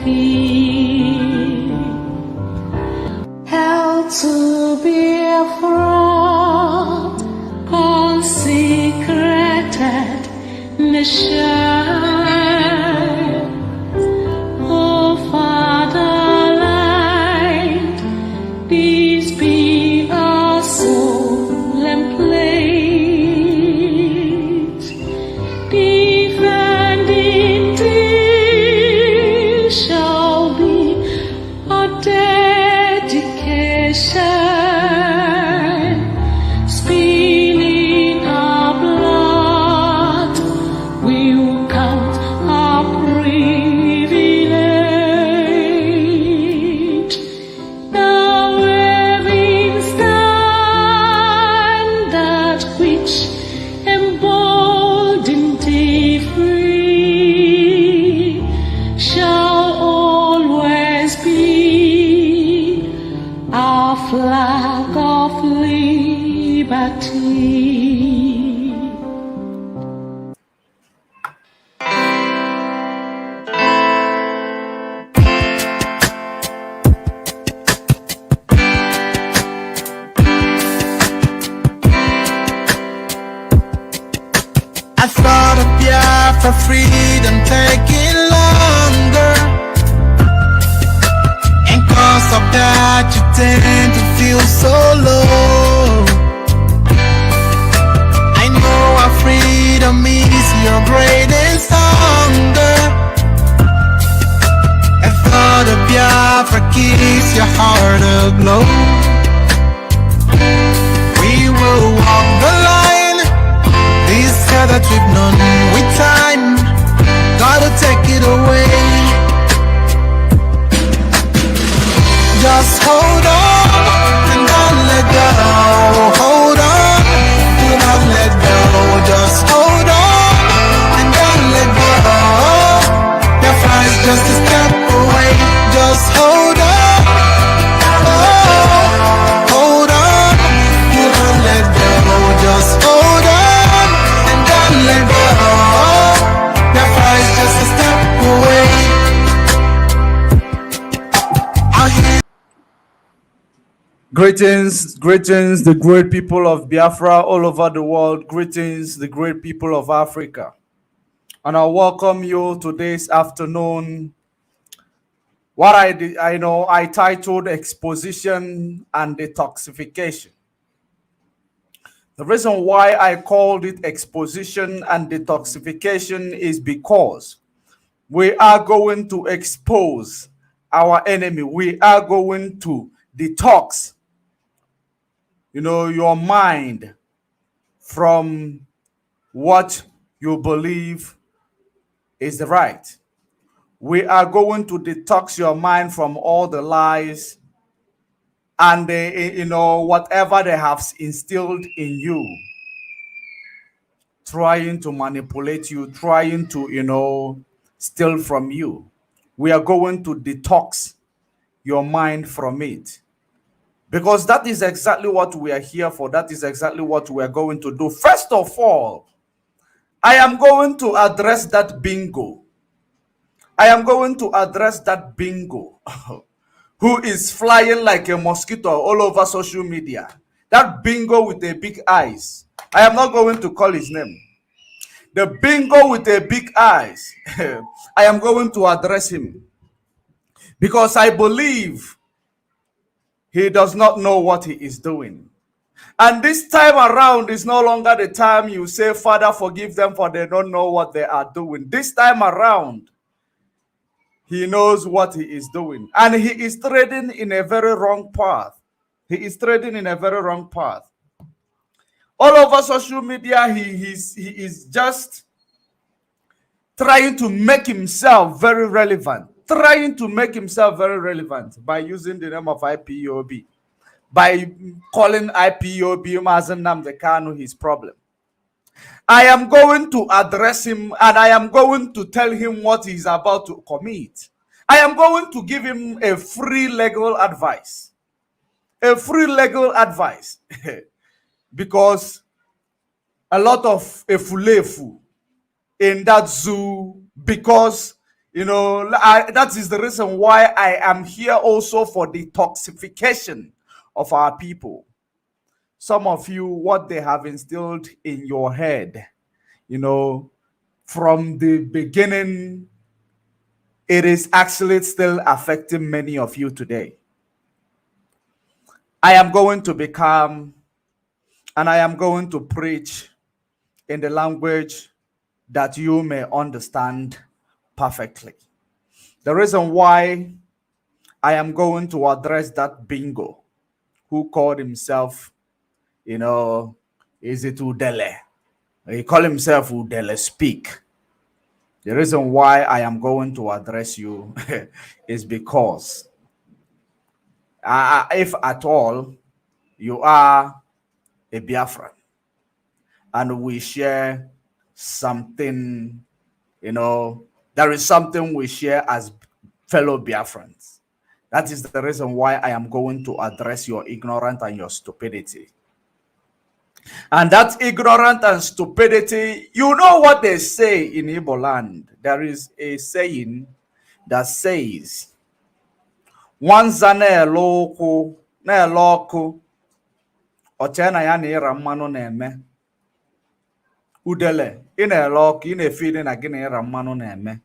feel. Held to be a fraud, consecrated mission. Oh, Fatherland, peace be our soul and place. Defending thee shall be our dedication. Spilling our blood, we will count our privilege. Now waving standard which emboldened thee free shall always be our flag of liberty. I thought of Biafra freedom taking longer, and cause of that you tend to feel so low. I know our freedom is your greatest hunger. I thought of Biafra keeps your heart aglow. We will walk the line, this hair that we've known with time, gotta take it away. Just hold on and don't let go. Hold on, do not let go. Just hold on and don't let go. Your flight's just a step away. Just hold on. Oh, hold on, do not let go. Just hold on and don't let go. Your flight's just a step away. Out here. Greetings, greetings, the great people of Biafra all over the world. Greetings, the great people of Africa. And I welcome you to this afternoon. What I titled Exposition and Detoxification. The reason why I called it Exposition and Detoxification is because we are going to expose our enemy. We are going to detox your mind from what you believe is right. We are going to detox your mind from all the lies and whatever they have instilled in you, trying to manipulate you, trying to steal from you. We are going to detox your mind from it. Because that is exactly what we are here for. That is exactly what we are going to do. First of all, I am going to address that bingo. I am going to address that bingo who is flying like a mosquito all over social media. That bingo with the big eyes. I am not going to call his name. The bingo with the big eyes. I am going to address him. Because I believe he does not know what he is doing. And this time around is no longer the time you say, Father, forgive them for they don't know what they are doing. This time around, he knows what he is doing. And he is treading in a very wrong path. He is treading in a very wrong path. All over social media, he is just trying to make himself very relevant. Trying to make himself very relevant by using the name of IPOB. By calling IPOB Mazen Nnamdi Kanu his problem. I am going to address him and I am going to tell him what he's about to commit. I am going to give him a free legal advice. A free legal advice. Because a lot of efulefu in that zoo, because that is the reason why I am here also for detoxification of our people. Some of you, what they have instilled in your head, from the beginning, it is actually still affecting many of you today. I am going to become, and I am going to preach in the language that you may understand perfectly. The reason why I am going to address that bingo who called himself, is it Udele? He called himself Udele Speak. The reason why I am going to address you is because if at all you are a Biafran and we share something, there is something we share as fellow Biafrans. That is the reason why I am going to address your ignorance and your stupidity. And that ignorance and stupidity, you know what they say in Igbo land. There is a saying that says, "Nwanza na-ele ọkụ, oche na ya na-ịra mmanụ na-eme." Udele, ị na-ele ọkụ, ị na-efe na gị na-ịra mmanụ na-eme.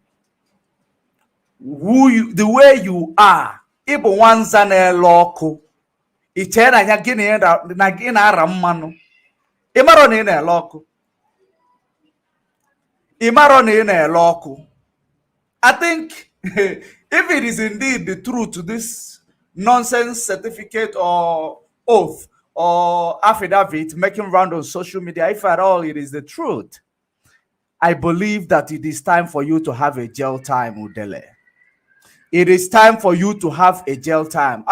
The way you are, ịbụ nwanza na-ele ọkụ, iche na ya gị na-ara mmanụ. Imaro na ị na-ele ọkụ. Imaro na ị na-ele ọkụ. I think if it is indeed the truth, this nonsense certificate or oath or affidavit making round on social media, if at all it is the truth, I believe that it is time for you to have a jail time, Udele. It is time for you to have a jail time.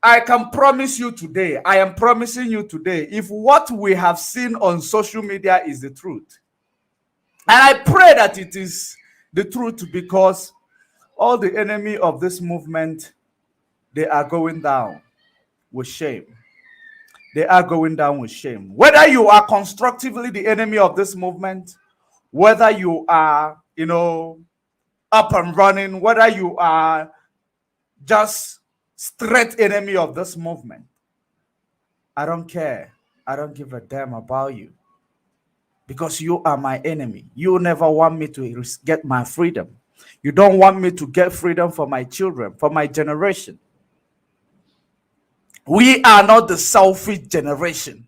I can promise you today, I am promising you today, if what we have seen on social media is the truth, and I pray that it is the truth, because all the enemy of this movement, they are going down with shame. They are going down with shame. Whether you are constructively the enemy of this movement, whether you are, up and running, whether you are just straight enemy of this movement, I don't care. I don't give a damn about you, because you are my enemy. You never want me to get my freedom. You don't want me to get freedom for my children, for my generation. We are not the selfish generation.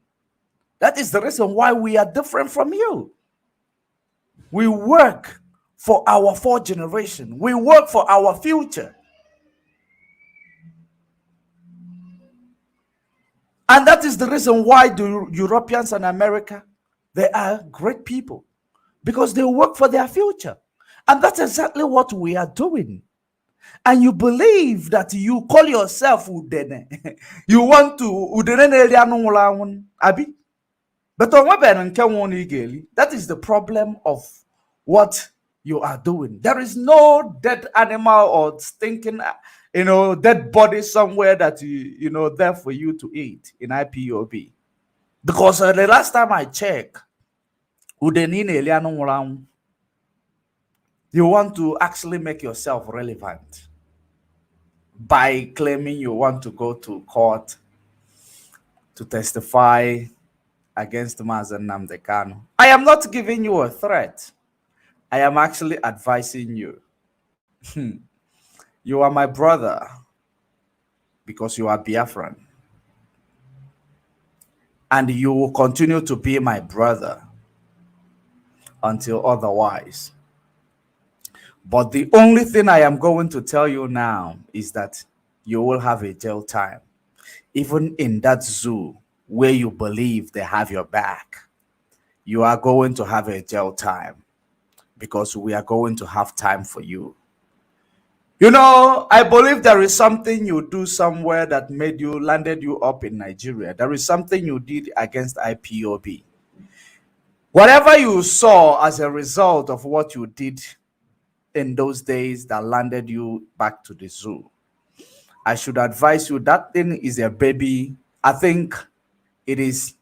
That is the reason why we are different from you. We work for our fourth generation. We work for our future. And that is the reason why the Europeans and America, they are great people, because they work for their future. And that's exactly what we are doing. And you believe that you call yourself Udene. You want to Udene Abi. But that is the problem of what you are doing. There is no dead animal or stinking dead body somewhere that there for you to eat in IPOB. Because the last time I checked, you want to actually make yourself relevant by claiming you want to go to court to testify against Mazen Nnamdi Kanu. I am not giving you a threat. I am actually advising you. You are my brother because you are Biafran. And you will continue to be my brother until otherwise. But the only thing I am going to tell you now is that you will have a jail time. Even in that zoo where you believe they have your back, you are going to have a jail time, because we are going to have time for you. I believe there is something you do somewhere that landed you up in Nigeria. There is something you did against IPOB. Whatever you saw as a result of what you did in those days that landed you back to the zoo, I should advise you, that thing is a baby. I think it is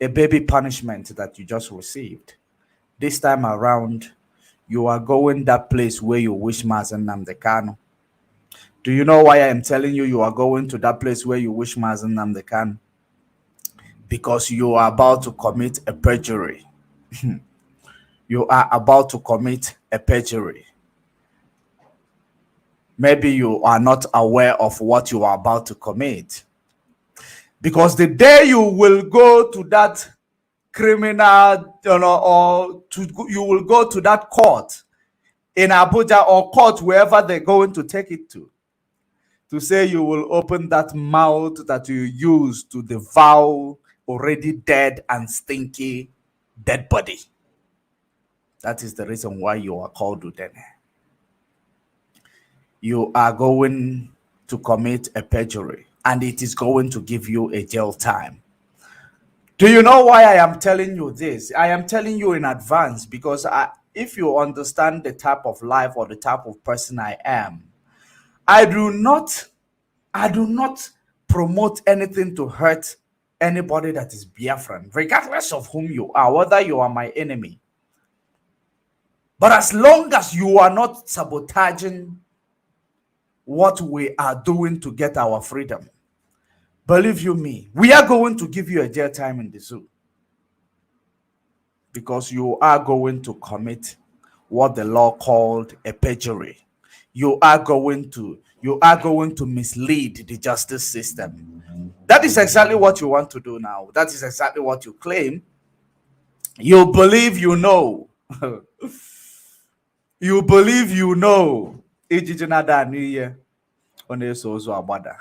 a baby punishment that you just received. This time around, you are going that place where you wish Mazen Nnamdi Kanu. Do you know why I am telling you you are going to that place where you wish Mazen Nnamdi Kanu? Because you are about to commit a perjury. You are about to commit a perjury. Maybe you are not aware of what you are about to commit. Because the day you will go to that criminal, you will go to that court in Abuja or court wherever they're going to take it to say you will open that mouth that you use to devour already dead and stinky dead body. That is the reason why you are called Udene. You are going to commit a perjury, and it is going to give you a jail time. Do you know why I am telling you this? I am telling you in advance because if you understand the type of life or the type of person I am, I do not promote anything to hurt anybody that is Biafran, regardless of whom you are, whether you are my enemy. But as long as you are not sabotaging what we are doing to get our freedom, believe you me, we are going to give you a jail time in the zoo. Because you are going to commit what the law called a perjury. You are going to mislead the justice system. That is exactly what you want to do now. That is exactly what you claim. You believe you know. You believe you know. Ijiji nada anu ihe ọ na-eso ozu agbada.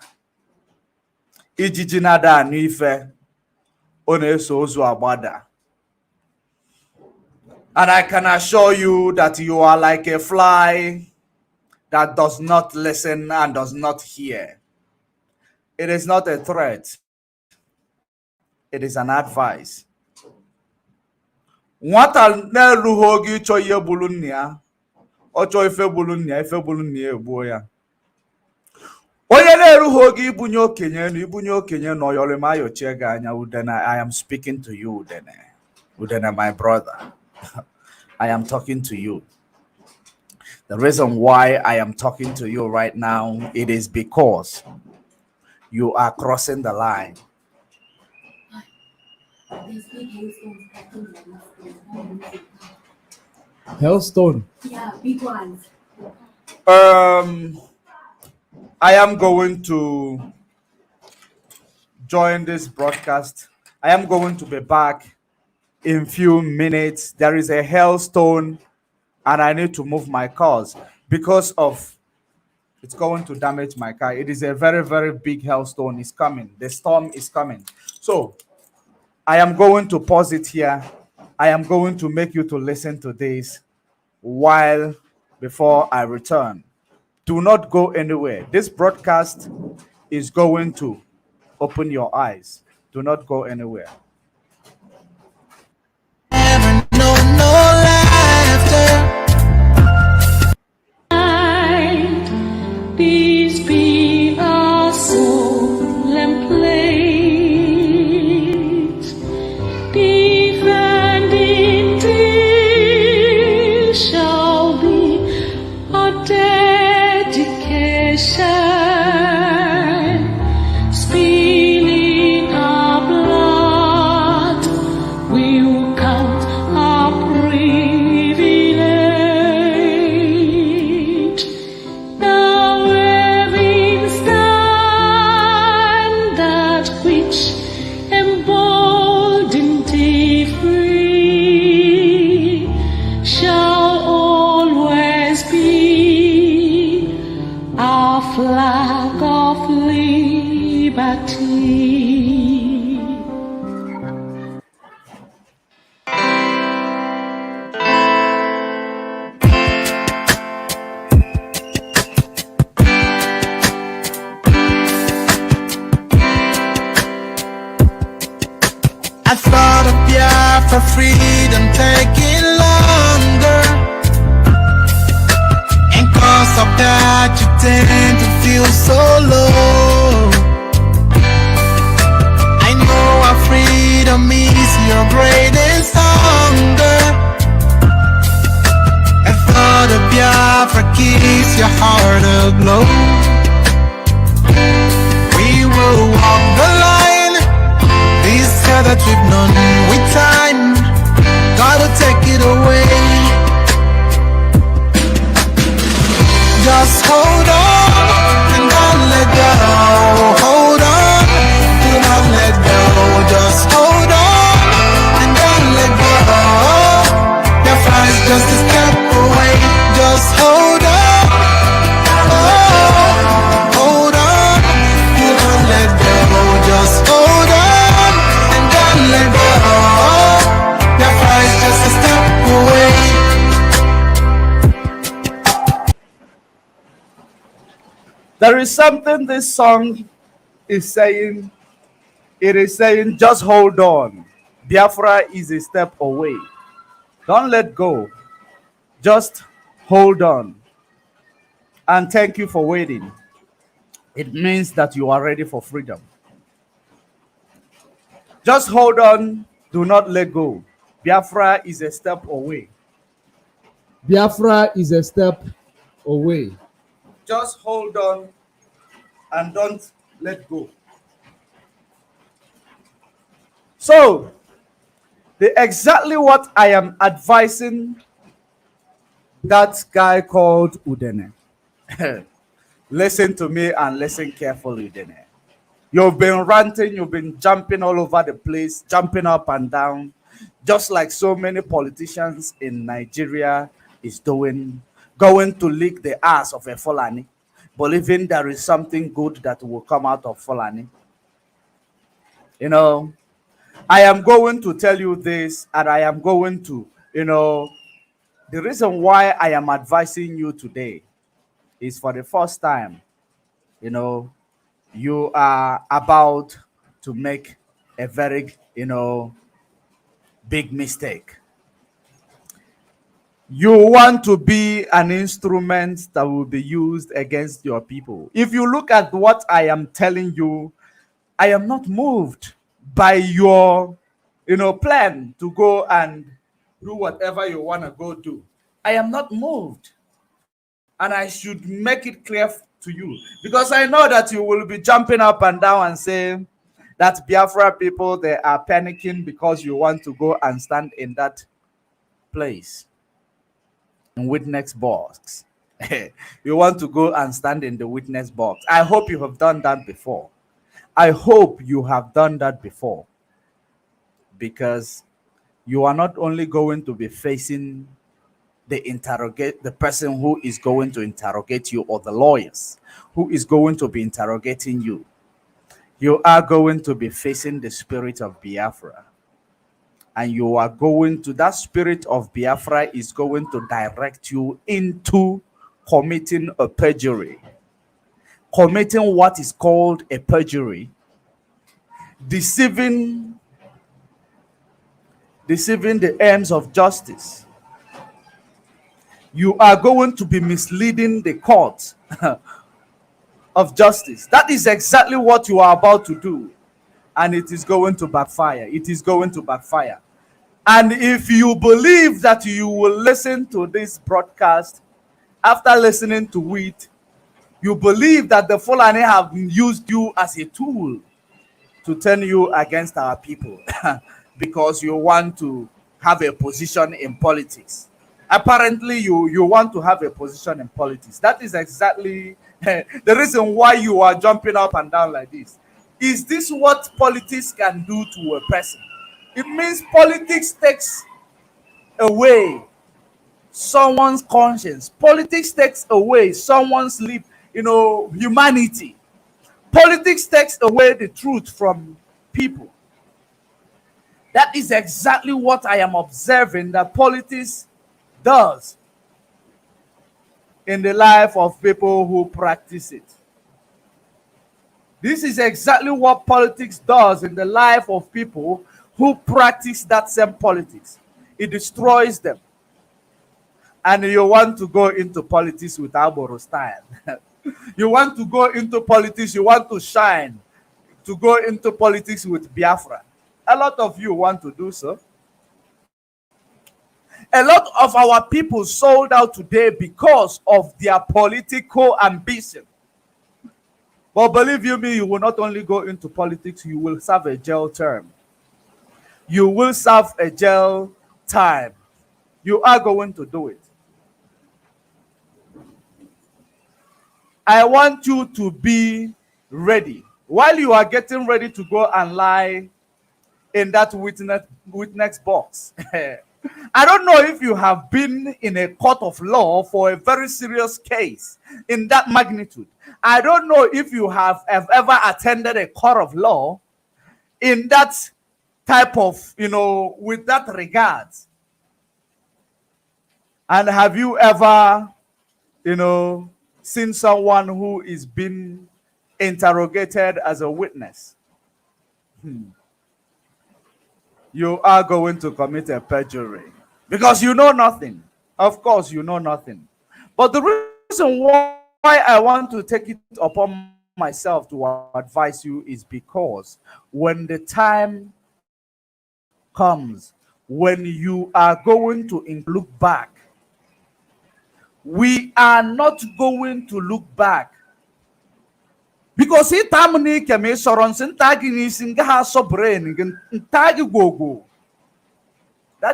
Ijiji nada anu ife ọ na-eso ozu agbada. And I can assure you that you are like a fly that does not listen and does not hear. It is not a threat. It is an advice. Nwata na-erughị oge ịchọ ihe bulu nna ya, ọ chọọ ife bulu nna ya, ife bulu nna ya egbuo ya. Onye na-erughị oge ibunye okenye na oyolima yochie gị anya. Udene, I am speaking to you, Udene. Udene, my brother. I am talking to you. The reason why I am talking to you right now, it is because you are crossing the line. Hailstone. Yeah, big ones. I am going to join this broadcast. I am going to be back in few minutes. There is a hailstone and I need to move my cars because of it's going to damage my car. It is a very, very big hailstone is coming. The storm is coming. So I am going to pause it here. I am going to make you to listen to this before I return. Do not go anywhere. This broadcast is going to open your eyes. Do not go anywhere. Peace be our solemn place, defending thee shall be our dedication, spilling our blood, we'll count our privilege. Now having stand that which emboldened thee free shall always be our flag of liberty. I thought of Biafra freedom taking longer, and cause of that you tend to feel so low. I know our freedom is your greatest hunger, a keeps your heart aglow. We will walk the line. This year that we've known with time, gotta take it away. Just hold on and don't let go. Hold on, do not let go. Just hold on and don't let go. Your flight's just a step away. Just hold on. Oh, hold on, do not let go. Just hold on and don't let go. Your flight's just a step away. There is something this song is saying. It is saying, just hold on. Biafra is a step away. Don't let go. Just hold on. And thank you for waiting. It means that you are ready for freedom. Just hold on. Do not let go. Biafra is a step away. Biafra is a step away. Just hold on and don't let go. So, exactly what I am advising that guy called Udene. Listen to me and listen carefully, Udene. You've been ranting, you've been jumping all over the place, jumping up and down, just like so many politicians in Nigeria is doing, going to lick the ass of a Fulani, believing there is something good that will come out of Fulani. You know, I am going to tell you this, and I am going to, the reason why I am advising you today is for the first time, you are about to make a very, big mistake. You want to be an instrument that will be used against your people. If you look at what I am telling you, I am not moved by your, plan to go and do whatever you want to go do. I am not moved. And I should make it clear to you, because I know that you will be jumping up and down and saying that Biafra people, they are panicking because you want to go and stand in that place in witness box. You want to go and stand in the witness box. I hope you have done that before. I hope you have done that before, because you are not only going to be facing the person who is going to interrogate you, or the lawyers who is going to be interrogating you. You are going to be facing the spirit of Biafra. And you are going to, that spirit of Biafra is going to direct you into committing a perjury. Committing what is called a perjury. Deceiving the aims of justice. You are going to be misleading the court of justice. That is exactly what you are about to do. And it is going to backfire. It is going to backfire. And if you believe that you will listen to this broadcast, after listening to it, you believe that the Fulani have used you as a tool to turn you against our people because you want to have a position in politics. Apparently, you want to have a position in politics. That is exactly the reason why you are jumping up and down like this. Is this what politics can do to a person? It means politics takes away someone's conscience. Politics takes away someone's humanity. Politics takes away the truth from people. That is exactly what I am observing that politics does in the life of people who practice it. This is exactly what politics does in the life of people who practice that same politics. It destroys them. And you want to go into politics with Aboro style. You want to go into politics, you want to shine, to go into politics with Biafra. A lot of you want to do so. A lot of our people sold out today because of their political ambition. But believe you me, you will not only go into politics, you will serve a jail term. You will serve a jail time. You are going to do it. I want you to be ready. While you are getting ready to go and lie in that witness box, I don't know if you have been in a court of law for a very serious case in that magnitude. I don't know if you have ever attended a court of law in that type of, with that regard. And have you ever, seen someone who is being interrogated as a witness? You are going to commit a perjury because you know nothing. Of course, you know nothing. But the reason why I want to take it upon myself to advise you is because when the time comes, when you are going to look back, we are not going to look back. Because that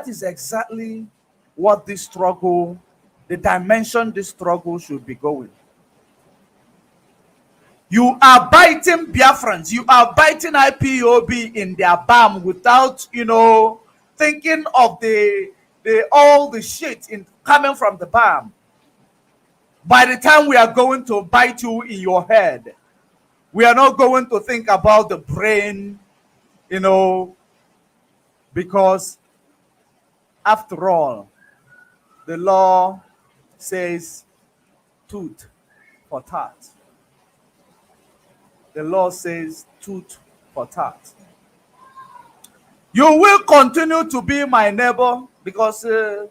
is exactly what this struggle, the dimension this struggle should be going. You are biting Biafrans, you are biting IPOB in their balm without, thinking of all the shit coming from the balm. By the time we are going to bite you in your head, we are not going to think about the brain, because after all, the law says tooth for tat. The law says tooth for tat. You will continue to be my neighbor because say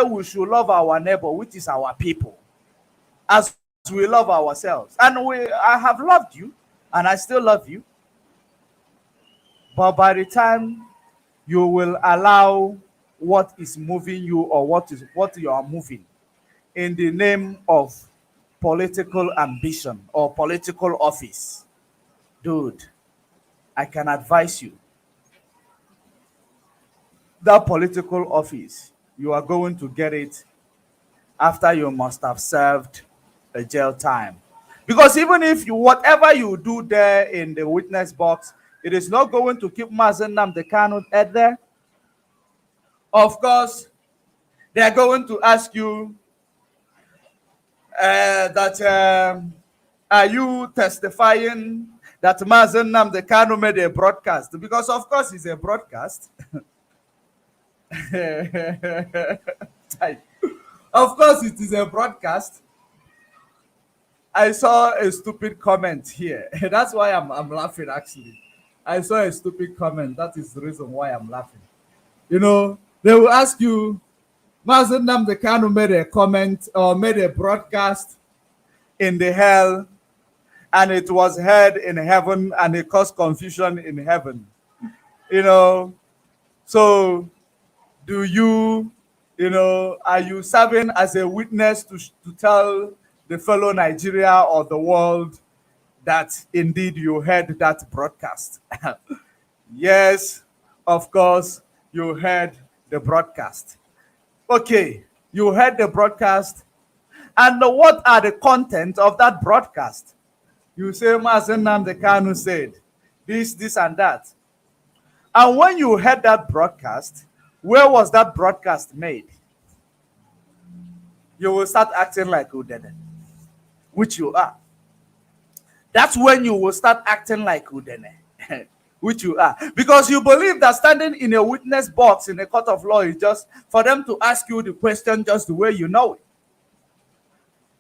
we should love our neighbor, which is our people, as we love ourselves. And I have loved you, and I still love you. But by the time you will allow what is moving you or what you are moving in the name of political ambition or political office, dude, I can advise you. That political office, you are going to get it after you must have served a jail time. Because even if whatever you do there in the witness box, it is not going to keep Mazen Nnamdi Kanu at there. Of course, they are going to ask you are you testifying that Mazen Nnamdi Kanu made a broadcast? Because of course it's a broadcast. Of course it is a broadcast. I saw a stupid comment here. That's why I'm laughing actually. I saw a stupid comment. That is the reason why I'm laughing. They will ask you, Mazen Nnamdi Kanu made a comment or made a broadcast in the hell, and it was heard in heaven, and it caused confusion in heaven. So do you, are you serving as a witness to tell the fellow Nigeria or the world that indeed you heard that broadcast? Yes, of course, you heard the broadcast. Okay, you heard the broadcast. And what are the content of that broadcast? You say, Mazen Nnamdi Kanu said this, and that. And when you heard that broadcast, where was that broadcast made? You will start acting like Udene, which you are. That's when you will start acting like Udene, which you are. Because you believe that standing in a witness box in a court of law is just for them to ask you the question just the way you know it.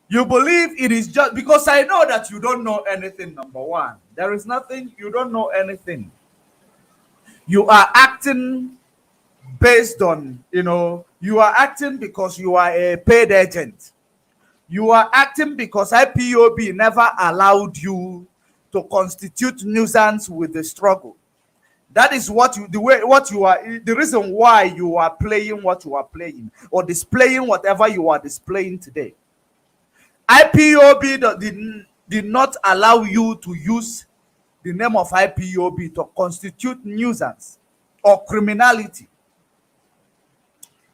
You believe it is just because I know that you don't know anything, number one. There is nothing, you don't know anything. You are acting based on, you are acting because you are a paid agent. You are acting because IPOB never allowed you to constitute nuisance with the struggle. That is what you, the way, what you are, the reason why you are playing what you are playing or displaying whatever you are displaying today. IPOB did not allow you to use the name of IPOB to constitute nuisance or criminality.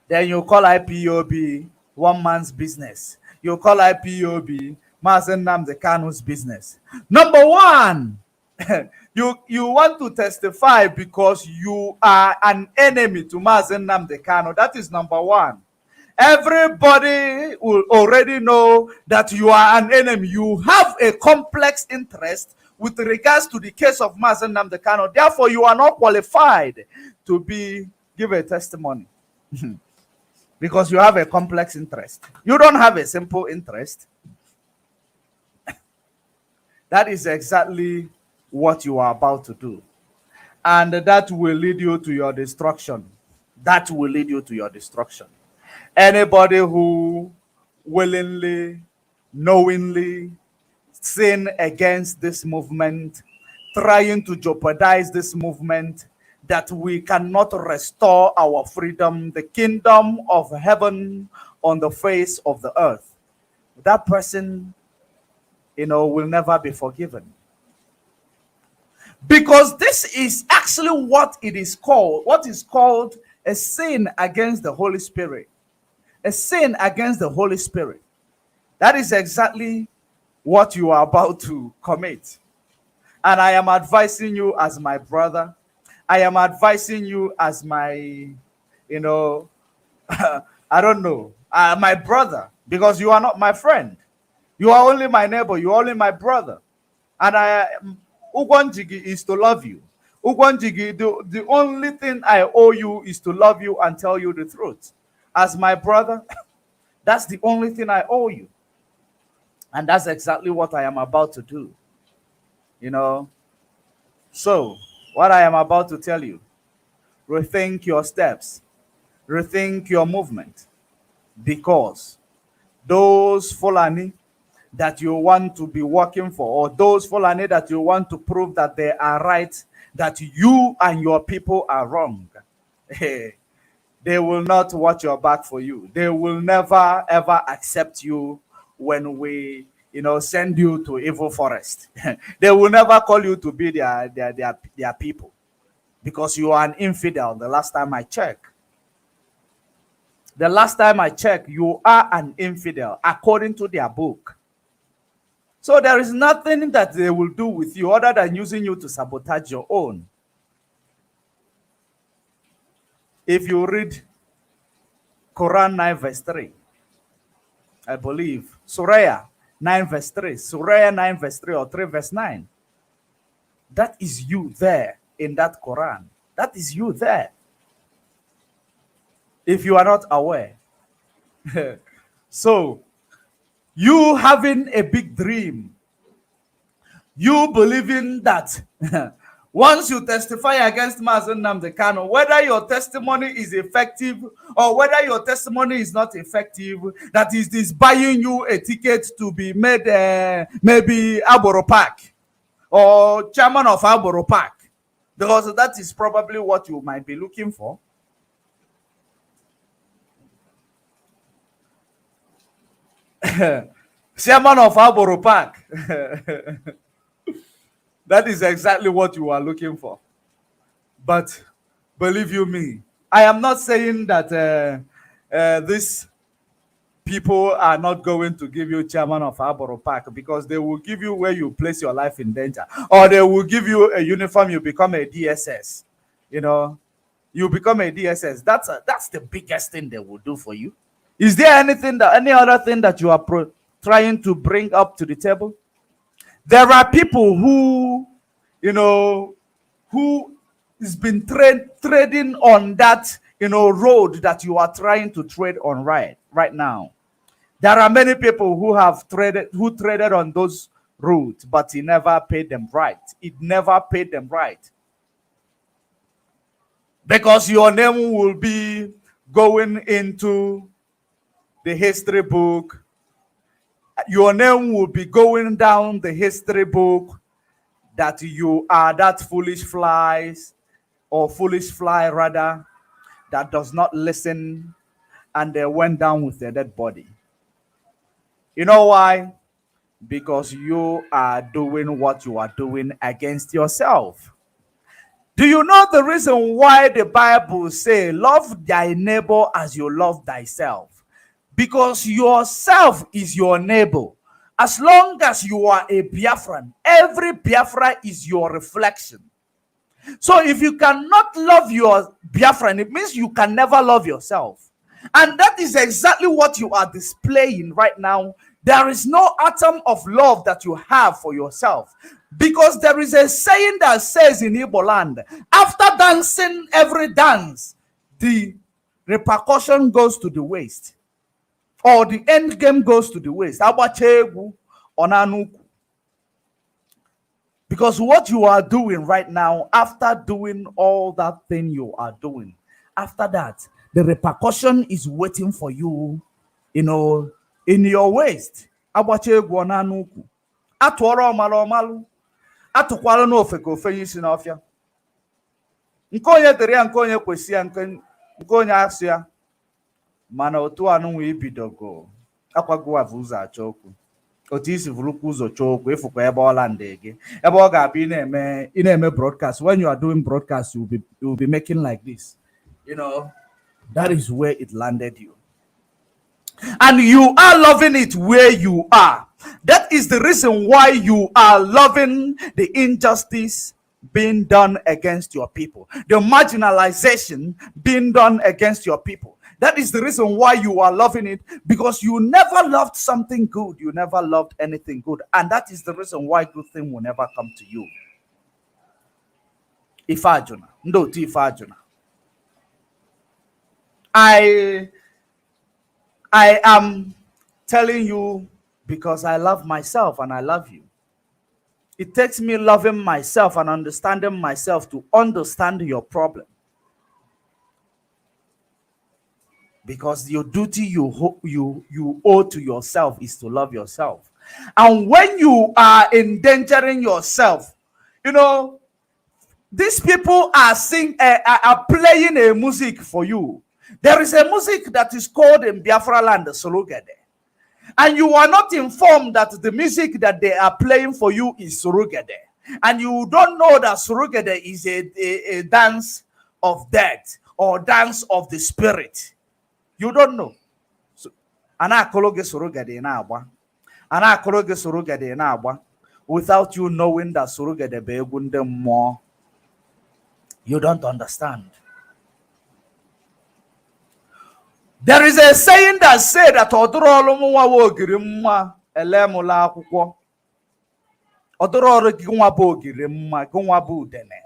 Then you call IPOB one man's business. You call IPOB Mazen Nnamdi Kanu's business. Number one, you want to testify because you are an enemy to Mazen Nnamdi Kanu. That is number one. Everybody will already know that you are an enemy. You have a complex interest with regards to the case of Mazen Nnamdi Kanu. Therefore, you are not qualified to give a testimony. Because you have a complex interest. You don't have a simple interest. That is exactly what you are about to do. And that will lead you to your destruction. That will lead you to your destruction. Anybody who willingly, knowingly sin against this movement, trying to jeopardize this movement, that we cannot restore our freedom, the kingdom of heaven on the face of the earth, that person, will never be forgiven. Because this is actually what is called a sin against the Holy Spirit. A sin against the Holy Spirit. That is exactly what you are about to commit. And I am advising you as my brother. I am advising you as my, I don't know, my brother, because you are not my friend. You are only my neighbor. You are only my brother. And Ugwanjigi is to love you. Ugwanjigi, the only thing I owe you is to love you and tell you the truth. As my brother, that's the only thing I owe you. And that's exactly what I am about to do. So, what I am about to tell you, rethink your steps, rethink your movement, because those Fulani that you want to be working for, or those Fulani that you want to prove that they are right, that you and your people are wrong, they will not watch your back for you. They will never, ever accept you when we, send you to evil forest. They will never call you to be their people, because you are an infidel. The last time I checked, you are an infidel according to their book. So there is nothing that they will do with you other than using you to sabotage your own. If you read Quran 9 verse 3, I believe, Surah 9 verse 3, Surah 9 verse 3 or 3 verse 9, that is you there in that Quran. That is you there. If you are not aware. So, you having a big dream, you believing that once you testify against Mazen Nnamdi Kanu, whether your testimony is effective or whether your testimony is not effective, that is this buying you a ticket to be made maybe Aboro Park or chairman of Aboro Park, because that is probably what you might be looking for. Chairman of Aboro Park. That is exactly what you are looking for. But believe you me, I am not saying that these people are not going to give you chairman of Aboro Park, because they will give you where you place your life in danger, or they will give you a uniform, you become a DSS. You become a DSS. That's the biggest thing they will do for you. Is there any other thing that you are trying to bring up to the table? There are people who, who has been trading on that, road that you are trying to trade on right now. There are many people who traded on those routes, but it never paid them right. It never paid them right. Because your name will be going into the history book. Your name will be going down the history book that you are that foolish flies or foolish fly rather, that does not listen, and they went down with their dead body. You know why? Because you are doing what you are doing against yourself. Do you know the reason why the Bible says, love thy neighbor as you love thyself? Because yourself is your neighbor. As long as you are a Biafran, every Biafra is your reflection. So if you cannot love your Biafran, it means you can never love yourself. And that is exactly what you are displaying right now. There is no atom of love that you have for yourself. Because there is a saying that says in Igbo land, after dancing every dance, the repercussion goes to the waist. Or the end game goes to the waist. Because what you are doing right now, after doing all that thing you are doing, after that, the repercussion is waiting for you, in your waist. Atụkwala n'ofe ka ofe isi n'ọfịa. Nke onye dịrị ya, nke onye kwesị ya, nke onye asị ya. Mana otu anụnwa ibidogo akwago avụ ụzọ achọ okwu. Otu isi vụrụkwa ụzọ chọọ okwu, ịfụkwa ebe ọla ndị gị. Ebe ọ ga-abịa ị na-eme broadcast. When you are doing broadcast, you will be making like this. That is where it landed you. And you are loving it where you are. That is the reason why you are loving the injustice being done against your people, the marginalization being done against your people. That is the reason why you are loving it, because you never loved something good. You never loved anything good. And that is the reason why good thing will never come to you. Ifajuna. Ndoti Ifajuna. I am telling you because I love myself and I love you. It takes me loving myself and understanding myself to understand your problem. Because your duty you owe to yourself is to love yourself. And when you are endangering yourself, these people are playing a music for you. There is a music that is called in Biafra land, Surugede. And you are not informed that the music that they are playing for you is Surugede. And you don't know that Surugede is a dance of death or dance of the spirit. You don't know. Without you knowing that Surugede be more, you don't understand. There is a saying that said that odoro nwa ogiri mma elemula akwụkwọ. Odoro gi nwa bo ogiri mma, gi nwa bo udene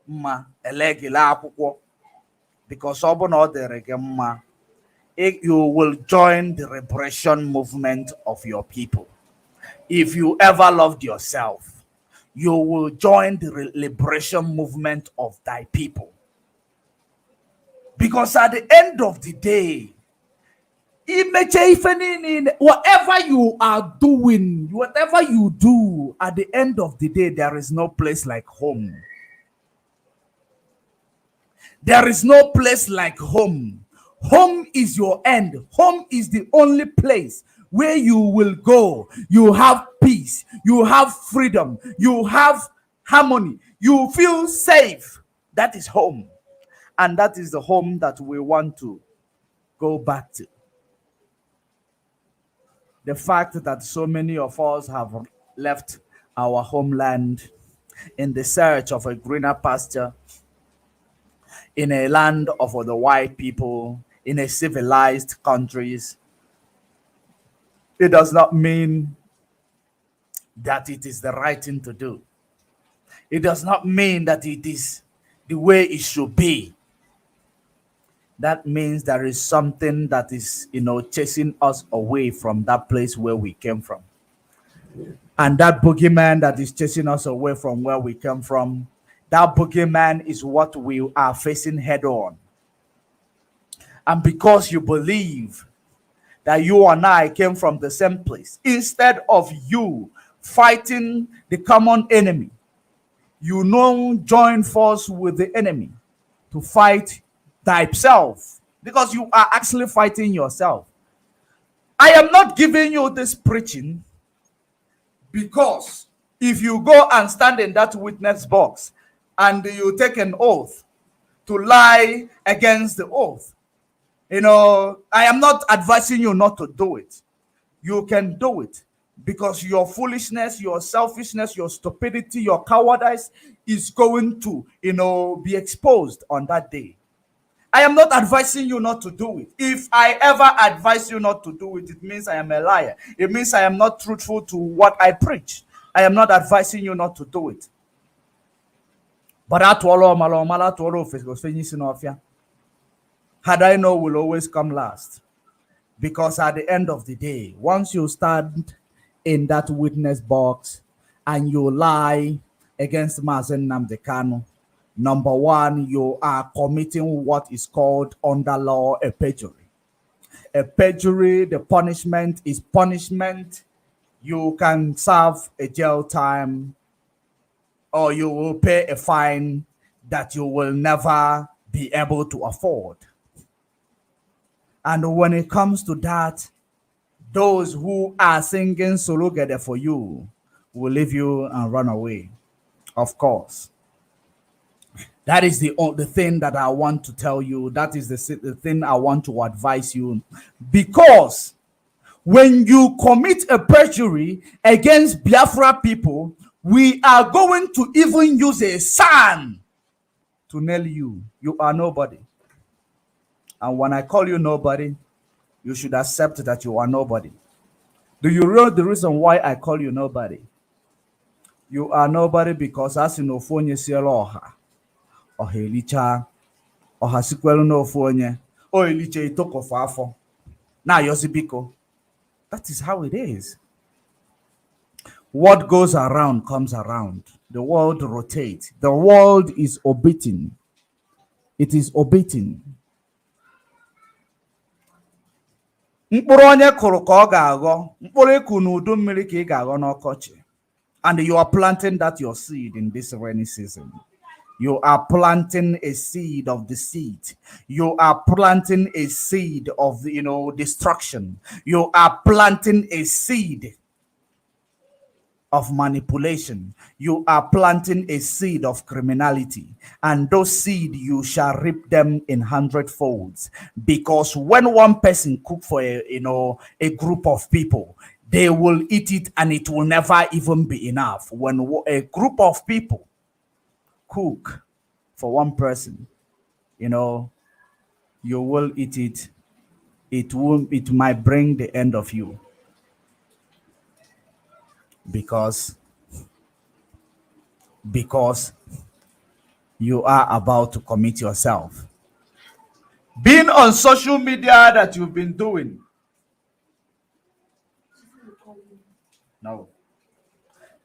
mma elegila akwụkwọ. Because ọ bụ na ọ dịrị gị mma, you will join the liberation movement of your people. If you ever loved yourself, you will join the liberation movement of thy people. Because at the end of the day, whatever you are doing, whatever you do, at the end of the day, there is no place like home. There is no place like home. Home is your end. Home is the only place where you will go. You have peace. You have freedom. You have harmony. You feel safe. That is home. And that is the home that we want to go back to. The fact that so many of us have left our homeland in the search of a greener pasture, in a land of the white people, in a civilized countries, it does not mean that it is the right thing to do. It does not mean that it is the way it should be. That means there is something that is, chasing us away from that place where we came from. And that boogeyman that is chasing us away from where we came from, that boogeyman is what we are facing head on. And because you believe that you and I came from the same place, instead of you fighting the common enemy, you join force with the enemy. to fight thyself, because you are actually fighting yourself. I am not giving you this preaching because if you go and stand in that witness box and you take an oath to lie against the oath, I am not advising you not to do it. You can do it because your foolishness, your selfishness, your stupidity, your cowardice is going to, be exposed on that day. I am not advising you not to do it. If I ever advise you not to do it, it means I am a liar. It means I am not truthful to what I preach. I am not advising you not to do it. But had I know will always come last. Because at the end of the day, once you stand in that witness box and you lie against Mazen Nnamdi Kanu, number one, you are committing what is called under law a perjury. A perjury, the punishment is punishment. You can serve a jail time or you will pay a fine that you will never be able to afford. And when it comes to that, those who are singing solo together for you will leave you and run away. Of course. That is the thing that I want to tell you. That is the thing I want to advise you. Because when you commit a perjury against Biafra people, we are going to even use a sign to nail you. You are nobody. And when I call you nobody, you should accept that you are nobody. Do you know the reason why I call you nobody? You are nobody because as you know, phone cielo oha. Oha elicha. Oha sikwelu no phone. O elicha itoko fafo. Na yosibiko. That is how it is. What goes around comes around. The world rotates. The world is orbiting. It is orbiting. Mkpụrụ onye kụrụ ka ọ ga-aghọ, mkpụrụ ịkụ n'udu mmiri ka ị ga-aghọ n'ọkọchị. And you are planting that your seed in this rainy season. You are planting a seed of deceit. You are planting a seed of, destruction. You are planting a seed of manipulation. You are planting a seed of criminality, and those seed you shall reap them in 100 folds. Because when one person cook for a group of people, they will eat it and it will never even be enough. When a group of people cook for one person, you will eat it. It might bring the end of you. Because you are about to commit yourself. Being on social media that you've been doing. No.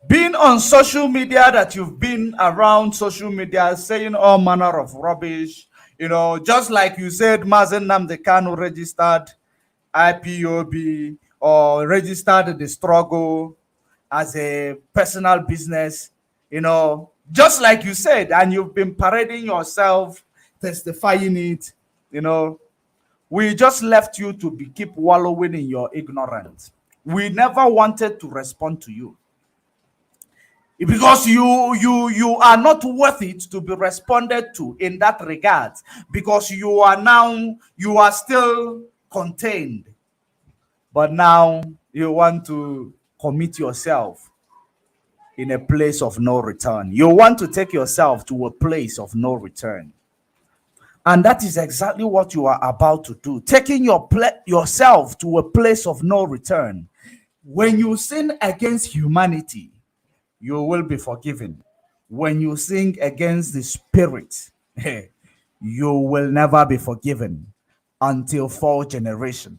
Being on social media that you've been around social media saying all manner of rubbish, just like you said, Mazen Nnamdi Kanu registered IPOB or registered the struggle as a personal business, just like you said, and you've been parading yourself, testifying it, we just left you to keep wallowing in your ignorance. We never wanted to respond to you because you are not worth it to be responded to in that regard, because you are still contained, but now you want to commit yourself in a place of no return. You want to take yourself to a place of no return. And that is exactly what you are about to do. Taking yourself to a place of no return. When you sin against humanity, you will be forgiven. When you sin against the spirit, you will never be forgiven until 4 generations.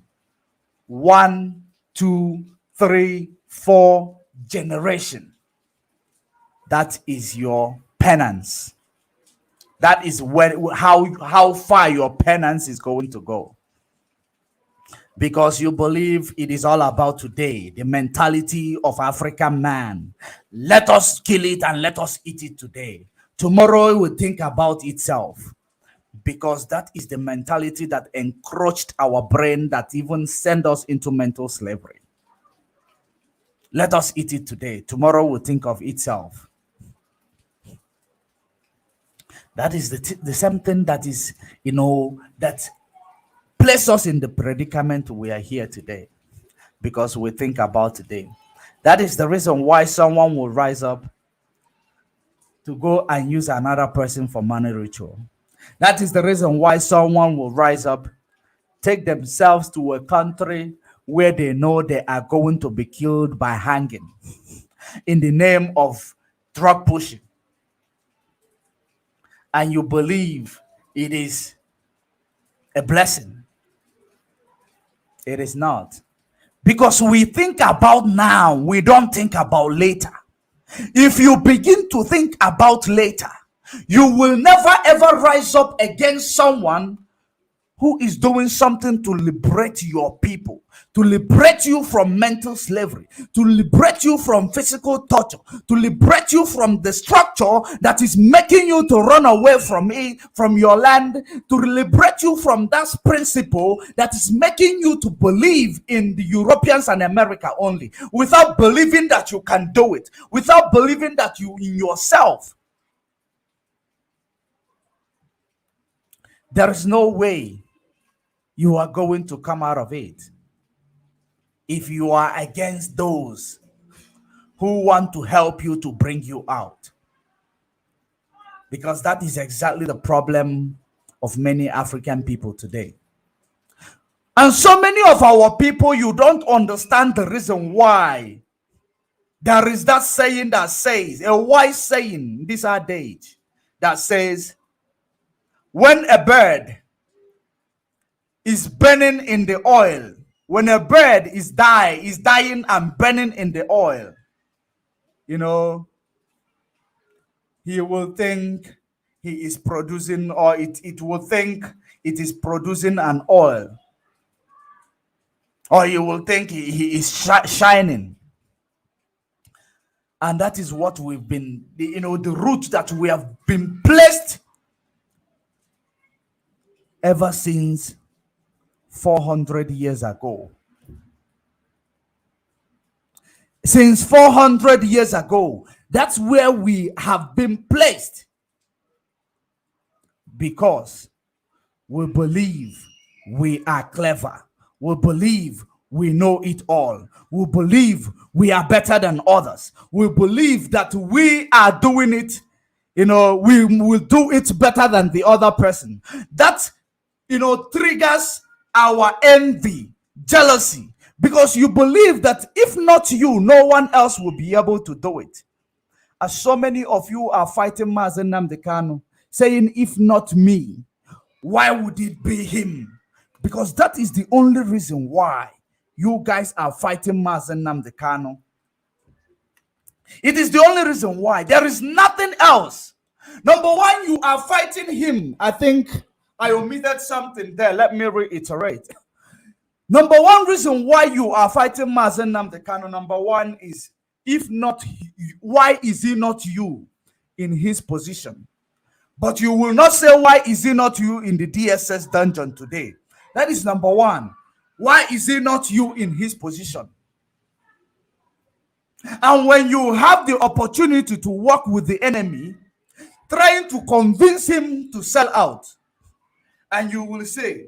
1, 2, 3, 4 generation. That is your penance. That is how far your penance is going to go. Because you believe it is all about today, the mentality of African man. Let us kill it and let us eat it today. Tomorrow it will think about itself. because that is the mentality that encroached our brain, that even sent us into mental slavery. Let us eat it today. Tomorrow will think of itself. That is the same thing that is, that place us in the predicament we are here today, because we think about today. That is the reason why someone will rise up to go and use another person for money ritual. That is the reason why someone will rise up, take themselves to a country where they know they are going to be killed by hanging in the name of drug pushing. And you believe it is a blessing. It is not. Because we think about now, we don't think about later. If you begin to think about later, you will never ever rise up against someone who is doing something to liberate your people, to liberate you from mental slavery, to liberate you from physical torture, to liberate you from the structure that is making you to run away from it, from your land, to liberate you from that principle that is making you to believe in the Europeans and America only, without believing that you can do it, without believing that you in yourself. There is no way you are going to come out of it if you are against those who want to help you to bring you out. Because that is exactly the problem of many African people today. And so many of our people, you don't understand the reason why there is that saying that says, a wise saying in this our age, that says, when a bird is burning in the oil, when a bird is dying and burning in the oil, he will think he is producing, or it will think it is producing an oil, or he will think he is shining. And that is what we've been, the route that we have been placed ever since 400 years ago. Since 400 years ago, that's where we have been placed, because we believe we are clever. We believe we know it all. We believe we are better than others. We believe that we are doing it, we will do it better than the other person. That, triggers our envy, jealousy, because you believe that if not you, no one else will be able to do it. As so many of you are fighting Mazen Nnamdi Kanu, saying, if not me, why would it be him? Because that is the only reason why you guys are fighting Mazen Nnamdi Kanu. It is the only reason why. There is nothing else. Number one, you are fighting him. I think I omitted something there. Let me reiterate. Number one reason why you are fighting Mazen Nnamdi Kanu, number one is, if not, why is he not you in his position? But you will not say, why is he not you in the DSS dungeon today? That is number one. Why is he not you in his position? And when you have the opportunity to work with the enemy, trying to convince him to sell out, and you will say,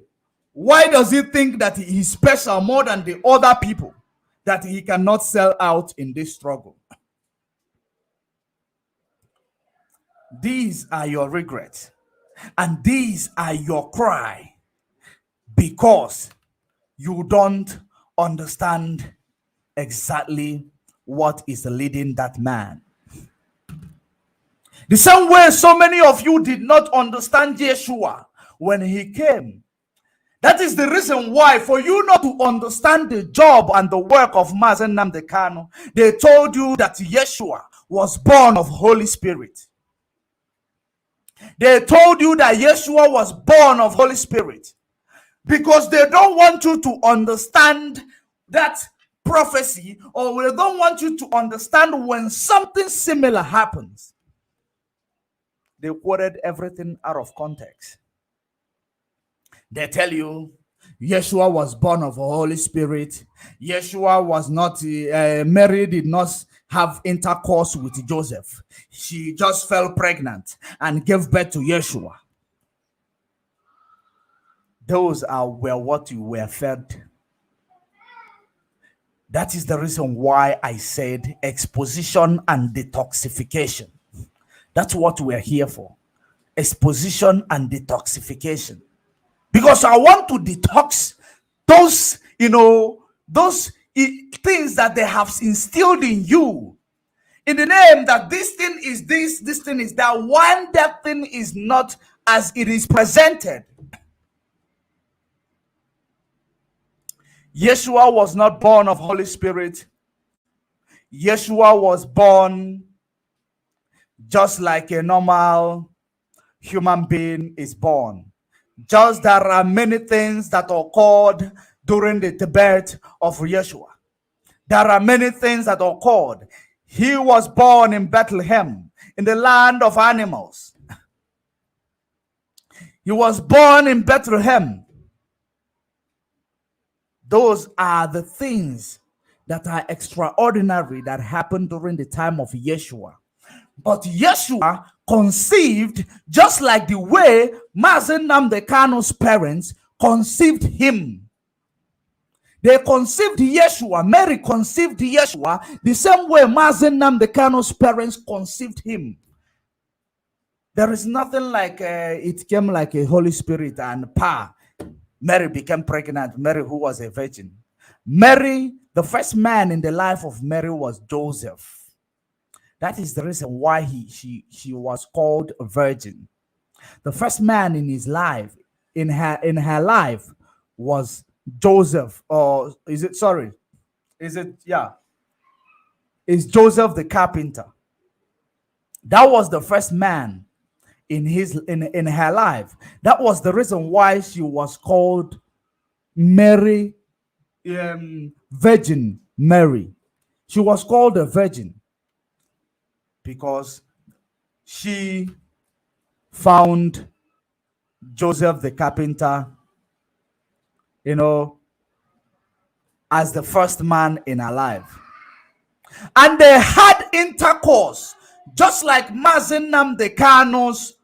why does he think that he is special more than the other people, that he cannot sell out in this struggle? These are your regrets, and these are your cry, because you don't understand exactly what is leading that man. The same way so many of you did not understand Yeshua when he came. That is the reason why, for you not to understand the job and the work of Mazen Nnamdi Kanu, they told you that Yeshua was born of Holy Spirit. They told you that Yeshua was born of Holy Spirit, because they don't want you to understand that prophecy, or they don't want you to understand when something similar happens. They quoted everything out of context. They tell you Yeshua was born of the Holy Spirit. Yeshua was not, Mary did not have intercourse with Joseph. She just fell pregnant and gave birth to Yeshua. Those were what you were fed. That is the reason why I said exposition and detoxification. That's what we're here for. Exposition and detoxification. Because I want to detox those, those things that they have instilled in you. In the name that this thing is this thing is that, one, that thing is not as it is presented. Yeshua was not born of Holy Spirit. Yeshua was born just like a normal human being is born. Just there are many things that occurred during the birth of Yeshua. There are many things that occurred. He was born in Bethlehem, in the land of animals. He was born in Bethlehem. Those are the things that are extraordinary that happened during the time of Yeshua. But Yeshua conceived just like the way Mazen Nnamdi Kanu's parents conceived him. They conceived Yeshua. Mary conceived Yeshua the same way Mazen Nnamdi Kanu's parents conceived him. There is nothing like it came like a Holy Spirit and Mary became pregnant. Mary, who was a virgin. Mary, the first man in the life of Mary was Joseph. That is the reason why she was called a virgin. The first man in his life, in her life, was Joseph. Or is it? Sorry, is it? Yeah, is Joseph the carpenter. That was the first man in her life. That was the reason why she was called Mary, Virgin Mary. She was called a virgin because she found Joseph the carpenter, as the first man in her life. And they had intercourse, just like Mazen Nnamdi Kanu's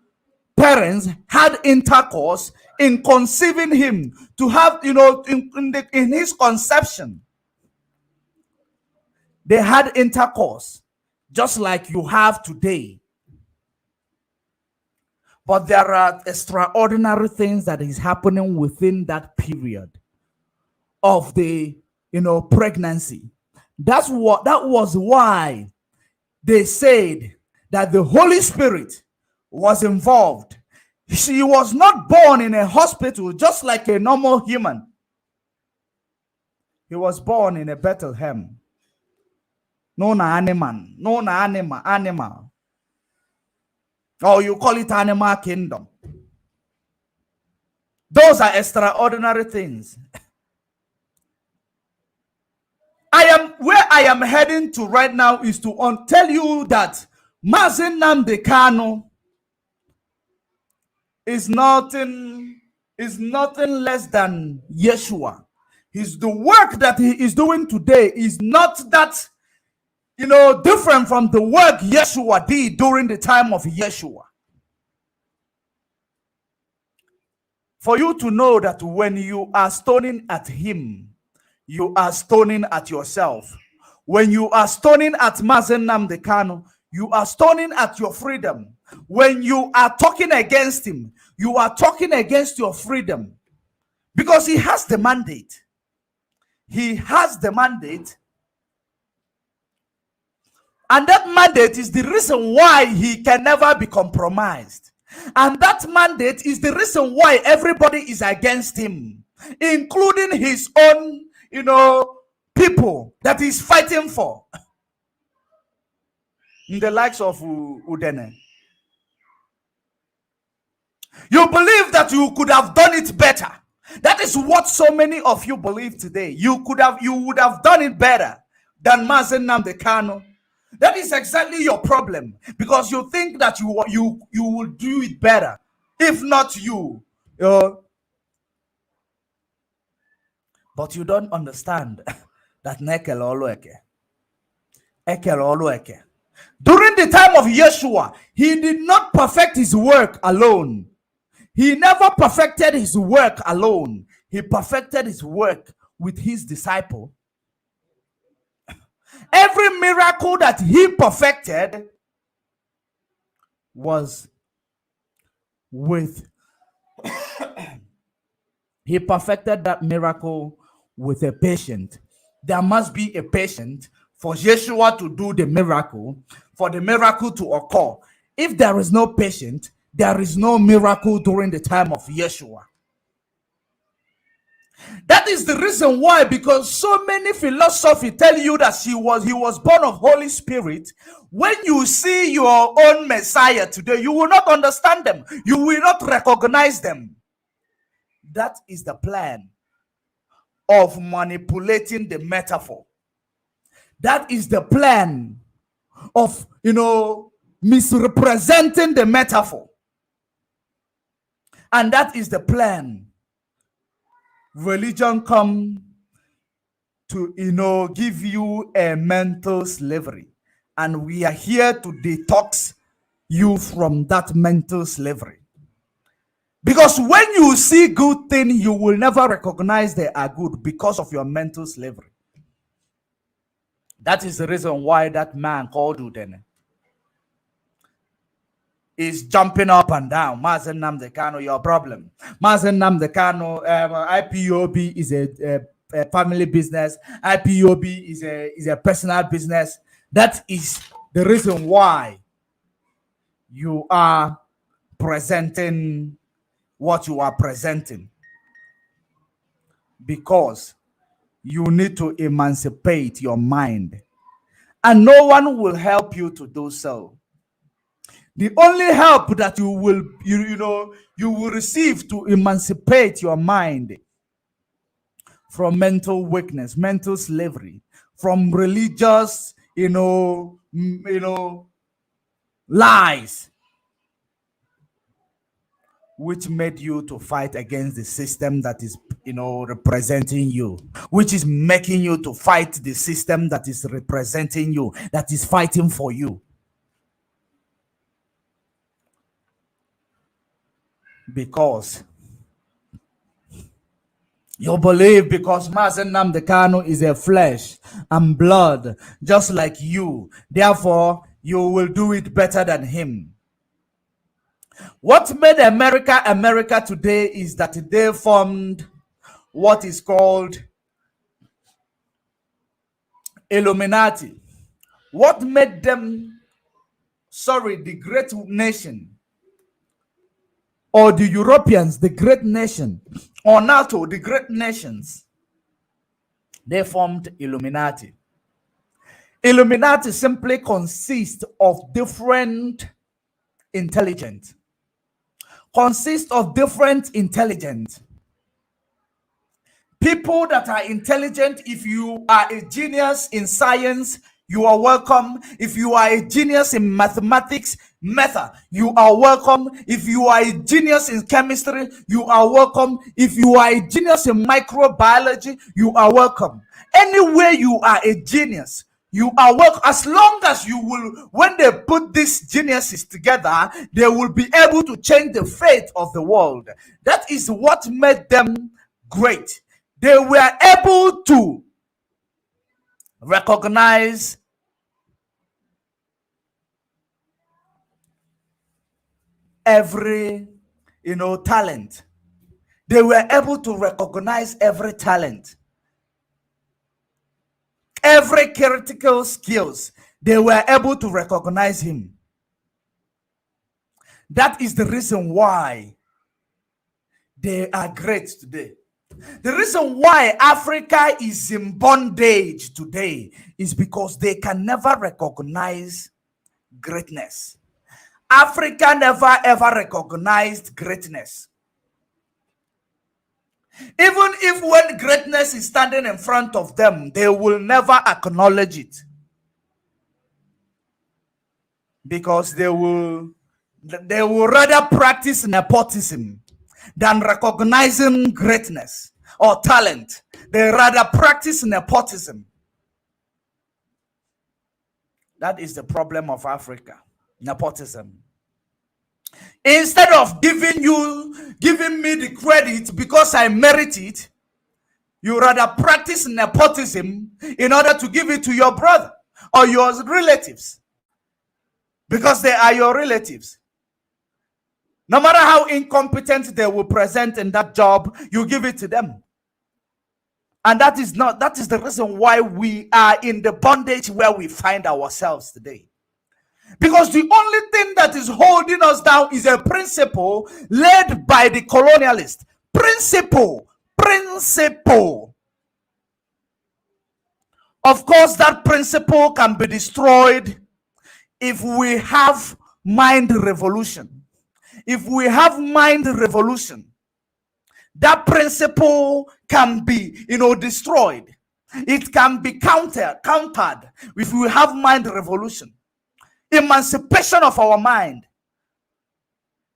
parents had intercourse in conceiving him, to have, in his conception. They had intercourse, just like you have today. But there are extraordinary things that is happening within that period of the, pregnancy. That was why they said that the Holy Spirit was involved. She was not born in a hospital just like a normal human. He was born in a Bethlehem. No animal. Or you call it animal kingdom. Those are extraordinary things. Where I am heading to right now is to tell you that Mazen Nnamdi Kanu is nothing less than Yeshua. The work that he is doing today is not that, different from the work Yeshua did during the time of Yeshua. For you to know that when you are stoning at him, you are stoning at yourself. When you are stoning at Mazen Nnamdi Kanu, you are stoning at your freedom. When you are talking against him, you are talking against your freedom. Because he has the mandate. He has the mandate. And that mandate is the reason why he can never be compromised. And that mandate is the reason why everybody is against him, including his own, people that he's fighting for. In the likes of Udene. You believe that you could have done it better. That is what so many of you believe today. You would have done it better than Mazen Nnamdi Kanu. That is exactly your problem, because you think that you will do it better. If not you, But you don't understand that Nekel Olueke. Ekel Olueke. During the time of Yeshua, he did not perfect his work alone. He never perfected his work alone. He perfected his work with his disciple. Every miracle that he perfected was with he perfected that miracle with a patient. There must be a patient for Yeshua to do the miracle, for the miracle to occur. If there is no patient, there is no miracle during the time of Yeshua. That is the reason why, because so many philosophy tell you that he was born of Holy Spirit. When you see your own Messiah today, you will not understand them. You will not recognize them. That is the plan of manipulating the metaphor. That is the plan of, misrepresenting the metaphor. And that is the plan. Religion come to, give you a mental slavery. And we are here to detox you from that mental slavery. Because when you see good things, you will never recognize they are good because of your mental slavery. That is the reason why that man called you then is jumping up and down. Mazen Nnamdi Kanu, your problem. Mazen Nnamdi Kanu, IPOB is a family business. IPOB is a personal business. That is the reason why you are presenting what you are presenting. Because you need to emancipate your mind. And no one will help you to do so. The only help that you will receive to emancipate your mind from mental weakness, mental slavery, from religious, lies, which made you to fight against the system that is, representing you, which is making you to fight the system that is representing you, that is fighting for you. Because you believe because Mazen Nnamdi Kanu is a flesh and blood, just like you. Therefore, you will do it better than him. What made America today is that they formed what is called Illuminati. What made them, the great nation, or the Europeans, the great nation, or NATO, the great nations, they formed Illuminati. Illuminati simply consists of different intelligence. People that are intelligent. If you are a genius in science, you are welcome. If you are a genius in mathematics, you are welcome. If you are a genius in chemistry, you are welcome. If you are a genius in microbiology, you are welcome. Anywhere you are a genius, you are welcome. As long as you will, when they put these geniuses together, they will be able to change the fate of the world. That is what made them great. They were able to recognize every talent. They were able to recognize every talent, every critical skills. They were able to recognize him. That is the reason why they are great today. The reason why Africa is in bondage today is because they can never recognize greatness. Africa never ever recognized greatness. Even if when greatness is standing in front of them, they will never acknowledge it. Because they will rather practice nepotism than recognizing greatness. or talent. They rather practice nepotism. That is the problem of Africa. Nepotism. Instead of giving me the credit because I merit it, you rather practice nepotism in order to give it to your brother or your relatives, because they are your relatives. No matter how incompetent they will present in that job, you give it to them. And that is the reason why we are in the bondage where we find ourselves today. Because the only thing that is holding us down is a principle led by the colonialist. Principle. Of course, that principle can be destroyed if we have mind revolution. If we have mind revolution, that principle can be, destroyed. It can be countered if we have mind revolution. Emancipation of our mind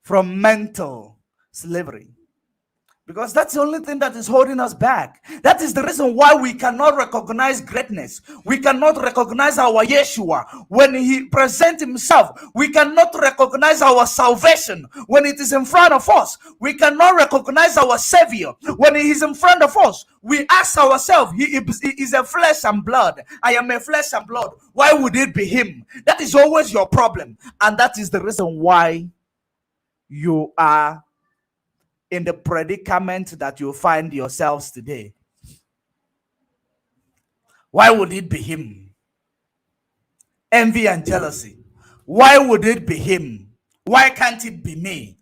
from mental slavery. Because that's the only thing that is holding us back. That is the reason why we cannot recognize greatness. We cannot recognize our Yeshua when he presents himself. We cannot recognize our salvation when it is in front of us. We cannot recognize our Savior when he is in front of us. We ask ourselves, he is a flesh and blood. I am a flesh and blood. Why would it be him? That is always your problem. And that is the reason why you are in the predicament that you find yourselves today. Why would it be him? Envy and jealousy. Why would it be him? Why can't it be me?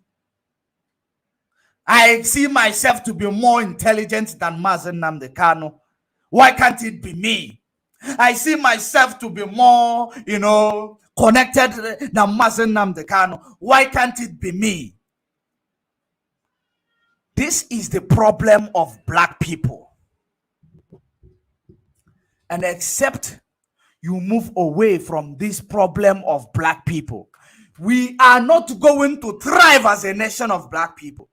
I see myself to be more intelligent than Mazen Nnamdi Kanu. Why can't it be me? I see myself to be more, connected than Mazen Nnamdi Kanu. Why can't it be me? This is the problem of black people. And except you move away from this problem of black people, we are not going to thrive as a nation of black people.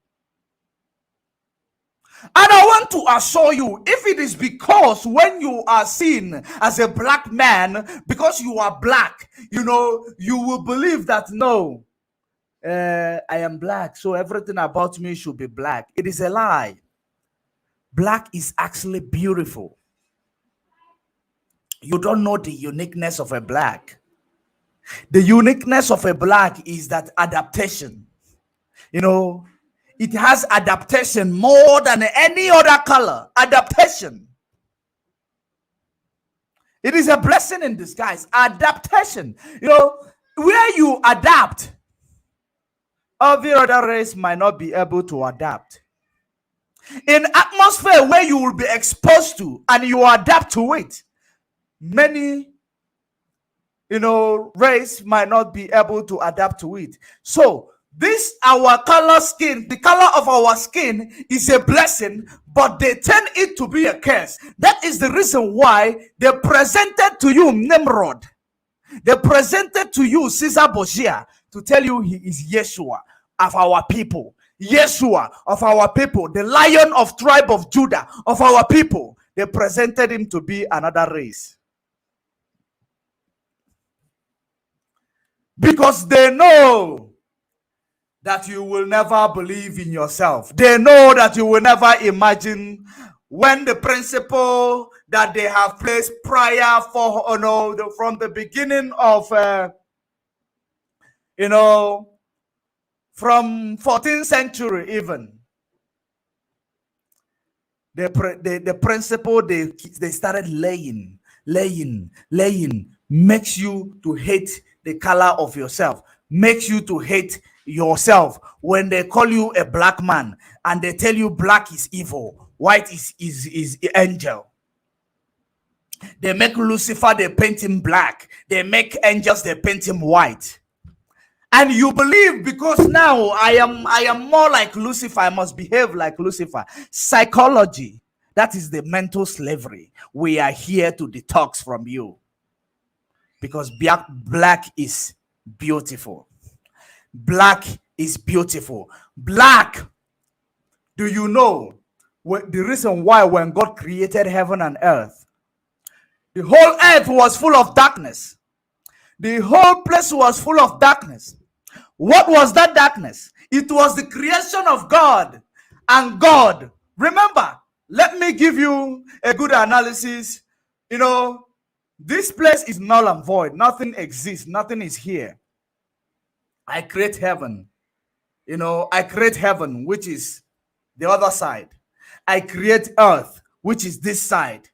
And I want to assure you, if it is because when you are seen as a black man, because you are black, you will believe that no, I am black, so everything about me should be black. It is a lie. Black is actually beautiful. You don't know the uniqueness of a black. The uniqueness of a black is that adaptation. It has adaptation more than any other color. Adaptation. It is a blessing in disguise. Adaptation. Where you adapt, every other race might not be able to adapt. In atmosphere where you will be exposed to and you adapt to it, many race might not be able to adapt to it. So our color skin, the color of our skin is a blessing, but they turn it to be a curse. That is the reason why they presented to you Nimrod. They presented to you Caesar Borgia to tell you he is Yeshua of our people. Yeshua of our people, the Lion of tribe of Judah of our people. They presented him to be another race. Because they know that you will never believe in yourself. They know that you will never imagine when the principle that they have placed prior from the beginning of from 14th century even, the principle they started laying makes you to hate the color of yourself, makes you to hate yourself. When they call you a black man and they tell you black is evil, white is angel. They make Lucifer, they paint him black. They make angels, they paint him white. And you believe because now I am more like Lucifer, I must behave like Lucifer. Psychology, that is the mental slavery. We are here to detox from you. Because black is beautiful. Black is beautiful. Black, do you know? the reason why when God created heaven and earth, the whole earth was full of darkness. The whole place was full of darkness. What was that darkness? It was the creation of God. And God, remember, let me give you a good analysis. You know, this place is null and void. Nothing exists. Nothing is here. I create heaven. You know, I create heaven, which is the other side. I create earth, which is this side.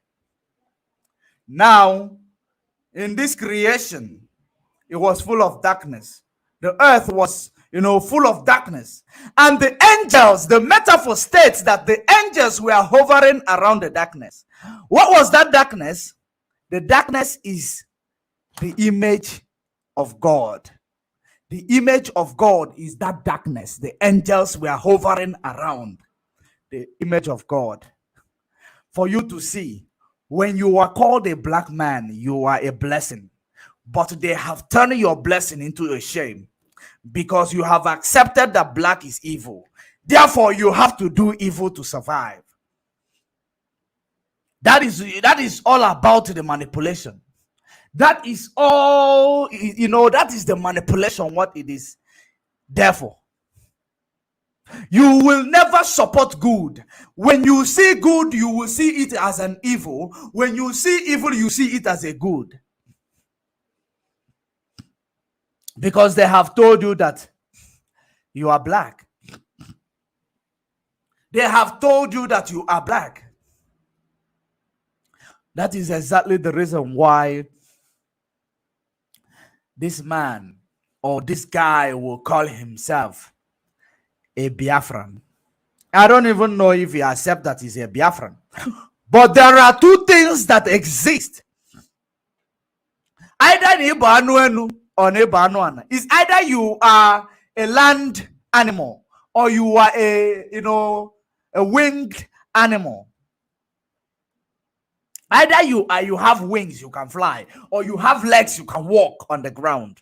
Now, in this creation, it was full of darkness. The earth was, full of darkness. And the angels, the metaphor states that the angels were hovering around the darkness. What was that darkness? The darkness is the image of God. The image of God is that darkness. The angels were hovering around the image of God. For you to see, when you are called a black man, you are a blessing. But they have turned your blessing into a shame because you have accepted that black is evil. Therefore, you have to do evil to survive. That is all about the manipulation. That is all, that is the manipulation, what it is. Therefore, you will never support good. When you see good, you will see it as an evil. When you see evil, you see it as a good. Because they have told you that you are black. They have told you that you are black. That is exactly the reason why this man or this guy will call himself a Biafran. I don't even know if he accepts that he's a Biafran. But there are two things that exist. Either it's either you are a land animal or you are a winged animal. Either you have wings, you can fly, or you have legs, you can walk on the ground.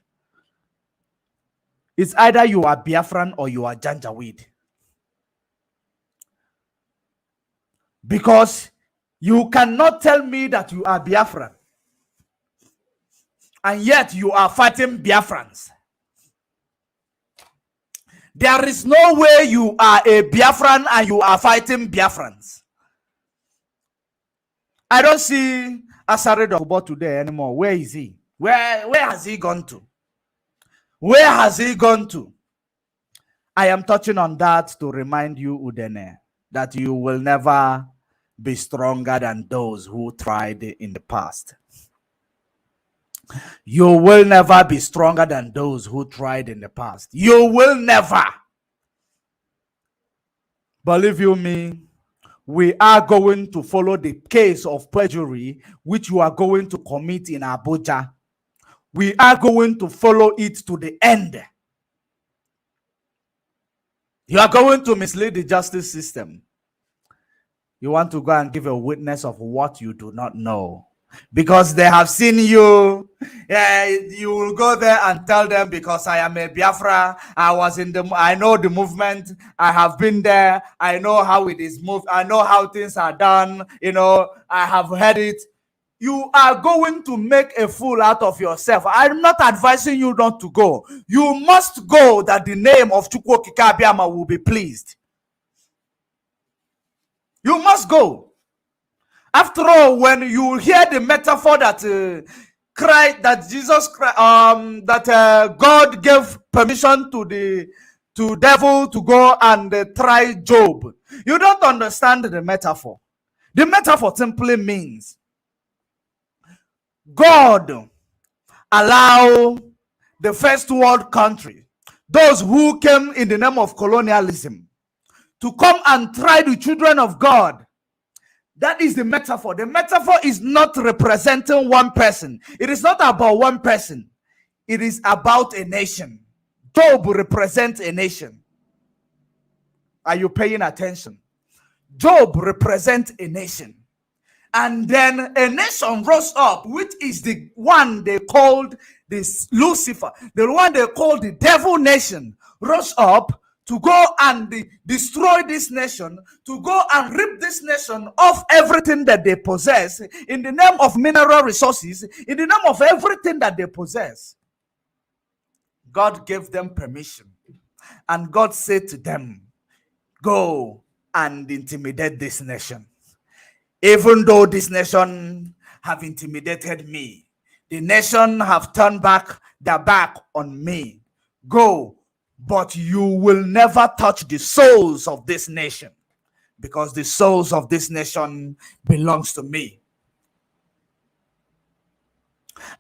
It's either you are Biafran or you are Janjaweed. Because you cannot tell me that you are Biafran and yet you are fighting Biafrans. There is no way you are a Biafran and you are fighting Biafrans. I don't see Asare Dogbo today anymore. Where is he? Where has he gone to? Where has he gone to? I am touching on that to remind you, Udene, that you will never be stronger than those who tried in the past. You will never be stronger than those who tried in the past. You will never. Believe you me, we are going to follow the case of perjury which you are going to commit in Abuja. We are going to follow it to the end. You are going to mislead the justice system. You want to go and give a witness of what you do not know. Because they have seen you. You will go there and tell them, because I am a Biafra, I know the movement, I have been there, I know how it is moved, I know how things are done, I have heard it. You are going to make a fool out of yourself. I'm not advising you not to go. You must go, that the name of Chukwu Okike Abiama will be pleased. You must go. After all, when you hear the metaphor that Jesus Christ, that God gave permission to devil to go and try Job, you don't understand the metaphor. The metaphor simply means God allow the first world country, those who came in the name of colonialism, to come and try the children of God. That is the metaphor. The metaphor is not representing one person. It is not about one person. It is about a nation. Job represents a nation. Are you paying attention? Job represents a nation. And then a nation rose up, which is the one they called this Lucifer, the one they called the devil nation, rose up to go and destroy this nation, to go and rip this nation of everything that they possess, in the name of mineral resources, in the name of everything that they possess. God gave them permission. And God said to them, go and intimidate this nation. Even though this nation have intimidated me, the nation have turned back their back on me. Go, but you will never touch the souls of this nation, because the souls of this nation belongs to me.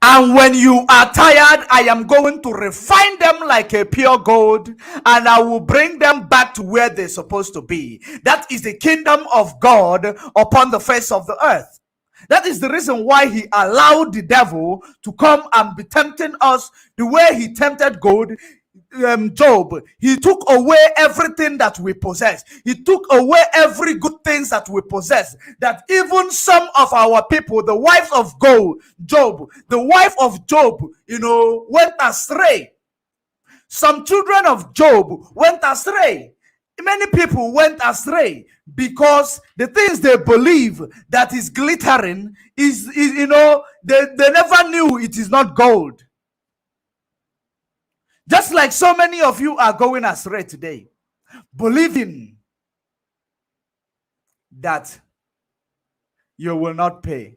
And when you are tired, I am going to refine them like a pure gold, and I will bring them back to where they're supposed to be. That is the kingdom of God upon the face of the earth. That is the reason why he allowed the devil to come and be tempting us the way he tempted Job. He took away everything that we possess. He took away every good things that we possess. That even some of our people, the wife of Job, went astray. Some children of Job went astray. Many people went astray because the things they believe that is glittering is they never knew it is not gold. Just like so many of you are going astray today, believing that you will not pay.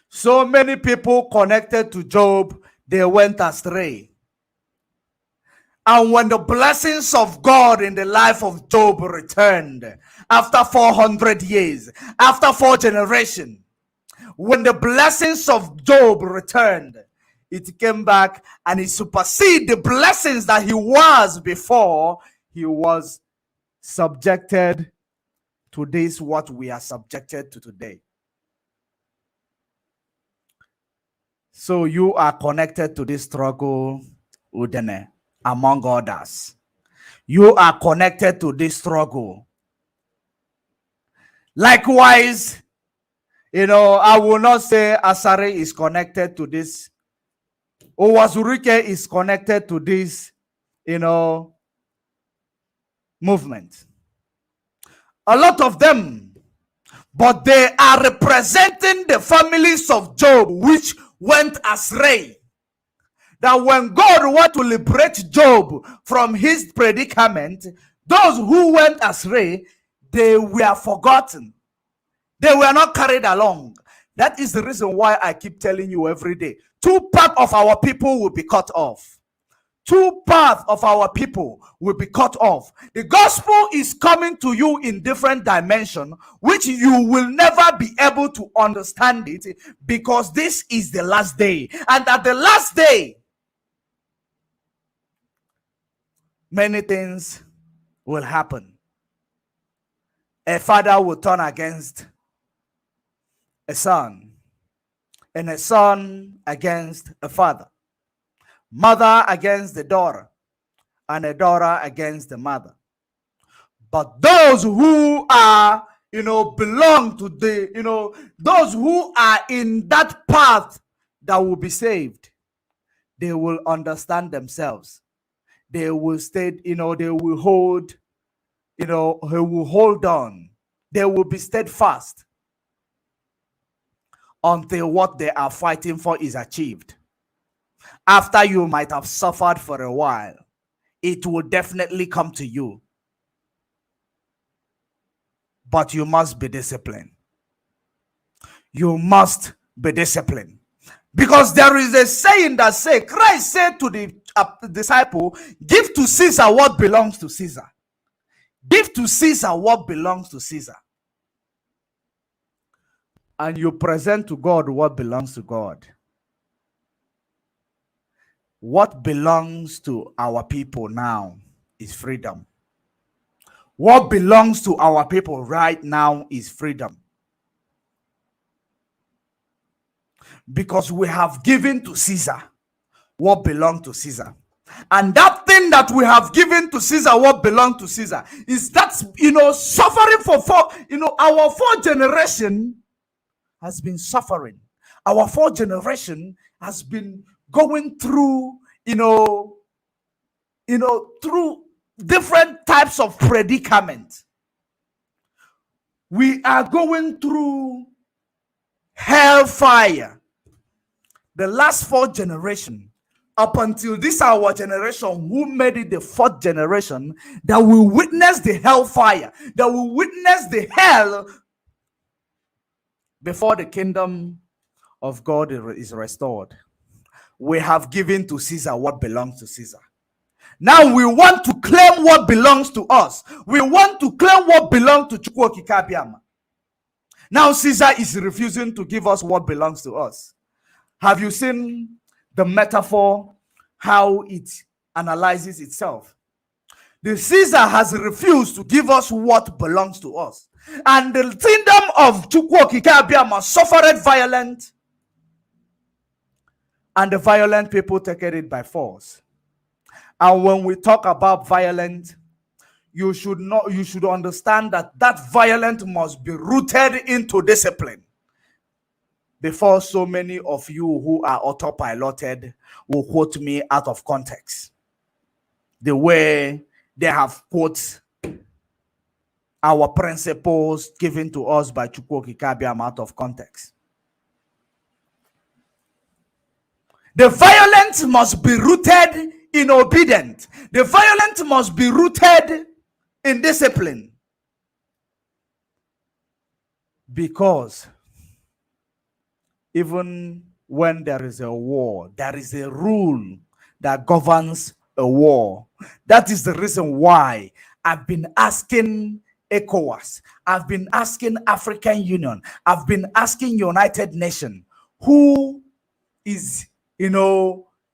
So many people connected to Job, they went astray. And when the blessings of God in the life of Job returned after 400 years, after 4 generations, when the blessings of Job returned, it came back and it superseded the blessings that he was before he was subjected to this, what we are subjected to today. So you are connected to this struggle, Udene, among others. You are connected to this struggle. Likewise, I will not say Asare is connected to this. Owazurike is connected to this, movement. A lot of them, but they are representing the families of Job, which went astray. That when God wanted to liberate Job from his predicament, those who went astray, they were forgotten. They were not carried along. That is the reason why I keep telling you every day. 2 parts of our people will be cut off. 2 parts of our people will be cut off. The gospel is coming to you in different dimensions, which you will never be able to understand it, because this is the last day. And at the last day, many things will happen. A father will turn against a son, and a son against a father, mother against the daughter, and a daughter against the mother. But those who are, belong to those who are in that path that will be saved, they will understand themselves. They will stay, they will hold, they will hold on. They will be steadfast until what they are fighting for is achieved. After you might have suffered for a while, it will definitely come to you. But you must be disciplined. You must be disciplined. Because there is a saying that says, Christ said to the disciple, give to Caesar what belongs to Caesar. Give to Caesar what belongs to Caesar. And you present to God what belongs to God. What belongs to our people now is freedom. What belongs to our people right now is freedom. Because we have given to Caesar what belongs to Caesar. And that thing that we have given to Caesar, what belongs to Caesar, is that, suffering for our 4th generation has been suffering. Our 4th generation has been going through, through different types of predicament. We are going through hellfire. The last 4 generations, up until this our generation, who made it the 4th generation, that will witness the hellfire, that will witness the hell before the kingdom of God is restored. We have given to Caesar what belongs to Caesar. Now we want to claim what belongs to us. We want to claim what belongs to Chukwokikabiama. Now Caesar is refusing to give us what belongs to us. Have you seen the metaphor, how it analyzes itself? The Caesar has refused to give us what belongs to us. And the kingdom of Chukwokikabiama suffered violence, and the violent people take it by force. And when we talk about violence, you should understand that violence must be rooted into discipline. Before so many of you who are autopiloted will quote me out of context, the way they have quoted our principles given to us by Chukwokikabiam out of context. The violence must be rooted in obedience. The violence must be rooted in discipline. Because even when there is a war, there is a rule that governs a war. That is the reason why I've been asking ECOWAS, I've been asking African Union, I've been asking United Nations, who is,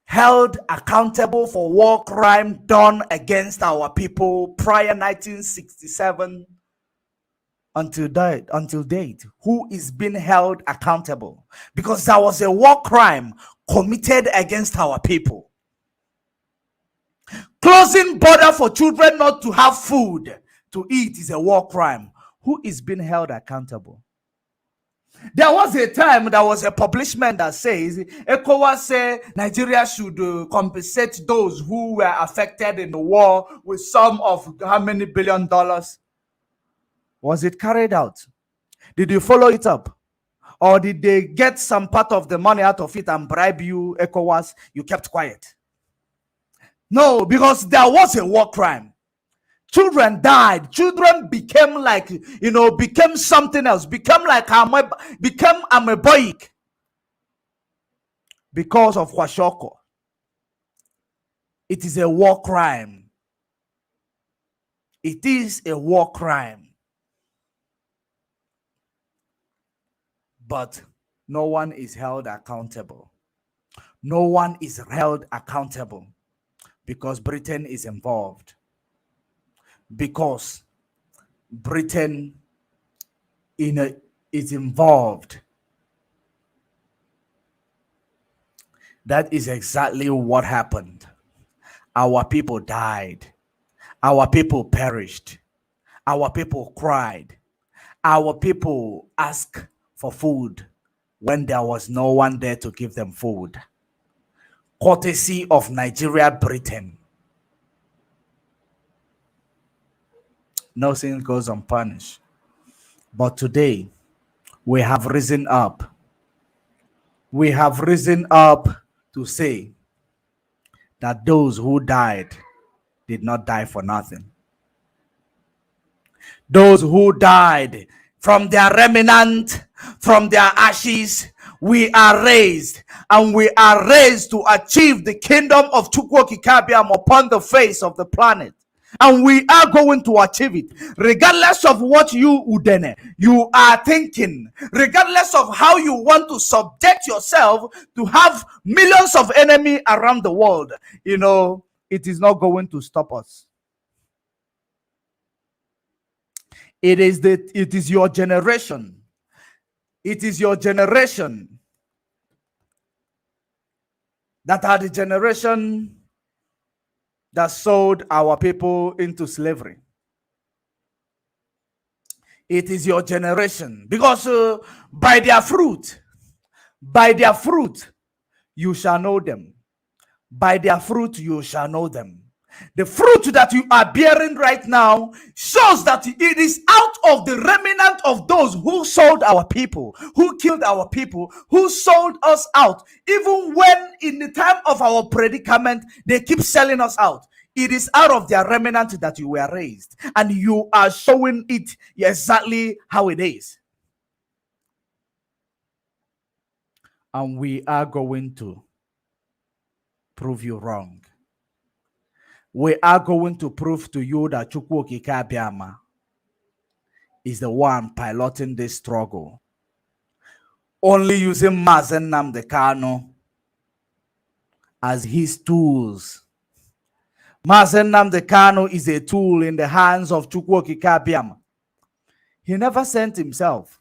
held accountable for war crime done against our people prior 1967 until date, who is being held accountable? Because there was a war crime committed against our people. Closing border for children not to have food to eat is a war crime. Who is being held accountable? There was a time, there was a publication that says ECOWAS say Nigeria should compensate those who were affected in the war with some of how many $1 billion. Was it carried out? Did you follow it up? Or did they get some part of the money out of it and bribe you, ECOWAS? You kept quiet. No, because there was a war crime. Children died. Children became like, became something else. Became amoeboic because of Kwashoko. It is a war crime. It is a war crime. But no one is held accountable. No one is held accountable because Britain is involved. Because Britain is involved. That is exactly what happened. Our people died. Our people perished. Our people cried. Our people asked for food when there was no one there to give them food. Courtesy of Nigeria, Britain. No sin goes unpunished. But today, we have risen up. We have risen up to say that those who died did not die for nothing. Those who died, from their remnant, from their ashes, we are raised, and we are raised to achieve the kingdom of Chukwokikabiam upon the face of the planet. And we are going to achieve it, regardless of what you, Udene, you are thinking, regardless of how you want to subject yourself to have millions of enemies around the world. It is not going to stop us. It is your generation. It is your generation that are the generation that sold our people into slavery. It is your generation, because by their fruit, you shall know them. By their fruit, you shall know them. The fruit that you are bearing right now shows that it is out of the remnant of those who sold our people, who killed our people, who sold us out. Even when in the time of our predicament, they keep selling us out. It is out of their remnant that you were raised. And you are showing it exactly how it is. And we are going to prove you wrong. We are going to prove to you that Chukwuokike Abiama is the one piloting this struggle, only using Mazi Nnamdi Kanu as his tools. Mazi Nnamdi Kanu is a tool in the hands of Chukwuokike Abiama. He never sent himself.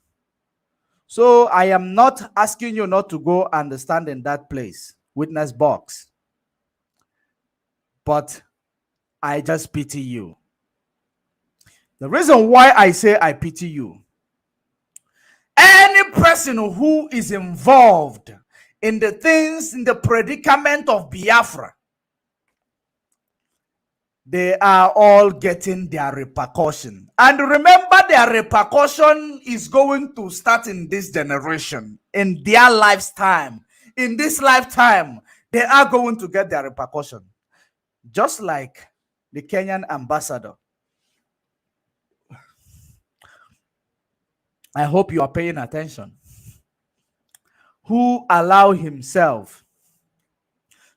So I am not asking you not to go and stand in that place, witness box. But I just pity you. The reason why I say I pity you, any person who is involved in the things, in the predicament of Biafra, they are all getting their repercussion. And remember, their repercussion is going to start in this generation, in their lifetime. In this lifetime, they are going to get their repercussion. Just like the Kenyan ambassador. I hope you are paying attention. Who allowed himself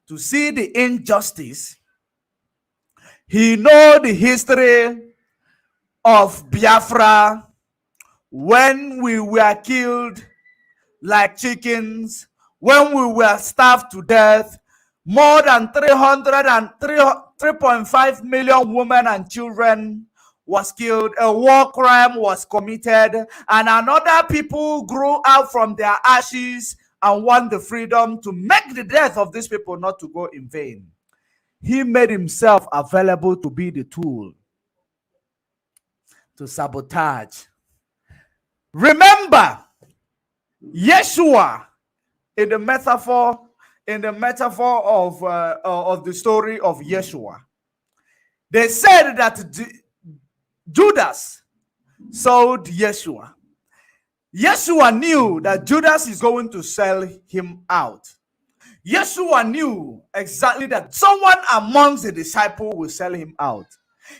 to see the injustice. He knows the history of Biafra when we were killed like chickens, when we were starved to death. More than 3.5 million women and children was killed. A war crime was committed, and another people grew out from their ashes and want the freedom to make the death of these people not to go in vain. He made himself available to be the tool to sabotage. Remember, Yeshua in the metaphor of the story of Yeshua. They said that Judas sold Yeshua. Yeshua knew that Judas is going to sell him out. Yeshua knew exactly that someone amongst the disciples will sell him out.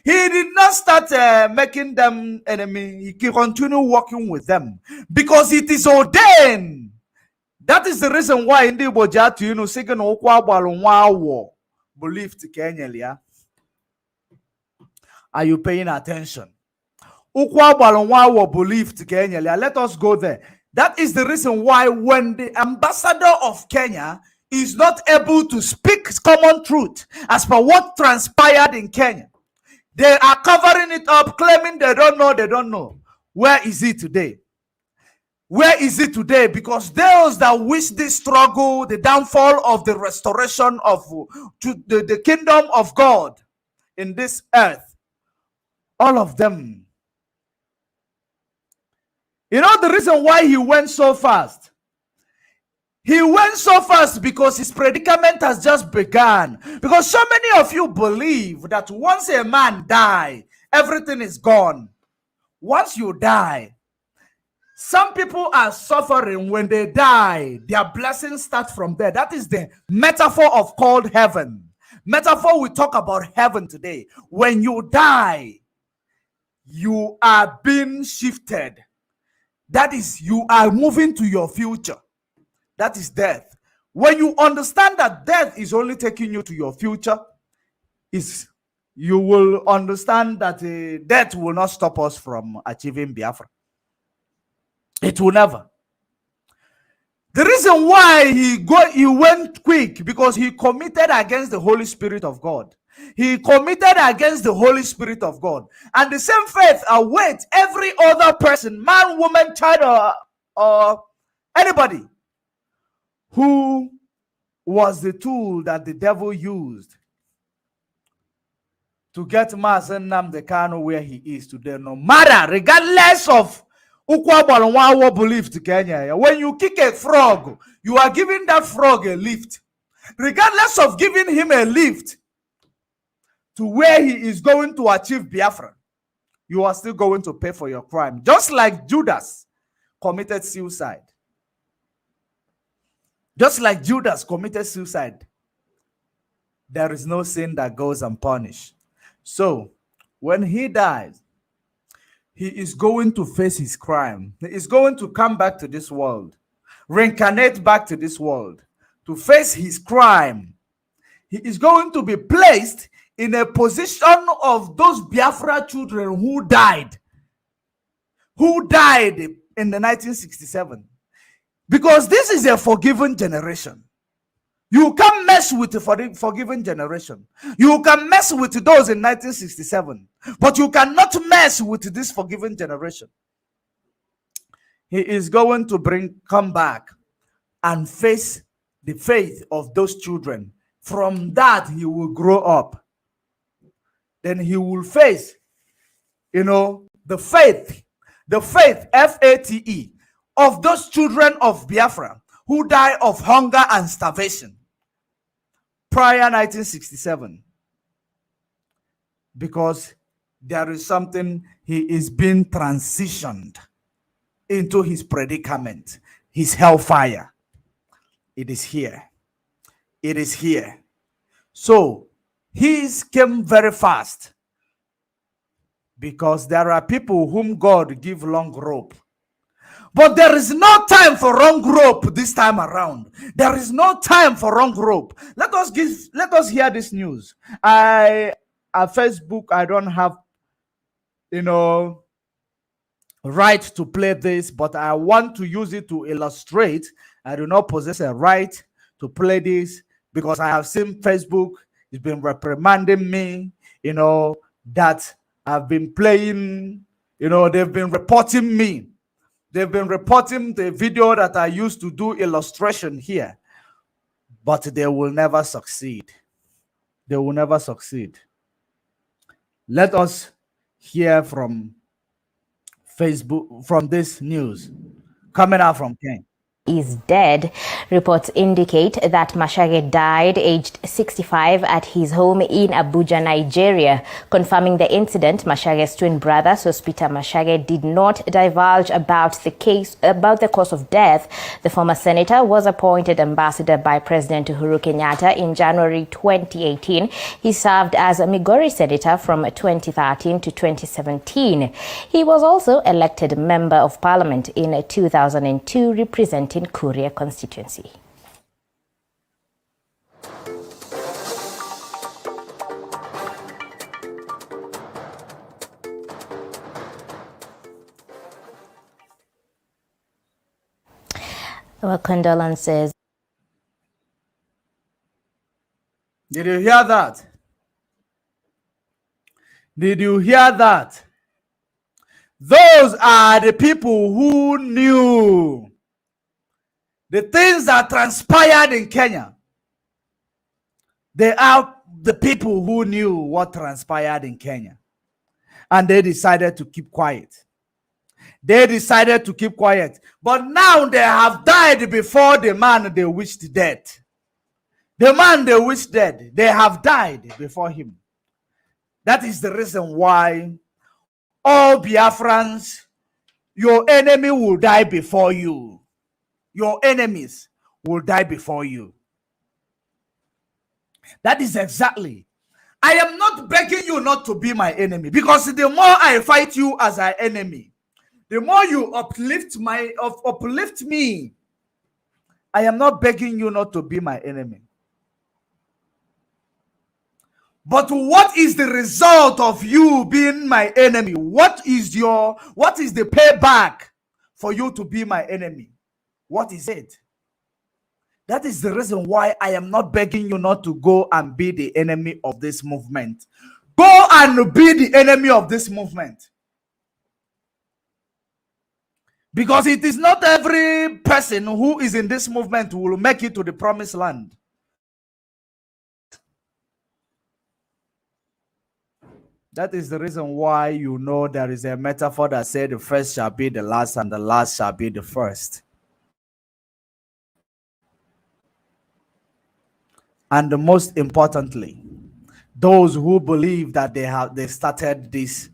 He did not start making them enemy. He continued working with them because it is ordained. That is the reason why in the Bojatu, you know, second Okwa believed Kenya. Are you paying attention? Ukwa believed Kenya. Let us go there. That is the reason why when the ambassador of Kenya is not able to speak common truth as per what transpired in Kenya, they are covering it up, claiming they don't know. Where is it today? Where is it today? Because those that wish this struggle, the downfall of the restoration of the kingdom of God in this earth, all of them. You know the reason why he went so fast? He went so fast because his predicament has just begun. Because so many of you believe that once a man dies, everything is gone. Once you die, some people are suffering when they die. Their blessings start from there. That is the metaphor of called heaven. Metaphor, we talk about heaven today. When you die, you are being shifted. That is, you are moving to your future. That is death. When you understand that death is only taking you to your future, you will understand that death will not stop us from achieving Biafra. It will never. The reason why he went quick, because he committed against the Holy Spirit of God. He committed against the Holy Spirit of God. And the same faith awaits every other person, man, woman, child, or anybody who was the tool that the devil used to get Mazi Nnamdi Kanu where he is today. No matter, regardless of Ukwa belief to Kenya. When you kick a frog, you are giving that frog a lift. Regardless of giving him a lift to where he is going to achieve Biafra, you are still going to pay for your crime. Just like Judas committed suicide. Just like Judas committed suicide. There is no sin that goes unpunished. So, when he dies, he is going to face his crime. He is going to come back to this world, reincarnate back to this world, to face his crime. He is going to be placed in a position of those Biafra children who died in the 1967. Because this is a forgiven generation. You can't mess with the forgiven generation. You can mess with those in 1967, but you cannot mess with this forgiven generation. He is going to come back and face the faith of those children. From that, he will grow up. Then he will face, the faith, F-A-T-E, of those children of Biafra who die of hunger and starvation prior 1967. Because there is something, he is being transitioned into his predicament, his hellfire. It is here. It is here. So, his came very fast because there are people whom God give long rope. But there is no time for long rope this time around. There is no time for long rope. Let us hear this news. At Facebook, I don't have, right to play this, but I want to use it to illustrate. I do not possess a right to play this because I have seen Facebook has been reprimanding me, that I've been playing, they've been reporting me. They've been reporting the video that I used to do illustration here, but they will never succeed. They will never succeed. Let us hear from Facebook, from this news coming out from Ken. Is dead. Reports indicate that Mashage died aged 65 at his home in Abuja, Nigeria. Confirming the incident, Mashage's twin brother, Sospita Mashage, did not divulge about the cause of death. The former senator was appointed ambassador by President Uhuru Kenyatta in January 2018. He served as a Migori senator from 2013 to 2017. He was also elected member of parliament in 2002, representing Kuria constituency. Our condolences. Did you hear that? Did you hear that? Those are the people who knew the things that transpired in Kenya. They are the people who knew what transpired in Kenya. And they decided to keep quiet. They decided to keep quiet. But now they have died before the man they wished dead. The man they wished dead, they have died before him. That is the reason why all Biafrans, your enemy will die before you. Your enemies will die before you. That is exactly. I am not begging you not to be my enemy, because the more I fight you as an enemy, the more you uplift me. I am not begging you not to be my enemy. But what is the result of you being my enemy? What is the payback for you to be my enemy? What is it? That is the reason why I am not begging you not to go and be the enemy of this movement. Go and be the enemy of this movement. Because it is not every person who is in this movement who will make it to the promised land. That is the reason why there is a metaphor that says the first shall be the last and the last shall be the first. And most importantly, Those who believe that they started this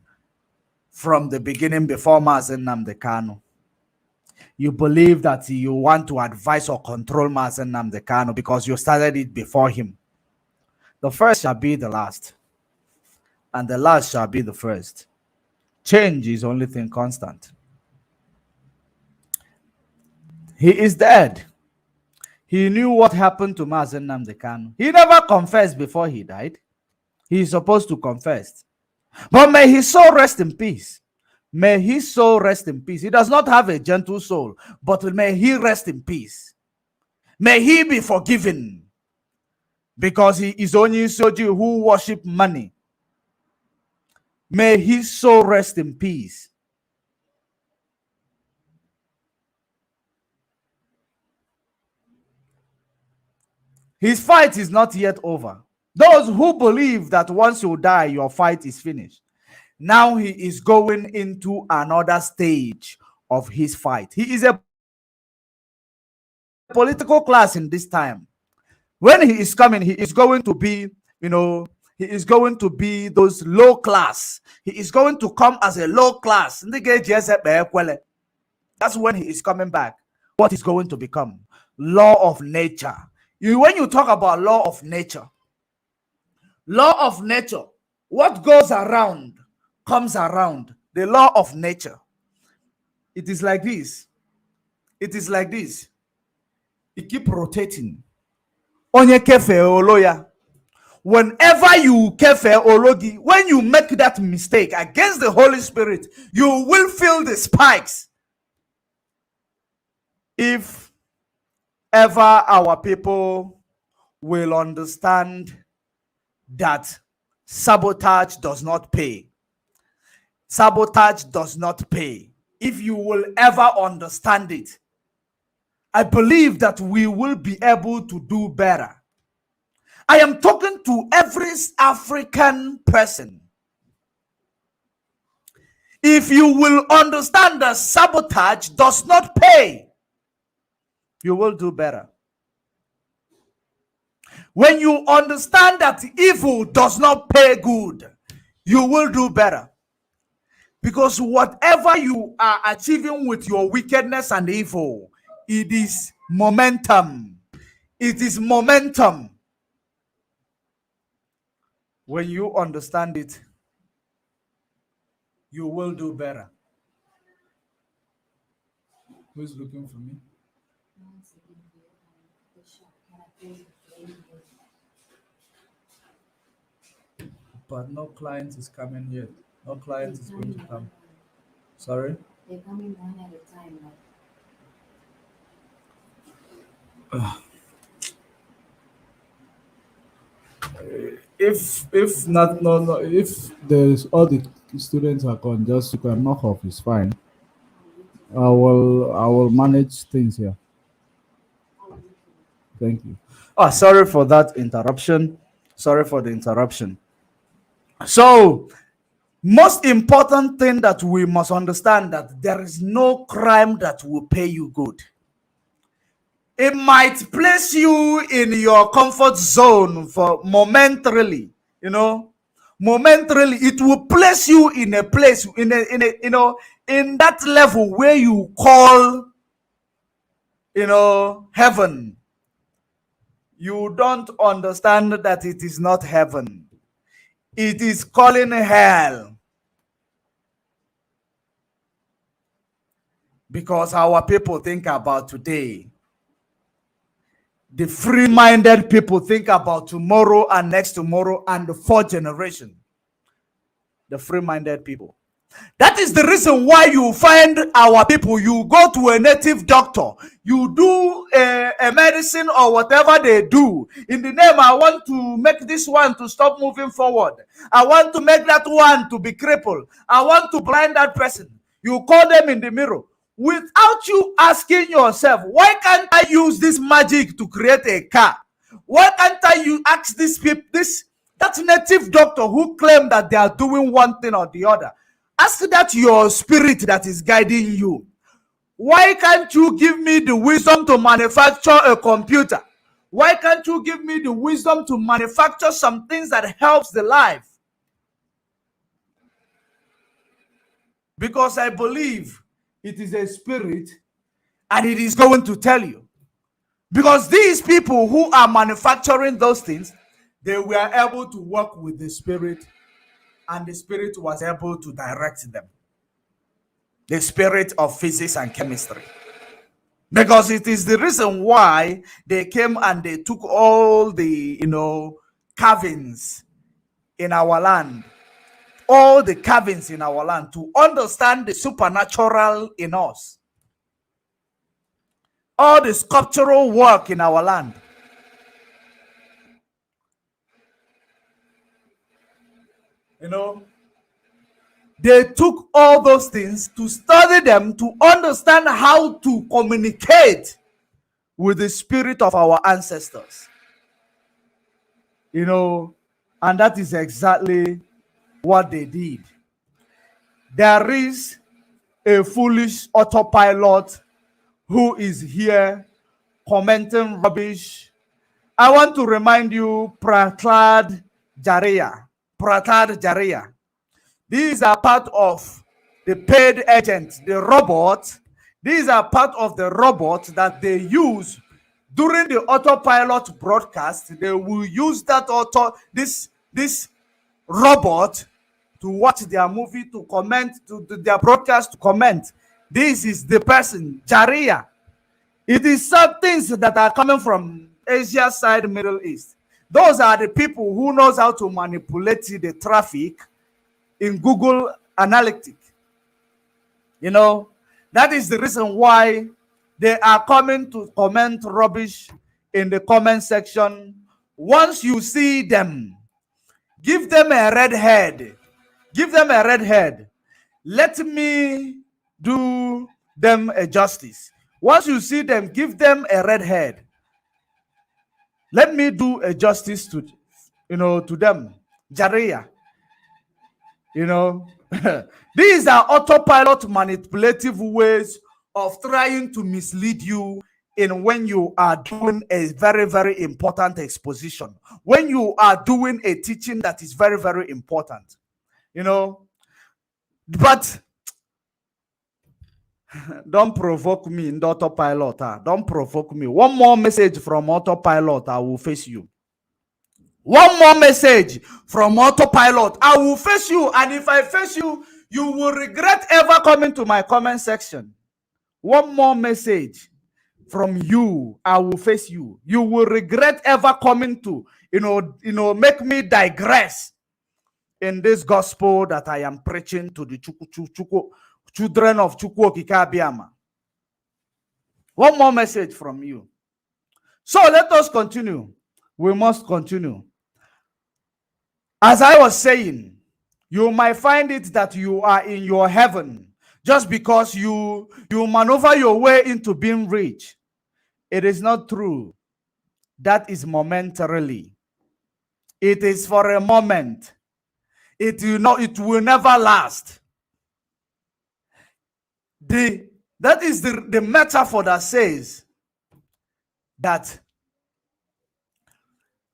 from the beginning before Mazen Nnamdi Kanu. You believe that you want to advise or control Mazen Nnamdi Kanu because you started it before him. The first shall be the last, and the last shall be the first. Change is the only thing constant. He is dead. He knew what happened to Mazen Nnamdi Kanu. He never confessed before he died. He is supposed to confess. But may his soul rest in peace. May his soul rest in peace. He does not have a gentle soul, but may he rest in peace. May he be forgiven, because he is only Soji who worship money. May his soul rest in peace. His fight is not yet over. Those who believe that once you die, your fight is finished. Now he is going into another stage of his fight. He is a political class in this time. When he is coming, he is going to be, he is going to be those low class. He is going to come as a low class. That's when he is coming back. What is going to become? Law of nature. When you talk about law of nature, what goes around comes around. The law of nature. It is like this. It is like this. It keep rotating. Onye kefe oloya. Whenever you kefe ologi, when you make that mistake against the Holy Spirit, you will feel the spikes. If ever our people will understand that sabotage does not pay. Sabotage does not pay. If you will ever understand it, I believe that we will be able to do better. I am talking to every African person. If you will understand that sabotage does not pay, you will do better. When you understand that evil does not pay good, you will do better. Because whatever you are achieving with your wickedness and evil, it is momentum. It is momentum. When you understand it, you will do better. Who's looking for me? But no client is coming yet. No client is going to come. Sorry? They're coming one at a time. If not, no, if There's all the students are gone, just you can knock off, it's fine. I will manage things here. Thank you. Oh, sorry for that interruption. Sorry for the interruption. So, most important thing that we must understand that there is no crime that will pay you good. It might place you in your comfort zone for momentarily, momentarily. It will place you in a place in that level where you call, heaven. You don't understand that it is not heaven. It is calling hell. Because our people think about today. The free-minded people think about tomorrow and next tomorrow and the fourth generation. The free-minded people. That is the reason why you find our people, you go to a native doctor, you do a medicine or whatever they do. In the name, I want to make this one to stop moving forward. I want to make that one to be crippled. I want to blind that person. You call them in the mirror. Without you asking yourself, why can't I use this magic to create a car? Why can't I ask these people, that native doctor who claim that they are doing one thing or the other? Ask that your spirit that is guiding you. Why can't you give me the wisdom to manufacture a computer? Why can't you give me the wisdom to manufacture some things that helps the life? Because I believe it is a spirit and it is going to tell you. Because these people who are manufacturing those things, they were able to work with the spirit, and the spirit was able to direct them. The spirit of physics and chemistry. Because it is the reason why they came and they took all the, carvings in our land. All the carvings in our land to understand the supernatural in us. All the sculptural work in our land. They took all those things to study them, to understand how to communicate with the spirit of our ancestors. And that is exactly what they did. There is a foolish autopilot who is here commenting rubbish. I want to remind you, Prahlad Jariya. These are part of the paid agent, the robot. These are part of the robot that they use during the autopilot broadcast. They will use that this robot to watch their movie, to comment, to their broadcast, to comment. This is the person, Jariya. It is some things that are coming from Asia side, Middle East. Those are the people who knows how to manipulate the traffic in Google Analytics. That is the reason why they are coming to comment rubbish in the comment section. Once you see them, give them a red head. Give them a red head. Let me do them a justice. Once you see them, give them a red head. Let me do a justice to them. Jariya. These are autopilot manipulative ways of trying to mislead you in when you are doing a very, very important exposition. When you are doing a teaching that is very, very important. But don't provoke me in the autopilot. Don't provoke me. One more message from autopilot, I will face you. One more message from autopilot, I will face you. And if I face you, you will regret ever coming to my comment section. One more message from you, I will face you. You will regret ever coming to, make me digress in this gospel that I am preaching to the children of Chukwu Okike Abiyama. One more message from you. So let us continue. We must continue. As I was saying, you might find it that you are in your heaven just because you maneuver your way into being rich. It is not true. That is momentarily. It is for a moment. It will never last. That is the metaphor that says that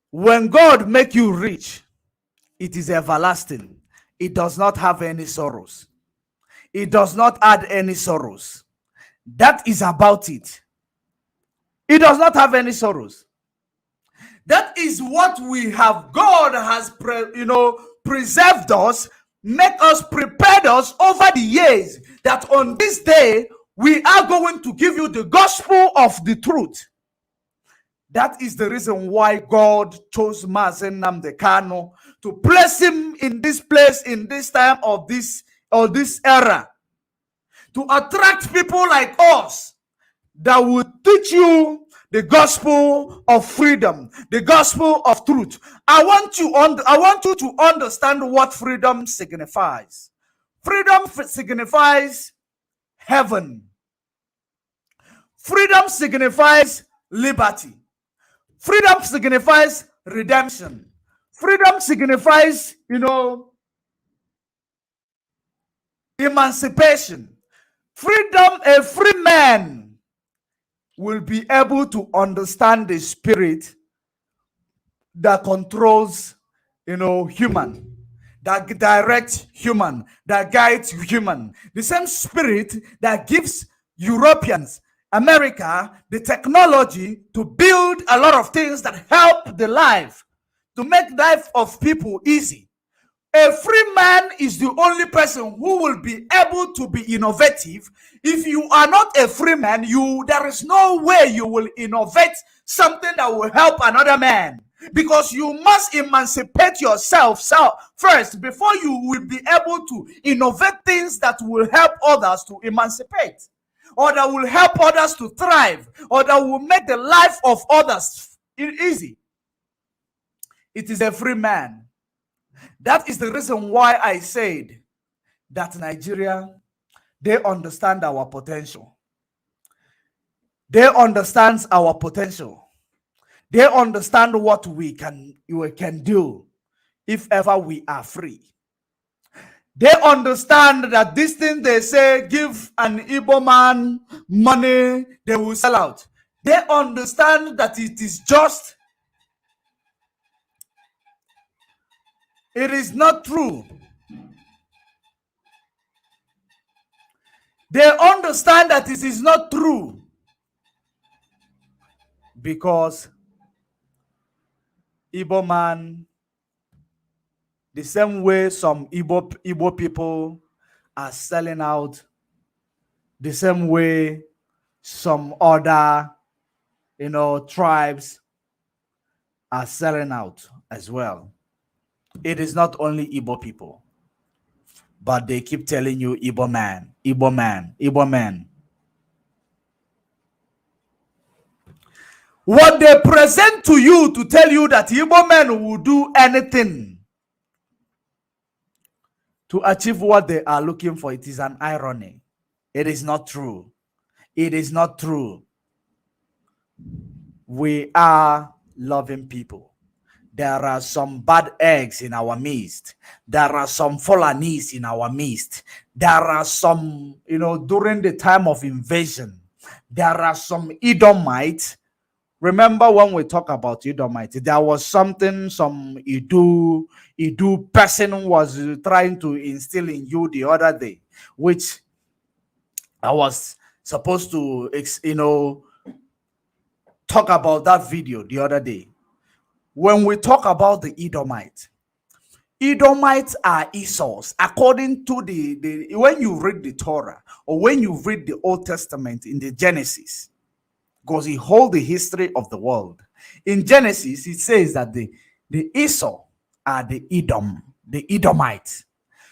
when God make you rich, it is everlasting. It does not have any sorrows. It does not add any sorrows. That is about it. It does not have any sorrows. That is what we have. God has preserved us, make us, prepared us over the years that on this day we are going to give you the gospel of the truth. That is the reason why God chose Mazen Nnamdi Kanu to place him in this place, in this time of this era, to attract people like us that will teach you the gospel of freedom, the gospel of truth. I want you to understand what freedom signifies. Freedom signifies heaven. Freedom signifies liberty. Freedom signifies redemption. Freedom signifies, emancipation. Freedom, a free man will be able to understand the spirit that controls, human, that directs human, that guides human. The same spirit that gives Europeans, America, the technology to build a lot of things that help the life, to make life of people easy. A free man is the only person who will be able to be innovative. If you are not a free man, there is no way you will innovate something that will help another man, because you must emancipate yourself first before you will be able to innovate things that will help others to emancipate, or that will help others to thrive, or that will make the life of others easy. It is a free man. That is the reason why I said that Nigeria, they understand our potential. They understand our potential. They understand what we can do if ever we are free. They understand that this thing they say, give an Igbo man money, they will sell out. They understand that it is just. It is not true. They understand that it is not true, because Igbo man, the same way some Igbo people are selling out, the same way some other tribes are selling out as well. It is not only Igbo people, but they keep telling you Igbo man, Igbo man, Igbo man. What they present to you to tell you that Igbo men will do anything to achieve what they are looking for, it is an irony. It is not true. It is not true. We are loving people. There are some bad eggs in our midst. There are some Fulanese in our midst. There are some, during the time of invasion, there are some Edomites. Remember when we talk about Edomites, there was something some Idu person was trying to instill in you the other day, which I was supposed to, talk about that video the other day. When we talk about the Edomites are Esau's. According to when you read the Torah, or when you read the Old Testament in the Genesis, because he holds the history of the world. In Genesis, it says that the Esau are the Edomites.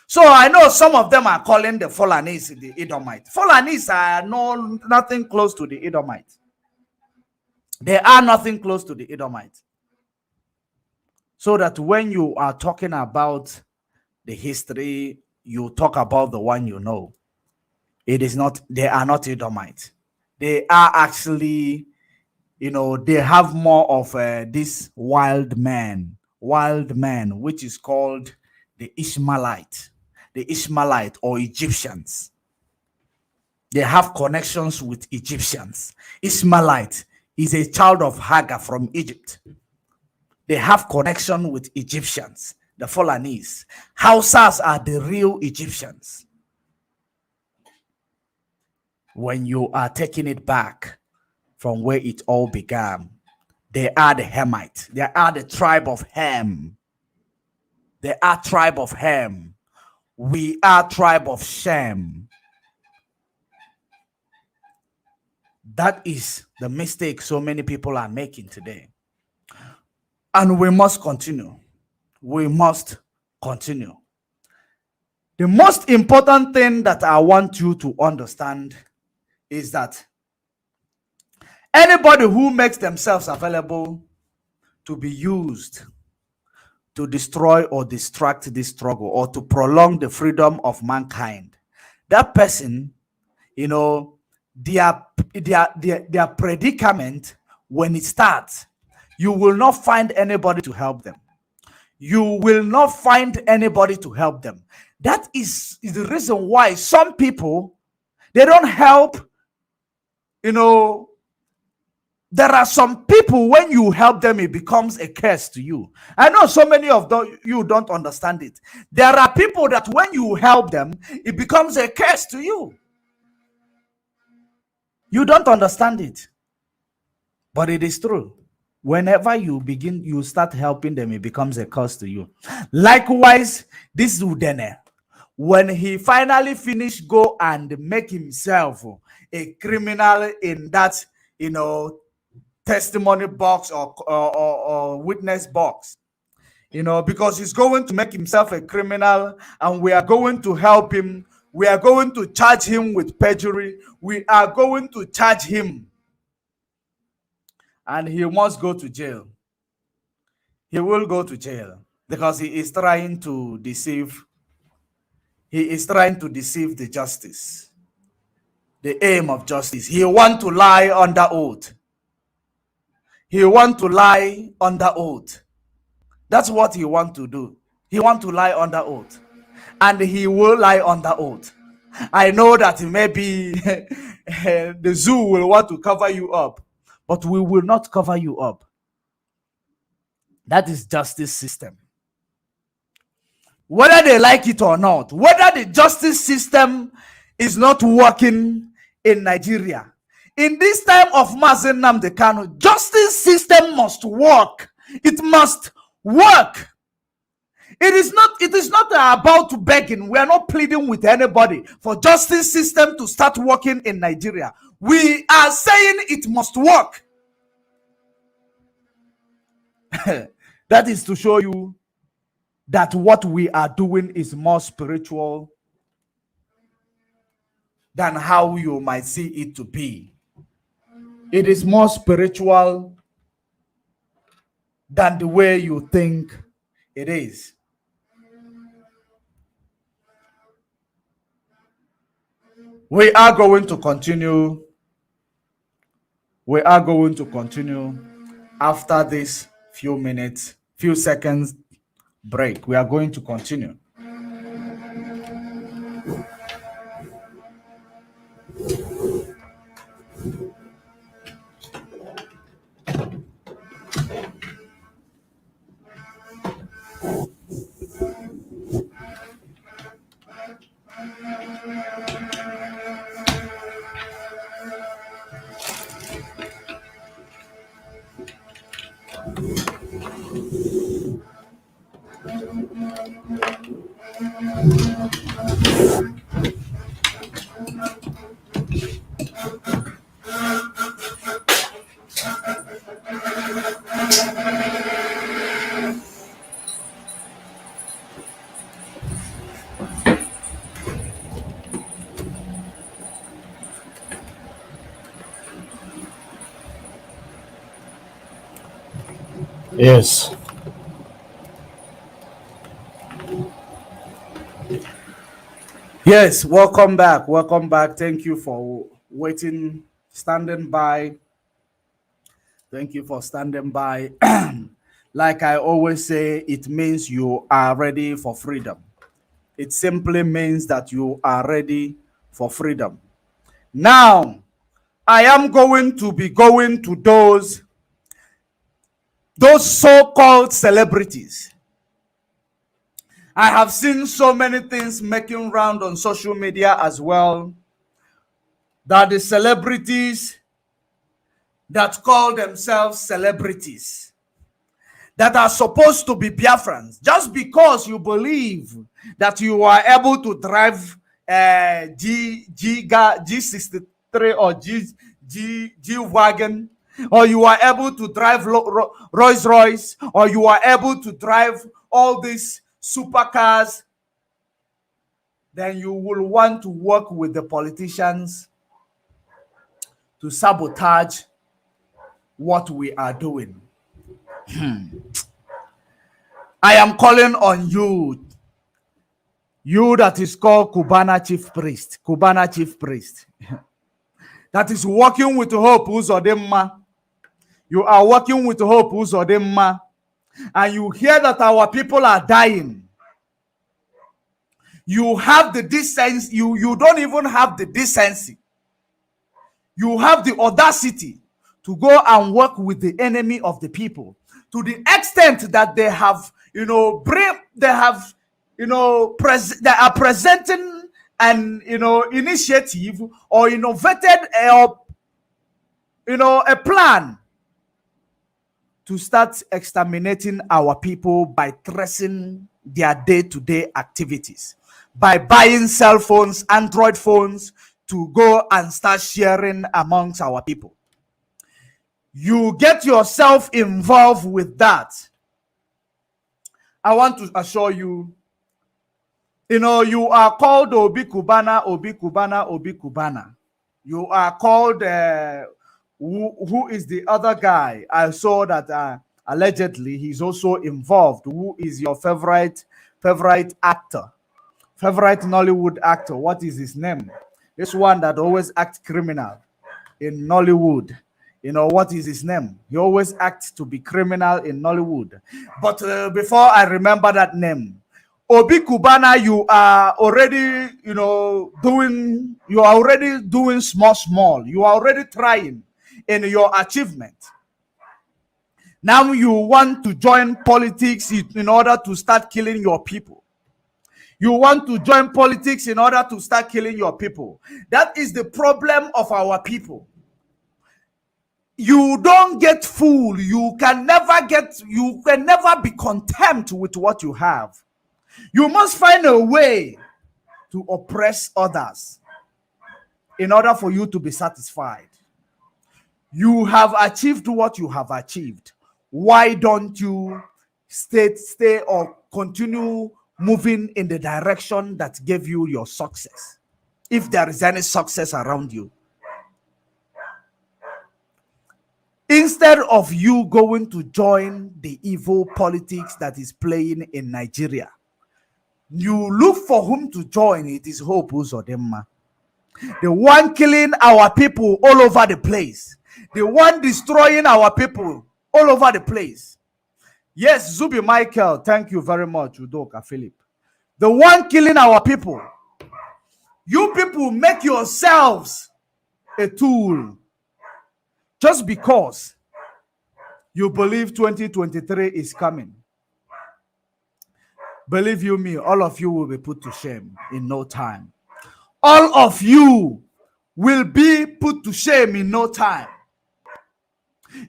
So I know some of them are calling the Fulanese the Edomites. Fulanese are nothing close to the Edomites. They are nothing close to the Edomites. So that when you are talking about the history, you talk about the one you know. It is not, they are not Edomites. They are actually, they have more of this wild man, which is called the Ishmaelite or Egyptians. They have connections with Egyptians. Ishmaelite is a child of Hagar from Egypt. They have connection with Egyptians, the Fulanese. Hausas are the real Egyptians. When you are taking it back from where it all began, they are the Hamites. They are the tribe of Ham. They are tribe of Ham. We are tribe of Shem. That is the mistake so many people are making today. And we must continue. We must continue. The most important thing that I want you to understand is that anybody who makes themselves available to be used to destroy or distract this struggle, or to prolong the freedom of mankind, that person, their predicament, when it starts, you will not find anybody to help them. You will not find anybody to help them. That is the reason why some people, they don't help, There are some people, when you help them, it becomes a curse to you. I know so many of you don't understand it. There are people that when you help them, it becomes a curse to you. You don't understand it. But it is true. Whenever you start helping them, it becomes a curse to you. Likewise, this Udene, when he finally finished, go and make himself a criminal in that, testimony box or witness box, because he's going to make himself a criminal, and we are going to help him. We are going to charge him with perjury. We are going to charge him, and he must go to jail. He will go to jail because he is trying to deceive. He is trying to deceive the justice, the aim of justice. He wants to lie under oath. He wants to lie under oath. That's what he wants to do. He wants to lie under oath. And he will lie under oath. I know that maybe the zoo will want to cover you up, but we will not cover you up. That is justice system. Whether they like it or not, whether the justice system is not working in Nigeria, in this time of Mazen Nnamdi Kanu, justice system must work. It must work. It is not about begging. We are not pleading with anybody for justice system to start working in Nigeria. We are saying it must work. That is to show you that what we are doing is more spiritual than how you might see it to be. It is more spiritual than the way you think it is. We are going to continue. We are going to continue after this few seconds break. We are going to continue. Yes. Yes, welcome back. Welcome back. Thank you for waiting, standing by. Thank you for standing by. Like I always say, it means you are ready for freedom. It simply means that you are ready for freedom. Now, I am going to be going to those so-called celebrities. I have seen so many things making round on social media as well, that the celebrities that call themselves celebrities, that are supposed to be Biafrans, just because you believe that you are able to drive G63 or G-Wagon, or you are able to drive Rolls Royce, or you are able to drive all these supercars, then you will want to work with the politicians to sabotage what we are doing. I am calling on you, you that is called Cubana Chief Priest, that is working with Hope Uzodimma. You are working with Hope Uzodimma, and you hear that our people are dying. You have the decency, you don't even have the decency. You have the audacity to go and work with the enemy of the people, to the extent that they have, they are presenting an, initiative or innovated a plan to start exterminating our people by tracing their day-to-day activities, by buying cell phones, Android phones, to go and start sharing amongst our people. You get yourself involved with that. I want to assure you, you are called Obi Kubana, Obi Kubana, Obi Kubana. You are called, who is the other guy? I saw that allegedly he's also involved. Who is your favorite actor? Favorite Nollywood actor? What is his name? This one that always acts criminal in Nollywood. What is his name? He always acts to be criminal in Nollywood. But before I remember that name, Obi Kubana, you are already, doing small. You are already trying in your achievement. Now you want to join politics in order to start killing your people. You want to join politics in order to start killing your people. That is the problem of our people. You don't get fooled. You can never be content with what you have. You must find a way to oppress others in order for you to be satisfied. You have achieved what you have achieved. Why don't you stay or continue moving in the direction that gave you your success, if there is any success around you? Instead of you going to join the evil politics that is playing in Nigeria, you look for whom to join. It is Hope Uzodinma, the one killing our people all over the place, the one destroying our people all over the place. Yes, Zubi Michael, thank you very much, Udoka Philip. The one killing our people. You people make yourselves a tool just because you believe 2023 is coming. Believe you me, all of you will be put to shame in no time. All of you will be put to shame in no time.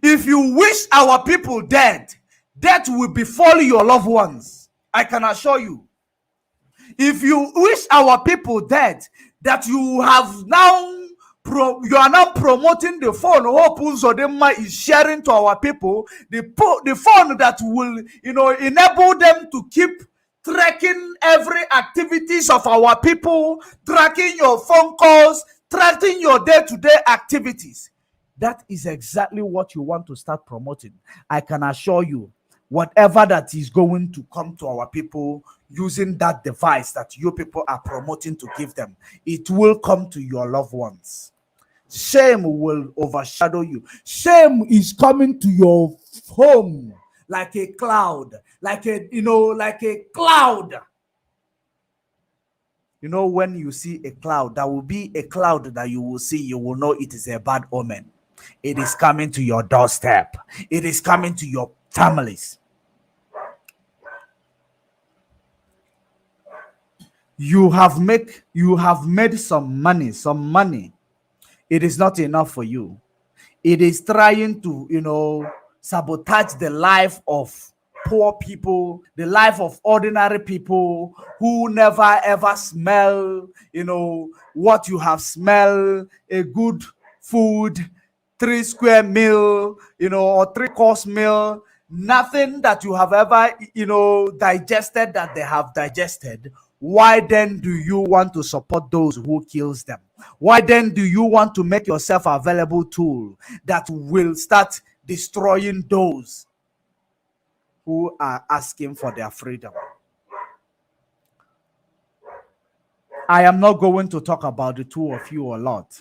If you wish our people dead, death will befall your loved ones. I can assure you. If you wish our people dead, that you have now, you are now promoting the phone Hope Uzodinma is sharing to our people, the phone that will, enable them to keep tracking every activities of our people, tracking your phone calls, tracking your day-to-day activities. That is exactly what you want to start promoting. I can assure you, whatever that is going to come to our people using that device that you people are promoting to give them, it will come to your loved ones. Shame will overshadow you. Shame is coming to your home like a cloud, like a cloud. When you see a cloud, there will be a cloud that you will see, you will know it is a bad omen. It is coming to your doorstep. It is coming to your families. You have made some money. It is not enough for you. It is trying to, sabotage the life of poor people, the life of ordinary people who never ever smell, what you have smelled, a good food, 3 square meal, or 3-course meal, nothing that you have ever, digested that they have digested. Why then do you want to support those who kills them? Why then do you want to make yourself a valuable tool that will start destroying those who are asking for their freedom? I am not going to talk about the two of you a lot,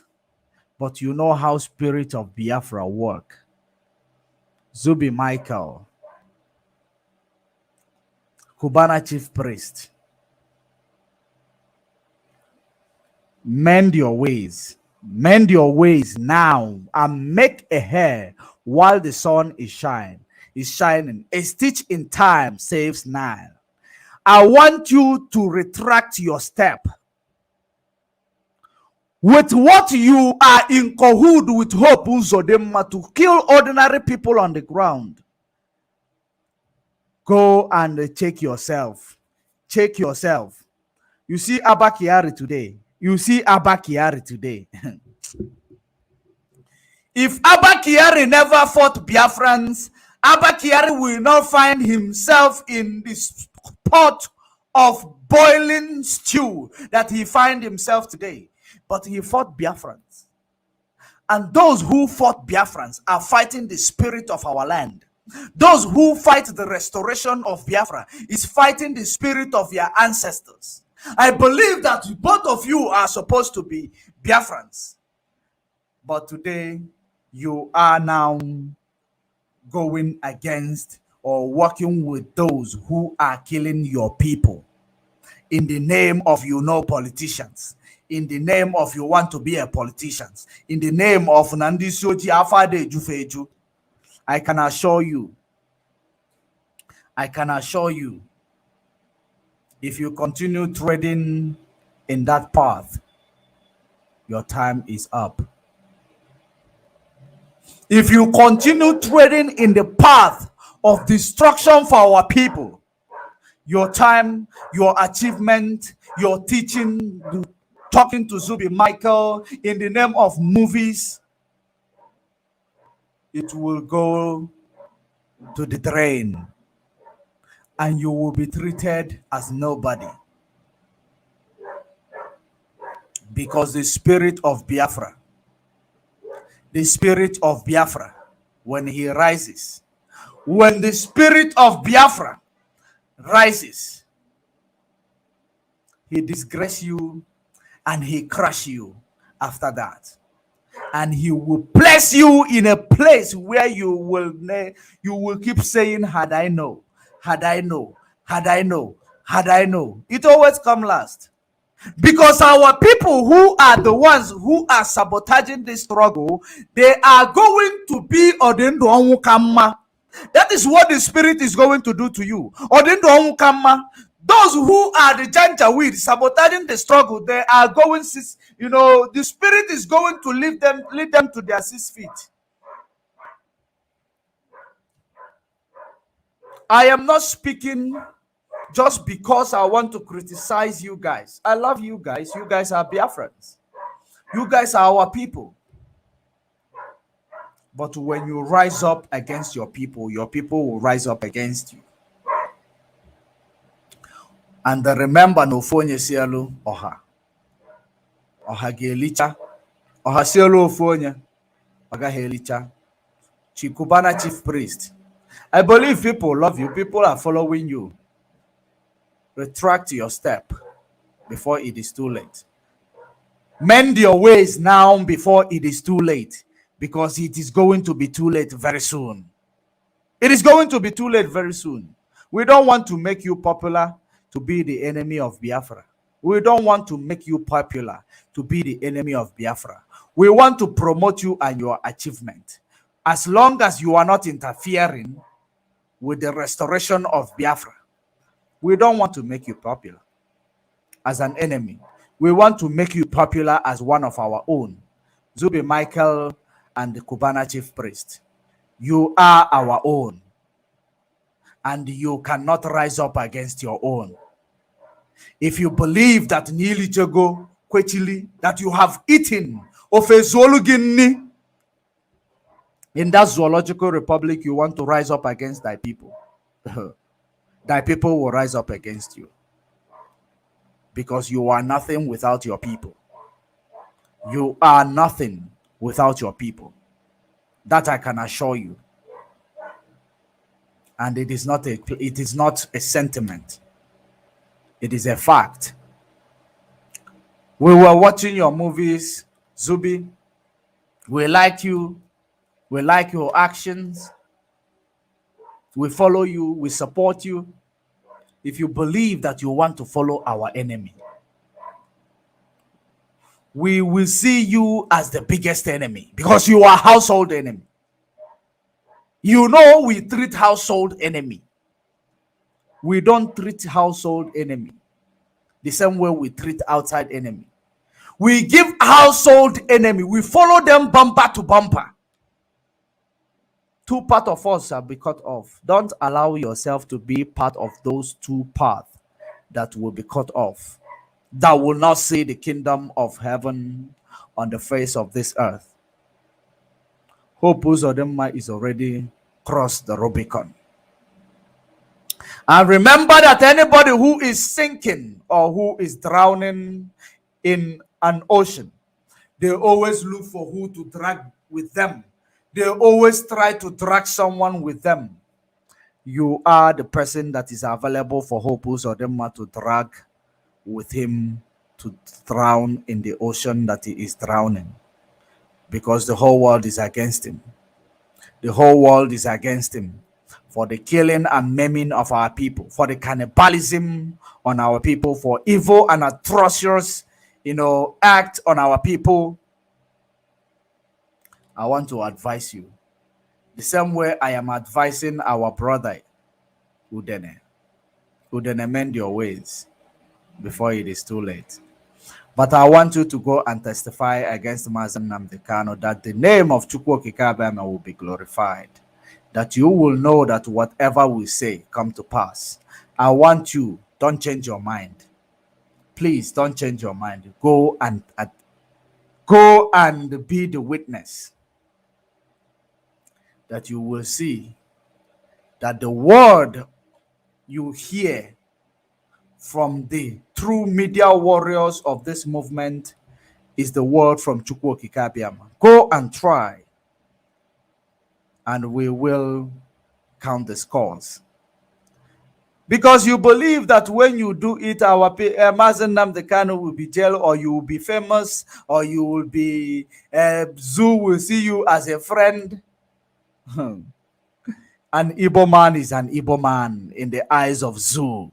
but you know how Spirit of Biafra work. Zubi Michael, Cubana Chief Priest, mend your ways. Mend your ways now and make a hair while the sun is shining. A stitch in time saves nine. I want you to retract your step. With what you are in cahoot with Hope Uzodema to kill ordinary people on the ground. Go and check yourself. Check yourself. You see Abba Kyari today. You see Abba Kyari today. If Abba Kyari never fought Biafrans, Abba Kyari will not find himself in this pot of boiling stew that he find himself today. But he fought Biafrans. And those who fought Biafrans are fighting the spirit of our land. Those who fight the restoration of Biafra is fighting the spirit of your ancestors. I believe that both of you are supposed to be Biafrans. But today, you are now going against or working with those who are killing your people in the name of politicians, in the name of you want to be a politician, in the name of Nandi Soji Afade Jufeju. I can assure you, if you continue treading in that path, your time is up. If you continue treading in the path of destruction for our people, your time, your achievement, your teaching, talking to Zubi Michael in the name of movies, it will go to the drain and you will be treated as nobody. Because the spirit of Biafra, when he rises, when the spirit of Biafra rises, he disgrace you and he crush you after that. And he will place you in a place where you will keep saying, had I know. It always comes last. Because our people who are the ones who are sabotaging this struggle, they are going to be ordained. That is what the spirit is going to do to you. Those who are the janjaweed sabotaging the struggle, they are going, the spirit is going to lead them to their 6 feet. I am not speaking just because I want to criticize you guys. I love you guys. You guys are Biafrans. You guys are our people. But when you rise up against your people will rise up against you. And remember, no phone sielu oha. Oha gelicha. Oha sielu phone. Oga helicha. Chikubana chief priest. I believe people love you. People are following you. Retract your step before it is too late. Mend your ways now before it is too late, because it is going to be too late very soon. It is going to be too late very soon. We don't want to make you popular to be the enemy of Biafra. We don't want to make you popular to be the enemy of Biafra. We want to promote you and your achievement. As long as you are not interfering with the restoration of Biafra, we don't want to make you popular as an enemy. We want to make you popular as one of our own. Zubi Michael and the Kubana chief priest. You are our own. And you cannot rise up against your own. If you believe that Nili Jago Kwechili, that you have eaten of a zoologini in that zoological republic, you want to rise up against thy people. Thy people will rise up against you. Because you are nothing without your people. You are nothing without your people. That I can assure you. And it is not a sentiment. It is a fact. We were watching your movies, Zubi. We like you. We like your actions. We follow you. We support you. If you believe that you want to follow our enemy, we will see you as the biggest enemy because you are household enemy. You know, we treat household enemy. We don't treat household enemy the same way we treat outside enemy. We give household enemy, we follow them bumper to bumper. Two parts of us shall be cut off. Don't allow yourself to be part of those two paths that will be cut off, that will not see the kingdom of heaven on the face of this earth. Hope Uzodema is already crossed the Rubicon. And remember that anybody who is sinking or who is drowning in an ocean, they always look for who to drag with them. They always try to drag someone with them. You are the person that is available for Hope Uzodema to drag with him to drown in the ocean that he is drowning, because the whole world is against him. The whole world is against him for the killing and maiming of our people, for the cannibalism on our people, for evil and atrocious, act on our people. I want to advise you the same way I am advising our brother Udene. Udene, mend your ways before it is too late. But I want you to go and testify against Mazen Nnamdi Kanu that the name of Chukwu Okike Abiama will be glorified, that you will know that whatever we say come to pass. I want you, don't change your mind. Please don't change your mind. Go and be the witness, that you will see that the word you hear from the true media warriors of this movement is the word from Chukwu Okike Abiama. Go and try, and we will count the scores. Because you believe that when you do it, our Mazen Nnamdi Kanu will be jailed, or you will be famous, or you will be, Zoo will see you as a friend. An Igbo man is an Igbo man in the eyes of Zoo.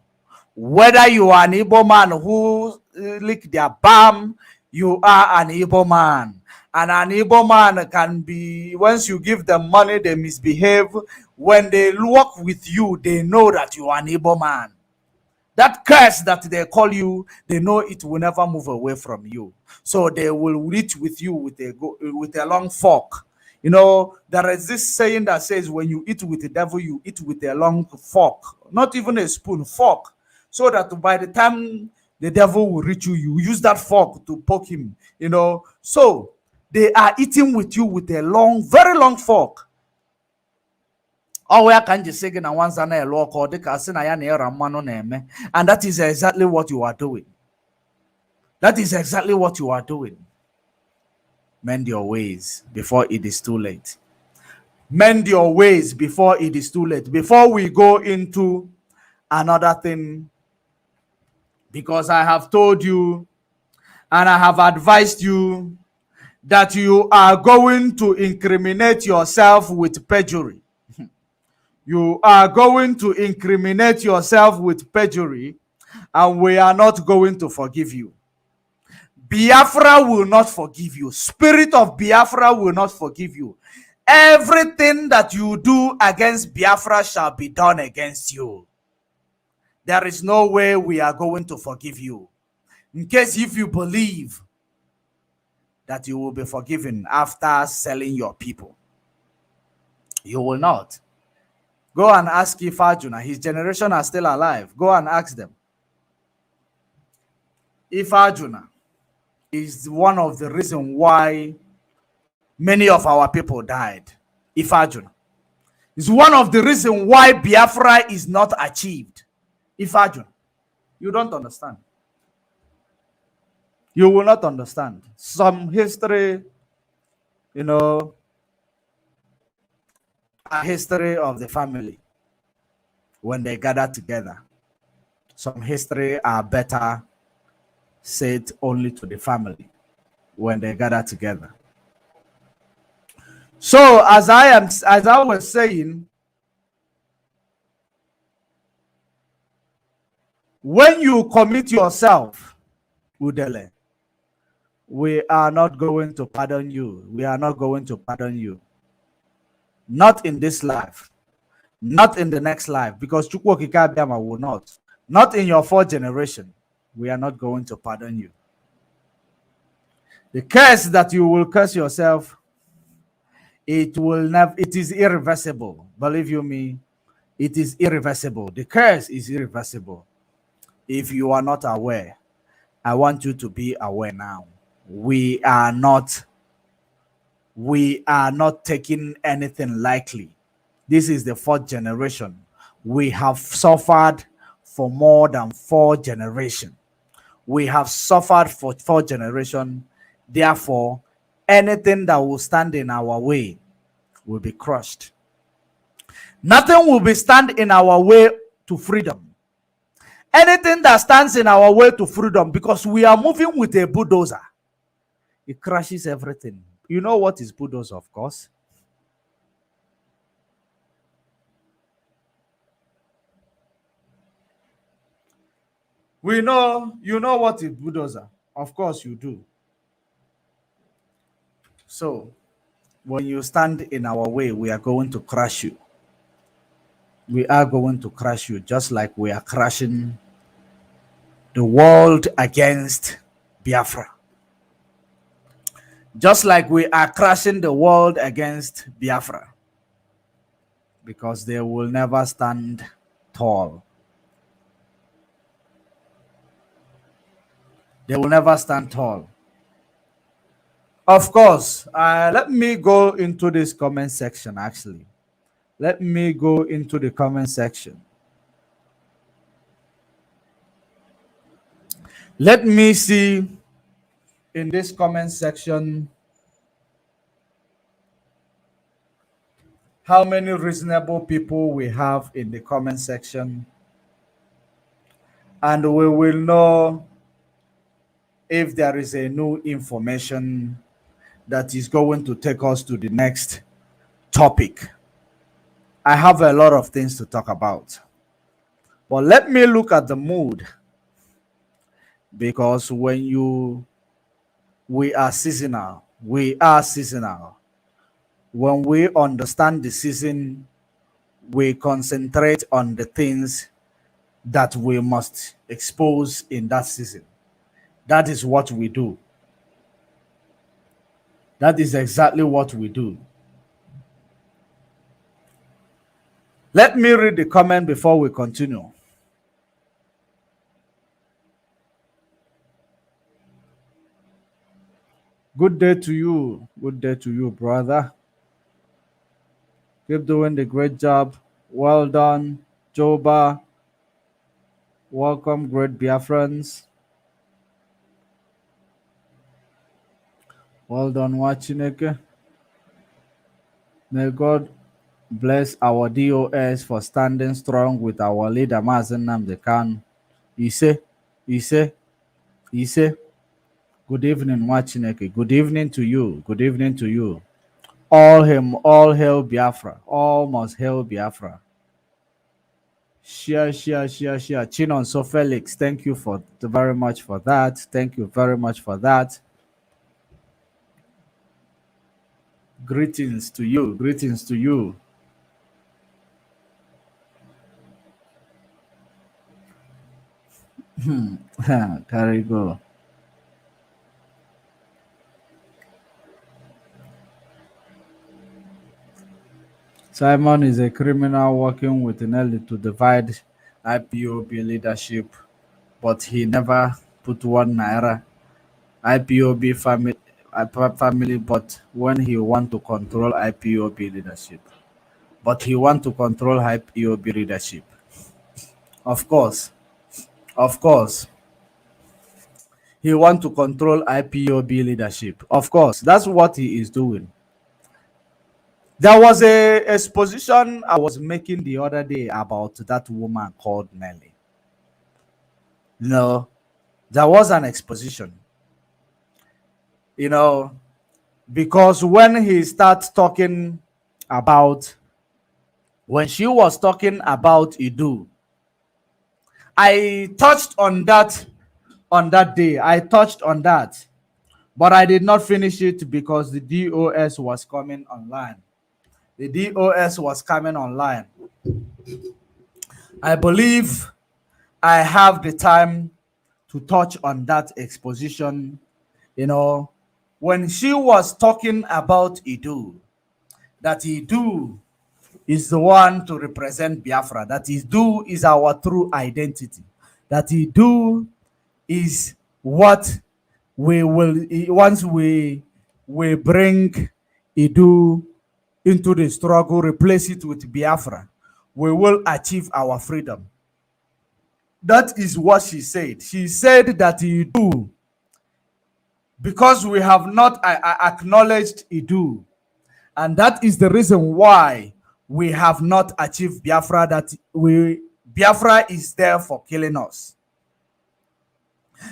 Whether you are an Igbo man who lick their bum, you are an Igbo man. And an Igbo man can be, once you give them money, they misbehave. When they work with you, they know that you are an Igbo man. That curse that they call you, they know it will never move away from you. So they will reach with you with a long fork. There is this saying that says, when you eat with the devil, you eat with a long fork. Not even a spoon, fork. So that by the time the devil will reach you, you use that fork to poke him. So they are eating with you with a long, very long fork. And that is exactly what you are doing. That is exactly what you are doing. Mend your ways before it is too late. Mend your ways before it is too late. Before we go into another thing, because I have told you and I have advised you that you are going to incriminate yourself with perjury. You are going to incriminate yourself with perjury, and we are not going to forgive you. Biafra will not forgive you. Spirit of Biafra will not forgive you. Everything that you do against Biafra shall be done against you. There is no way we are going to forgive you. In case if you believe that you will be forgiven after selling your people, you will not. Go and ask Ifajuna. His generation are still alive. Go and ask them. Ifajuna is one of the reasons why many of our people died. Ifajuna is one of the reasons why Biafra is not achieved. Ifajuna, you don't understand. You will not understand. Some history, a history of the family when they gather together. Some history are better said only to the family when they gather together. So as I was saying, when you commit yourself, Udele, we are not going to pardon you. We are not going to pardon you. Not in this life. Not in the next life. Because Chukwu Okike Abiama will not. Not in your fourth generation. We are not going to pardon you. The curse that you will curse yourself, it will never, it is irreversible. Believe you me, it is irreversible. The curse is irreversible. If you are not aware, I want you to be aware now. We are not taking anything lightly. This is the fourth generation. We have suffered for more than 4 generations. We have suffered for 4 generations. Therefore, anything that will stand in our way will be crushed. Nothing will be stand in our way to freedom. Anything that stands in our way to freedom, because we are moving with a bulldozer, it crashes everything. You know what is bulldozer, of course. We know, you know what is bulldozer. Of course you do. So, when you stand in our way, we are going to crush you. We are going to crush you, just like we are crushing the world against Biafra. Just like we are crushing the world against Biafra. Because they will never stand tall. They will never stand tall. Of course, let me go into this comment section actually. Let me go into the comment section. Let me see in this comment section how many reasonable people we have in the comment section. And we will know if there is a new information that is going to take us to the next topic. I have a lot of things to talk about. But let me look at the mood. Because when we are seasonal. We are seasonal. When we understand the season, we concentrate on the things that we must expose in that season. That is what we do. That is exactly what we do. Let me read the comment before we continue. Good day to you. Good day to you, brother. Keep doing the great job. Well done, Joba. Welcome, great Biafrans. Well done, Wachineke. May God bless our DOS for standing strong with our leader, Mazen Namdekan. Ise. Good evening, Wachineke. Good evening to you. Good evening to you. All hail Biafra. All must hail Biafra. Share. Chinon So Felix, thank you very much for that. Thank you very much for that. Greetings to you. Greetings to you. Carry go. Simon is a criminal working with Nelly to divide IPOB leadership, but he never put 1 naira IPOB family, but when he want to control IPOB leadership. But he want to control IPOB leadership. Of course. He want to control IPOB leadership. Of course, that's what he is doing. There was a exposition I was making the other day about that woman called Nelly. No, there was an exposition. Because when he starts talking about, when she was talking about Idu, I touched on that day. I touched on that. But I did not finish it because the DOS was coming online. The DOS was coming online. I believe I have the time to touch on that exposition. You know, when she was talking about Idu, that Idu is the one to represent Biafra, that Idu is our true identity, that Idu is what we will, once we bring Idu into the struggle, replace it with Biafra, we will achieve our freedom. That is what she said. She said that Idu, because we have not acknowledged Idu, and that is the reason why we have not achieved Biafra, that Biafra is there for killing us.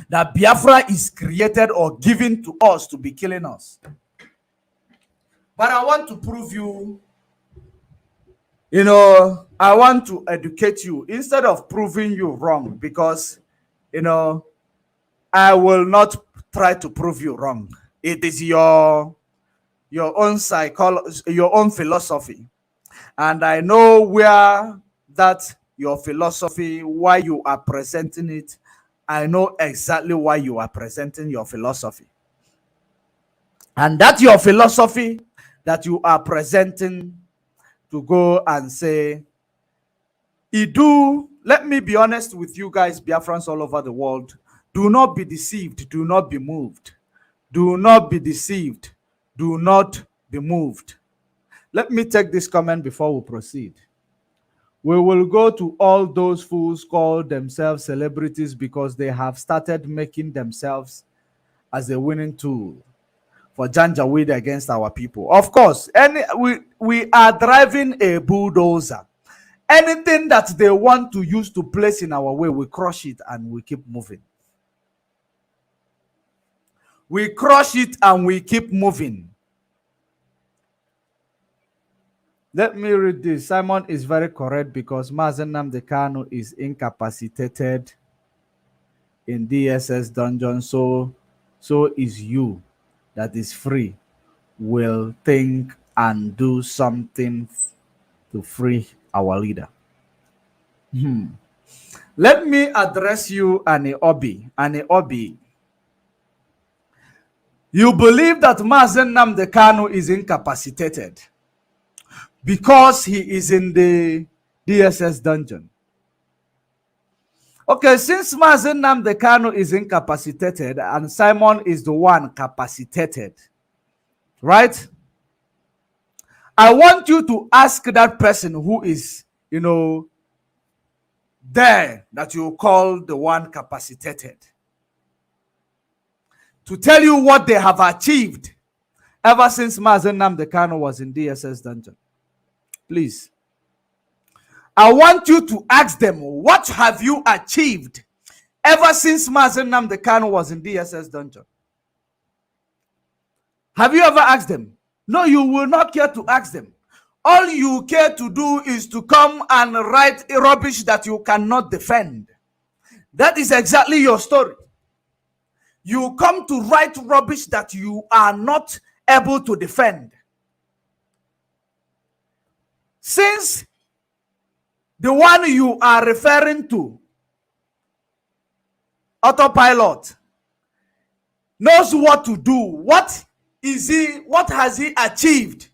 That Biafra is created or given to us to be killing us. But I want to prove you, I want to educate you instead of proving you wrong, because, I will not try to prove you wrong. It is your own psychology, your own philosophy. And I know where that your philosophy, why you are presenting it. I know exactly why you are presenting your philosophy. And that your philosophy that you are presenting to go and say, Idu, let me be honest with you guys, Biafrans all over the world, do not be deceived, do not be moved. Do not be deceived, do not be moved. Let me take this comment before we proceed. We will go to all those fools call themselves celebrities because they have started making themselves as a winning tool for Janjaweed against our people. Of course, we are driving a bulldozer. Anything that they want to use to place in our way, we crush it and we keep moving. We crush it and we keep moving. Let me read this. Simon is very correct because Mazen Nnamdi Kanu is incapacitated in DSS dungeon. So is you that is free will think and do something to free our leader. Let me address you, Ani Obi. Ani Obi. You believe that Mazen Nnamdi Kanu is incapacitated because he is in the DSS dungeon. Okay, since Mazen Nnamdi Kanu is incapacitated and Simon is the one capacitated, right? I want you to ask that person who is, there, that you call the one capacitated, to tell you what they have achieved ever since Mazen Nnamdi Kanu was in DSS dungeon. Please. I want you to ask them, what have you achieved ever since Mazen Nnamdi Kanu was in DSS dungeon? Have you ever asked them? No, you will not care to ask them. All you care to do is to come and write rubbish that you cannot defend. That is exactly your story. You come to write rubbish that you are not able to defend. Since the one you are referring to, autopilot, knows what to do, what has he achieved?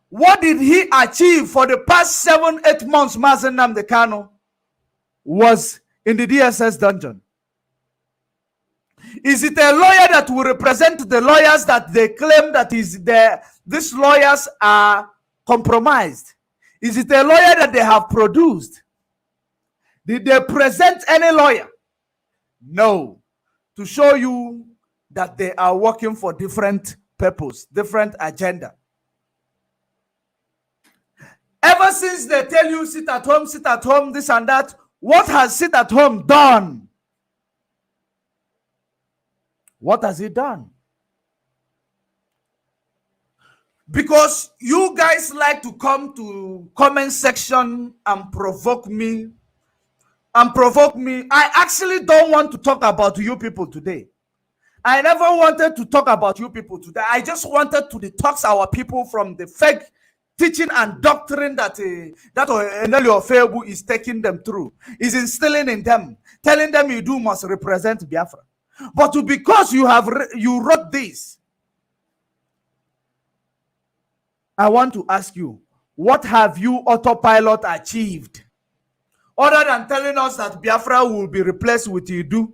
What did he achieve for the past 7-8 months Mazen Nnamdi Kanu was in the DSS dungeon? Is it a lawyer that will represent the lawyers that they claim that these lawyers are compromised? Is it a lawyer that they have produced? Did they present any lawyer? No. To show you that they are working for different purpose, different agenda. Ever since they tell you sit at home, this and that, what has sit at home done? What has he done? Because you guys like to come to comment section and provoke me. I actually don't want to talk about you people today. I never wanted to talk about you people today. I just wanted to detox our people from the fake teaching and doctrine that Enelio Febu is taking them through, is instilling in them, telling them you do must represent Biafra. But because you wrote this, I want to ask you, what have you autopilot achieved? Other than telling us that Biafra will be replaced with Idu?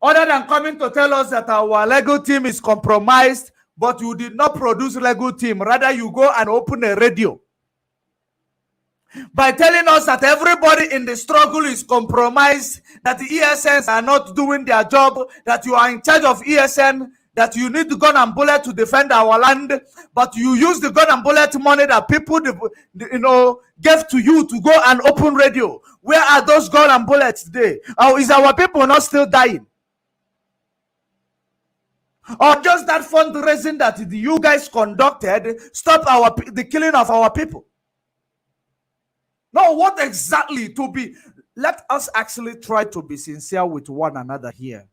Other than coming to tell us that our Lego team is compromised, but you did not produce Lego team. Rather, you go and open a radio. By telling us that everybody in the struggle is compromised, that the ESNs are not doing their job, that you are in charge of ESN, that you need the gun and bullet to defend our land, but you use the gun and bullet money that people gave to you to go and open radio. Where are those gun and bullets today? Or is our people not still dying? Or just that fundraising that you guys conducted stop the killing of our people? No, what exactly to be? Let us actually try to be sincere with one another here.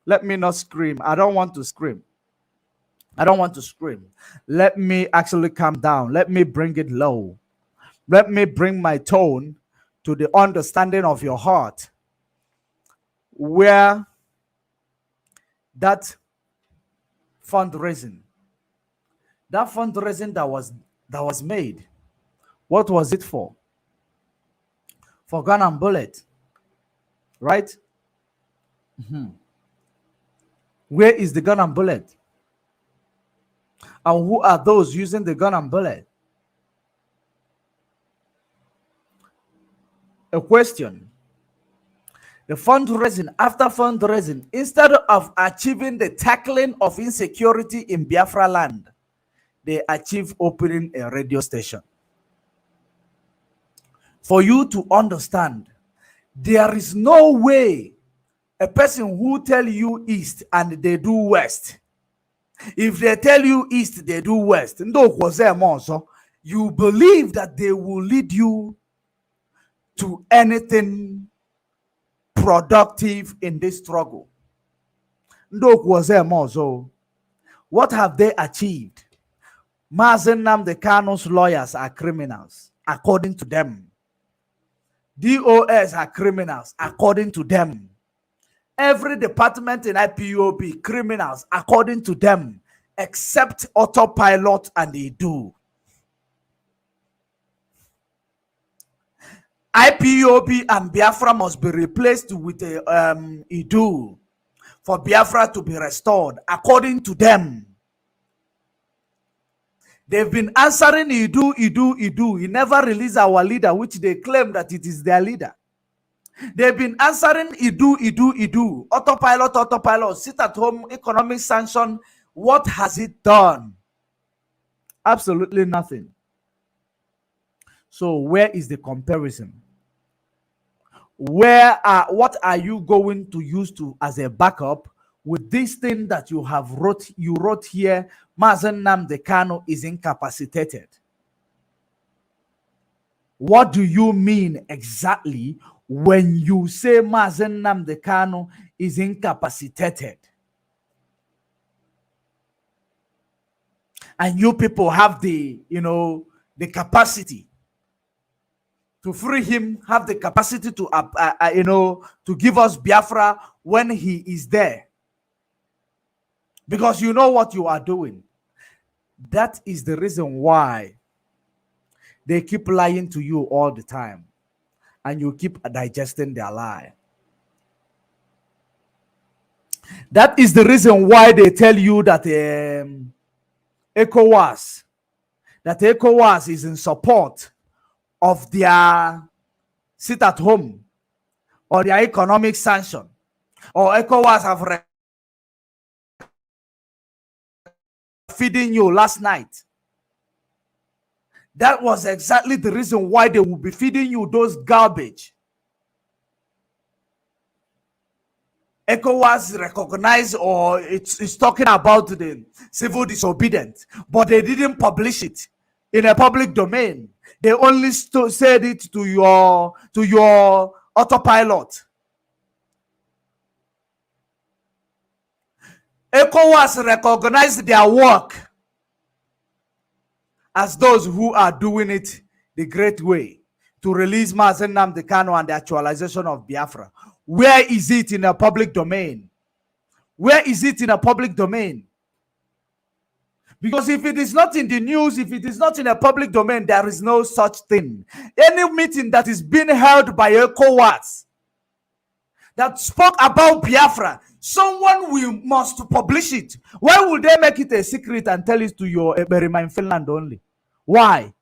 Let me not scream. I don't want to scream. I don't want to scream. Let me actually calm down. Let me bring it low. Let me bring my tone to the understanding of your heart, where that fundraising that was made, what was it for? For gun and bullet, right? Where is the gun and bullet? And who are those using the gun and bullet? A question. The fundraising, after fundraising, instead of achieving the tackling of insecurity in Biafra land, they achieve opening a radio station. For you to understand, there is no way a person who tell you east and they do west. If they tell you east, they do west. You believe that they will lead you to anything productive in this struggle. What have they achieved? Mazen Nnamdi Kanu's lawyers are criminals, according to them. DOS are criminals, according to them. Every department in IPOB, criminals, according to them, except Autopilot and Idu. IPOB and Biafra must be replaced with Idu for Biafra to be restored, according to them. They've been answering Idu. He never released our leader, which they claim that it is their leader. They've been answering Idu. Autopilot, sit at home, economic sanction. What has it done? Absolutely nothing. So where is the comparison? What are you going to use as a backup with this thing that you wrote here? Mazen Nnamdi Kanu is incapacitated. What do you mean exactly when you say Mazen Nnamdi Kanu is incapacitated? And you people have the capacity to free him, have the capacity to give us Biafra when he is there. Because you know what you are doing. That is the reason why they keep lying to you all the time. And you keep digesting their lie. That is the reason why they tell you that ECOWAS is in support of their sit at home or their economic sanction, or ECOWAS have feeding you last night. That was exactly the reason why they will be feeding you those garbage. ECOWAS recognized, or it's talking about the civil disobedience, but they didn't publish it in a public domain. They only said it to your autopilot. ECOWAS recognized their work as those who are doing it the great way to release Mazen Nnamdi Kanu and the actualization of Biafra. Where is it in a public domain? Where is it in a public domain? Because if it is not in the news, if it is not in a public domain, there is no such thing. Any meeting that is being held by ECOWAS that spoke about Biafra, someone must publish it. Why would they make it a secret and tell it to your Eberima in Finland only? Why?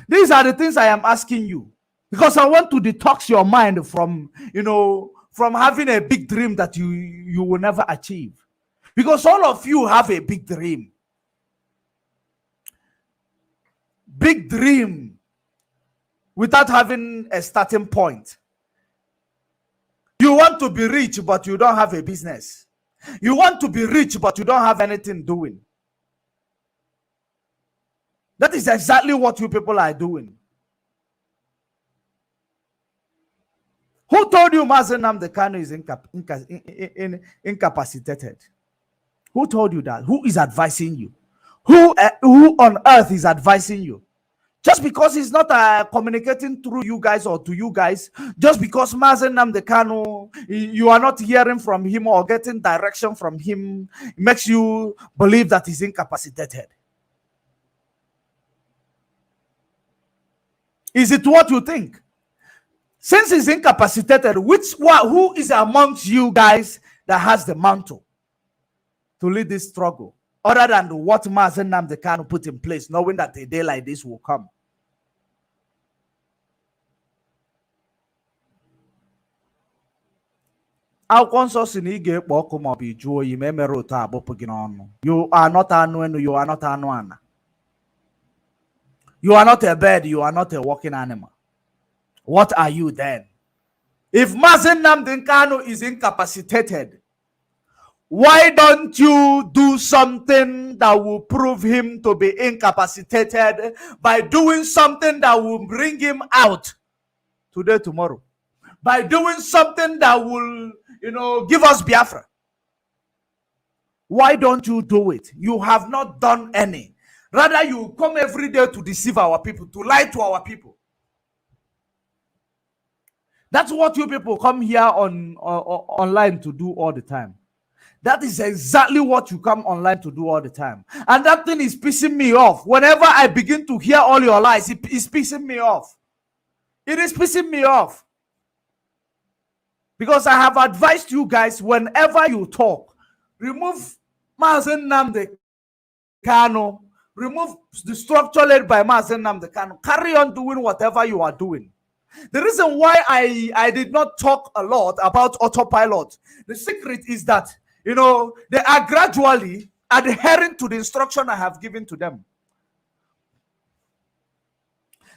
These are the things I am asking you, because I want to detox your mind from, from having a big dream that you will never achieve. Because all of you have a big dream. Big dream without having a starting point. You want to be rich, but you don't have a business. You want to be rich, but you don't have anything doing. That is exactly what you people are doing. Who told you Mazen Nnamdi Kanu is incapacitated? Who told you that? Who is advising you? Who on earth is advising you? Just because he's not communicating through you guys or to you guys, just because Mazen Nnamdi Kanu, you are not hearing from him or getting direction from him, it makes you believe that he's incapacitated. Is it what you think? Since he's incapacitated, who is amongst you guys that has the mantle to lead this struggle, other than what Mazen Nnamdi Kanu put in place, knowing that a day like this will come? You are not anu, you are not anuana. You are not a bird, you are not a walking animal. What are you then? If Mazen Nnamdi Kanu is incapacitated, why don't you do something that will prove him to be incapacitated by doing something that will bring him out today, tomorrow? By doing something that will, give us Biafra. Why don't you do it? You have not done any. Rather, you come every day to deceive our people, to lie to our people. That's what you people come here online to do all the time. That is exactly what you come online to do all the time. And that thing is pissing me off. Whenever I begin to hear all your lies, it is pissing me off. It is pissing me off. Because I have advised you guys, whenever you talk, remove Mazen Nnamdi Kanu, remove the structure led by Mazen Nnamdi Kanu, carry on doing whatever you are doing. The reason why I did not talk a lot about autopilot, the secret is that, they are gradually adhering to the instruction I have given to them.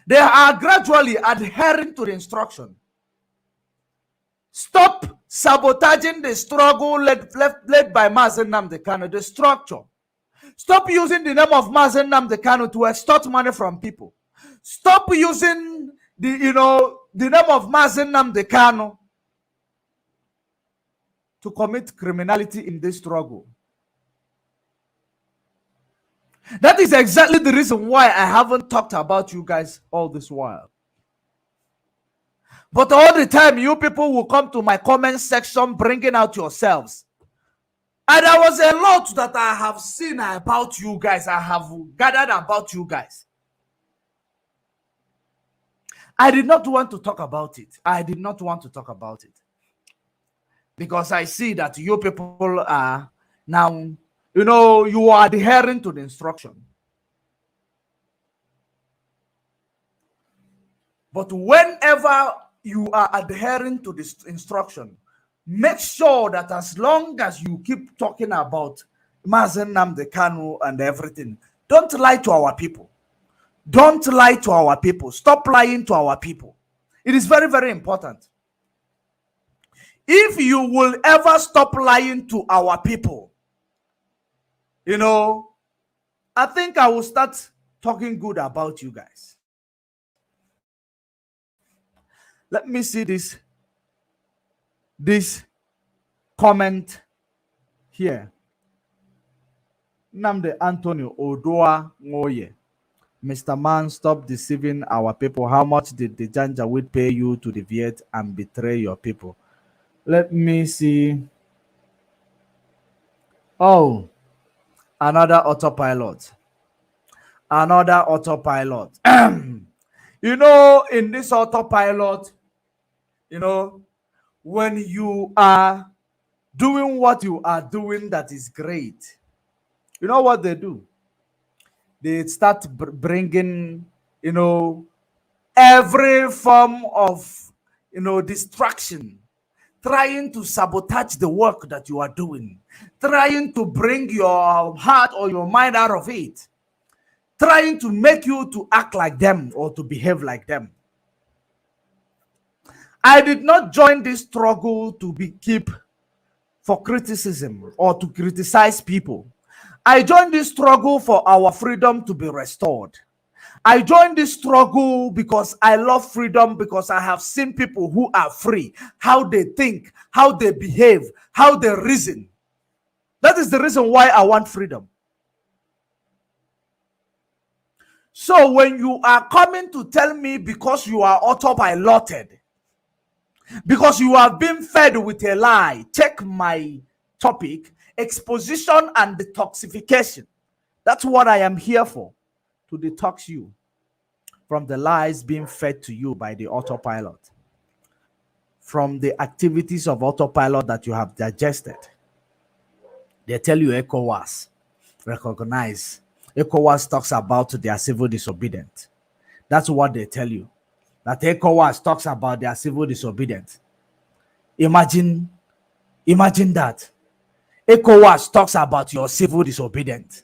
They are gradually adhering to the instruction. Stop sabotaging the struggle led by Mazen Nnamdi Kanu, the structure. Stop using the name of Mazen Nnamdi Kanu to extort money from people. Stop using the name of Mazen Nnamdi Kanu to commit criminality in this struggle. That is exactly the reason why I haven't talked about you guys all this while. But all the time, you people will come to my comment section bringing out yourselves. And there was a lot that I have seen about you guys. I have gathered about you guys. I did not want to talk about it. I did not want to talk about it. Because I see that you people are now, you are adhering to the instruction. But whenever you are adhering to this instruction, make sure that as long as you keep talking about Mazen Nnamdi Kanu and everything, don't lie to our people. Don't lie to our people. Stop lying to our people. It is very, very important. If you will ever stop lying to our people, I think I will start talking good about you guys. Let me see this comment here. Namde Antonio Odoa Ngoye. Mr. Man, stop deceiving our people. How much did the Janjaweed pay you to deviate and betray your people? Let me see. Oh, another autopilot. Another autopilot. You know, in this autopilot, you know, when you are doing what you are doing, that is great. You know what they do? They start bringing, you know, every form of, you know, distraction, trying to sabotage the work that you are doing, trying to bring your heart or your mind out of it, trying to make you to act like them or to behave like them. I did not join this struggle to be keep for criticism or to criticize people. I joined this struggle for our freedom to be restored. I joined this struggle because I love freedom, because I have seen people who are free, how they think, how they behave, how they reason. That is the reason why I want freedom. So when you are coming to tell me because you are autopiloted, because you have been fed with a lie, check my topic, exposition and detoxification. That's what I am here for, to detox you from the lies being fed to you by the autopilot, from the activities of autopilot that you have digested. They tell you ECOWAS, recognize. ECOWAS talks about their civil disobedience. That's what they tell you. That ECOWAS talks about their civil disobedience. Imagine that. ECOWAS talks about your civil disobedience.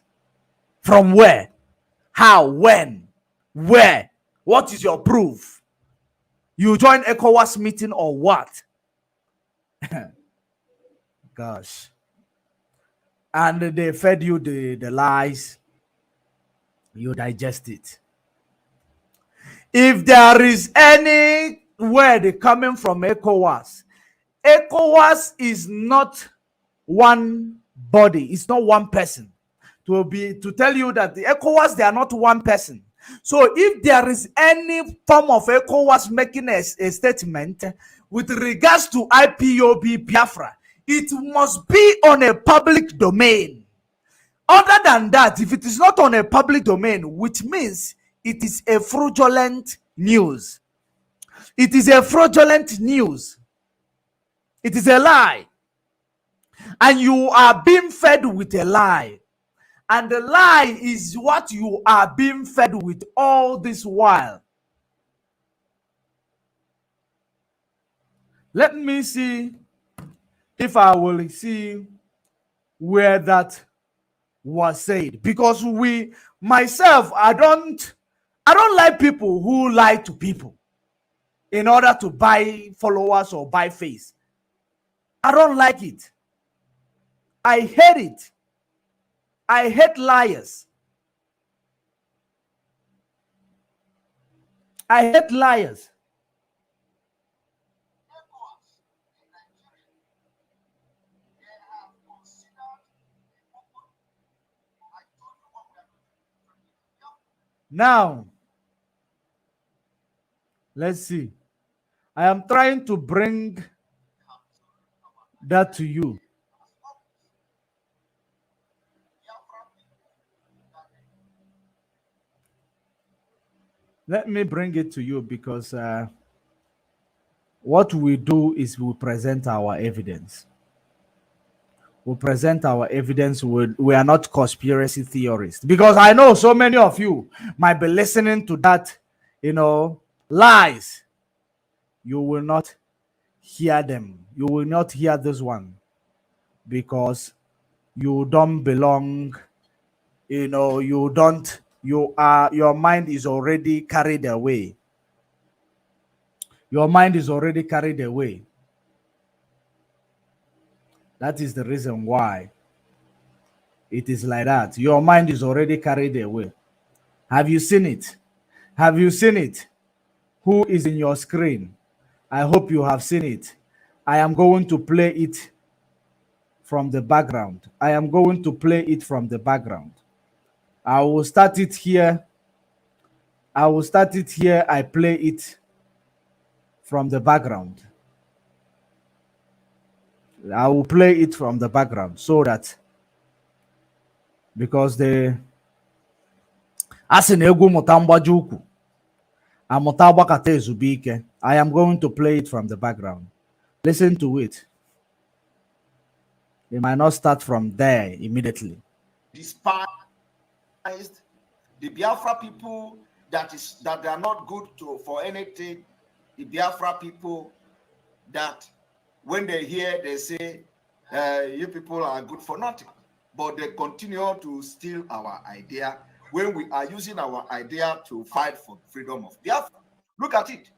From where? How? When? Where? What is your proof? You join ECOWAS meeting or what? Gosh. And they fed you the lies. You digest it. If there is any word coming from ECOWAS, ECOWAS is not one body. It's not one person. To tell you that the ECOWAS, they are not one person. So if there is any form of ECOWAS making a statement with regards to IPOB Biafra, it must be on a public domain. Other than that, if it is not on a public domain, which means it is a fraudulent news. It is a fraudulent news. It is a lie. And you are being fed with a lie. And the lie is what you are being fed with all this while. Let me see if I will see where that was said. Because myself, I don't like people who lie to people in order to buy followers or buy face. I don't like it. I hate it. I hate liars. I hate liars. Now, let's see. I am trying to bring that to you. Let me bring it to you because what we do is we present our evidence. We present our evidence. We are not conspiracy theorists, because I know so many of you might be listening to that, lies. You will not hear them. You will not hear this one because you don't belong. Your mind is already carried away. Your mind is already carried away. That is the reason why it is like that. Your mind is already carried away. Have you seen it? Have you seen it? Who is in your screen? I hope you have seen it. I am going to play it from the background. I am going to play it from the background. I will start it here. I will start it here. I play it from the background. I will play it from the background so that because the Asinegu Mutambajuku Amutabakate Zubike, I am going to play it from the background. Listen to it. It might not start from there immediately. Despised the Biafra people that they are not good for anything. The Biafra people that when they hear, they say, you people are good for nothing. But they continue to steal our idea when we are using our idea to fight for freedom of Biafra. Look at it.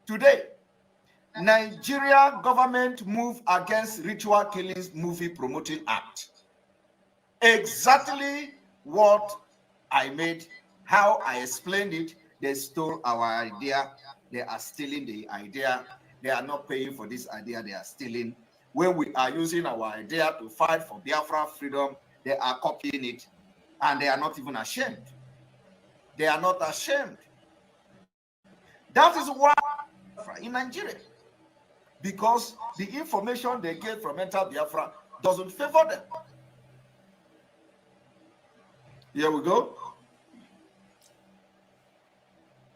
Today, Nigeria government move against ritual killings movie promoting act. Exactly what I made, how I explained it. They stole our idea. They are stealing the idea. They are not paying for this idea. They are stealing. When we are using our idea to fight for Biafra freedom, they are copying it. And they are not even ashamed. They are not ashamed. That is why in Nigeria, because the information they get from Enter Biafra doesn't favor them. Here we go.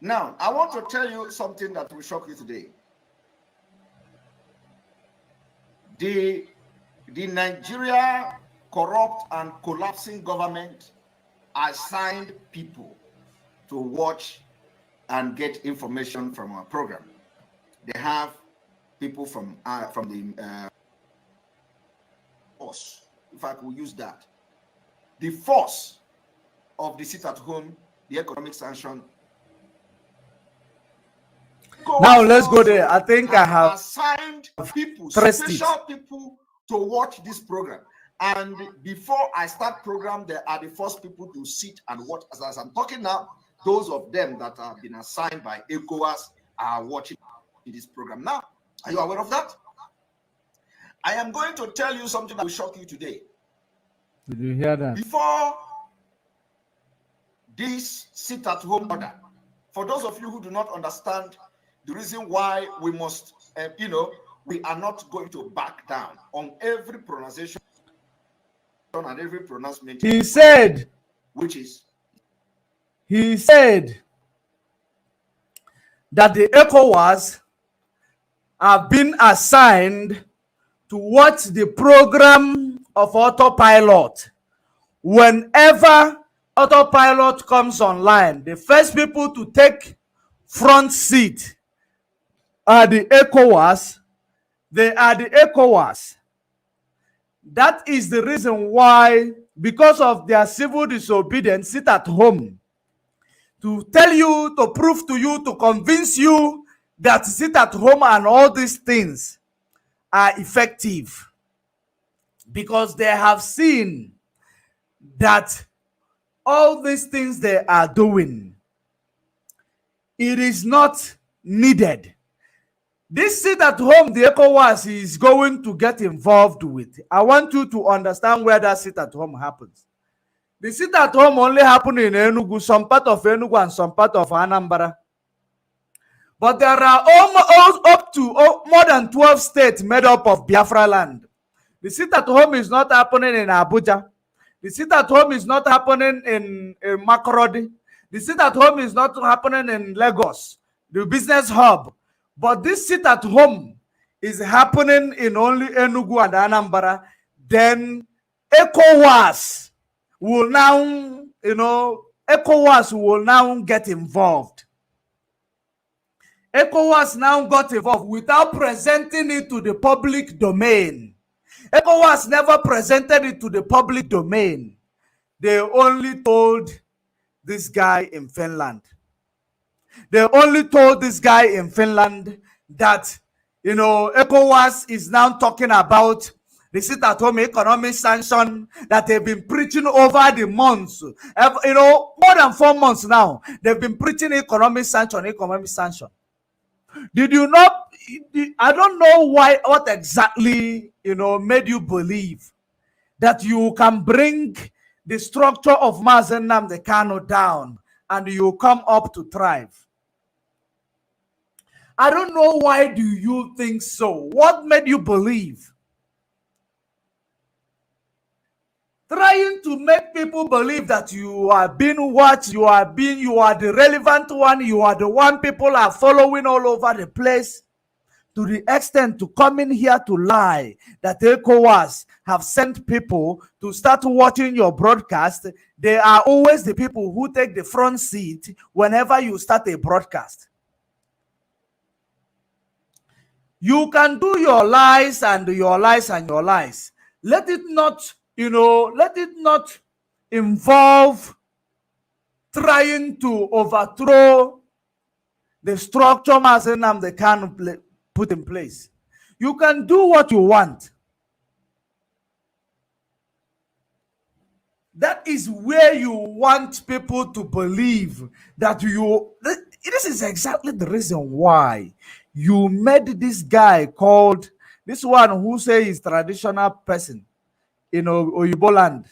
Now, I want to tell you something that will shock you today. The Nigeria corrupt and collapsing government assigned people to watch and get information from our program. They have people from the force, if I could use that, the force of the sit at home, the economic sanction. Now let's go there. I think I have assigned people, pressed special it. people to watch this program. And before I start program, they are the first people to sit and watch. As I'm talking now, those of them that have been assigned by ECOWAS are watching this program now. Are you aware of that? I am going to tell you something that will shock you today. Did you hear that? Before this sit-at-home order, for those of you who do not understand the reason why we must, we are not going to back down on every pronunciation and every pronouncement. He said that the ECOWAS have been assigned to watch the program of autopilot. Whenever autopilot comes online, the first people to take front seat are the ECOWAS. They are the ECOWAS. That is the reason why, because of their civil disobedience, sit at home to tell you, to prove to you, to convince you that sit at home and all these things are effective, because they have seen that all these things they are doing, it is not needed. This sit at home the ECOWAS is going to get involved with. I want you to understand where that sit at home happens. The sit at home only happen in Enugu, some part of Enugu and some part of Anambra. But there are almost up to more than 12 states made up of Biafra land. The sit at home is not happening in Abuja. The sit at home is not happening in Makurdi. The sit at home is not happening in Lagos, the business hub. But this sit at home is happening in only Enugu and Anambra. Then ECOWAS will now, ECOWAS will now get involved. ECOWAS now got involved without presenting it to the public domain. ECOWAS never presented it to the public domain. They only told this guy in Finland. They only told this guy in Finland that, ECOWAS is now talking about the sit-at-home economic sanction that they've been preaching over the months. More than 4 months now, they've been preaching economic sanction. Did you not I don't know what exactly, made you believe that you can bring the structure of Mazen Nnamdi Kanu down and you come up to thrive. I don't know why do you think so. What made you believe? Trying to make people believe that you are being watched, you are the relevant one, you are the one people are following all over the place, to the extent to coming here to lie that ECOWAS have sent people to start watching your broadcast. They are always the people who take the front seat whenever you start a broadcast. You can do your lies and your lies and your lies. Let it not, let it not involve trying to overthrow the structure Mazen Nnamdi Kanu put in place. You can do what you want. That is where you want people to believe that you. This is exactly the reason why you made this guy called, this one who say is traditional person in Oyibo land,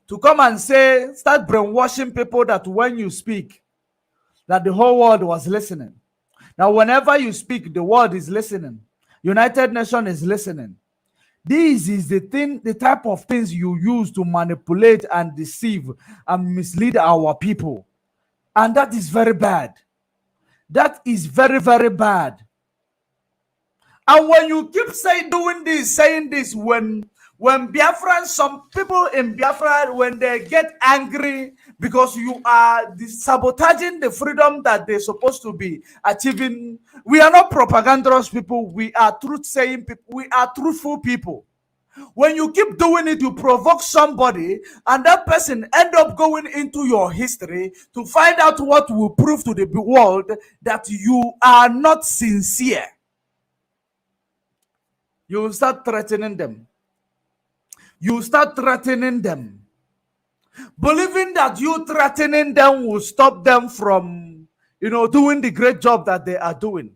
to come and say, start brainwashing people that when you speak, that the whole world was listening. Now, whenever you speak, the world is listening. United Nations is listening. This is the type of things you use to manipulate and deceive and mislead our people. And that is very bad. That is very, very bad. And when you keep saying this, when Biafrans, some people in Biafra, when they get angry because you are sabotaging the freedom that they're supposed to be achieving. We are not propagandous people. We are truth-saying people. We are truthful people. When you keep doing it, you provoke somebody, and that person end up going into your history to find out what will prove to the world that you are not sincere. You will start threatening them. You start threatening them, believing that you threatening them will stop them from, doing the great job that they are doing.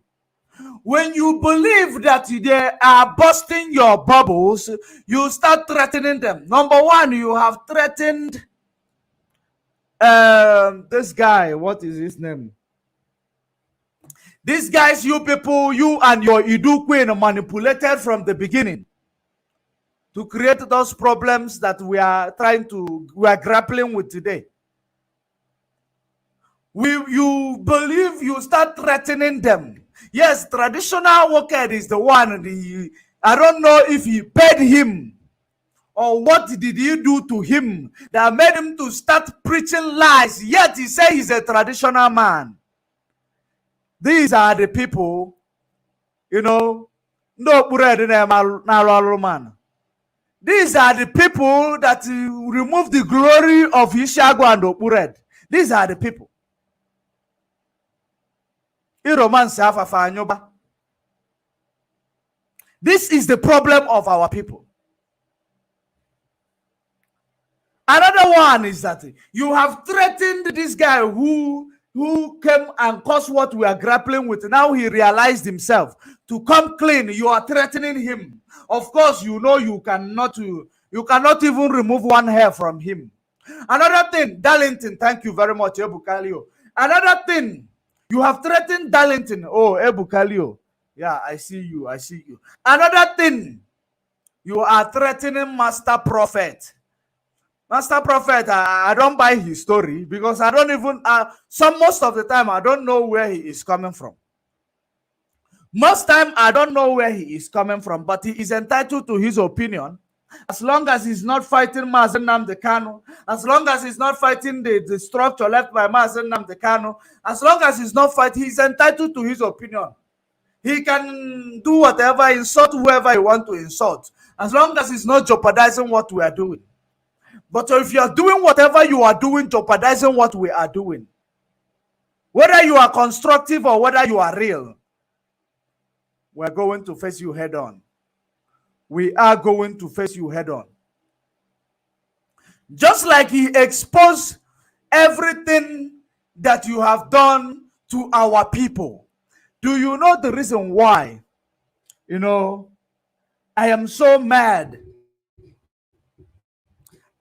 When you believe that they are busting your bubbles, you start threatening them. Number one, you have threatened this guy. What is his name? These guys, you people, you and your Idu Queen manipulated from the beginning to create those problems that we are grappling with today. You believe, you start threatening them. Yes, traditional worker is the one. I don't know if he paid him or what did he do to him that made him to start preaching lies. Yet he says he's a traditional man. These are the people, no bread in man. These are the people that remove the glory of Ishago and Opured. These are the people. This is the problem of our people. Another one is that you have threatened this guy who came and caused what we are grappling with. Now he realized himself to come clean. You are threatening him. Of course, you cannot even remove one hair from him. Another thing, Darlington, thank you very much, Ebukalio. Another thing, you have threatened Darlington. Oh, Ebukalio. Yeah, I see you. Another thing, you are threatening Master Prophet. Master Prophet, I don't buy his story because I don't even, most of the time, I don't know where he is coming from. Most time, I don't know where he is coming from, but he is entitled to his opinion. As long as he's not fighting Mazen Nnamdi Kanu, as long as he's not fighting the structure left by Mazen Nnamdi Kanu, as long as he's not fighting, he's entitled to his opinion. He can do whatever, insult whoever he wants to insult, as long as he's not jeopardizing what we are doing. But if you are doing whatever you are doing, jeopardizing what we are doing, whether you are constructive or whether you are real, we're going to face you head on. We are going to face you head on. Just like he exposed everything that you have done to our people. Do you know the reason why? You know, I am so mad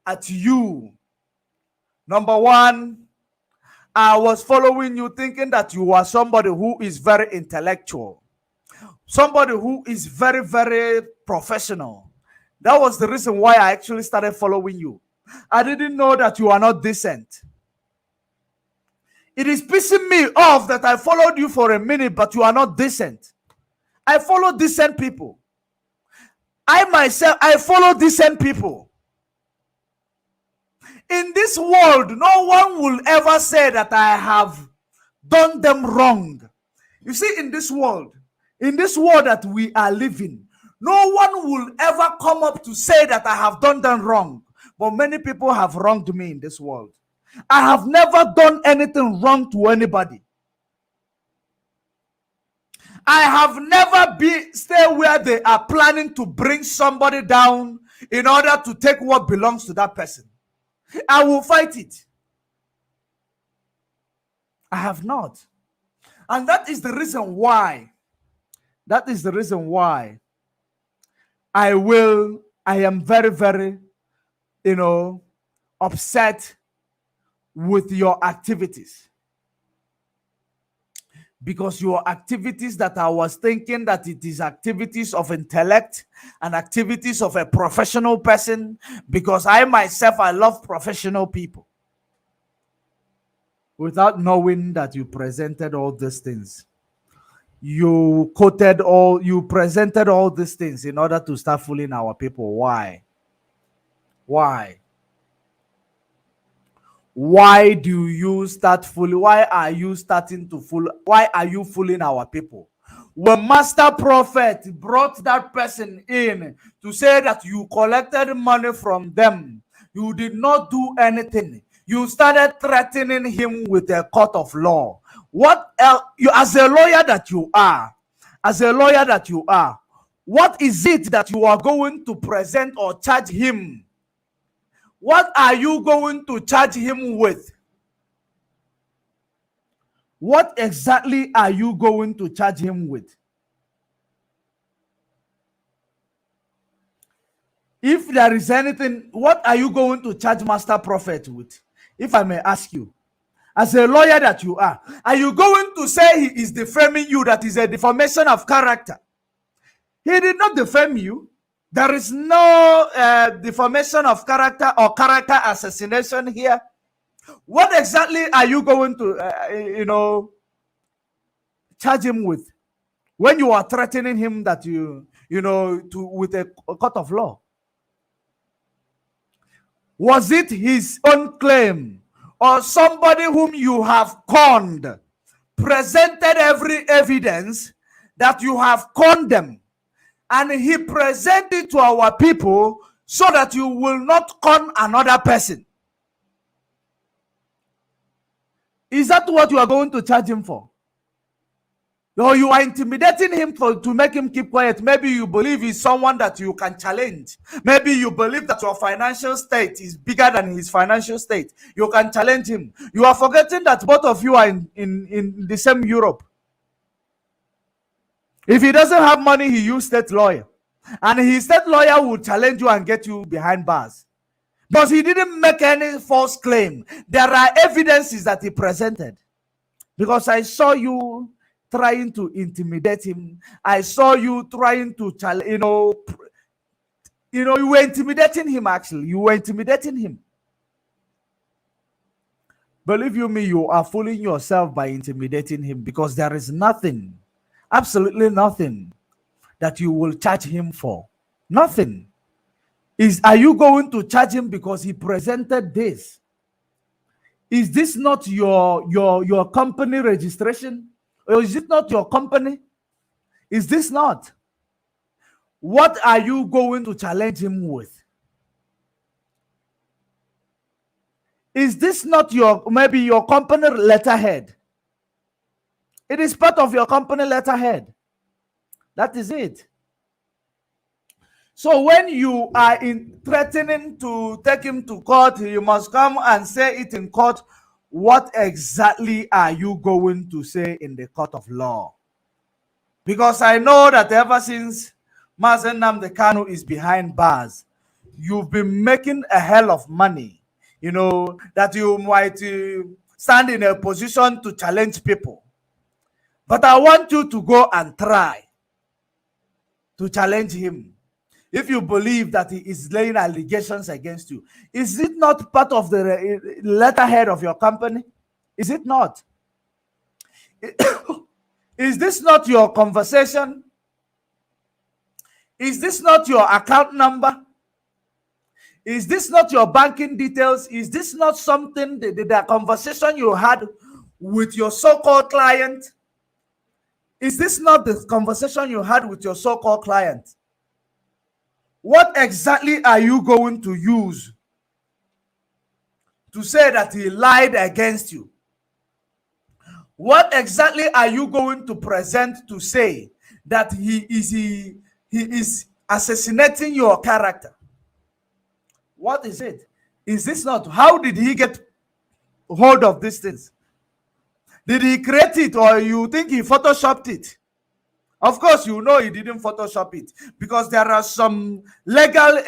at you. Number one, I was following you thinking that you are somebody who is very intellectual, somebody who is very, very professional. That was the reason why I actually started following you. I didn't know that you are not decent. It is pissing me off that I followed you for a minute, but you are not decent. I follow decent people. I myself, I follow decent people. In this world, no one will ever say that I have done them wrong. You see, in this world that we are living, no one will ever come up to say that I have done them wrong. But many people have wronged me in this world. I have never done anything wrong to anybody. I have never stay where they are planning to bring somebody down in order to take what belongs to that person. I will fight it. I have not. And that is the reason why. That is the reason why I am very, very, upset with your activities. Because your activities that I was thinking that it is activities of intellect and activities of a professional person, because I myself, I love professional people. Without knowing that you presented all these things. You presented all these things in order to start fooling our people. Why? Why? Why do you start fooling? Why are you starting to fool? Why are you fooling our people? When Master Prophet brought that person in to say that you collected money from them, you did not do anything. You started threatening him with a court of law. What else? You, as a lawyer that you are, what is it that you are going to present or charge him? What are you going to charge him with? What exactly are you going to charge him with? If there is anything, what are you going to charge Master Prophet with? If I may ask you, as a lawyer that you are you going to say he is defaming you, that is a defamation of character? He did not defame you. There is no defamation of character or character assassination here. What exactly are you going to, charge him with when you are threatening him that with a court of law? Was it his own claim or somebody whom you have conned presented every evidence that you have conned them, and he presented to our people so that you will not con another person? Is that what you are going to charge him for? Or you are intimidating him to make him keep quiet? Maybe you believe he's someone that you can challenge. Maybe you believe that your financial state is bigger than his financial state. You can challenge him. You are forgetting that both of you are in the same Europe. If he doesn't have money, he use state lawyer. And his state lawyer will challenge you and get you behind bars. Because he didn't make any false claim. There are evidences that he presented. Because I saw you trying to intimidate him. I saw you trying to challenge, you were intimidating him. Actually, you were intimidating him. Believe you me, you are fooling yourself by intimidating him, because there is nothing, absolutely nothing, that you will charge him for. Nothing. Are you going to charge him because he presented this? Is this not your company registration? Or is it not your company? Is this not? What are you going to challenge him with? Is this not maybe your company letterhead? It is part of your company letterhead. That is it. So when you are threatening to take him to court, you must come and say it in court. What exactly are you going to say in the court of law? Because I know that ever since Mazen Nnamdi Kanu is behind bars, you've been making a hell of money, you know, that you might stand in a position to challenge people. But I want you to go and try to challenge him. If you believe that he is laying allegations against you, is it not part of the letterhead of your company? Is it not? Is this not your conversation? Is this not your account number? Is this not your banking details? Is this not something, the conversation you had with your so-called client? Is this not the conversation you had with your so-called client? What exactly are you going to use to say that he lied against you? What exactly are you going to present to say that he is assassinating your character? What is it? Is this not? How did he get hold of these things? Did he create it, or you think he photoshopped it? Of course, you know he didn't Photoshop it, because there are some legal,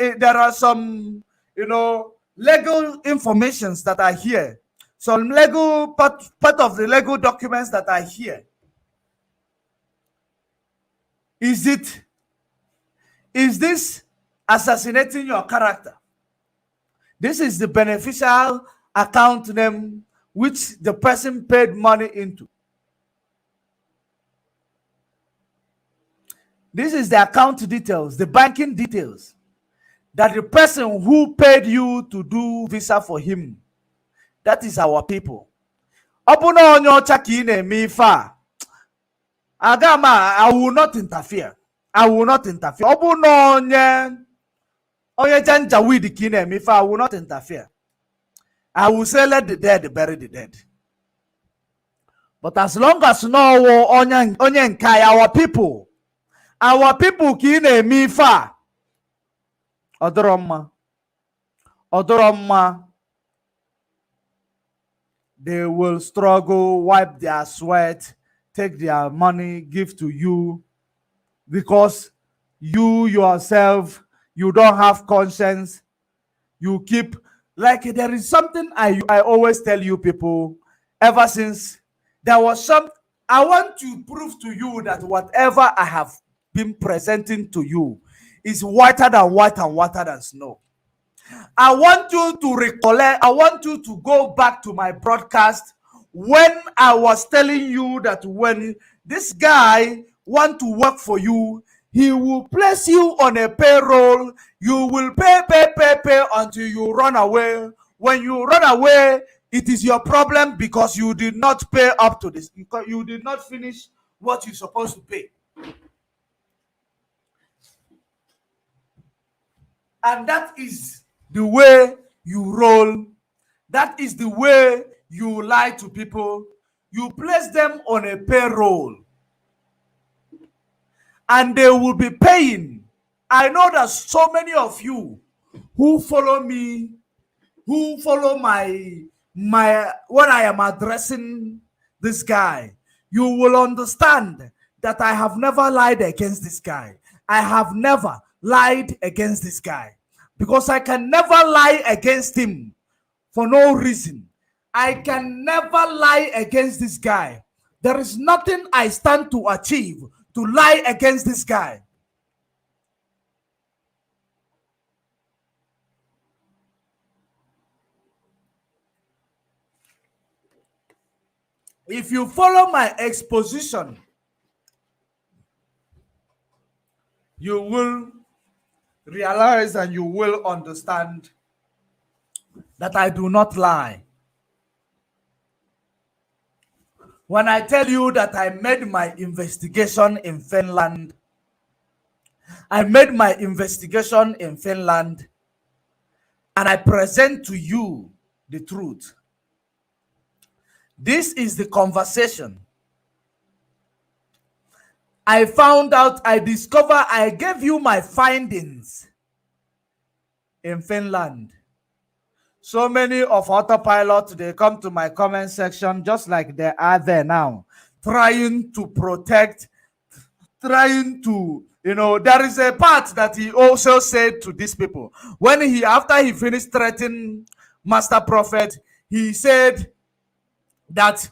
legal informations that are here. Some legal part of the legal documents that are here. Is this assassinating your character? This is the beneficial account name which the person paid money into. This is the account details, the banking details that the person who paid you to do visa for him. That is our people. Agama, I will not interfere. I will not interfere. I will not interfere. I will say, let the dead bury the dead. But as long as no our people kine mifa odoroma, they will struggle, wipe their sweat, take their money, give to you, because you yourself, you don't have conscience. You keep, like, there is something I always tell you people, ever since there was some, I want to prove to you that whatever I have been presenting to you is whiter than white and whiter than snow. I want you to recollect, I want you to go back to my broadcast when I was telling you that when this guy want to work for you, he will place you on a payroll. You will pay until you run away. When you run away, it is your problem because you did not pay up to this. Because you did not finish what you're supposed to pay. And that is the way you roll. That is the way you lie to people. You place them on a payroll. And they will be paying. I know that so many of you who follow me, who follow my when I am addressing this guy, you will understand that I have never lied against this guy. I have never lied against this guy, because I can never lie against him for no reason. I can never lie against this guy. There is nothing I stand to achieve to lie against this guy. If you follow my exposition, you will realize and you will understand that I do not lie. When I tell you that I made my investigation in Finland, and I present to you the truth. This is the conversation. I found out, I discovered, I gave you my findings in Finland. So many of autopilot, they come to my comment section just like they are there now, trying to protect trying to, there is a part that he also said to these people when after he finished threatening Master Prophet, he said that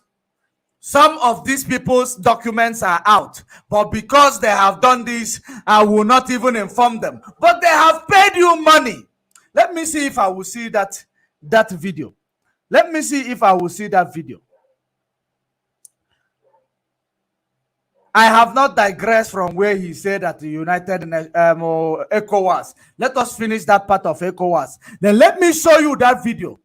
some of these people's documents are out, but because they have done this, I will not even inform them. But they have paid you money. Let me see if I will see that video. Let me see if I will see that video. I have not digressed from where he said that the United ECOWAS. Let us finish that part of ECOWAS. Then let me show you that video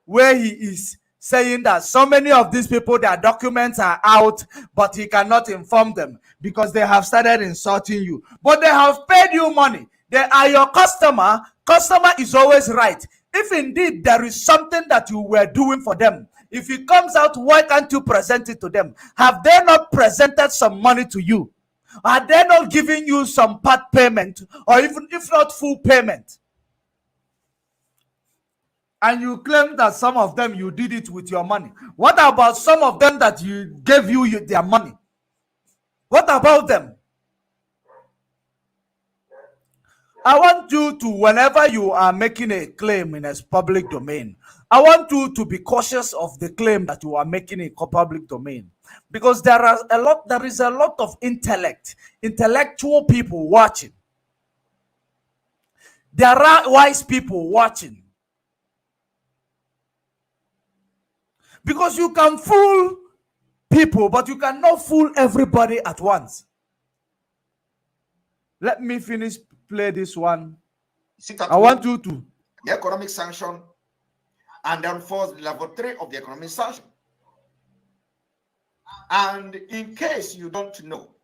where he is saying that so many of these people, their documents are out, but he cannot inform them because they have started insulting you. But they have paid you money. They are your customer. Customer is always right. If indeed there is something that you were doing for them, if it comes out, why can't you present it to them? Have they not presented some money to you? Are they not giving you some part payment, or even if not full payment? And you claim that some of them you did it with your money. What about some of them that you gave you their money? What about them? I want you to, whenever you are making a claim in a public domain, I want you to be cautious of the claim that you are making in public domain, because there is a lot of intellectual people watching. There are wise people watching. Because you can fool people, but you cannot fool everybody at once. Let me play this one. I want you to. The economic sanction and enforce level 3 of the economic sanction. And in case you don't know,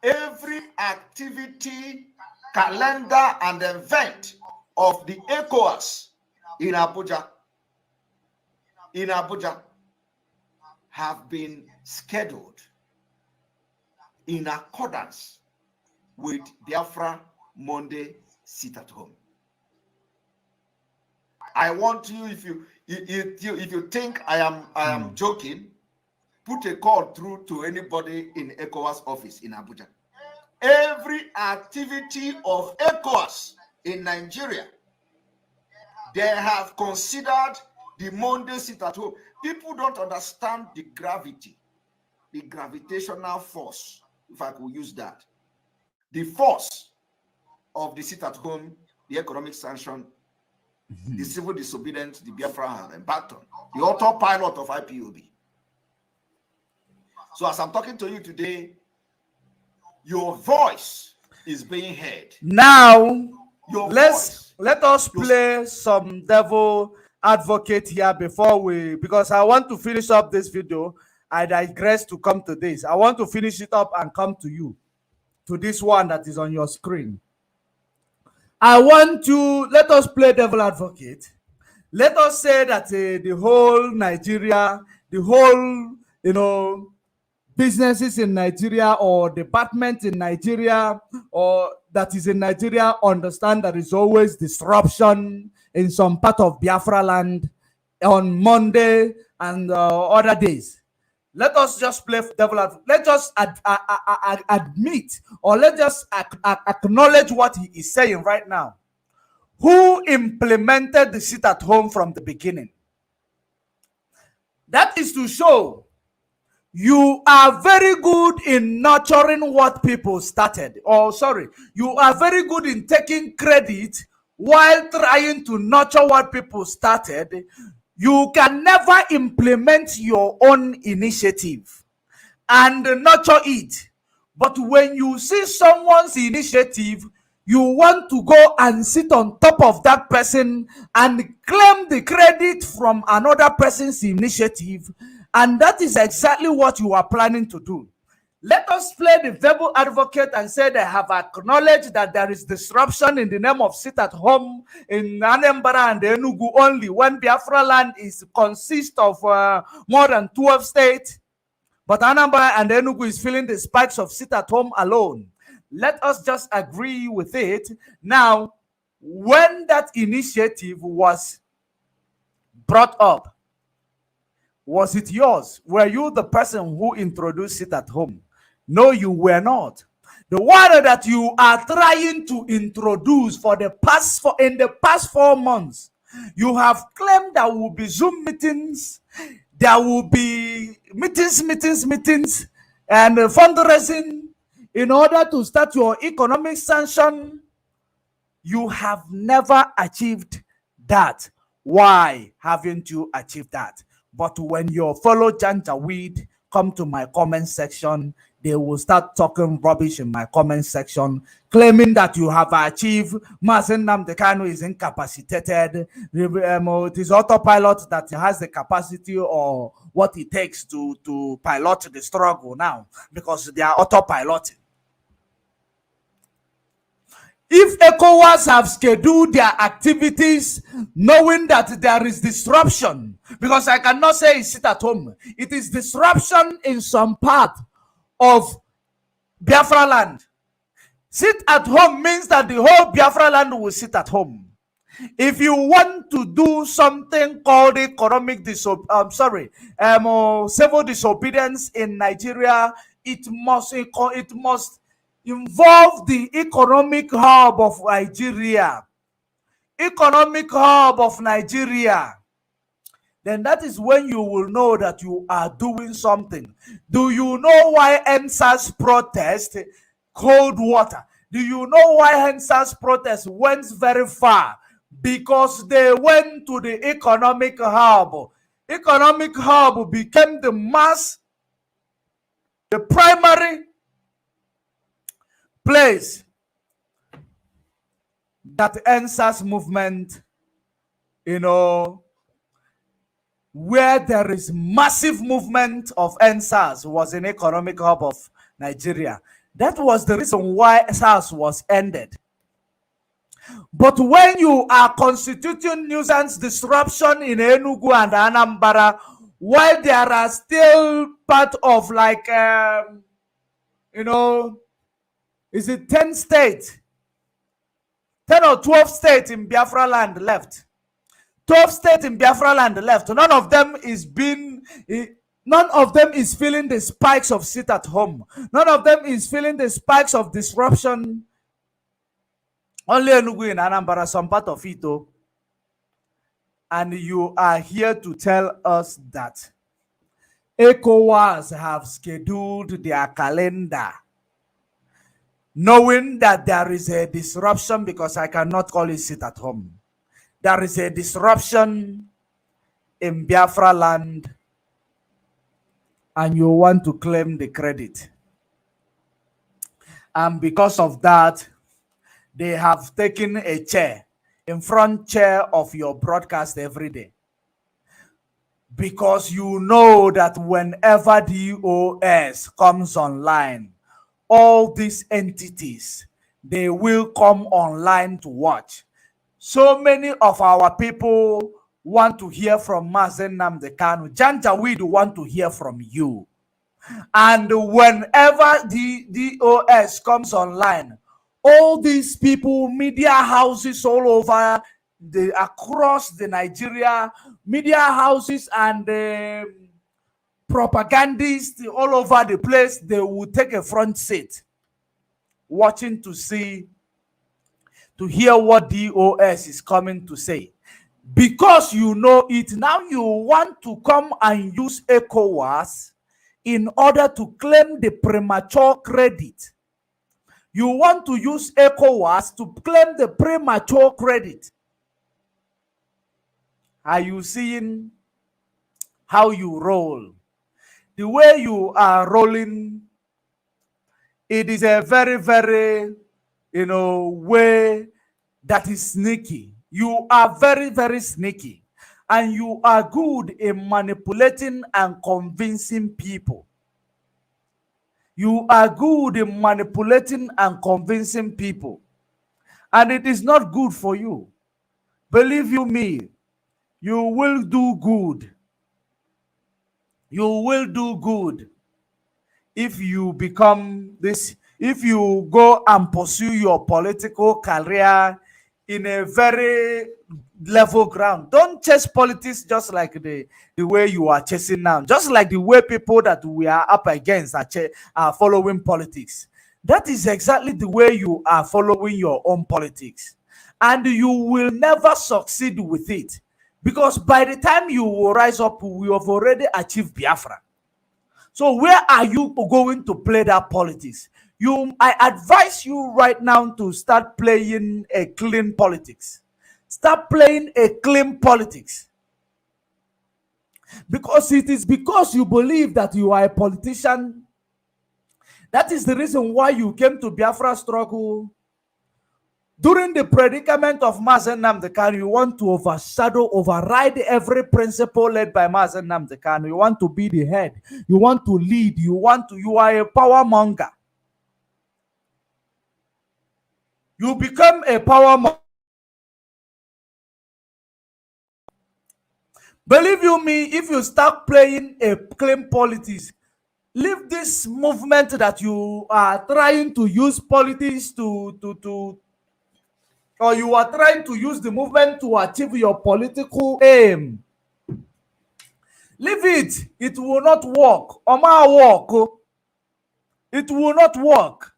every activity, calendar, and event of the ECOWAS in Abuja have been scheduled in accordance with Biafra Monday sit at home. I want you, if you think I am joking, put a call through to anybody in ECOWAS office in Abuja. Every activity of ECOWAS in Nigeria, they have considered the Monday sit at home. People don't understand the gravity, the gravitational force, if I could use that. The force of the sit at home, the economic sanction, the civil disobedience, the Biafra have embarked on, the autopilot of IPOB. So as I'm talking to you today, your voice is being heard. Now, let us play some devil advocate here because I want to finish up this video. I digress to come to this. I want to finish it up and come to you, to this one that is on your screen. Let us play devil advocate. Let us say that the whole Nigeria, the whole, businesses in Nigeria or department in Nigeria or that is in Nigeria understand there is always disruption in some part of Biafra land on Monday and other days. Let us just play devil advocate. Let's just admit, or let's just acknowledge what he is saying right now. Who implemented the sit at home from the beginning? That is to show you are very good in nurturing what people started. You are very good in taking credit while trying to nurture what people started. You can never implement your own initiative and nurture it. But when you see someone's initiative, you want to go and sit on top of that person and claim the credit from another person's initiative. And that is exactly what you are planning to do. Let us play the devil advocate and say they have acknowledged that there is disruption in the name of sit at home in Anambra and Enugu only, when Biafra land consists of more than 12 states. But Anambra and Enugu is feeling the spikes of sit at home alone. Let us just agree with it. Now, when that initiative was brought up, was it yours? Were you the person who introduced it at home? No, you were not. The one that you are trying to introduce in the past 4 months, you have claimed there will be Zoom meetings, there will be meetings, and fundraising in order to start your economic sanction. You have never achieved that. Why haven't you achieved that? But when your fellow Janjaweed come to my comment section, they will start talking rubbish in my comment section, claiming that you have achieved. Mazen Namdekano is incapacitated. It is autopilot that has the capacity or what it takes to pilot the struggle now, because they are autopiloting. If ECOWAS have scheduled their activities knowing that there is disruption, because I cannot say sit at home, it is disruption in some part of Biafra land. Sit at home means that the whole Biafra land will sit at home. If you want to do something called economic civil disobedience in Nigeria, it must involve the economic hub of Nigeria. Economic hub of Nigeria. Then that is when you will know that you are doing something. Do you know why NSAS protest cold water? Do you know why NSAS protest went very far? Because they went to the economic hub. Economic hub became the primary place that NSAS movement, where there is massive movement of NSAS was in economic hub of Nigeria. That was the reason why SARS was ended. But when you are constituting nuisance disruption in Enugu and Anambra, while there are still part of is it 10 states, 10 or 12 states in Biafra land left? 12 states in Biafra land left. None of them is feeling the spikes of sit at home. None of them is feeling the spikes of disruption. Only Enugu in Anambra, some part of it. And you are here to tell us that ECOWAS have scheduled their calendar, knowing that there is a disruption, because I cannot call it sit at home. There is a disruption in Biafra land, and you want to claim the credit. And because of that, they have taken a chair, in front chair of your broadcast every day. Because you know that whenever DOS comes online, all these entities, they will come online to watch. So many of our people want to hear from Mazen Namdekanu. Janjaweed want to hear from you. And whenever the DOS comes online, all these people, media houses all over, across the Nigeria, media houses and propagandists all over the place, they will take a front seat, watching to hear what DOS is coming to say. Because you know it, now you want to come and use ECOWAS in order to claim the premature credit. You want to use ECOWAS to claim the premature credit. Are you seeing how you roll? The way you are rolling, it is a very, very, way that is sneaky. You are very, very sneaky. And you are good in manipulating and convincing people. You are good in manipulating and convincing people. And it is not good for you. Believe you me, you will do good. You will do good if you become this, if you go and pursue your political career in a very level ground. Don't chase politics just like the way you are chasing now. Just like the way people that we are up against are following politics. That is exactly the way you are following your own politics. And you will never succeed with it. Because by the time you will rise up, we have already achieved Biafra. So where are you going to play that politics? I advise you right now to start playing a clean politics. Start playing a clean politics. Because it is because you believe that you are a politician. That is the reason why you came to Biafra struggle. During the predicament of Mazen Nnamdi Kanu, you want to override every principle led by Mazen Nnamdi Kanu. You want to be the head. You want to lead. You are a power monger. You become a power monger. Believe you me, if you start playing a clean politics, leave this movement that you are trying to use politics or you are trying to use the movement to achieve your political aim. Leave it. It will not work. Oma work. It will not work.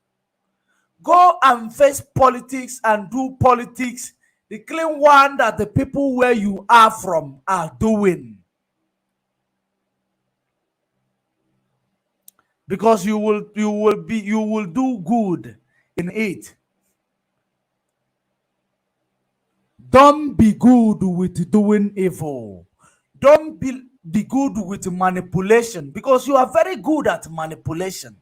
Go and face politics and do politics, the clean one that the people where you are from are doing. Because you will do good in it. Don't be good with doing evil. Don't be good with manipulation, because you are very good at manipulation.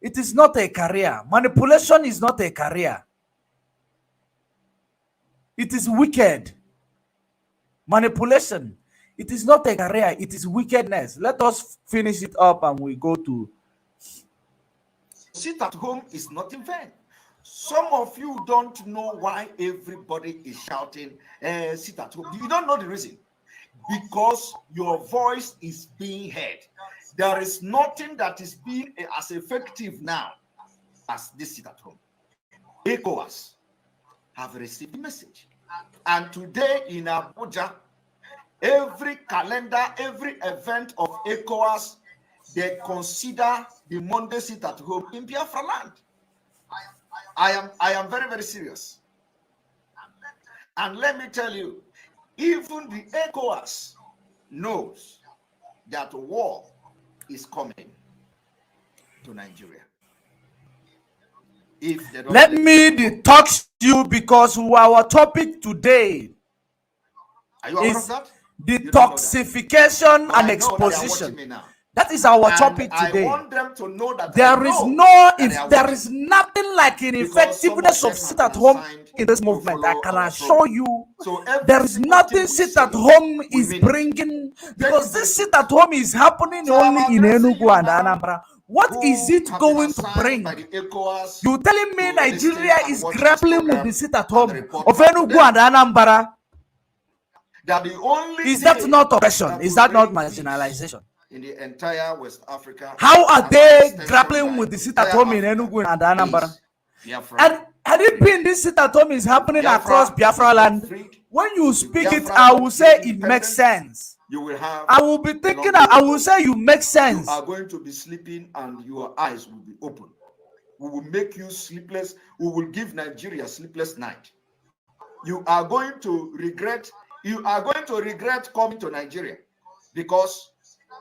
It is not a career. Manipulation is not a career. It is wicked. Manipulation. It is not a career. It is wickedness. Let us finish it up and we go to. Sit at home is not in vain. Some of you don't know why everybody is shouting, sit at home. You don't know the reason. Because your voice is being heard. There is nothing that is being as effective now as this sit at home. ECOWAS have received the message. And today in Abuja, every calendar, every event of ECOWAS, they consider the Monday sit at home in Biafra land. I am very, very serious. And let me tell you, even the ECOWAS knows that war is coming to Nigeria. If they don't Let me detox you, because our topic today is detoxification and exposition. That is our topic today. I want them to know that there is nothing like an effectiveness of sit at home in this movement. I can assure you, there is nothing sit at home is bringing, because this sit at home is happening only in Enugu and Anambra. What is it going to bring? You telling me Nigeria is grappling with the sit at home of Enugu and Anambra? Is that not oppression? Is that not marginalization? In the entire West Africa. How are they grappling with the sit at home in Enugu and Anambra? And had it been this sit at home is happening across Biafra land, when you speak it, I will say it makes sense. You will have. I will be thinking. I will say you make sense. You are going to be sleeping and your eyes will be open. We will make you sleepless. We will give Nigeria a sleepless night. You are going to regret. You are going to regret coming to Nigeria, because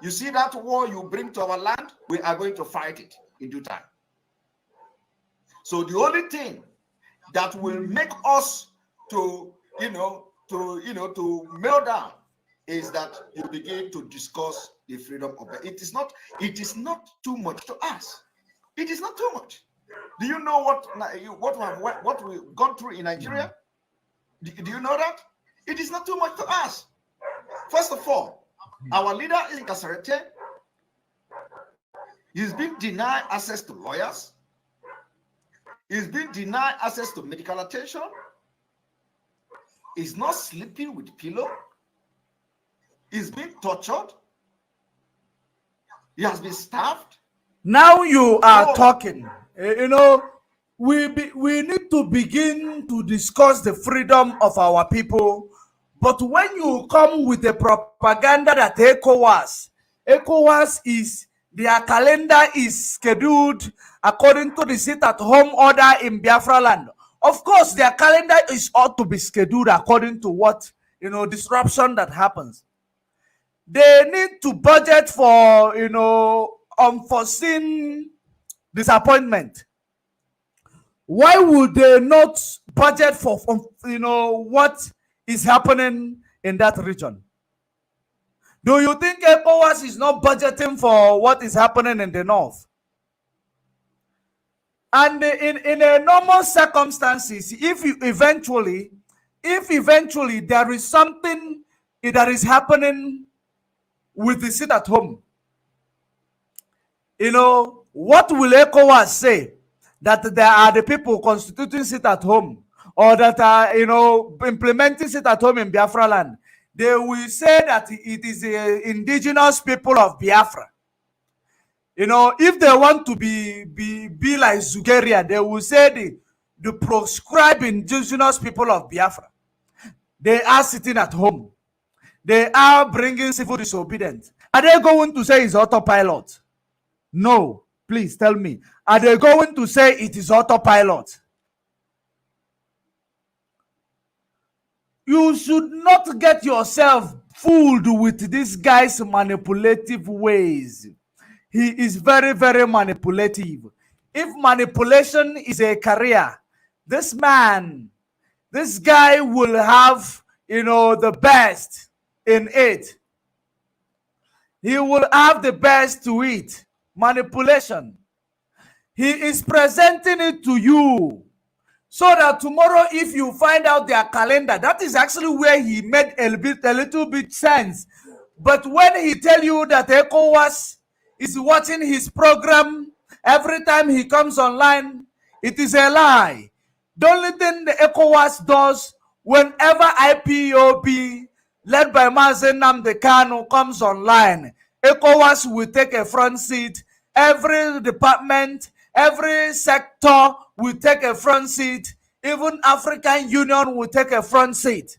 you see that war you bring to our land, we are going to fight it in due time. So the only thing that will make us to melt down is that you begin to discuss the freedom of it. It is not too much to ask. It is not too much. Do you know what we've gone through in Nigeria? Do you know that? It is not too much to ask. First of all, our leader is incarcerated. He's been denied access to lawyers. He's been denied access to medical attention. He's not sleeping with pillow. He's been tortured. He has been starved. Now you are talking. We need to begin to discuss the freedom of our people. But when you come with the propaganda that ECOWAS is Their calendar is scheduled according to the sit-at-home order in Biafra land. Of course, their calendar is ought to be scheduled according to what, disruption that happens. They need to budget for, unforeseen disappointment. Why would they not budget for, what is happening in that region? Do you think ECOWAS is not budgeting for what is happening in the north? And in a normal circumstances, if eventually there is something that is happening with the sit at home, what will ECOWAS say? That there are the people constituting sit at home, or that are, implementing sit at home in Biafra land. They will say that it is the indigenous people of Biafra. If they want to be like Zugeria, they will say the proscribed indigenous people of Biafra. They are sitting at home. They are bringing civil disobedience. Are they going to say it's autopilot? No. Please tell me. Are they going to say it is autopilot? You should not get yourself fooled with this guy's manipulative ways. He is very, very manipulative. If manipulation is a career, this guy will have, the best in it. He will have the best to it. Manipulation. He is presenting it to you so that tomorrow, if you find out their calendar, that is actually where he made a little bit sense. But when he tell you that ECOWAS is watching his program every time he comes online, it is a lie. The only thing the ECOWAS does whenever IPOB led by Mazen Nnamdi Kanu comes online, ECOWAS will take a front seat. Every department, every sector will take a front seat. Even African Union will take a front seat.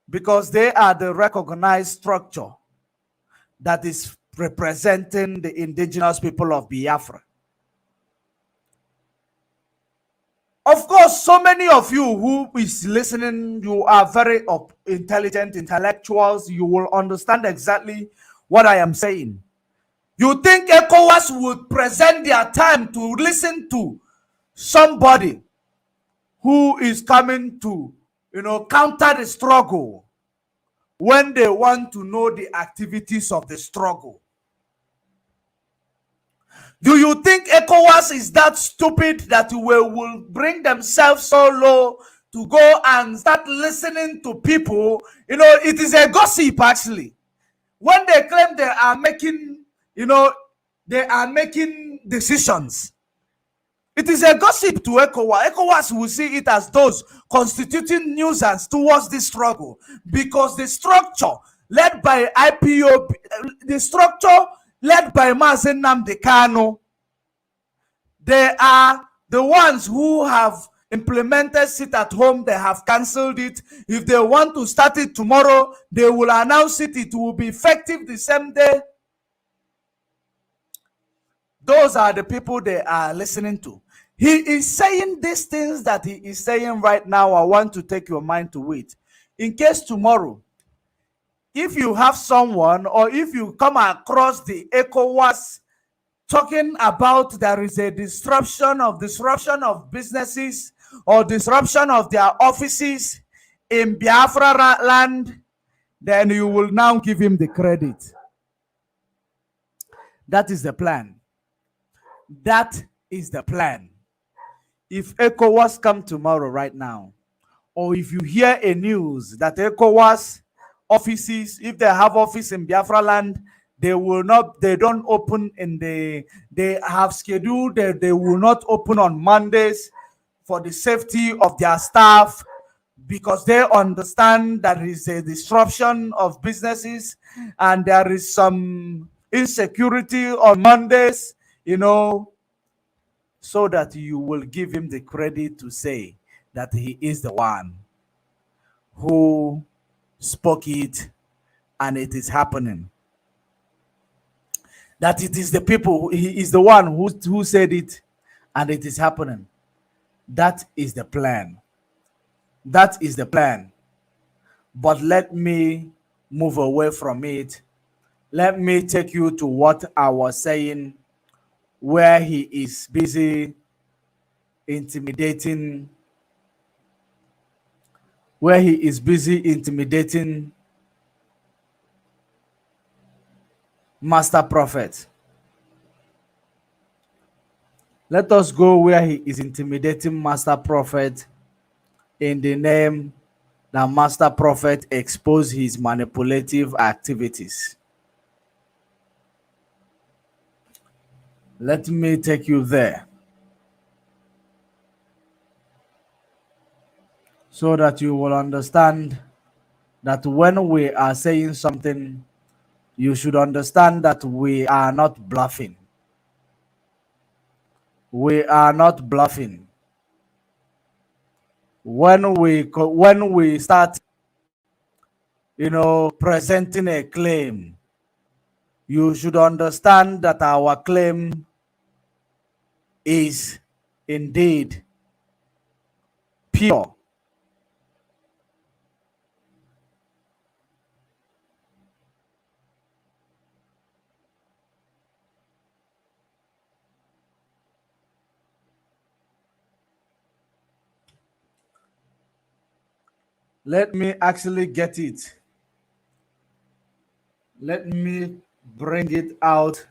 Because they are the recognized structure that is representing the indigenous people of Biafra. Of course, so many of you who is listening, you are very intelligent intellectuals. You will understand exactly what I am saying. You think ECOWAS would present their time to listen to somebody who is coming to, counter the struggle when they want to know the activities of the struggle? Do you think ECOWAS is that stupid that will bring themselves so low to go and start listening to people? It is a gossip actually. When they claim they are making, they are making decisions, it is a gossip to ECOWAS. ECOWAS will see it as those constituting nuisance towards this struggle, because the structure led by IPOB, the structure led by Mazen Nnamdi Kanu, they are the ones who have implemented sit at home. They have cancelled it. If they want to start it tomorrow, they will announce it. It will be effective the same day. Those are the people they are listening to. He is saying these things that he is saying right now. I want to take your mind to it. In case tomorrow, if you have someone, or if you come across the ECOWAS talking about there is a disruption of businesses or disruption of their offices in Biafra land, then you will now give him the credit. That is the plan. That is the plan. If ECOWAS come tomorrow right now, or if you hear a news that ECOWAS offices, if they have office in Biafra land, they don't open they have scheduled that they will not open on Mondays for the safety of their staff, because they understand that there is a disruption of businesses and there is some insecurity on Mondays, so that you will give him the credit to say that he is the one who spoke it and it is happening. that it is the people, he is the one who said it, and it is happening. That is the plan. That is the plan. But let me move away from it. Let me take you to what I was saying, where he is busy intimidating, Master Prophet. Let us go where he is intimidating Master Prophet in the name that Master Prophet exposed his manipulative activities. Let me take you there so that you will understand that when we are saying something, you should understand that we are not bluffing. We are not bluffing. When we start, presenting a claim, you should understand that our claim is indeed pure. Let me actually get it. Let me bring it out.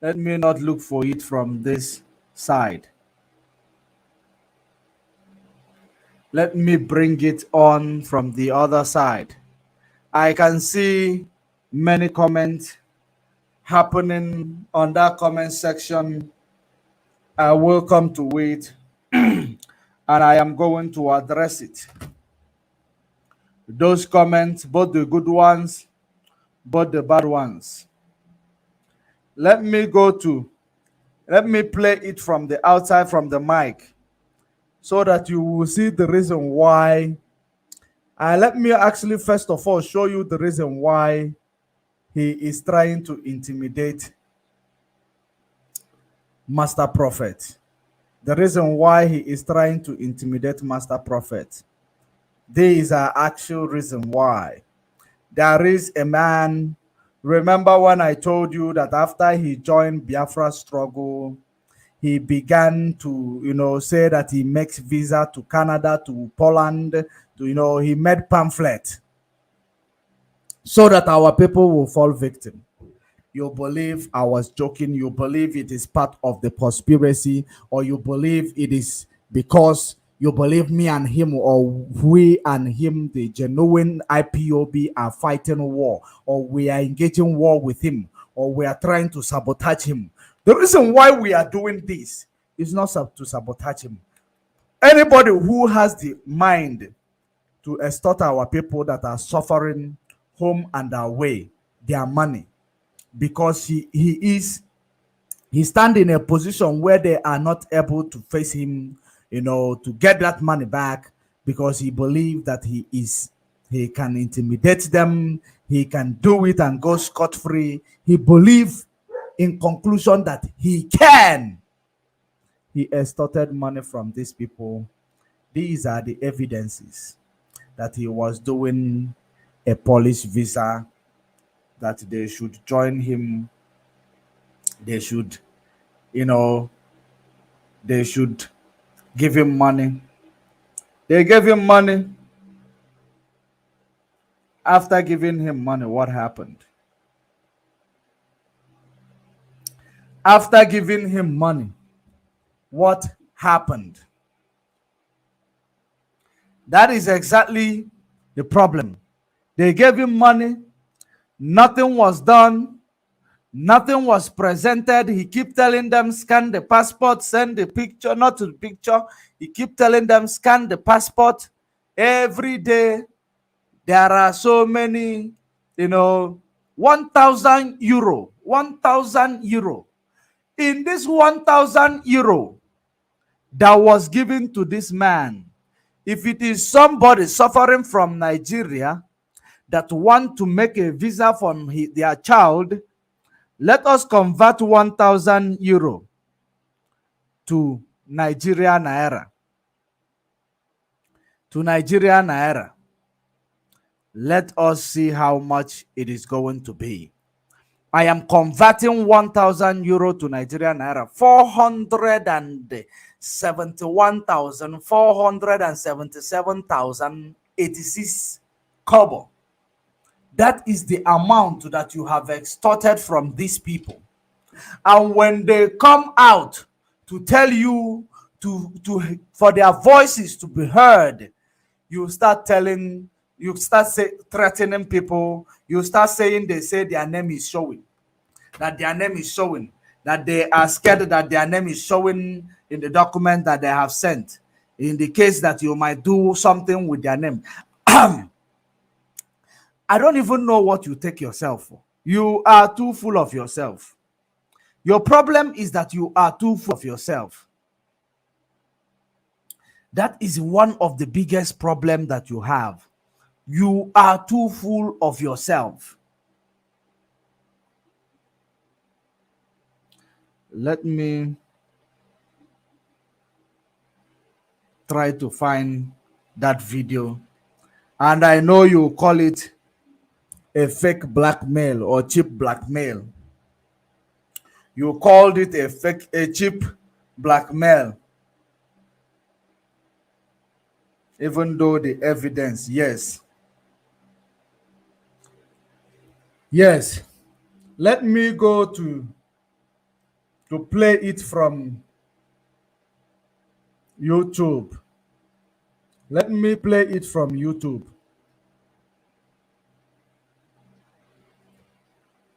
Let me not look for it from this side. Let me bring it on from the other side. I can see many comments happening on that comment section. I will come to it and I am going to address it. Those comments, both the good ones, both the bad ones. Let me play it from the outside, from the mic, so that you will see the reason why. Let me actually first of all show you the reason why he is trying to intimidate Master Prophet. The reason why he is trying to intimidate Master Prophet. This is an actual reason why. There is a man. Remember when I told you that after he joined Biafra struggle, he began to, say that he makes visa to Canada, to Poland, he made pamphlet so that our people will fall victim. You believe I was joking, you believe it is part of the conspiracy, or you believe it is because you believe me and him, or we and him, the genuine IPOB, are fighting war, or we are engaging war with him, or we are trying to sabotage him. The reason why we are doing this is not to sabotage him. Anybody who has the mind to extort our people that are suffering home and away their money, because he stands in a position where they are not able to face him, to get that money back, because he believes that he can intimidate them, he can do it and go scot-free. He believes, in conclusion, that he can. He extorted money from these people. These are the evidences that he was doing a Polish visa, that they should join him. They should, they should give him money. They gave him money. After giving him money, what happened? After giving him money, what happened? That is exactly the problem. They gave him money. Nothing was done. Nothing was presented. He kept telling them, scan the passport, send the picture, not the picture. He kept telling them, scan the passport. Every day, there are so many, 1,000 euro. 1,000 euro. In this 1,000 euro that was given to this man, if it is somebody suffering from Nigeria that want to make a visa for their child, Let us convert 1,000 euro to Nigeria naira. To Nigeria naira. Let us see how much it is going to be. I am converting 1,000 euro to Nigerian naira, 471,477,086 kobo. That is the amount that you have extorted from these people. And when they come out to tell you for their voices to be heard, you start threatening people. You start saying they say their name is showing, that their name is showing, that they are scared that their name is showing in the document that they have sent, in the case that you might do something with their name. I don't even know what you take yourself for. You are too full of yourself. Your problem is that you are too full of yourself. That is one of the biggest problems that you have. You are too full of yourself. Let me try to find that video. And I know you call it a fake blackmail or cheap blackmail. You called it a cheap blackmail. Even though the evidence, yes. Yes. Let me go to play it from YouTube. Let me play it from YouTube.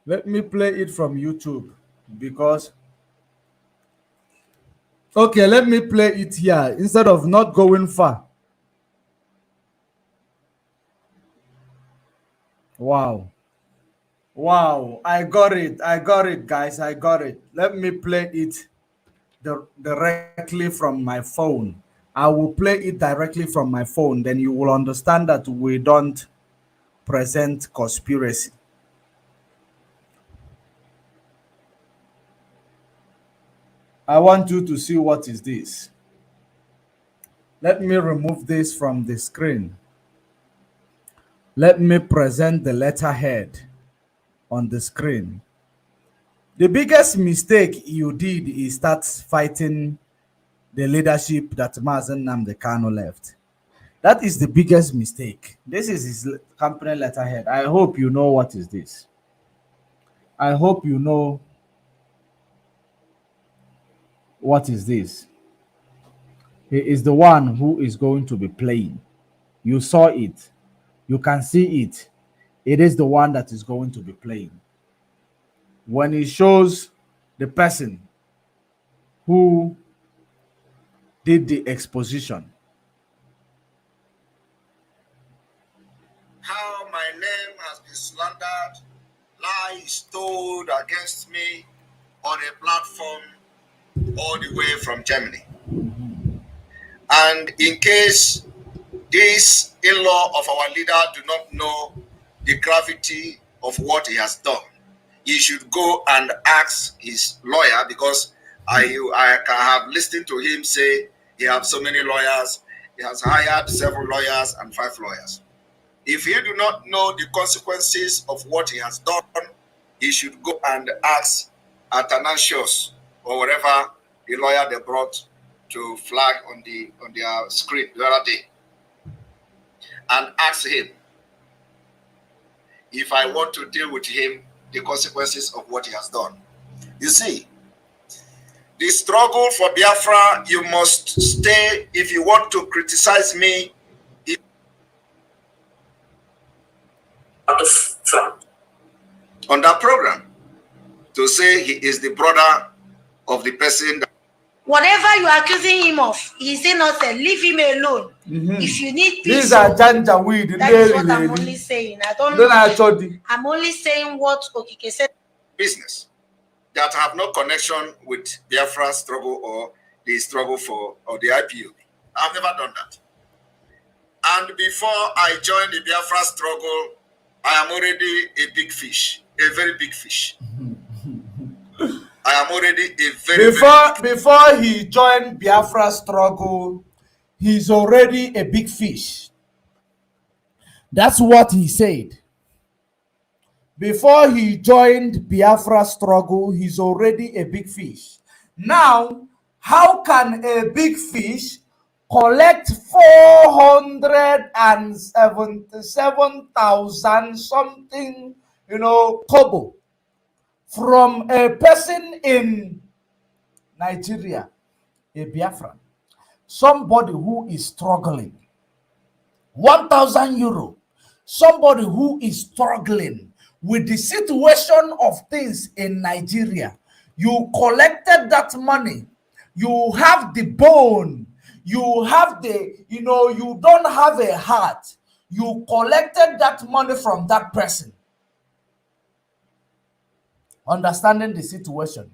Let me play it from YouTube because... Okay, let me play it here instead of not going far. Wow. Wow, I got it, guys, I got it. Let me play it directly from my phone. I will play it directly from my phone, then you will understand that we don't present conspiracy. I want you to see what is this. Let me remove this from the screen. Let me present the letterhead on the screen. The biggest mistake you did is start fighting the leadership that Mazen Nnamdi Kanu left. That is the biggest mistake. This is his company letterhead. I hope you know what is this. I hope you know what is this. He is the one who is going to be playing. You saw it. You can see it. It is the one that is going to be playing. When he shows the person who did the exposition. How my name has been slandered, lies told against me on a platform all the way from Germany. And in case this in-law of our leader do not know the gravity of what he has done, he should go and ask his lawyer, because I have listened to him say he has so many lawyers. He has hired several lawyers and 5 lawyers. If he do not know the consequences of what he has done, he should go and ask Athanasius or whatever the lawyer they brought to flag on their screen the other day, and ask him if I want to deal with him the consequences of what he has done. You see, the struggle for Biafra, you must stay. If you want to criticize me on that program, to say he is the brother of the person that... Whatever you are accusing him of, he say nothing. Leave him alone. If you need peace, These are janjaweed. that is what I'm only saying. I'm only saying what Okike said. Business that have no connection with Biafra struggle or the struggle for or the IPOB. I've never done that. And before I joined the Biafra struggle, I am already a big fish, a very big fish. I am already a very before he joined Biafra struggle, he's already a big fish. That's what he said. Before he joined Biafra struggle, he's already a big fish. Now, how can a big fish collect 477,000 something, kobo from a person in Nigeria, a Biafran, somebody who is struggling? 1,000 euro, somebody who is struggling with the situation of things in Nigeria. You collected that money, you have the bone, you have the, you don't have a heart. You collected that money from that person, understanding the situation.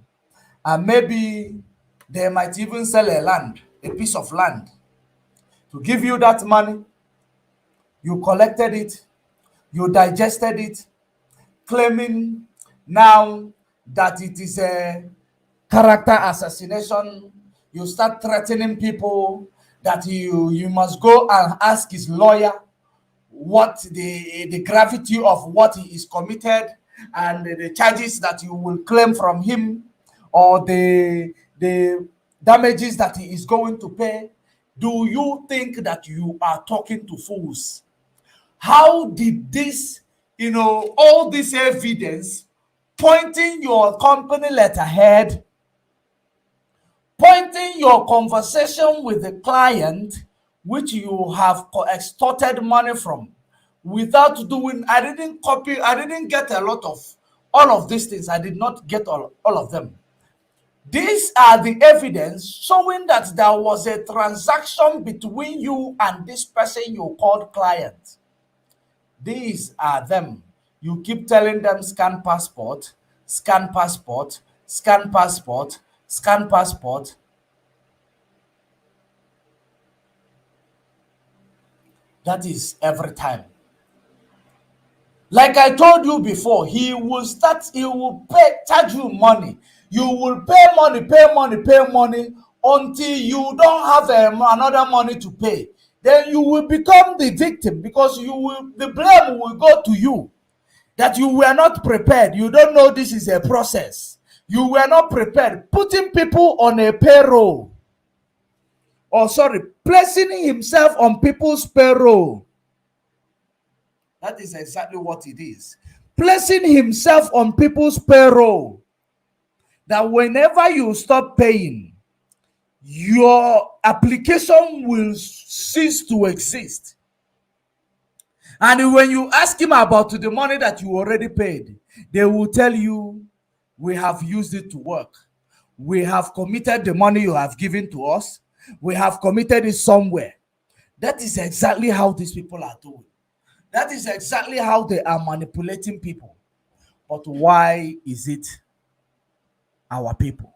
And maybe they might even sell a piece of land to give you that money. You collected it, you digested it, claiming now that it is a character assassination. You start threatening people that you must go and ask his lawyer what the gravity of what he is committed and the charges that you will claim from him, or the damages that he is going to pay. Do you think that you are talking to fools? How did this, all this evidence pointing your company letterhead, pointing your conversation with the client, which you have extorted money from, without doing, I didn't get a lot of all of these things. I did not get all of them. These are the evidence showing that there was a transaction between you and this person you called client. These are them. You keep telling them scan passport, scan passport, scan passport, scan passport. That is every time. Like I told you before, he will charge you money. You will pay money until you don't have another money to pay. Then you will become the victim, because the blame will go to you, that you were not prepared. You don't know this is a process. You were not prepared. Putting people on a payroll, placing himself on people's payroll. That is exactly what it is. Placing himself on people's payroll. That whenever you stop paying, your application will cease to exist. And when you ask him about the money that you already paid, they will tell you, we have used it to work. We have committed the money you have given to us. We have committed it somewhere. That is exactly how these people are doing. That is exactly how they are manipulating people. But why is it our people?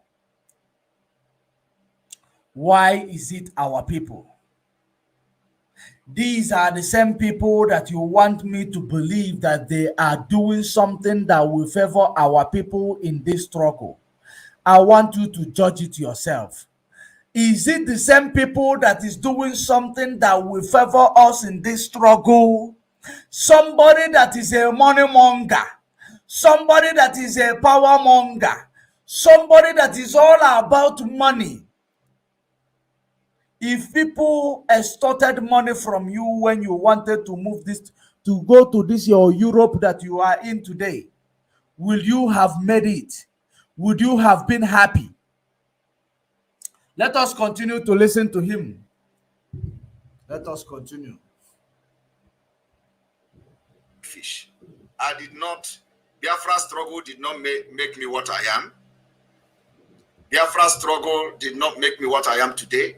Why is it our people? These are the same people that you want me to believe that they are doing something that will favor our people in this struggle. I want you to judge it yourself. Is it the same people that is doing something that will favor us in this struggle? Somebody that is a money monger, somebody that is a power monger, somebody that is all about money. If people extorted money from you when you wanted to move this, to go to this your Europe that you are in today, will you have made it? Would you have been happy? Let us continue to listen to him. Let us continue. fish. Biafra struggle did not make me what I am. Biafra struggle did not make me what I am today.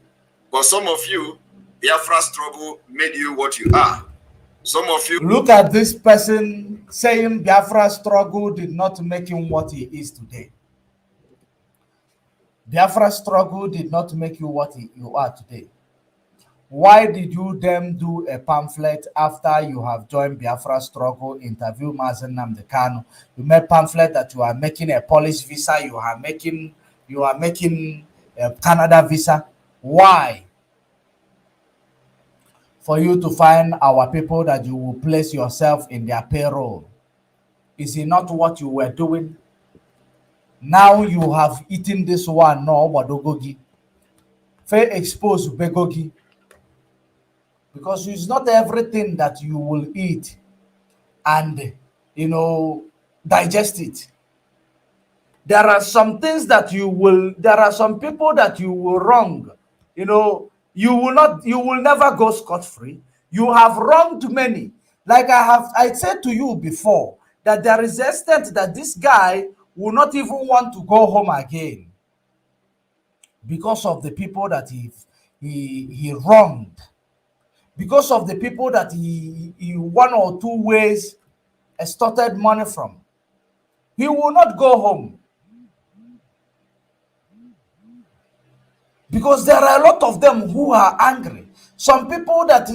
But some of you, Biafra struggle made you what you are. Some of you... Look at this person saying Biafra struggle did not make him what he is today. Biafra struggle did not make you what you are today. Why did you then do a pamphlet after you have joined Biafra struggle, interview Mazen Nnamdi Kanu? You made pamphlet that you are making a Polish visa, you are making a Canada visa. Why? For you to find our people that you will place yourself in their payroll. Is it not what you were doing? Now you have eaten this one, no, Wadogogi. Fair expose Begogi. Because it's not everything that you will eat and, digest it. There are some things that there are some people that you will wrong. You will never go scot-free. You have wronged many. Like I said to you before, that there is an extent that this guy will not even want to go home again because of the people that he wronged. Because of the people that he one or two ways extorted money from. He will not go home. Because there are a lot of them who are angry. Some people that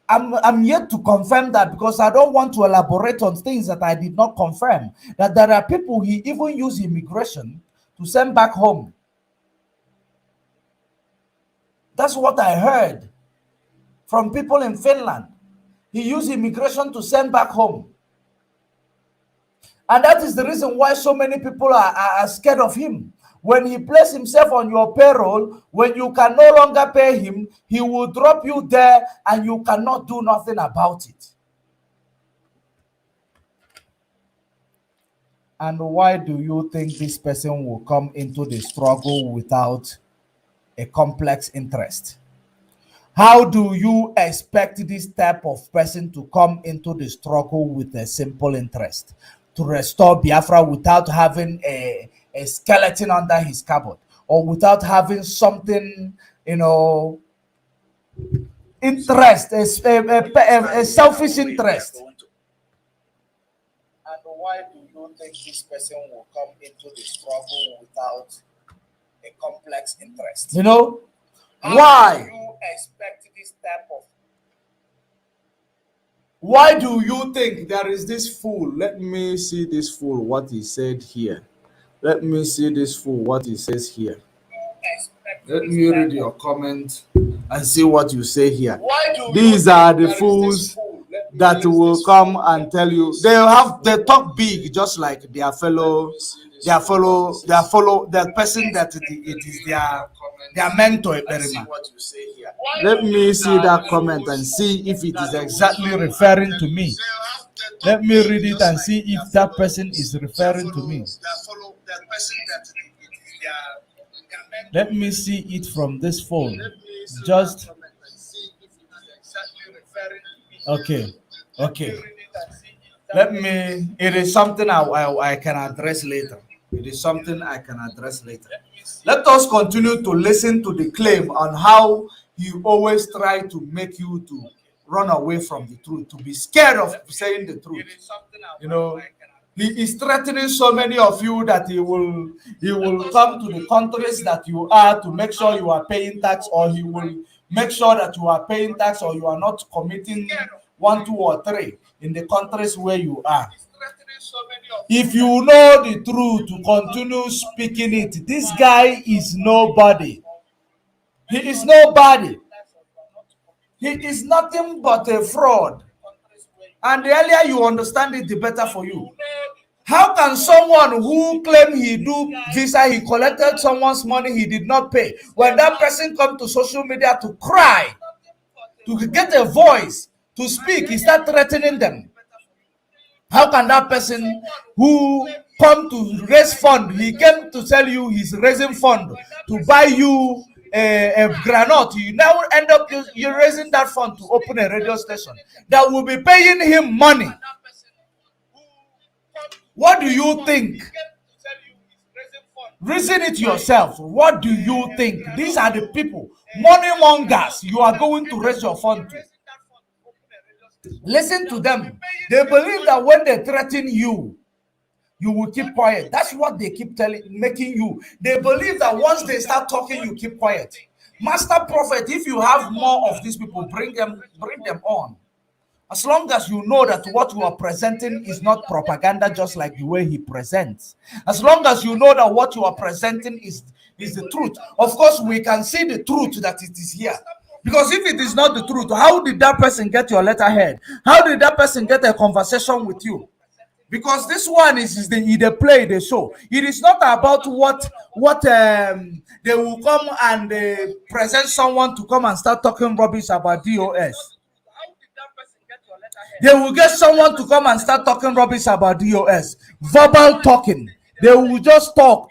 I'm yet to confirm that, because I don't want to elaborate on things that I did not confirm. That there are people he even use immigration to send back home. That's what I heard from people in Finland. He used immigration to send back home. And that is the reason why so many people are scared of him. When he places himself on your payroll, when you can no longer pay him, he will drop you there and you cannot do nothing about it. And why do you think this person will come into the struggle without a complex interest? How do you expect this type of person to come into the struggle with a simple interest? To restore Biafra without having a skeleton under his cupboard, or without having something, interest, a selfish interest. And why do you think this person will come into the struggle without a complex interest? Why? Do you expect this type of? Why do you think there is this fool? Let me see this fool, what he said here. Let me see this fool, what he says here. Let me read your comment and see what you say here. These are the fools that will come and tell you. They talk big, just like the person that it is their mentor. Let me see that comment and see if it is exactly referring to me. Let me read it and see if that person is referring to me. Let me see it from this phone. Just okay. It is something I can address later. It is something I can address later. Let us continue to listen to the claim on how he always try to make you to run away from the truth, to be scared of saying the truth. He is threatening so many of you that he will come to the countries that you are to make sure you are paying tax, or he will make sure that you are paying tax, or you are not committing 1, 2, or 3 in the countries where you are. If you know the truth, to continue speaking it. This guy is nobody. He is nobody. He is nothing but a fraud. And the earlier you understand it, the better for you. How can someone who claimed he do visa, he collected someone's money he did not pay, when that person come to social media to cry, to get a voice, to speak, he start threatening them? How can that person who come to raise fund, he came to tell you he's raising fund to buy you a granite, you now end up you raising that fund to open a radio station that will be paying him money? What do you think? Reason it yourself. What do you think? These are the people, money mongers, you are going to raise your fund to. Listen to them. They believe that when they threaten you, you will keep quiet. That's what they keep making you. They believe that once they start talking, you keep quiet. Master prophet, if you have more of these people, bring them on. As long as you know that what you are presenting is not propaganda, just like the way he presents. As long as you know that what you are presenting is the truth. Of course, we can see the truth that it is here. Because if it is not the truth, how did that person get your letterhead? How did that person get a conversation with you? Because this one is the play, the show. It is not about what they will come and present someone to come and start talking rubbish about DOS. They will get someone to come and start talking rubbish about DOS. Verbal talking. They will just talk.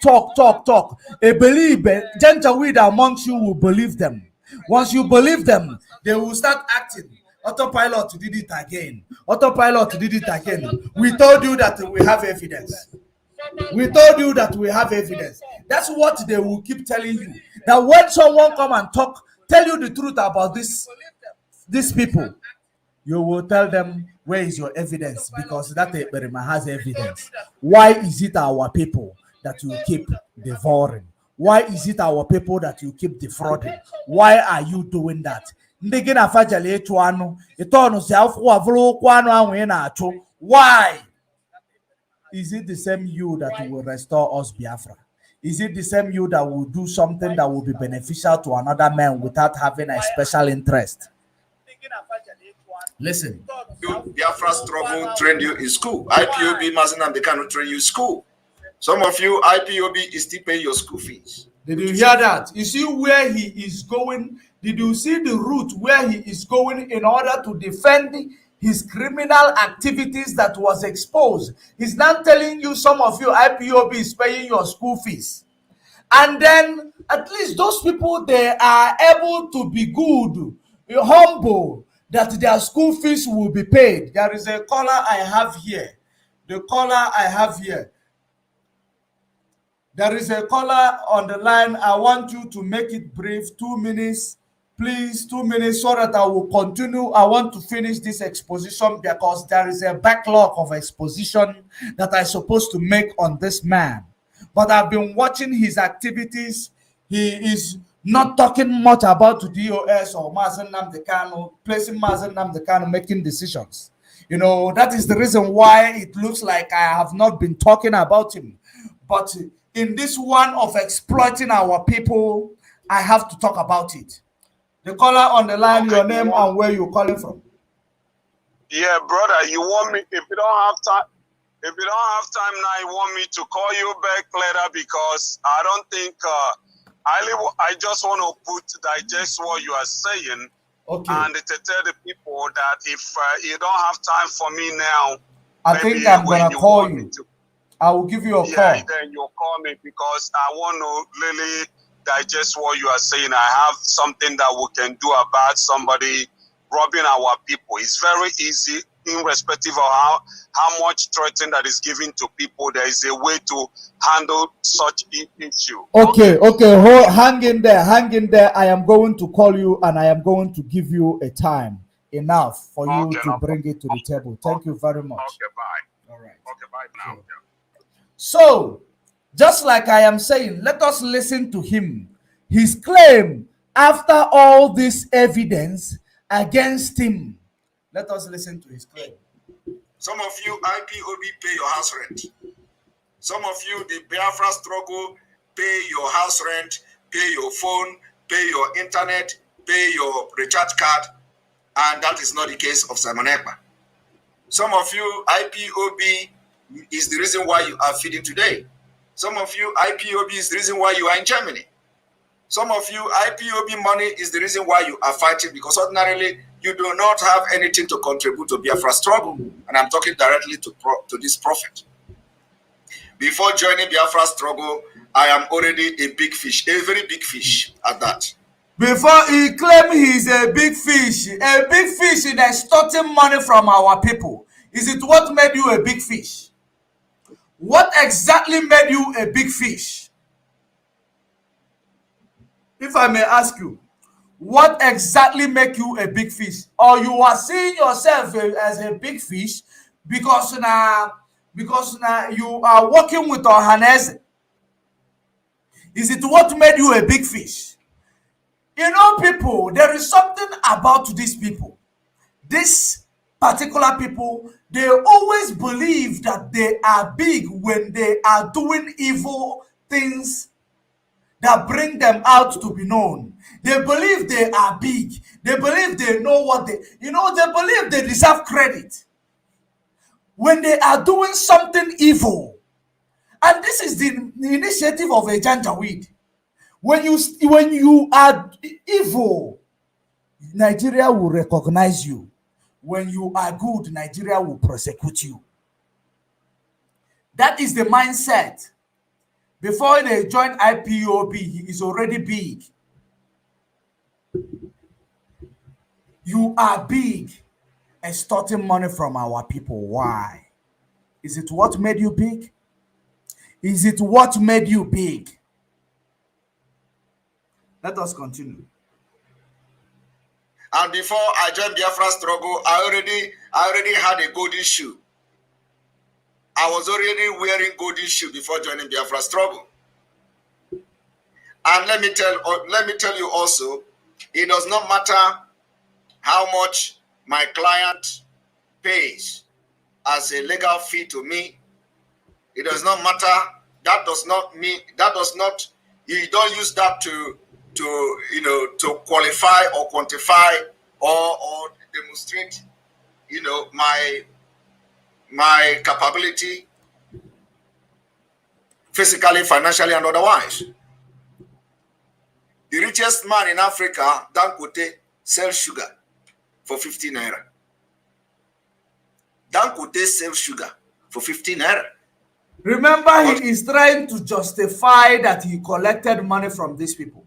A believer, gentleweed amongst you will believe them. Once you believe them, they will start acting. Autopilot did it again. Autopilot did it again. We told you that we have evidence. We told you that we have evidence. That's what they will keep telling you. That when someone come and tell you the truth about these people, you will tell them, where is your evidence? Because that Berima has evidence. Why is it our people that you keep devouring? Why is it our people that you keep defrauding? Why are you doing that? Why? Is it the same you that will restore us, Biafra? Is it the same you that will do something that will be beneficial to another man without having a special interest? Listen. Biafra struggle trained you in school. IPOB Mazinam, they cannot train you in school. Some of you, IPOB is still paying your school fees. Did you hear that? You see where he is going? Did you see the route where he is going in order to defend his criminal activities that was exposed? He's now telling you, some of you, IPOB is paying your school fees. And then at least those people, they are able to be good, humble, that their school fees will be paid. There is a caller I have here. The caller I have here. There is a caller on the line. I want you to make it brief. 2 minutes. Please, 2 minutes, so that I will continue. I want to finish this exposition because there is a backlog of exposition that I'm supposed to make on this man. But I've been watching his activities. He is not talking much about DOS or Mazen Nnamdi Kanu, placing Mazen Nnamdi Kanu making decisions. You know, that is the reason why it looks like I have not been talking about him. But in this one of exploiting our people, I have to talk about it. The caller on the line, your name and where you're calling from. Yeah, brother, you want me, if you don't have time now, you want me to call you back later, because I don't think, I just want to digest what you are saying. Okay. And to tell the people that if you don't have time for me now, I think I'm going to call you. I will give you a call. Yeah, then you'll call me, because I want to really digest what you are saying. I have something that we can do about somebody robbing our people. It's very easy, irrespective of how much threatening that is given to people. There is a way to handle such issue. Okay. Hang in there. I am going to call you and I am going to give you a time enough for you to bring it to the table. Thank you very much. Okay, bye. All right. Okay, bye now. Okay. So, just like I am saying, let us listen to him. His claim after all this evidence against him. Let us listen to his claim. Some of you, IPOB, pay your house rent. Some of you, the Biafra struggle, pay your house rent, pay your phone, pay your internet, pay your recharge card, and that is not the case of Simon Ekpa. Some of you, IPOB is the reason why you are feeding today. Some of you, IPOB is the reason why you are in Germany. Some of you, IPOB money is the reason why you are fighting, because ordinarily you do not have anything to contribute to Biafra struggle. And I'm talking directly to this prophet. Before joining Biafra struggle, I am already a big fish, a very big fish at that. Before he claimed he's a big fish in extorting money from our people. Is it what made you a big fish? What exactly made you a big fish? If I may ask you, what exactly make you a big fish? Or you are seeing yourself as a big fish because now you are working with Ohanese? Is it what made you a big fish? You know, people, there is something about these people. These particular people, they always believe that they are big when they are doing evil things that bring them out to be known. They believe they are big. They believe they know what they believe they deserve credit when they are doing something evil. And this is the initiative of a Janjaweed. When you are evil, Nigeria will recognize you. When you are good, Nigeria will prosecute you. That is the mindset. Before they join IPOB, he is already big. You are big, extorting money from our people. Why? Is it what made you big? Is it what made you big? Let us continue. And before I joined Biafra struggle, I already had a golden shoe. I was already wearing golden shoe before joining Biafra struggle. And let me tell you also, it does not matter how much my client pays as a legal fee to me. It does not matter. That does not, you don't use that to qualify or quantify or demonstrate, my capability physically, financially, and otherwise. The richest man in Africa, Dangote, sells sugar for 15 naira. Dangote sells sugar for 15 naira. Remember, he is trying to justify that he collected money from these people.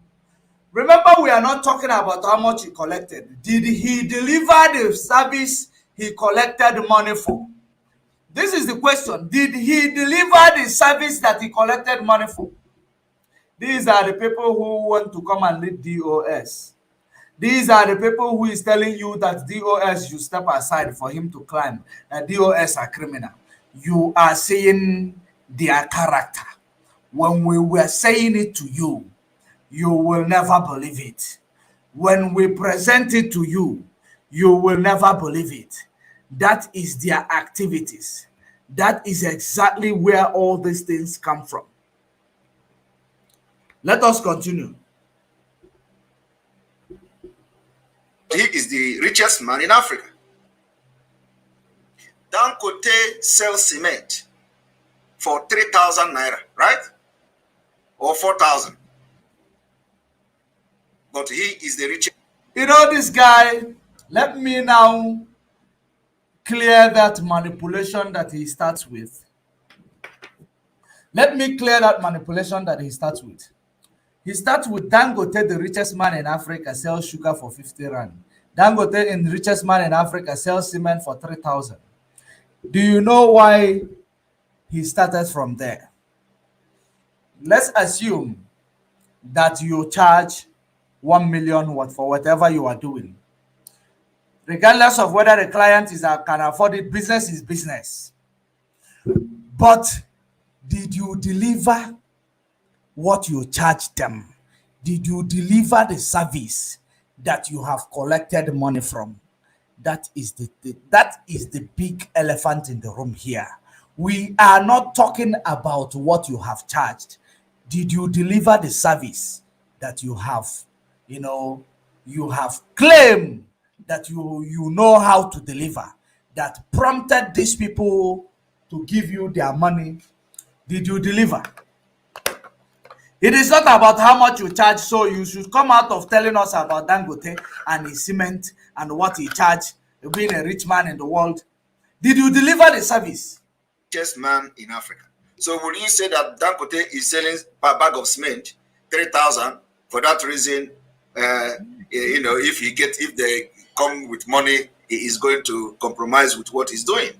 Remember, we are not talking about how much he collected. Did he deliver the service he collected money for? This is the question. Did he deliver the service that he collected money for? These are the people who want to come and lead DOS. These are the people who is telling you that DOS should step aside for him to climb. That DOS are criminal. You are saying their character. When we were saying it to you, you will never believe it. When we present it to you, you will never believe it. That is their activities. That is exactly where all these things come from. Let us continue. He is the richest man in Africa. Dangote sells cement for 3,000 naira, right? Or 4,000. But he is the richest. You know this guy, let me now clear that manipulation that he starts with. Let me clear that manipulation that he starts with. He starts with Dangote, the richest man in Africa, sells sugar for 50 rand. Dangote, the richest man in Africa, sells cement for 3,000. Do you know why he started from there? Let's assume that you charge 1 million for whatever you are doing. Regardless of whether the client can afford it, business is business. But did you deliver what you charge them? Did you deliver the service that you have collected money from? That is the big elephant in the room here. We are not talking about what you have charged. Did you deliver the service that you have, you have claimed that you know how to deliver, that prompted these people to give you their money? Did you deliver? It is not about how much you charge, so you should come out of telling us about Dangote and his cement and what he charged, being a rich man in the world. Did you deliver the service? Richest man in Africa. So would you say that Dangote is selling per bag of cement 3,000? For that reason, if they come with money, he is going to compromise with what he's doing.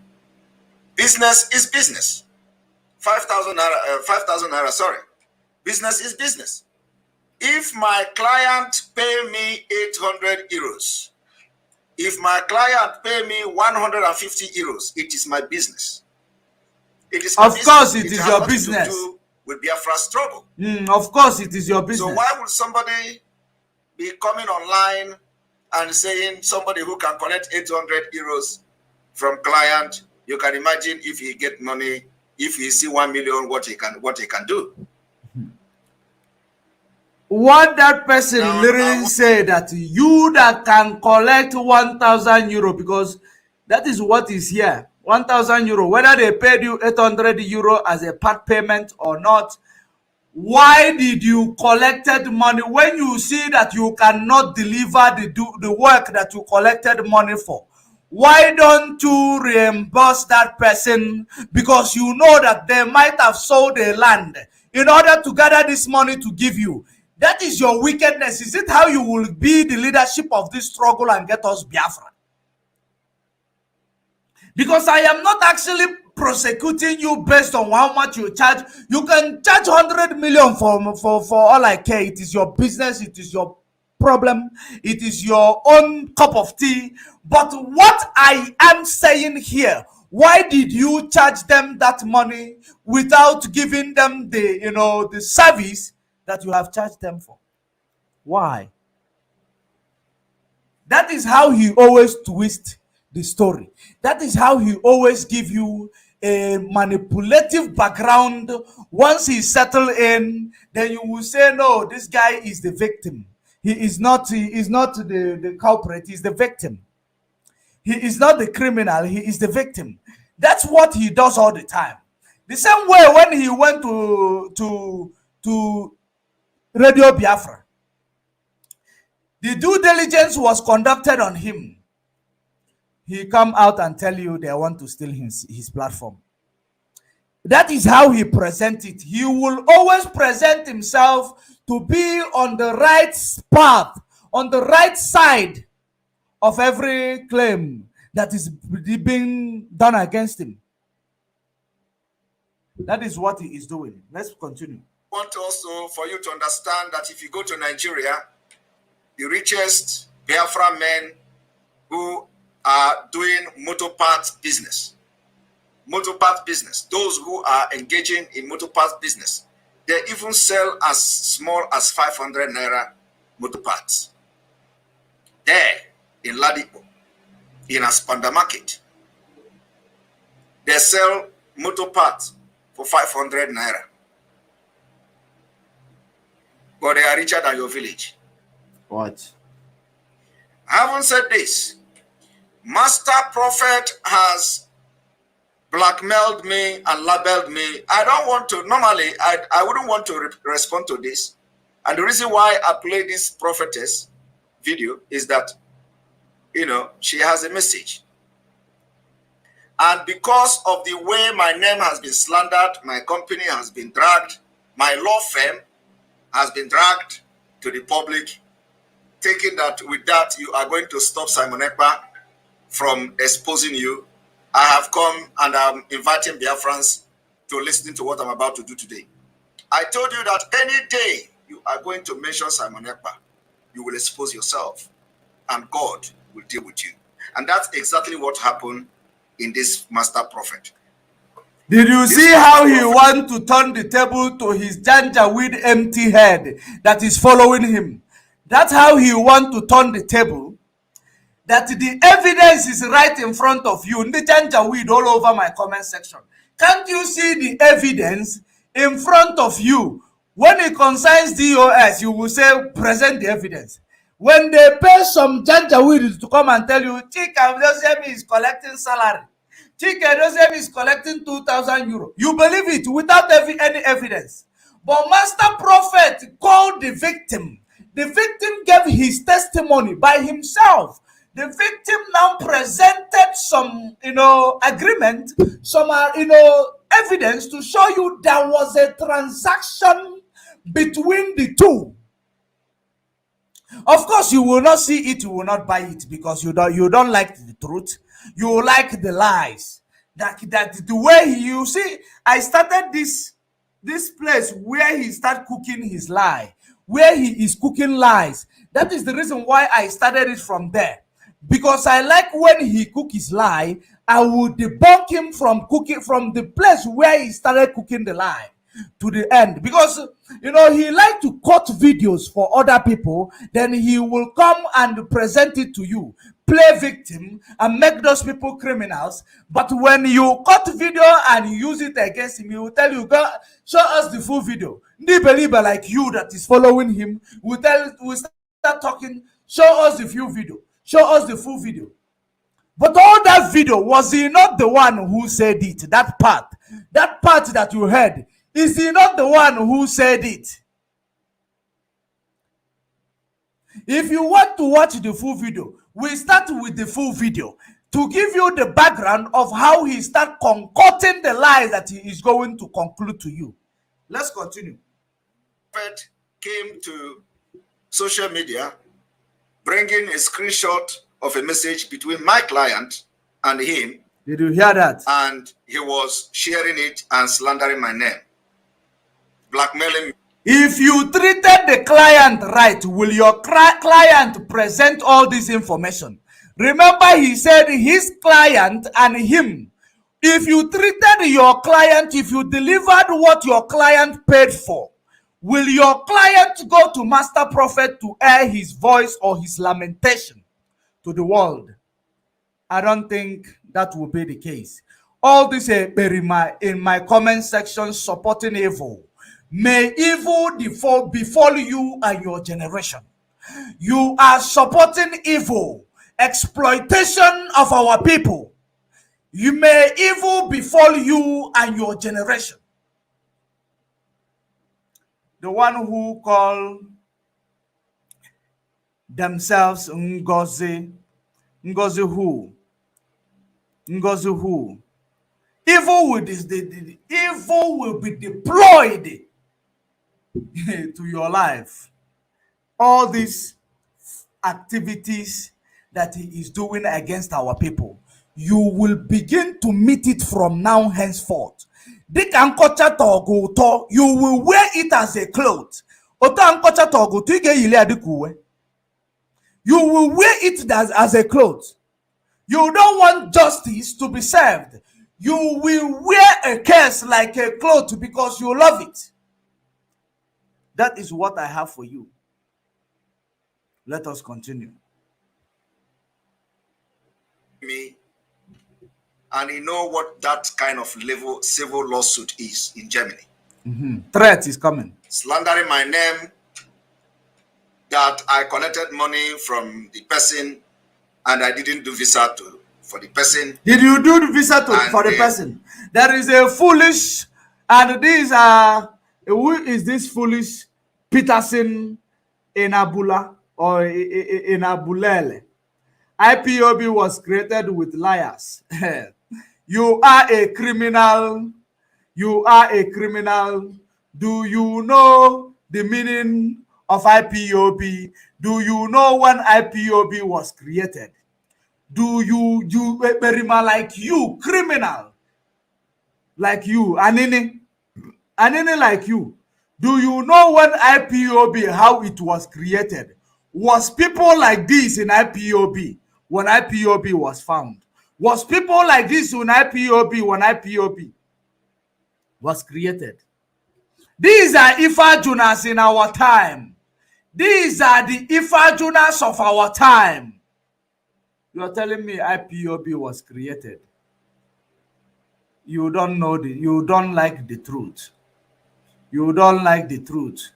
Business is business. 5,000 naira, sorry. Business is business. If my client pay me 800 euros, if my client pay me 150 euros, it is my business. It is of course, it is your business. With Biafra struggle. Of course, it is your business. So why would somebody be coming online and saying somebody who can collect 800 euros from client, you can imagine if he get money, if he see 1 million, what he can do. What that person Now, literally say that you that can collect 1,000 euro, because that is what is here, 1,000 euro, whether they paid you 800 euro as a part payment or not. Why did you collected money when you see that you cannot deliver the work that you collected money for? Why don't you reimburse that person? Because you know that they might have sold a land in order to gather this money to give you. That is your wickedness. Is it how you will be the leadership of this struggle and get us Biafra? Because I am not actually prosecuting you based on how much you charge. You can charge 100 million for all I care. It is your business. It is your problem. It is your own cup of tea. But what I am saying here, why did you charge them that money without giving them the service that you have charged them for? Why? That is how he always twists the story. That is how he always give you a manipulative background. Once he's settled in, then you will say, no, this guy is the victim. He is not the culprit, he's the victim. He is not the criminal, he is the victim. That's what he does all the time. The same way when he went to Radio Biafra, the due diligence was conducted on him. He come out and tell you they want to steal his platform. That is how he presents it. He will always present himself to be on the right path, on the right side of every claim that is being done against him. That is what he is doing. Let's continue. I want also for you to understand that if you go to Nigeria, the richest Biafra men who are doing motor parts business, those who are engaging in motor parts business, they even sell as small as 500 naira motor parts. There in Ladipo, in Aspanda Market, they sell motor parts for 500 naira. But they are richer than your village. What? Having said this, Master Prophet has blackmailed me and labeled me. I don't want to, normally, I wouldn't want to respond to this. And the reason why I play this prophetess video is that, she has a message. And because of the way my name has been slandered, my company has been dragged, my law firm has been dragged to the public, thinking that with that you are going to stop Simon Ekpa from exposing you. I have come and I'm inviting Biafrans to listen to what I'm about to do today. I told you that any day you are going to mention Simon Ekpa, you will expose yourself and God will deal with you. And that's exactly what happened in this Master Prophet. Did you see how he want to turn the table to his Janjaweed empty head that is following him? That's how he want to turn the table. That the evidence is right in front of you. The Janjaweed all over my comment section. Can't you see the evidence in front of you? When it concerns DOS, you will say, present the evidence. When they pay some Janjaweed to come and tell you, Chika Joseph is collecting salary. Chika Joseph is collecting 2,000 euros. You believe it without any evidence. But Master Prophet called the victim. The victim gave his testimony by himself. The victim now presented some, agreement, some, evidence to show you there was a transaction between the two. Of course, you will not see it, you will not buy it because you don't like the truth. You like the lies. That the way you see, I started this place where he started cooking his lie, where he is cooking lies. That is the reason why I started it from there. Because I like when he cook his lie, I will debunk him from the place where he started cooking the lie. to the end, because he liked to cut videos for other people, then he will come and present it to you, play victim and make those people criminals. But when you cut video and use it against him, he will tell you, go show us the full video. The believer like you that is following him will start talking, show us the full video, show us the full video. But all that video, was he not the one who said it? That part that you heard, is he not the one who said it? If you want to watch the full video, we start with the full video to give you the background of how he start concocting the lies that he is going to conclude to you. Let's continue. Prophet came to social media bringing a screenshot of a message between my client and him. Did you hear that? And he was sharing it and slandering my name, blackmailing me. If you treated the client right, will your client present all this information? Remember, he said his client and him. If you treated your client, if you delivered what your client paid for, will your client go to Master Prophet to air his voice or his lamentation to the world? I don't think that will be the case. All this in my comment section supporting evil. May evil befall you and your generation. You are supporting evil, exploitation of our people. You may evil befall you and your generation. The one who call themselves Ngozi who? Ngozi who? Evil will be deployed to your life. All these activities that he is doing against our people, you will begin to meet it from now henceforth. You will wear it as a cloth. You will wear it as a cloth. You don't want justice to be served. You will wear a curse like a cloth because you love it. That is what I have for you. Let us continue. Me, and you know what that kind of level civil lawsuit is in Germany. Threat is coming. Slandering my name, that I collected money from the person and I didn't do visa for the person. Did you do the visa for the person? There is a foolish, and these are, who is this foolish Peterson in Abula or in Abulele? IPOB was created with liars. You are a criminal. You are a criminal. Do you know the meaning of IPOB? Do you know when IPOB was created? Do you like you, criminal, like you, Anini like you? Do you know when IPOB, how it was created? Was people like this in IPOB when IPOB was found? Was people like this in IPOB when IPOB was created? These are Ifajunas in our time. These are the Ifajunas of our time. You are telling me IPOB was created. You don't know you don't like the truth. You don't like the truth.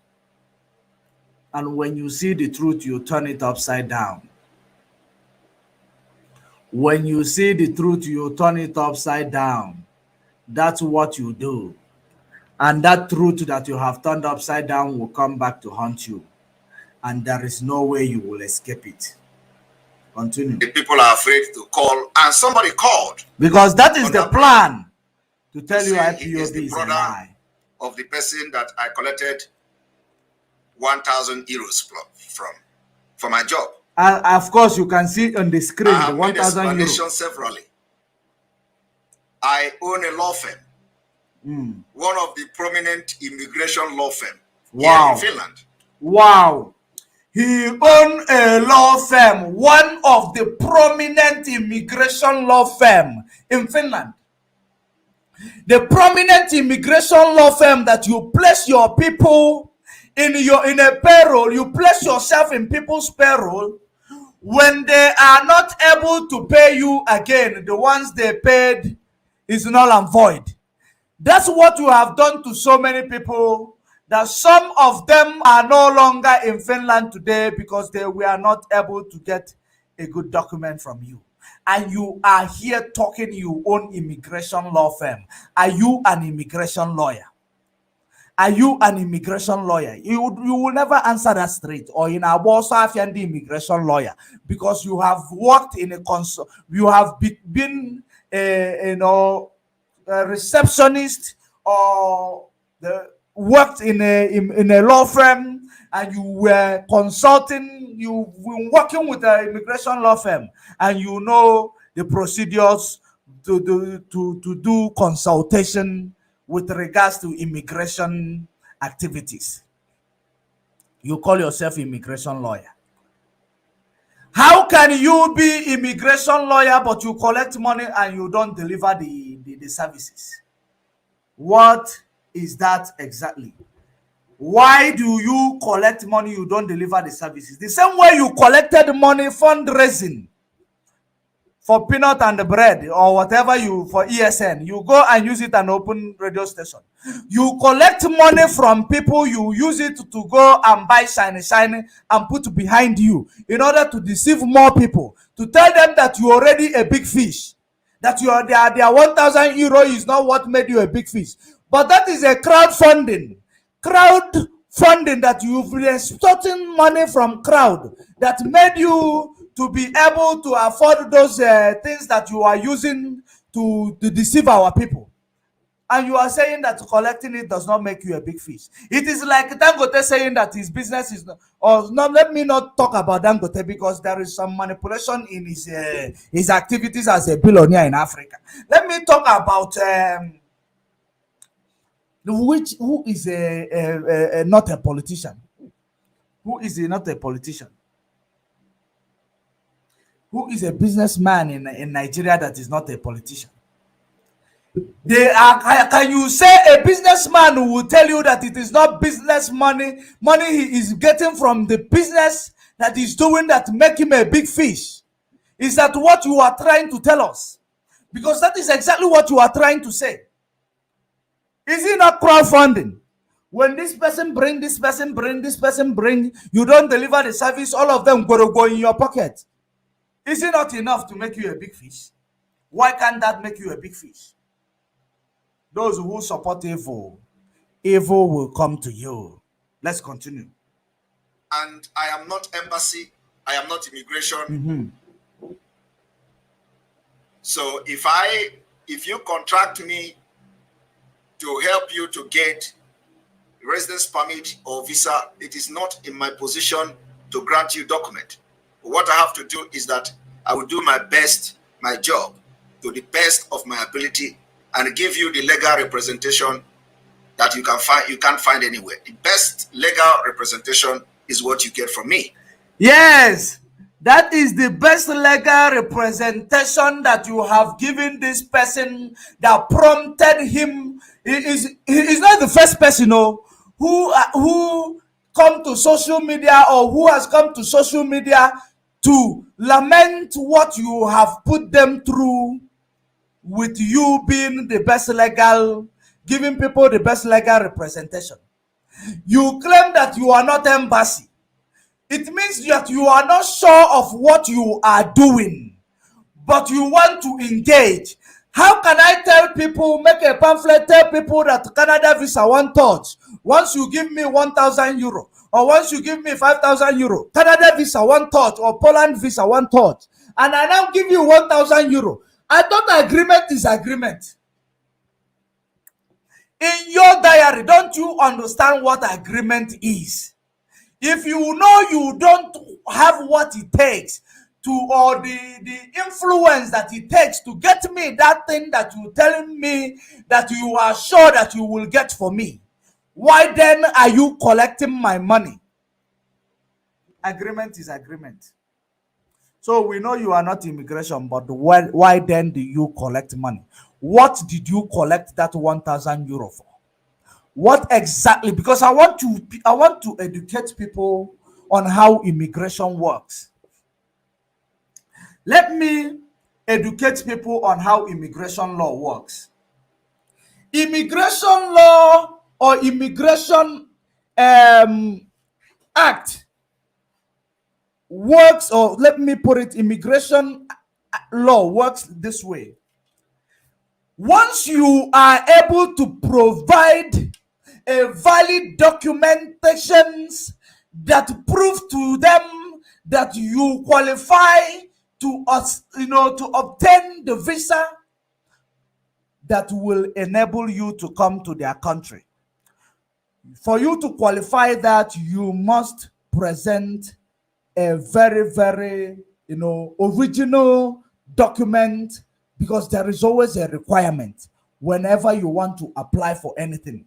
And when you see the truth, you turn it upside down. When you see the truth, you turn it upside down. That's what you do. And that truth that you have turned upside down will come back to haunt you. And there is no way you will escape it. Continue. The people are afraid to call, and somebody called. Because that is the plan, to tell you IPOB is a lie. Of the person that I collected 1,000 euros from for my job. Of course, you can see on the screen the 1,000 euros. Severally. I own a law firm. One of the prominent immigration law firm here in Finland. Wow. He owned a law firm, one of the prominent immigration law firm in Finland. the prominent immigration law firm that you place your people in a payroll, you place yourself in people's payroll. When they are not able to pay you again, the ones they paid is null and void. That's what you have done to so many people, that some of them are no longer in Finland today because they were not able to get a good document from you. And you are here talking you own immigration law firm. Are you an immigration lawyer? Are you an immigration lawyer? You will never answer that straight. Or in a the immigration lawyer, because you have worked in a you have been a receptionist, or worked in a law firm, and you were consulting. You've been working with an immigration law firm, and you know the procedures to do consultation with regards to immigration activities. You call yourself immigration lawyer. How can you be immigration lawyer but you collect money and you don't deliver the services? What is that exactly? Why do you collect money, you don't deliver the services? The same way you collected money fundraising for peanut and the bread or whatever you for ESN, you go and use it and open radio station. You collect money from people, you use it to go and buy shiny and put behind you in order to deceive more people, to tell them that you're already a big fish, that you are their 1,000 euro is not what made you a big fish. But that is a crowdfunding that you've been extorting money from crowd that made you to be able to afford those things that you are using to deceive our people. And you are saying that collecting it does not make you a big fish. It is like Dangote saying that his business is not, or no, let me not talk about Dangote because there is some manipulation in his activities as a billionaire in Africa. Let me talk about who is not a politician. Who is not a politician? Who is a businessman in Nigeria that is not a politician? They are. Can you say a businessman who will tell you that it is not business money he is getting from the business that he's doing that make him a big fish? Is that what you are trying to tell us? Because that is exactly what you are trying to say. Is it not crowdfunding? When this person bring, this person bring, this person bring, you don't deliver the service, all of them go in your pocket. Is it not enough to make you a big fish? Why can't that make you a big fish? Those who support evil will come to you. Let's continue. And I am not embassy, I am not immigration. So if you contract me to help you to get residence permit or visa, it is not in my position to grant you document. What I have to do is that I will do my best, my job, to the best of my ability, and give you the legal representation that you can't find anywhere. The best legal representation is what you get from me. Yes, that is the best legal representation that you have given this person that prompted him. He is not the first person who come to social media or who has come to social media to lament what you have put them through with you being the best legal, giving people the best legal representation. You claim that you are not embassy. It means that you are not sure of what you are doing, but you want to engage. How can I tell people, make a pamphlet, tell people that Canada visa one touch? Once you give me 1,000 euro, or once you give me 5,000 euro, Canada visa one touch, or Poland visa one touch, and I now give you 1,000 euro. I thought agreement is agreement. In your diary, don't you understand what agreement is? If you know you don't have what it takes to, or the influence that it takes to get me that thing that you're telling me that you are sure that you will get for me, why then are you collecting my money? Agreement is agreement. So we know you are not immigration, but why then do you collect money? what did you collect that 1,000 euro for? What exactly? Because I want to educate people on how immigration works. Let me educate people on how immigration law works. Immigration law or immigration act works, or let me put it, immigration law works this way. Once you are able to provide a valid documentations that prove to them that you qualify to to obtain the visa that will enable you to come to their country. For you to qualify that, you must present a very, very, original document, because there is always a requirement whenever you want to apply for anything.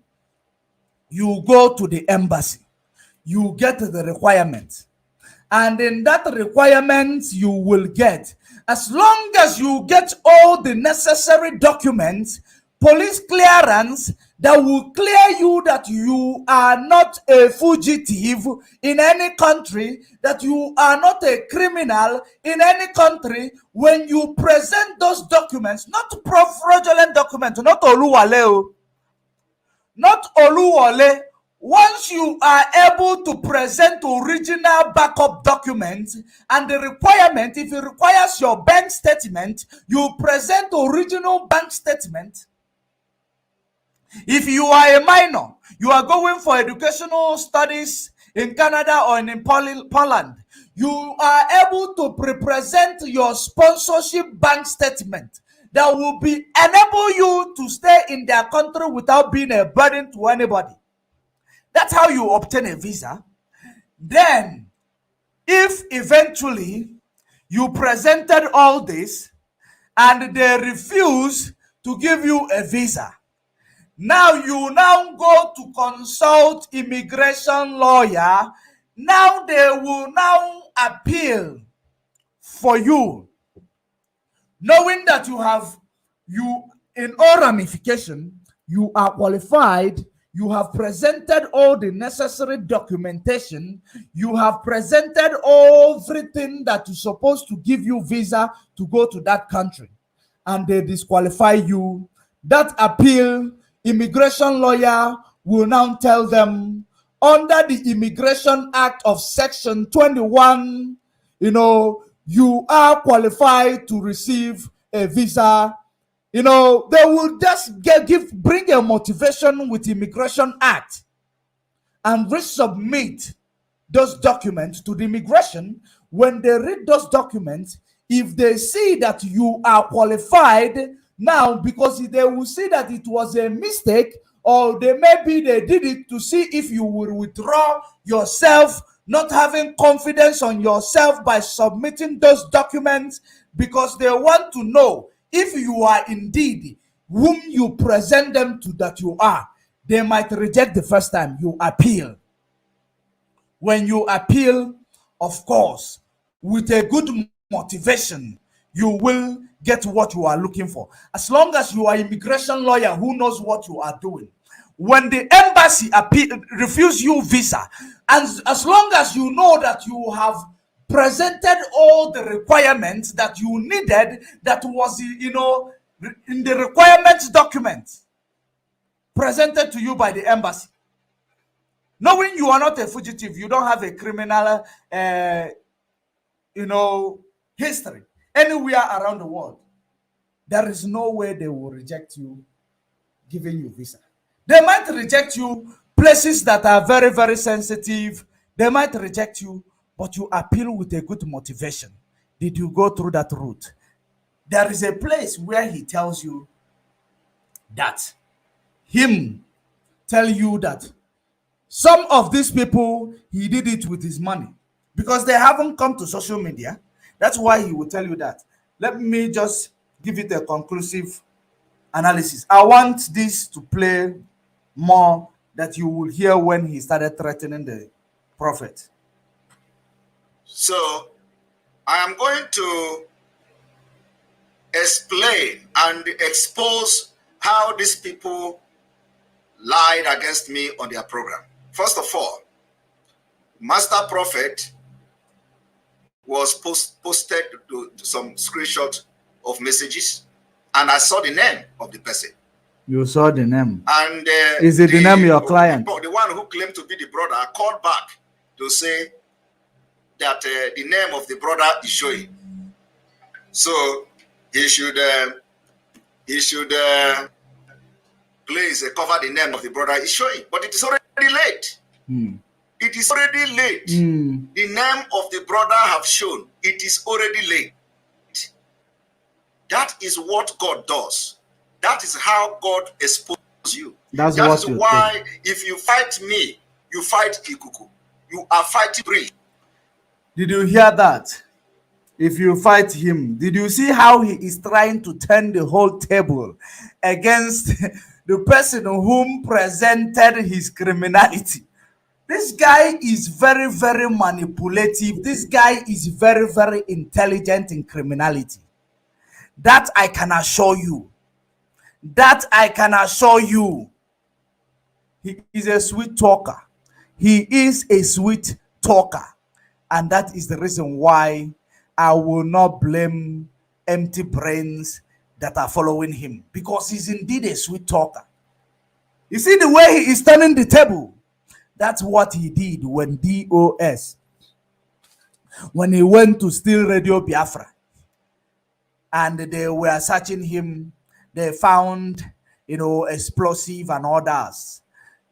You go to the embassy, you get the requirement, and in that requirement you will get, as long as you get all the necessary documents, police clearance that will clear you that you are not a fugitive in any country, that you are not a criminal in any country. When you present those documents, not fraudulent documents, not Oluwale, not Oluwale. Once you are able to present original backup documents, and the requirement, if it requires your bank statement, you present original bank statement. If you are a minor, you are going for educational studies in Canada or in Poland, you are able to present your sponsorship bank statement that will enable you to stay in their country without being a burden to anybody. That's how you obtain a visa. Then, if eventually you presented all this and they refuse to give you a visa, now you go to consult immigration lawyer. Now they will appeal for you, knowing that in all ramification, you are qualified. You have presented all the necessary documentation. You have presented everything that is supposed to give you visa to go to that country, and they disqualify you. That appeal, immigration lawyer will now tell them, under the Immigration Act of Section 21, you are qualified to receive a visa. They will just bring a motivation with Immigration Act and resubmit those documents to the immigration. When they read those documents, if they see that you are qualified now, because they will see that it was a mistake, or they did it to see if you will withdraw yourself, not having confidence on yourself by submitting those documents, because they want to know if you are indeed whom you present them to that you are. They might reject the first time. You appeal. When you appeal, of course, with a good motivation, you will get what you are looking for. As long as you are an immigration lawyer who knows what you are doing. When the embassy refuse you visa, and as long as you know that you have presented all the requirements that you needed, that was in the requirements document presented to you by the embassy, knowing you are not a fugitive, you don't have a criminal history anywhere around the world, there is no way they will reject you giving you visa. They might reject you places that are very, very sensitive. They might reject you, but you appeal with a good motivation. Did you go through that route? There is a place where he tells you that tell you that some of these people, he did it with his money, because they haven't come to social media. That's why he will tell you that. Let me just give it a conclusive analysis. I want this to play more, that you will hear when he started threatening the prophet. So I am going to explain and expose how these people lied against me on their program. First of all, Master Prophet was posted to some screenshot of messages, and I saw the name of the person. You saw the name. And is it the name of your client? The one who claimed to be the brother called back to say that the name of the brother is showing. So he should please cover the name of the brother is showing. But it is already late. It is already late. The name of the brother have shown. It is already late. That is what God does. That is how God exposes you. That is why if you fight me, you fight Ikuku. You are fighting free. Did you hear that? If you fight him, did you see how he is trying to turn the whole table against the person whom presented his criminality? This guy is very, very manipulative. This guy is very, very intelligent in criminality. That I can assure you. That I can assure you. He is a sweet talker. He is a sweet talker. And that is the reason why I will not blame empty brains that are following him. Because he's indeed a sweet talker. You see the way he is turning the table? That's what he did when DOS, when he went to steal Radio Biafra. And they were searching him. They found, explosive and others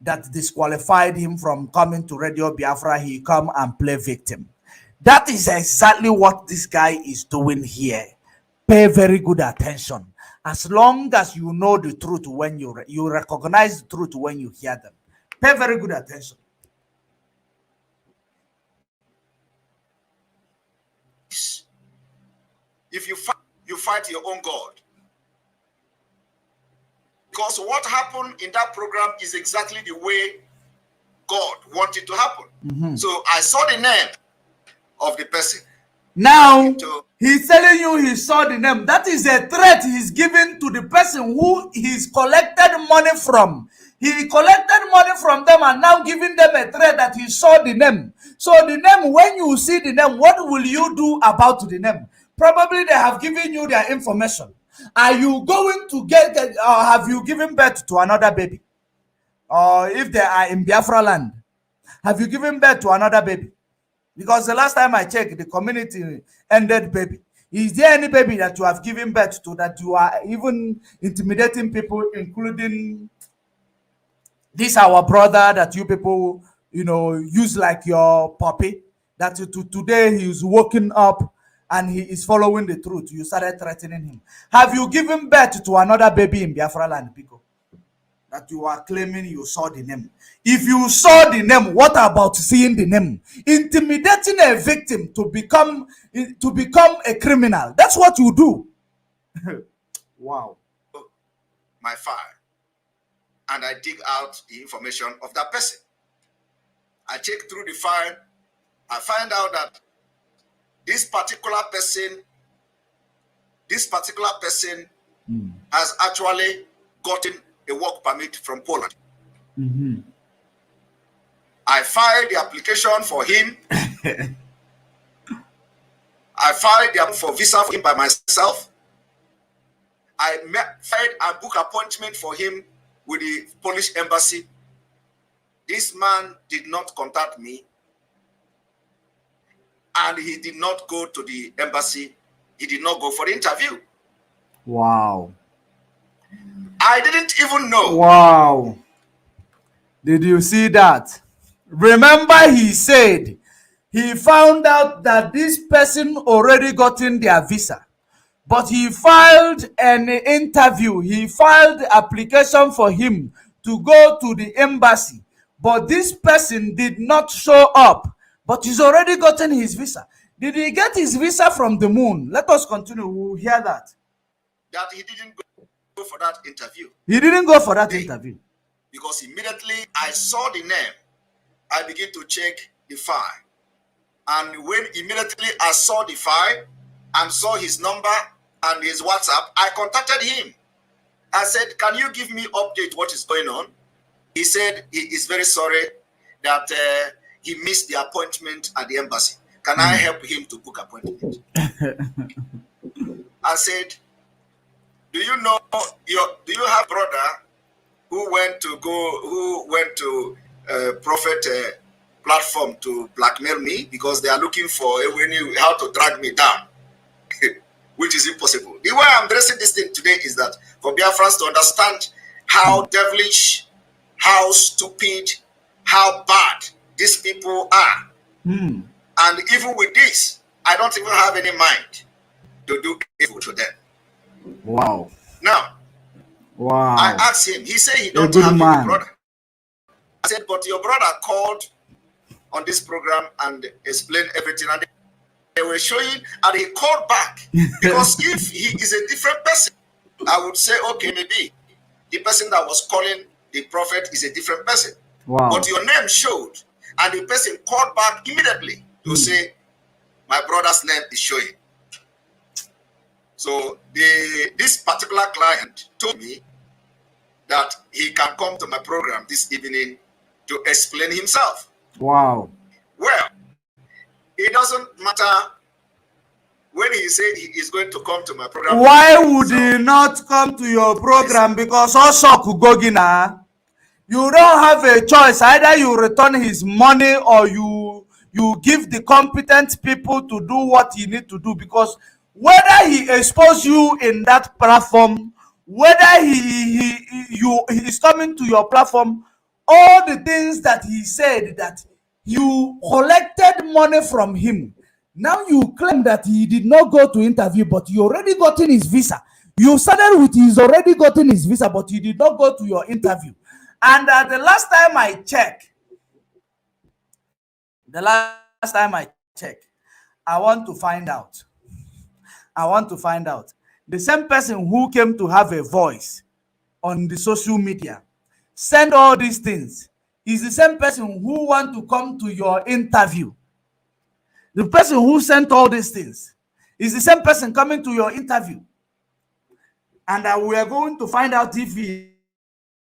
that disqualified him from coming to Radio Biafra. He come and play victim. That is exactly what this guy is doing here. Pay very good attention. As long as you know the truth when you recognize the truth when you hear them. Pay very good attention. If you fight your own God. Because what happened in that program is exactly the way God wanted to happen. So I saw the name of the person. Now, he's telling you he saw the name. That is a threat he's giving to the person who he's collected money from. He collected money from them and now giving them a threat that he saw the name. So the name, when you see the name, what will you do about the name? Probably they have given you their information. Are you going to have you given birth to another baby? Or if they are in Biafra land, have you given birth to another baby? Because the last time I checked, the community ended baby. Is there any baby that you have given birth to that you are even intimidating people, including this our brother that you people, use like your puppy? That today he is waking up and he is following the truth. You started threatening him. Have you given birth to another baby in Biafra land, Pico? That you are claiming you saw the name. If you saw the name, what about seeing the name? Intimidating a victim to become a criminal. That's what you do. Wow. My file. And I dig out the information of that person. I check through the file. I find out that this particular person has actually gotten a work permit from Poland. I filed the application for him. I filed the for visa for him by myself. I filed a book appointment for him with the Polish embassy. This man did not contact me, and he did not go to the embassy. He did not go for the interview. Wow. I didn't even know. Wow. Did you see that? Remember, he said he found out that this person already gotten their visa, but he filed an interview. He filed the application for him to go to the embassy, but this person did not show up, but he's already gotten his visa. Did he get his visa from the moon? Let us continue. We'll hear that. That he didn't go for that interview. He didn't go for that interview. Because immediately I saw the name, I began to check the file. And when immediately I saw the file and saw his number and his WhatsApp. I contacted him. I said, can you give me update what is going on? He said he is very sorry that he missed the appointment at the embassy. Can I help him to book appointment? I said, do you know do you have brother who went to Prophet platform to blackmail me because they are looking for how to drag me down, which is impossible. The way I'm addressing this thing today is that for Biafrans to understand how devilish, how stupid, how bad these people are. And even with this, I don't even have any mind to do evil to them. Wow. Now, wow. I asked him, he said he don't have any brother. I said, but your brother called on this program and explained everything, and they were showing, and he called back. Because if he is a different person, I would say, okay, maybe the person that was calling the prophet is a different person. Wow. But your name showed, and the person called back immediately to say, my brother's name is showing. So this particular client told me that he can come to my program this evening to explain himself. Wow. Well, it doesn't matter when he said he is going to come to my program. Why would he not come to your program? Because also Kugogina, you don't have a choice. Either you return his money or you give the competent people to do what you need to do. Because whether he expose you in that platform, whether he is coming to your platform, all the things that he said that you collected money from him. Now you claim that he did not go to interview, but you already gotten his visa. You started with he's already gotten his visa, but he did not go to your interview. And the last time I checked, I want to find out. The same person who came to have a voice on the social media, send all these things, is the same person who want to come to your interview. The person who sent all these things is the same person coming to your interview. And we are going to find out if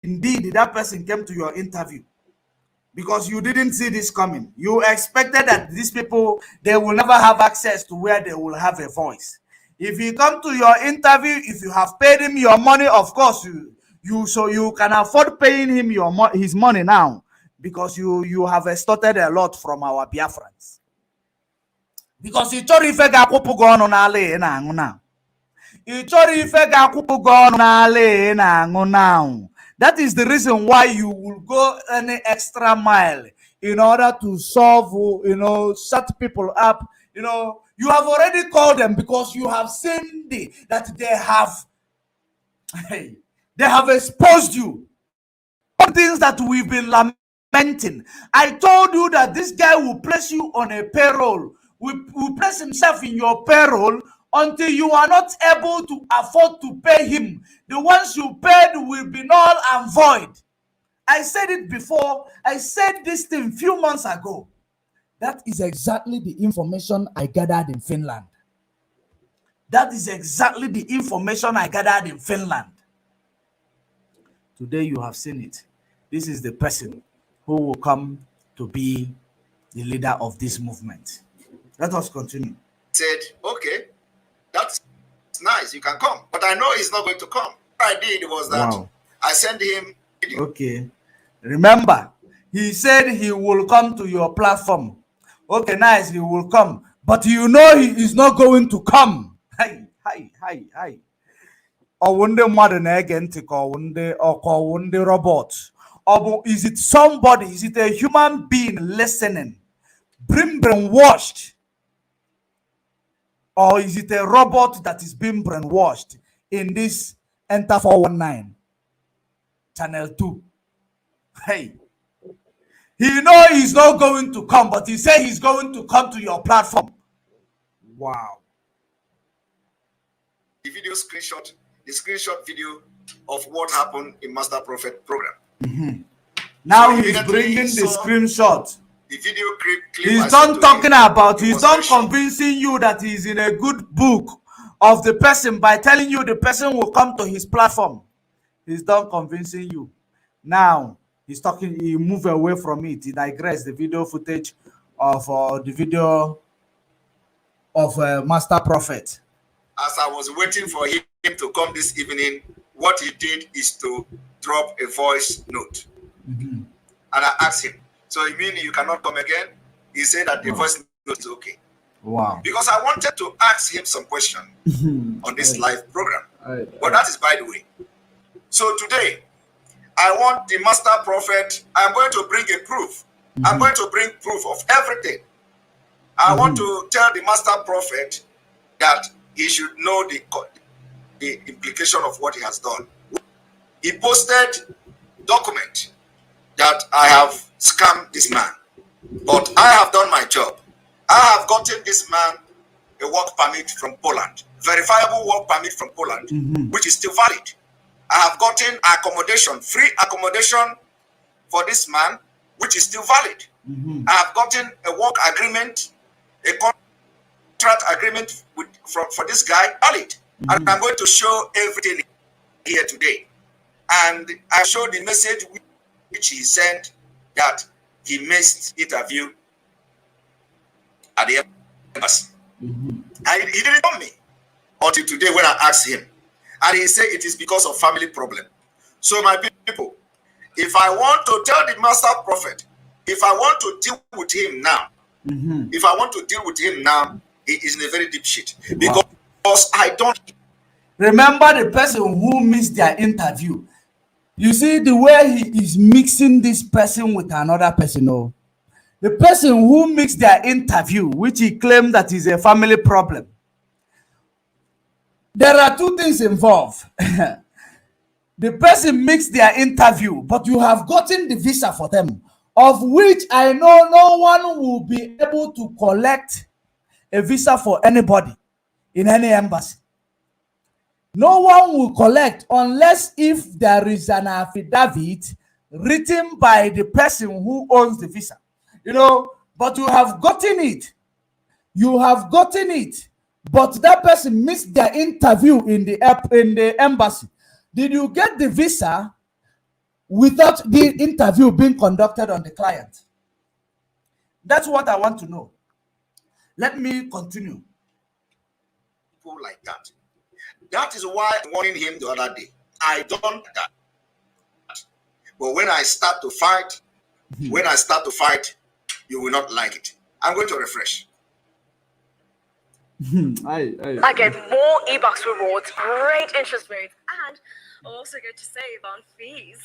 indeed that person came to your interview. Because you didn't see this coming. You expected that these people, they will never have access to where they will have a voice. If you come to your interview, if you have paid him your money, of course you can afford paying him his money now, because you have extorted a lot from our Biafrans. Because you told if I go on now. You told if I go on now. That is the reason why you will go any extra mile in order to solve, shut people up. You have already called them because you have seen that they have exposed you. Things that we've been lamenting. I told you that this guy will place you on a payroll. Will place himself in your payroll until you are not able to afford to pay him. The ones you paid will be null and void. I said it before. I said this thing a few months ago. That is exactly the information I gathered in Finland. Today you have seen it. This is the person who will come to be the leader of this movement. Let us continue. Said, okay, that's nice, you can come. But I know he's not going to come. What I did was that I sent him video. Okay. Remember, he said he will come to your platform. Okay, nice, he will come. But he is not going to come. Hi. Robot. Or is it somebody? Is it a human being listening? Brainwashed? Or is it a robot that is being brainwashed in this Enter 419 Channel 2? Hey. He knows he's not going to come, but he said he's going to come to your platform. Wow. The screenshot video of what happened in Master Prophet program. Now he's bringing the screenshot. The video clip he's done talking about, he's done convincing you that he's in a good book of the person by telling you the person will come to his platform. He's done convincing you. Now he's talking, he moved away from it. He digressed the video footage of the video of Master Prophet. As I was waiting for him to come this evening, what he did is to drop a voice note. And I asked him, so you mean you cannot come again? He said that the voice note is okay. Wow. Because I wanted to ask him some question on this live program. But that is by the way. So today, I want the Master Prophet, I'm going to bring a proof. I'm going to bring proof of everything. I want to tell the Master Prophet that he should know the implication of what he has done. He posted document that I have scammed this man, but I have done my job. I have gotten this man a work permit from Poland, verifiable work permit from Poland, which is still valid. I have gotten accommodation, free accommodation for this man, which is still valid. I have gotten a work agreement, a contract agreement for this guy, valid. And I'm going to show everything here today. And I showed the message which he sent that he missed interview at the embassy. And he didn't tell me until today when I asked him. And he said it is because of family problem. So my people, if I want to tell the Master Prophet, if I want to deal with him now, if I want to deal with him now, he is in a very deep shit. Because I don't remember the person who missed their interview. You see the way he is mixing this person with another person. Oh, the person who mixed their interview, which he claimed that is a family problem. There are two things involved. The person mixed their interview, but you have gotten the visa for them, of which I know no one will be able to collect a visa for anybody in any embassy. No one will collect unless if there is an affidavit written by the person who owns the visa. You know, but you have gotten it. You have gotten it. But that person missed their interview in the embassy. Did you get the visa without the interview being conducted on the client? That's what I want to know. Let me continue. people like that. That is why I'm warning him the other day. I don't that. But when I start to fight, you will not like it. I'm going to refresh. I get more eBucks rewards, great interest rates, and I also get to save on fees.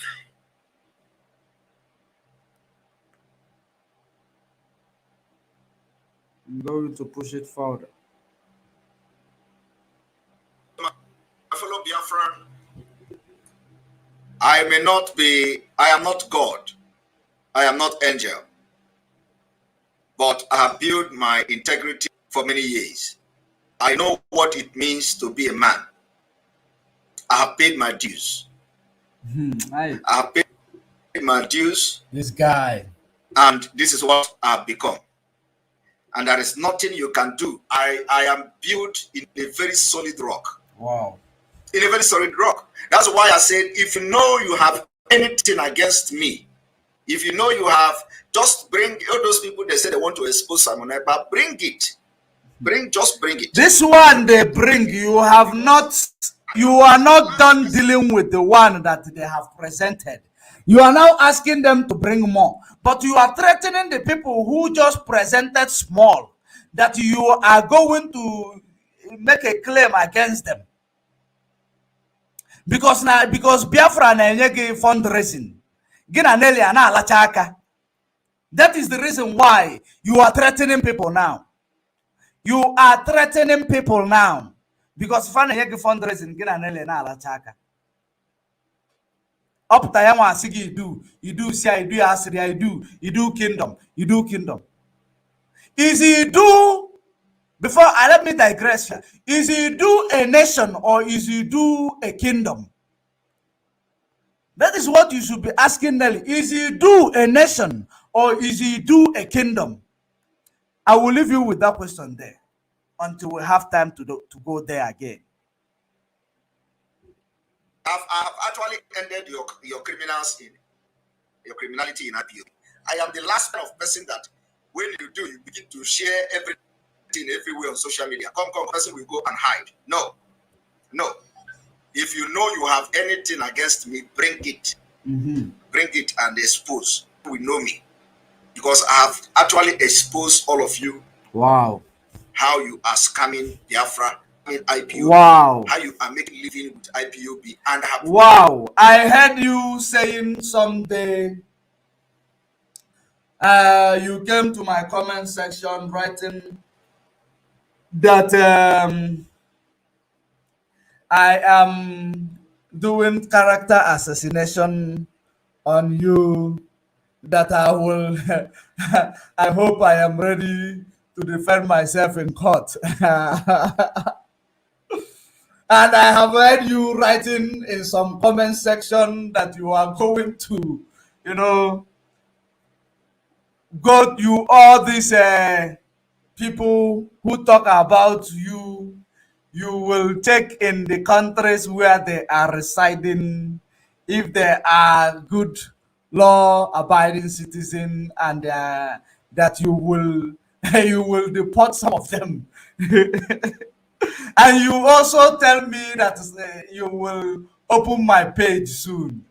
I'm going to push it further. My fellow Biafran, I am not God. I am not angel. But I have built my integrity for many years. I know what it means to be a man. I have paid my dues. I have paid my dues. This guy. And this is what I have become. And there is nothing you can do. I am built in a very solid rock. Wow. In a very solid rock. That's why I said, if you know you have anything against me, if you know you have, just bring all those people they say they want to expose Simon Ekpa, bring it. Just bring it. This one they bring, you are not done dealing with the one that they have presented. You are now asking them to bring more. But you are threatening the people who just presented small, that you are going to make a claim against them. Because Biafra na enyege fundraising. That is the reason why you are threatening people now. You are threatening people now. Because fundraising up to you do kingdom. Is he do before I let me digress here? Is he do a nation or is he do a kingdom? That is what you should be asking Nelly. Is he do a nation or is he do a kingdom? I will leave you with that question there. until we have time to go there again. I've actually ended your criminality in IPO. I am the last kind of person that when you do, you begin to share everything everywhere on social media. Come, person will go and hide. No. If you know you have anything against me, bring it. Bring it and expose. We know me. Because I have actually exposed all of you. Wow. How you are scamming Biafra, IPOB. Wow. How you are making living with IPOB and have. Wow. I heard you saying someday you came to my comment section writing that I am doing character assassination on you, that I will I hope I am ready to defend myself in court. And I have heard you writing in some comment section that you are going to, you all these people who talk about you, you will take in the countries where they are residing, if they are good law-abiding citizens, and that you will you will deport some of them. And you also tell me that you will open my page soon.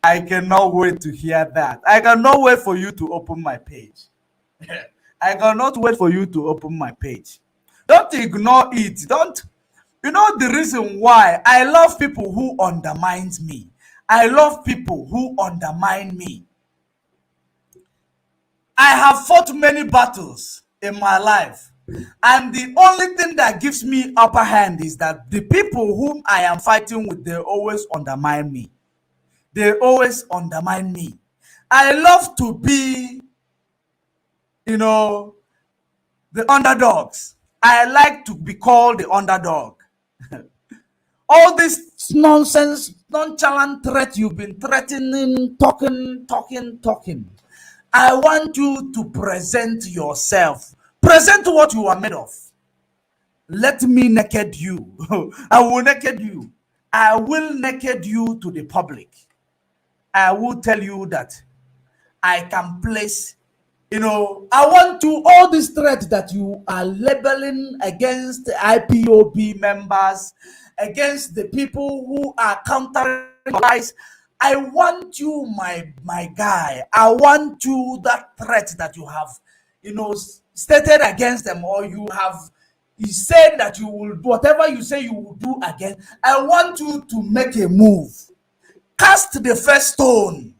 I cannot wait to hear that. I cannot wait for you to open my page. I cannot wait for you to open my page. Don't ignore it. Don't. You know the reason why I love people who undermine me. I love people who undermine me. I have fought many battles in my life. And the only thing that gives me upper hand is that the people whom I am fighting with, they always undermine me. They always undermine me. I love to be, the underdogs. I like to be called the underdog. All this nonsense, nonchalant threat you've been threatening, talking. I want you to present yourself. Present what you are made of. Let me naked you. I will naked you. I will naked you to the public. I will tell you that I can place, I want to, all this threat that you are labeling against IPOB members, against the people who are countering lies. I want you, my guy. I want you, that threat that you have, stated against them, or you said that you will do whatever you say you will do again. I want you to make a move. Cast the first stone.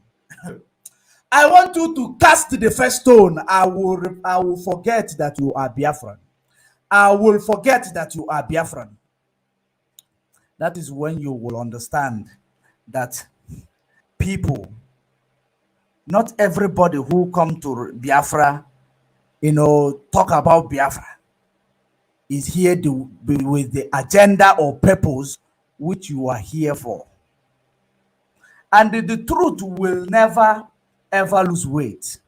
I want you to cast the first stone. I will forget that you are Biafran. I will forget that you are Biafran. That is when you will understand that people, not everybody who come to Biafra, talk about Biafra, is here with the agenda or purpose which you are here for. And the truth will never ever lose weight.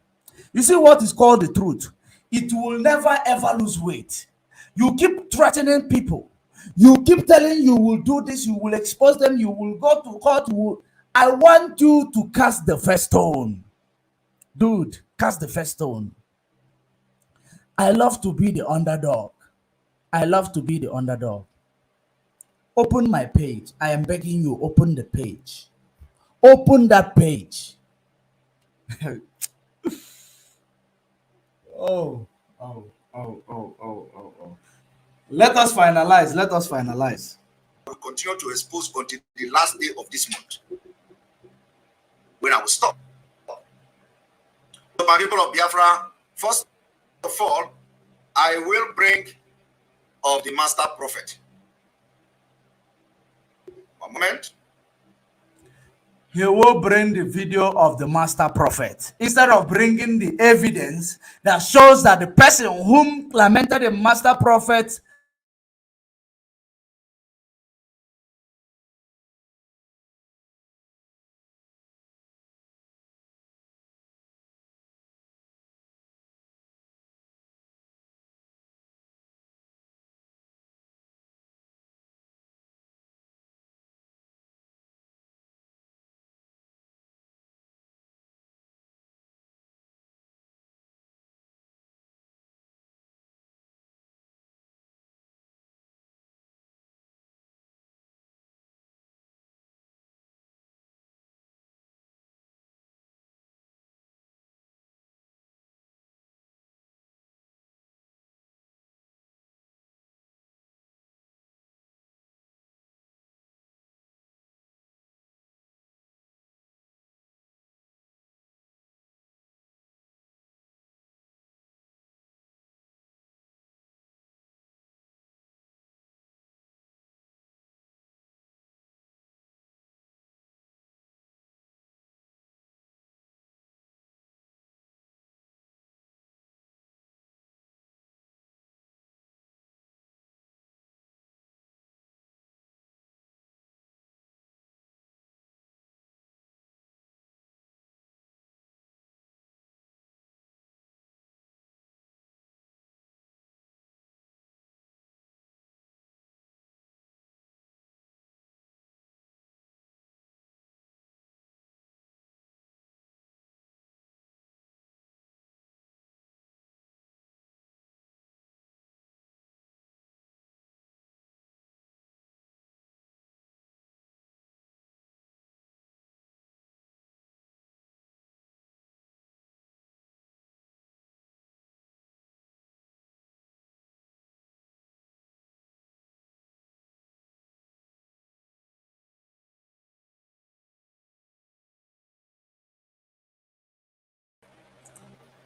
You see what is called the truth? It will never ever lose weight. You keep threatening people. You keep telling you will do this, you will expose them, you will go to court. I want you to cast the first stone. Dude, cast the first stone. I love to be the underdog. I love to be the underdog. Open my page. I am begging you, open the page. Open that page. Oh. Let us finalize. We'll continue to expose until the last day of this month, when I will stop. So, my people of Biafra, first of all, I will bring of the master prophet. One moment. He will bring the video of the master prophet instead of bringing the evidence that shows that the person whom lamented the master prophet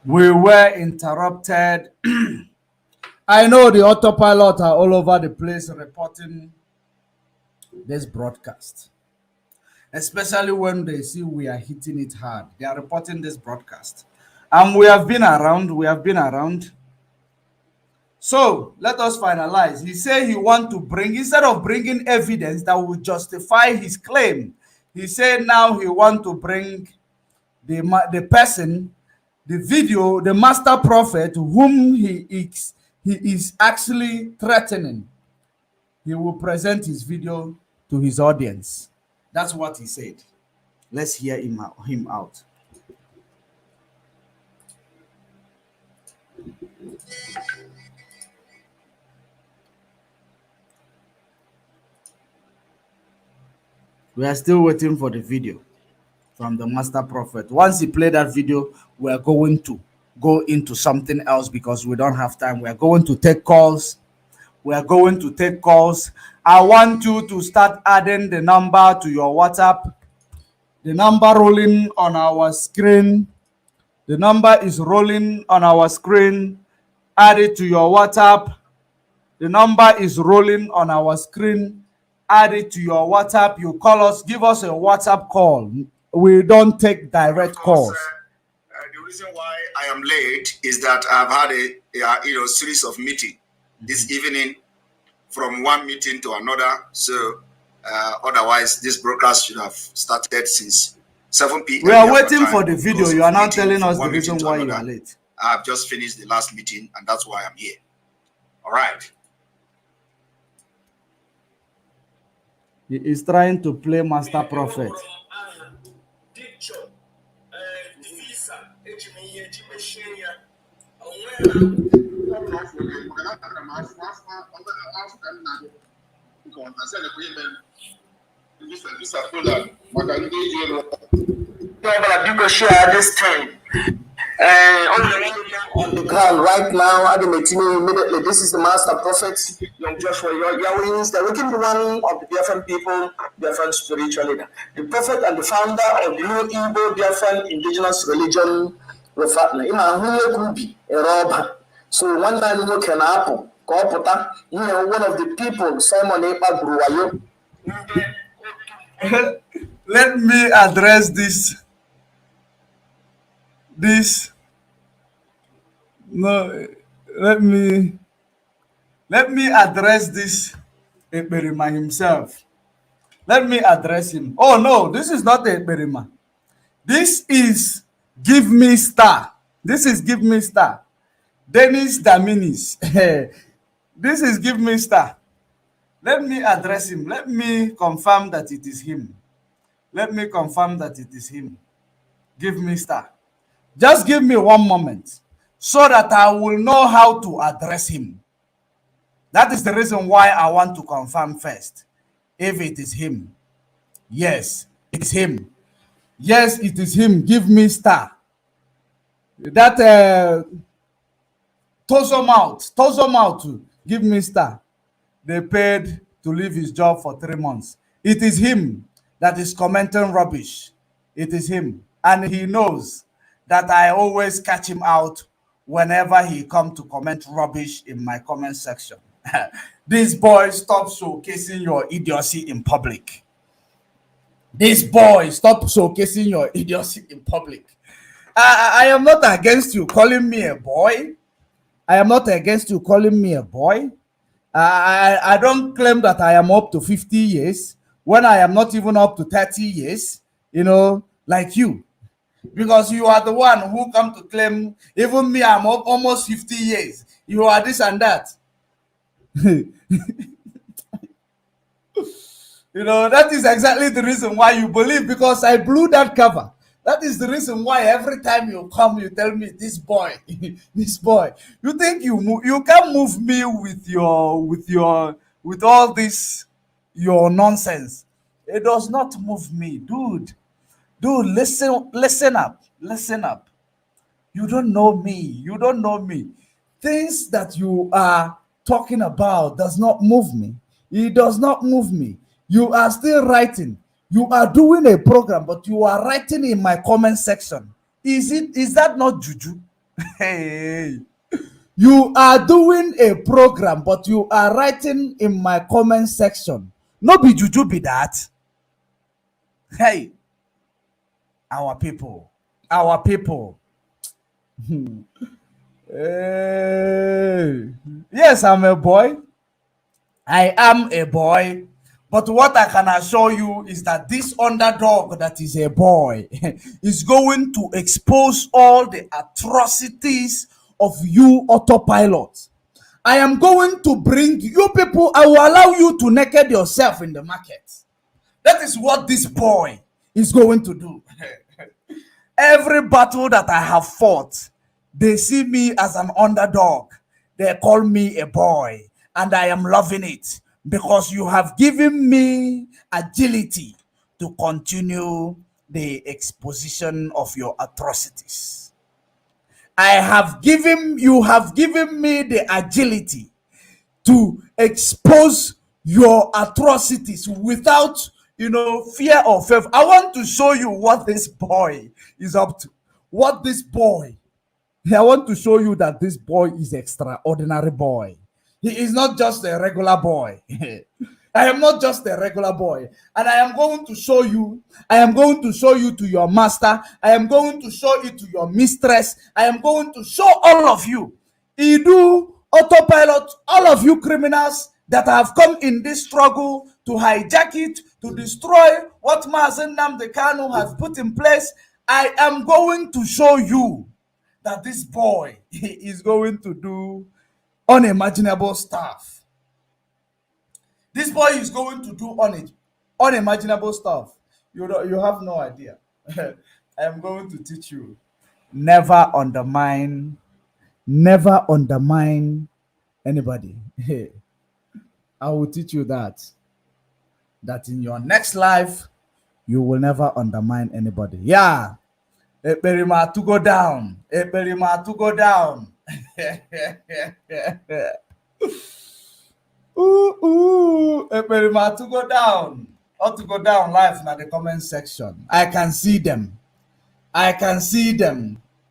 We were interrupted. I know the autopilot are all over the place reporting this broadcast, especially when they see we are hitting it hard. They are reporting this broadcast. And we have been around. We have been around. So let us finalize. He said he want to bring, instead of bringing evidence that will justify his claim, he said now he want to bring the person, the video, the master prophet whom he is actually threatening. He will present his video to his audience. That's what he said. Let's hear him out. We are still waiting for the video from the master prophet. Once he play that video, we are going to go into something else because we don't have time. We are going to take calls. We are going to take calls. I want you to start adding the number to your WhatsApp. The number rolling on our screen. The number is rolling on our screen. Add it to your WhatsApp. The number is rolling on our screen. Add it to your WhatsApp. You call us, give us a WhatsApp call. We don't take direct calls. The reason why I am late is that I've had a series of meetings this evening, from one meeting to another. So otherwise, this broadcast should have started since 7 p.m. We are waiting for the video. You are now telling us the reason why you are late. I've just finished the last meeting, and that's why I'm here. All right. He is trying to play master prophet. This time. On the ground right now, immediately. This is the master prophet, young Joshua Yahweh, the wicked one of the Biafran people, Biafran spiritual leader, the prophet and the founder of the new Igbo Biafran indigenous religion, Rafatna. So one man who can happen, one of the people, Simon Epa Gruwayo. Let me address this. No, let me address this Ekperima himself. Let me address him. Oh no, this is not Ekperima. This is Give Me Star. This is Give Me Star. Dennis Daminis. This is Give Me Star. Let me address him. Let me confirm that it is him. Let me confirm that it is him. Give Me Star. Just give me one moment so that I will know how to address him. That is the reason why I want to confirm first if it is him. Yes, it is him. Yes, it is him. Give Me Star. That Tozo Mouth, Give Me Star. They paid to leave his job for 3 months. It is him that is commenting rubbish. It is him. And he knows that I always catch him out whenever he come to comment rubbish in my comment section. This boy, stop showcasing your idiocy in public. This boy, stop showcasing your idiocy in public. I am not against you calling me a boy. I am not against you calling me a boy. I don't claim that I am up to 50 years when I am not even up to 30 years, like you. Because you are the one who come to claim, even me, I'm up almost 50 years. You are this and that. That is exactly the reason why you believe, because I blew that cover. That is the reason why every time you come, you tell me, this boy, this boy. You think you can move me with all this, your nonsense. It does not move me, dude. Dude, listen up. You don't know me. Things that you are talking about does not move me. It does not move me. You are still writing. You are doing a program, but you are writing in my comment section. Is that not juju? Hey, You are doing a program, but you are writing in my comment section. No be juju be that. hey, our people, our people. Hey. Yes, I'm a boy. I am a boy. But what I can assure you is that this underdog that is a boy is going to expose all the atrocities of you autopilot. I am going to bring you people, I will allow you to naked yourself in the market. That is what this boy is going to do. Every battle that I have fought, they see me as an underdog. They call me a boy, and I am loving it because you have given me agility to continue the exposition of your atrocities. You have given me the agility to expose your atrocities without fear or favor. I want to show you what this boy is up to. I want to show you that this boy is extraordinary boy. He is not just a regular boy. I am not just a regular boy. And I am going to show you to your master. I am going to show it to your mistress. I am going to show all of you. Idu, autopilot, all of you criminals that have come in this struggle to hijack it, to destroy what Mazen Nnamdi Kanu has put in place. I am going to show you that this boy is going to do unimaginable stuff. This boy is going to do unimaginable stuff. You have no idea. I am going to teach you. Never undermine anybody. I will teach you that in your next life, you will never undermine anybody. Yeah. Ekperima to go down. Ekperima to go down. Ekperima to go down. Or to go down live in the comment section. I can see them.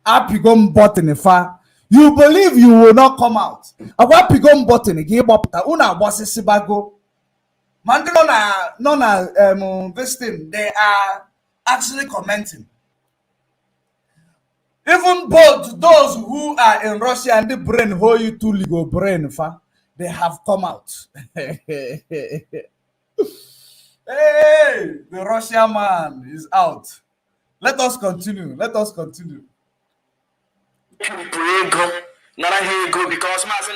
Apigom button ifa. You believe you will not come out. Apigom button give up. Una bossy sibago. Mandela this thing. They are actually commenting. Even both those who are in Russia and the brain hold you to legal brain, they have come out. Hey, the Russian man is out. Let us continue. Because Mazen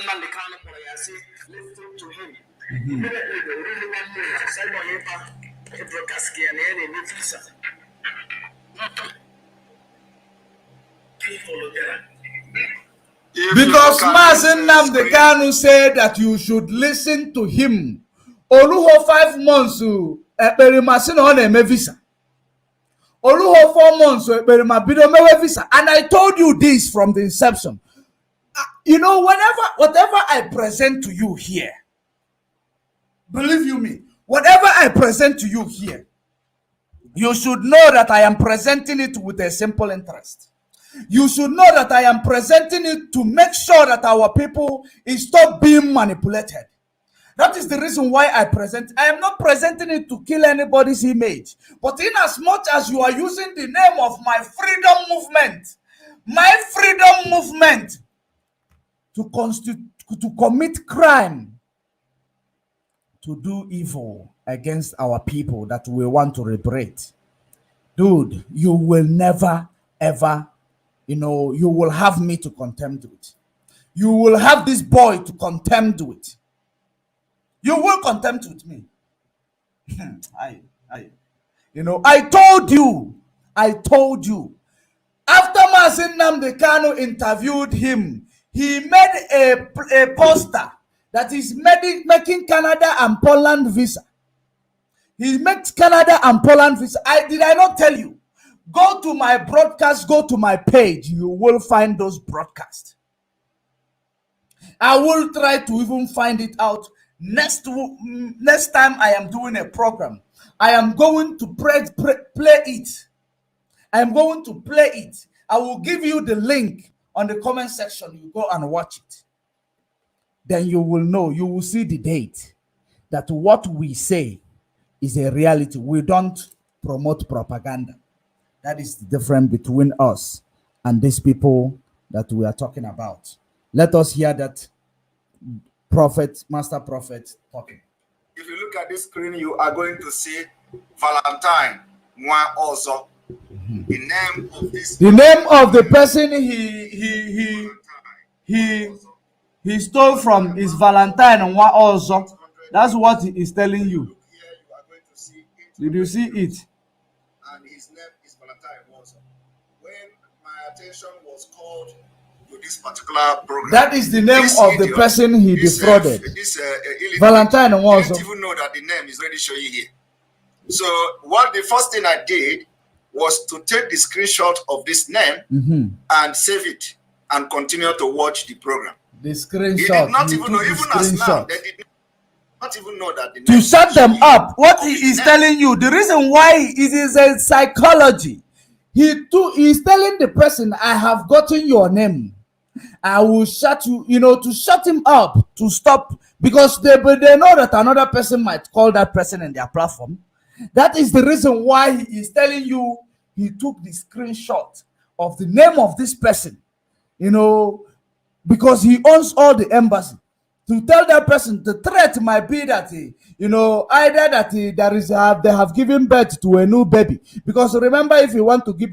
Nnamdi Kanu listen to him. Immediately they really want me to send my paper broadcast and any visa. Because Mazen Nnamdi Kanu said that you should listen to him. Oluho 5 months ekperimasị na ọ na-eme visa. Oluho 4 months ekperimabido mewe visa. And I told you this from the inception. Whatever I present to you here, believe you me, whatever I present to you here, you should know that I am presenting it with a simple interest. You should know that I am presenting it to make sure that our people stop being manipulated. That is the reason why I present. I am not presenting it to kill anybody's image. But in as much as you are using the name of my freedom movement to commit crime, to do evil against our people that we want to liberate, dude, you will never, ever, you will have me to contend with. You will have this boy to contend with. You will contend with me. I told you. After Mazen Nnamdi Kanu interviewed him, he made a poster that is making Canada and Poland visa. He makes Canada and Poland visa. Did I not tell you? Go to my broadcast, go to my page. You will find those broadcasts. I will try to even find it out next time I am doing a program. I am going to play it. I am going to play it. I will give you the link on the comment section, you go and watch it. Then you will know, you will see the date that what we say is a reality. We don't promote propaganda. That is the difference between us and these people that we are talking about. Let us hear that prophet, master prophet talking. If you look at this screen, you are going to see Valentine Mwa also. The name of this. The name of the person he stole from is Valentine Nwa also. That's what he is telling you. Did you see it? And his name is Valentine also. When my attention was called to this particular program, that is the name of the person he defrauded. Valentine Nwa also. I didn't even know that the name is already showing here. So what the first thing I did was to take the screenshot of this name and save it and continue to watch the program. The screenshot. He did not even know, even as now, they did not even know that the to shut them up. What he is telling you, the reason why it is a psychology. He's telling the person, I have gotten your name. I will shut you, to shut him up, to stop, because they know that another person might call that person in their platform. That is the reason why he is telling you he took the screenshot of the name of this person, because he owns all the embassy. To tell that person the threat might be that either that they have given birth to a new baby. Because remember, if you want to give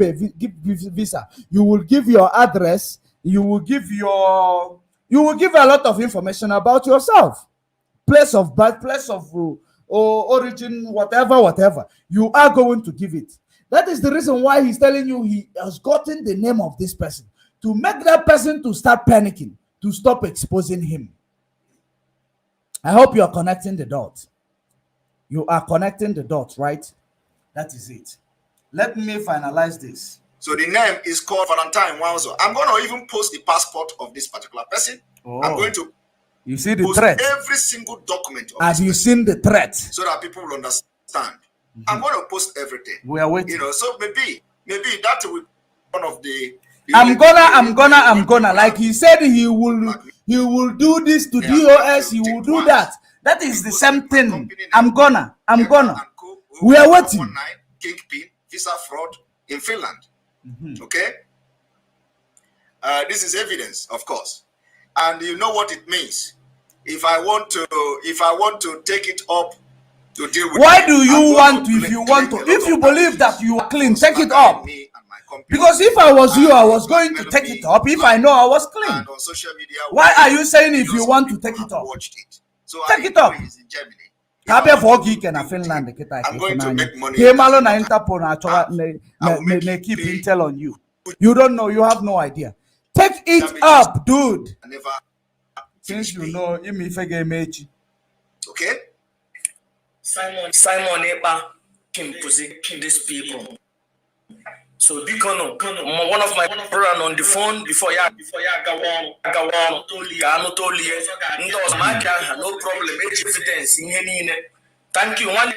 visa, you will give your address, you will give a lot of information about yourself, place of birth, place of origin, whatever. You are going to give it. That is the reason why he's telling you he has gotten the name of this person, to make that person to start panicking, to stop exposing him. I hope you are connecting the dots. You are connecting the dots, right? That is it. Let me finalize this. So the name is called Valentine Wanzo. I'm going to even post the passport of this particular person. I'm going to you see the post threat. every single document. Have you seen the threat? So that people will understand. I'm going to post everything. We are waiting. So maybe that will be one of the. I'm gonna. Like he said, he will do this to DOS. He will do that. That is the same thing. I'm gonna. We are waiting. Kingpin visa fraud in Finland. Okay. This is evidence, of course, and you know what it means. If I want to take it up to deal with. Why do you want to? If you believe that you are clean, take it up. Because if I was you, I was going to take it up if I know I was clean. And on social media, why are you saying if you want to take it up? So take it up. In Germany. I'm going to make money. Keep intel on you. You don't know. You have no idea. Take it up, dude. Since you know, okay. Simon Eba can position these people. So one of my brother on the phone before ya go on no problem evidence in thank you one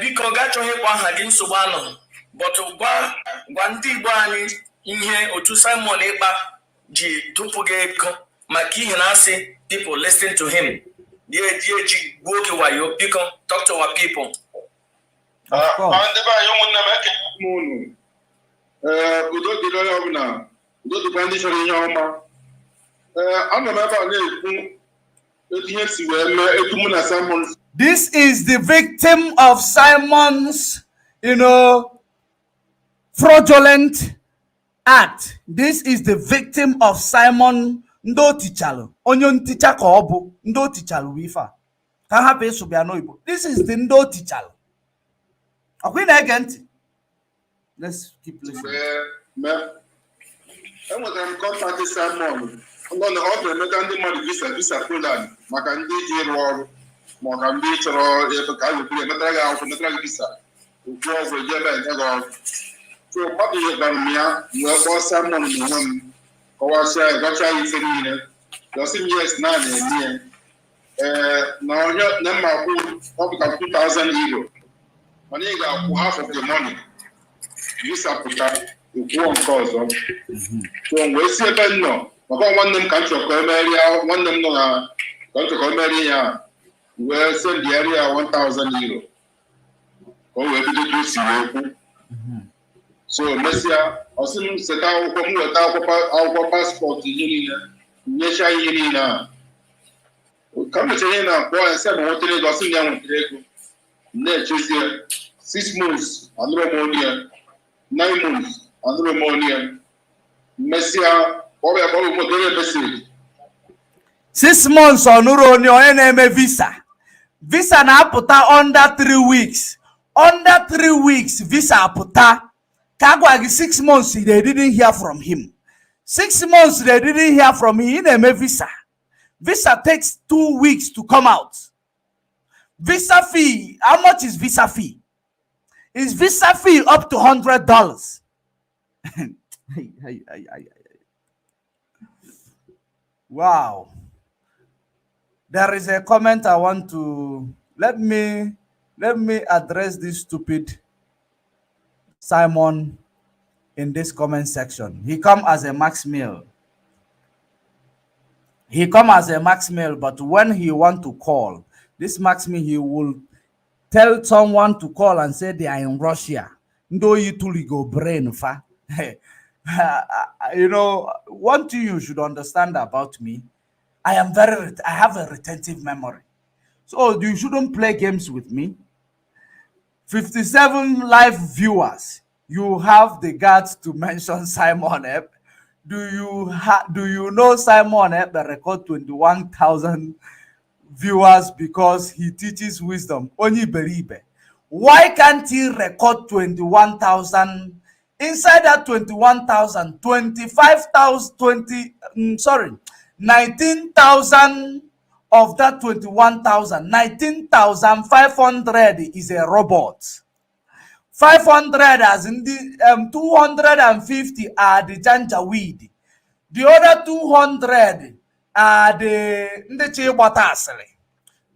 because ga cho he kwa ha gi nsogbu ano but gwa ndị Igbo anyị ihe otu Simon Eba ji dupuga ego maka ihe na asị people listen to him ji gwo ke wayo because talk to our people udo dị onye ọbụla udo dịkwa ndị chọrọ ihe ọma ana m ebe a na-ekwu etu ihe si wee mee etu mụ na Simon. This is the victim of Simon's fraudulent act. This is the victim of Simon ndo tichalu onyo nticha ka ọ bụ ndo tichalu wifa ka ha be so bia no Igbo. This is the ndo tichalu akwi na ege ntị. Let's keep listening. Enwetara m kọntaktị Simon ọ na-emeta ndị mmadụ visa Poland maka ndị ji ịrụ ọrụ maka ndị chọrọ ebe ka a ga-ekwu emetara gị akwụkwọ metara gị visa okwu ọzọ eji ebe enye gị ọrụ. So mmadụ ihe gwara m ya wee kpọọ Simon n'onwe m kọwasịa ya gwacha ya ife niile gosi m yes na na-eme ya na onye na mma kwụ ọ bụ ka €2,000 mana ị ga-akwụ half of the money. Visa pụta One cause. So we see a bit no. But one them country area, one them no country area. We send the area 1,000 euro. Oh, we did do see. So Messia, also set out our passport in Nesha Yinina. Come to China, boy, and 7 hotels was in young Net 6 months, and ammonia, 9 months, and ammonia. Messia, or we are going to message. 6 months on Uronio NMA visa. Visa na puta under 3 weeks. Under 3 weeks, visa puta. Kagwagi 6 months, they didn't hear from him. 6 months, they didn't hear from him. In visa. Visa takes 2 weeks to come out. Visa fee, how much is visa fee? Is visa fee up to $100? Wow. There is a comment I want to let me address this stupid Simon in this comment section. He come as a max meal. He come as a max meal, but when he want to call this max meal, he will tell someone to call and say they are in Russia. No, you truly go brain fa. You know, one thing you should understand about me, I have a retentive memory. So you shouldn't play games with me. 57 live viewers. You have the guts to mention Simon Ep. Do you know Simon Ep record 21,000 viewers because he teaches wisdom? Only Beribe. Why can't he record 21,000? Inside that 21,000, 19,000 of that 21,000, 19,500 is a robot. 500 as in the 250 are the janjaweed. The other 200 are the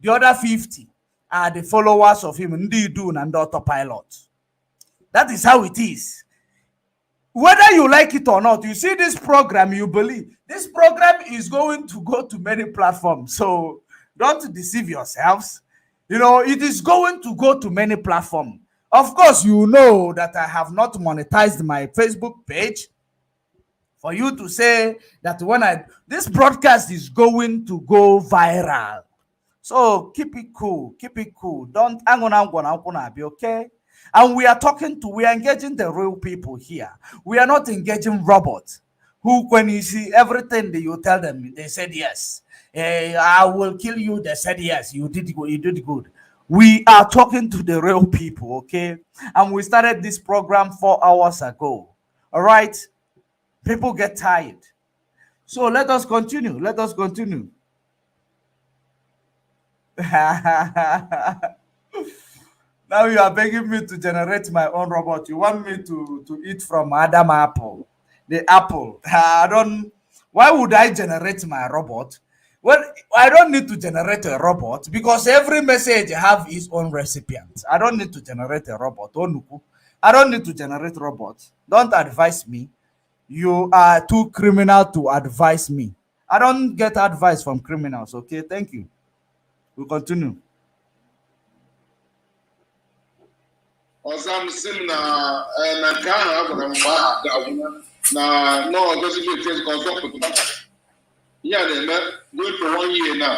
The other 50 are the followers of him, Ndidun and the autopilot. That is how it is. Whether you like it or not, you see this program, you believe this program is going to go to many platforms. So don't deceive yourselves. You know, it is going to go to many platforms. Of course, you know that I have not monetized my Facebook page for you to say that this broadcast is going to go viral. So keep it cool. Keep it cool. Don't be okay. And we are engaging the real people here. We are not engaging robots who, when you see everything that you tell them, they said yes. I will kill you. They said yes. You did good. We are talking to the real people, okay? And we started this program 4 hours ago. All right? People get tired. So let us continue. Let us continue. Now you are begging me to generate my own robot. You want me to eat from Adam apple. The apple. Why would I generate my robot? Well, I don't need to generate a robot because every message have its own recipient. I don't need to generate a robot. I don't need to generate robots. Don't advise me. You are too criminal to advise me. I don't get advice from criminals, okay? Thank you. We'll continue. Osam sim na nke ahụ agwara m mgbe ahụ ga-agwụna na no gosipụ etu ka ọzọ pụtara ihe a na-eme going for 1 year now.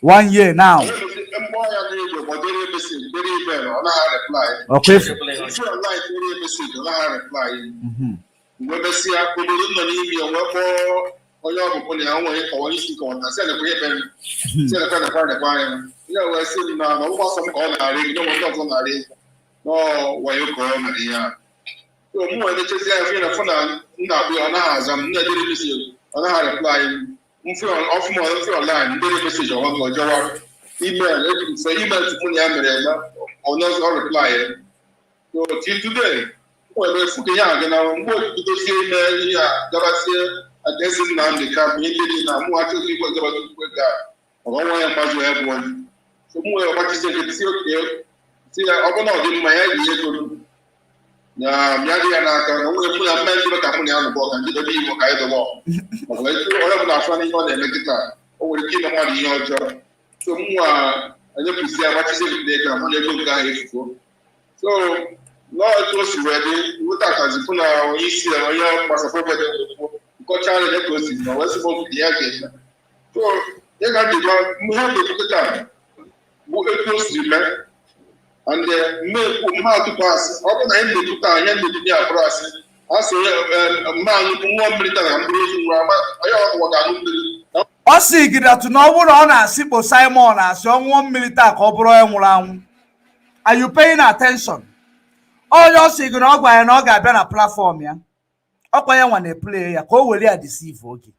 1 year now. Mgbe ọya na-eji gbadere message dere email ọ naghị reply. Okay. If you online dere message ọ naghị reply. Mgbe mesịa obodo nọ n'ime onwe kpọọ onye ọbụbụ na ya nweghị kọwa isi kọwata sị elekwa ebe m sị elekwa anya ya wee sị m na ọgbụgbasọ m ka ọ na-arị gị n'ụmụ ndị ọzọ na-arị no wayo ko na ya to mu wani ce sai fi na funa ina bi ona azam na dere message ona ha reply mu fi off mo fi online dere message on go jawa email so email tu ya mere na ona so reply to till today mo le fu ke ya ga na mo to si email ya gaba si address na ndi ka mi le na mu ati fi ko gaba tu ko ga o wa ya ma jo e bo so mu e ba ti se ke si o ke see, I don't know. My idea is na miadi ya n'aka na nwere na mmadụ ka mụ na ya nụbọ ka ndị dobe iwu ka anyị dọbọ maka onye bụ na-afọ n'ihe ọ na-eme kịta o nwere ike ime mmadụ ihe ọjọọ so mụnwa onye pụzi agbachizi ebide ka mụ na ego nke ahụ efugo so lọọ etu o si wee dị nweta akazipụ na onye isi ya onye gbasafọ obodo nkọcha anya ya ka o si na wee sị bụ ya ga-eme so ya ga-adịba ihe ọ dị kịta bụ etu o siri mee and mmadụ asị ọ bụrụ na anyị na-ekwuta anya na-etinye abụrụ asị asị mmadụ nwa mmiri tara mkpụrụ ozu nwa onye ọkụwa ga-aṅụ mmiri ọ sị gị datụ na ọ bụrụ na ọ na-asịkpo Simon asị ọnwụọ mmiri taa ka ọ bụrụ onye nwụrụ anwụ. Are you paying attention? Onye ọ sị gị na ọ gwa ya na ọ ga-abịa na platform ya ọkwa ya nwa na-eplay ya ka o were ya deceive oge.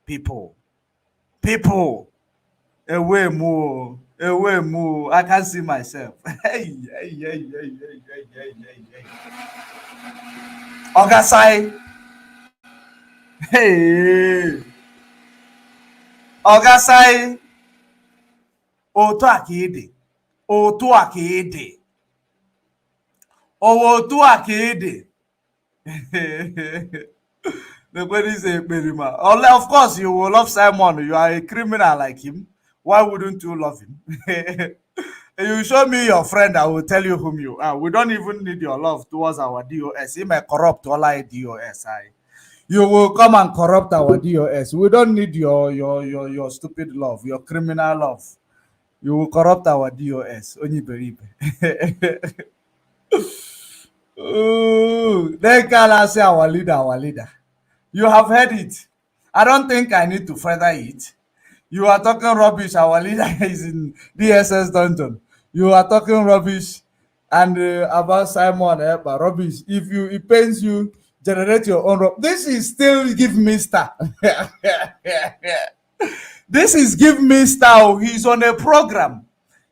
People away more. I can't see myself. Ogasai. Hey. Ogasai. Otu akide. Nobody say Berima. Of course, you will love Simon. You are a criminal like him. Why wouldn't you love him? You show me your friend, I will tell you whom you are. We don't even need your love towards our DOS. He may corrupt all our DOS. You will come and corrupt our DOS. We don't need your stupid love, your criminal love. You will corrupt our DOS. Only believe. They can say our leader. You have heard it. I don't think I need to further it. You are talking rubbish. Our leader is in DSS Dungeon. You are talking rubbish and about Simon, but rubbish. If it pains you, generate your own rubbish. This is still give me star. This is give me star. He's on a program.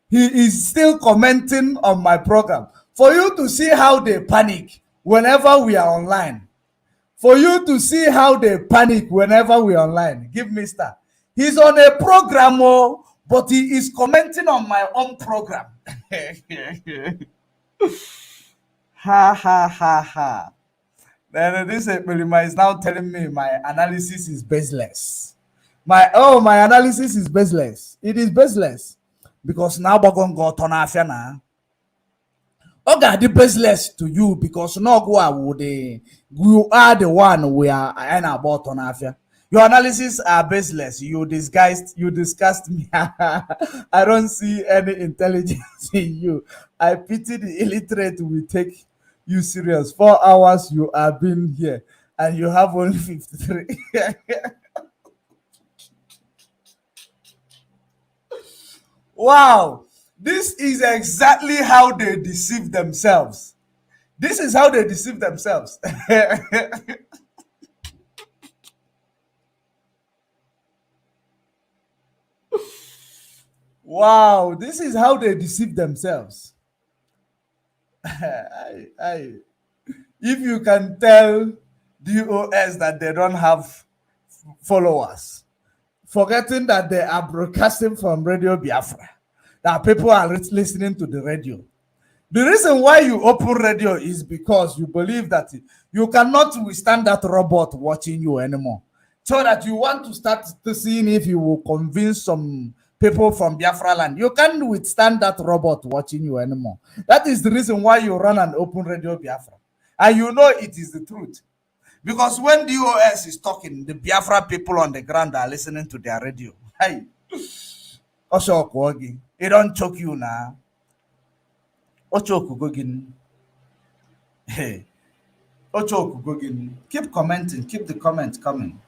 He is still commenting on my program. For you to see how they panic whenever we are online. For you to see how they panic whenever we are online. Give me star. He's on a program, but he is commenting on my own program. Ha. Then this is now telling me my analysis is baseless. My analysis is baseless. It is baseless. Because now we're going to go turn off now. Okay, the baseless to you because no go you are the one we are about turn off. Your analysis are baseless. You disgust me. I don't see any intelligence in you. I pity the illiterate will take you serious. 4 hours you have been here and you have only 53. Wow. This is exactly how they deceive themselves. This is how they deceive themselves. Wow, this is how they deceive themselves. If you can tell DOS that they don't have followers, forgetting that they are broadcasting from Radio Biafra, that people are listening to the radio. The reason why you open radio is because you believe that you cannot withstand that robot watching you anymore. So that you want to start to see if you will convince some people from Biafra land. You can't withstand that robot watching you anymore. That is the reason why you run and open Radio Biafra. And you know it is the truth. Because when DOS is talking, the Biafra people on the ground are listening to their radio. Hey, Osho it don't choke you now. Hey, keep commenting, keep the comments coming.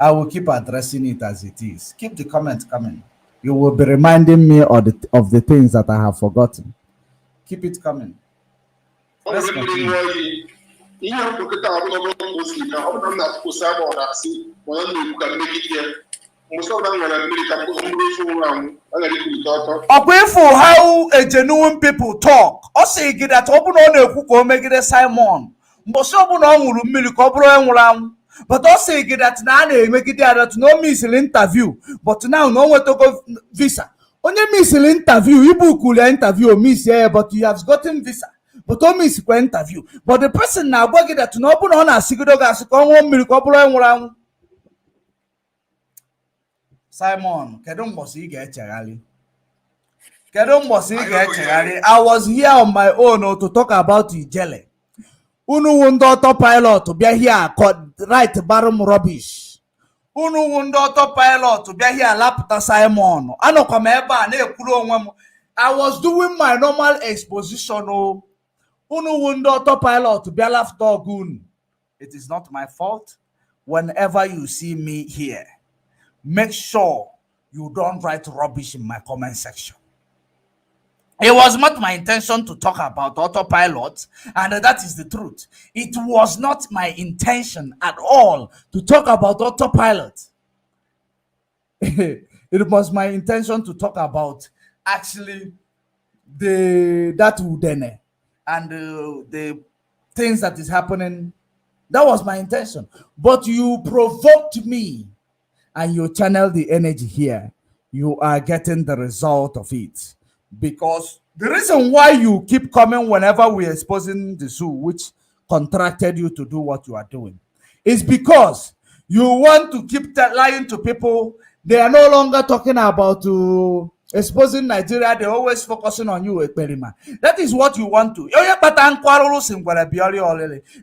I will keep addressing it as it is. Keep the comments coming. You will be reminding me of the things that I have forgotten. Keep it coming. Let's continue. How a genuine people talk. I say that open on a Simon. But also that now they make it that no missile interview. But now no one to go visa. Only missile interview. You book interview miss here, but you have gotten visa. but o miss kwa interview. But the person na agwa gị that na ọ bụ na ọ na-asịgido gị asị ka ọ ṅụọ mmiri ka ọ bụrụ nwụrụ anwụ. Simon, kedu mbọsị ị ga-echegharị? Kedu mbọsị ị ga-echegharị? I was here on my own to talk about Ijele. Unu wu ndị autopilot bịa here right barum rubbish. Unu wu ndị autopilot bịa here lapụta Simon. Anọkwa m ebe a na-ekwuru onwe m. I was doing my normal exposition. Unu wu ndị autopilot bịa lapụta ọgụ unu. It is not my fault. Whenever you see me here, make sure you don't write rubbish in my comment section. It was not my intention to talk about autopilot, and that is the truth. It was not my intention at all to talk about autopilot. It was my intention to talk about actually that Udene and the things that is happening. That was my intention. But you provoked me and you channel the energy here. You are getting the result of it. Because the reason why you keep coming whenever we're exposing the zoo, which contracted you to do what you are doing, is because you want to keep lying to people. They are no longer talking about exposing Nigeria. They're always focusing on you, Ekperima. That is what you want to.